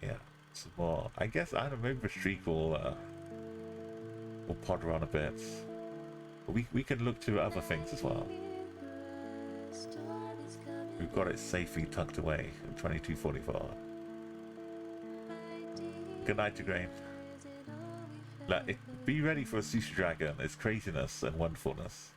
[SPEAKER 2] yeah, some more. I guess, I don't know, maybe the streak will podder on a bit. But we can look to other things as well. We've got it safely tucked away in 2244. Good night, Tigraine. Be ready for a sushi dragon. It's craziness and wonderfulness.